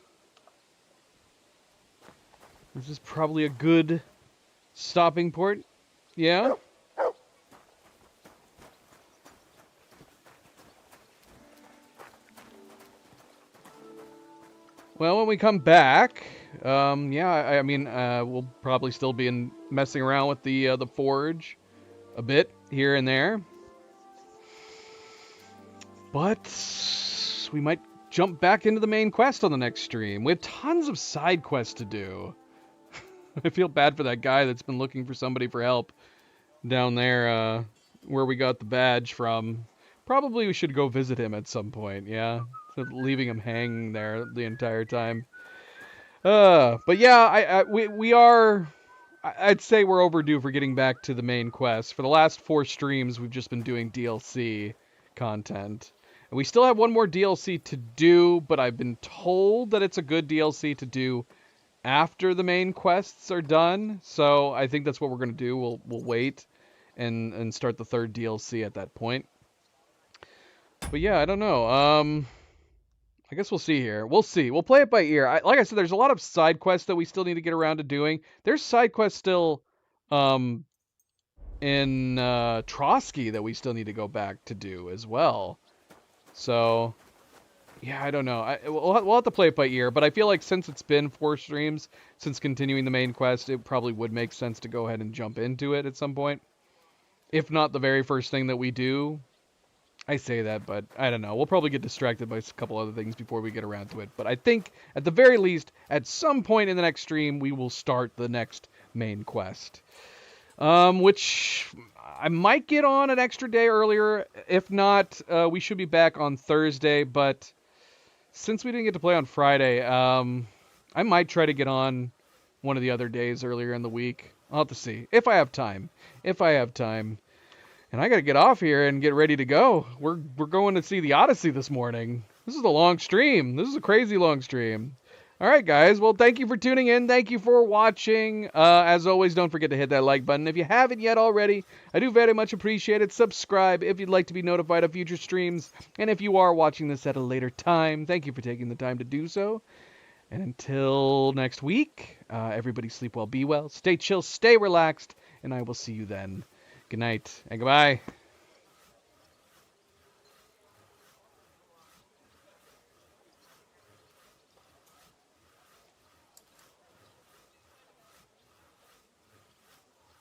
this is probably a good stopping port. Yeah? Well, when we come back, yeah, I mean, we'll probably still be messing around with the Forge a bit here and there. But we might jump back into the main quest on the next stream. We have tons of side quests to do. I feel bad for that guy that's been looking for somebody for help down there where we got the badge from. Probably we should go visit him at some point, yeah? Leaving him hanging there the entire time. But yeah, we are... I'd say we're overdue for getting back to the main quest. For the last 4 streams, we've just been doing DLC content. And we still have one more DLC to do, but I've been told that it's a good DLC to do after the main quests are done. So I think that's what we're going to do. We'll wait and start the 3rd DLC at that point. But yeah, I don't know. I guess we'll see here. We'll see. We'll play it by ear. Like I said, there's a lot of side quests that we still need to get around to doing. There's side quests still in Trotsky that we still need to go back to do as well. So, yeah, I don't know. We'll have to play it by ear, but I feel like since it's been 4 streams since continuing the main quest, it probably would make sense to go ahead and jump into it at some point. If not the very first thing that we do. I say that, but I don't know. We'll probably get distracted by a couple other things before we get around to it. But I think, at the very least, at some point in the next stream, we will start the next main quest. Which I might get on an extra day earlier. If not, we should be back on Thursday. But since we didn't get to play on Friday, I might try to get on one of the other days earlier in the week. I'll have to see. If I have time. And I gotta get off here and get ready to go. We're going to see the Odyssey this morning. This is a long stream. This is a crazy long stream. Alright guys, well thank you for tuning in. Thank you for watching. As always, don't forget to hit that like button if you haven't yet already. I do very much appreciate it. Subscribe if you'd like to be notified of future streams. And if you are watching this at a later time, thank you for taking the time to do so. And until next week, everybody sleep well, be well, stay chill, stay relaxed, and I will see you then. Good night and goodbye.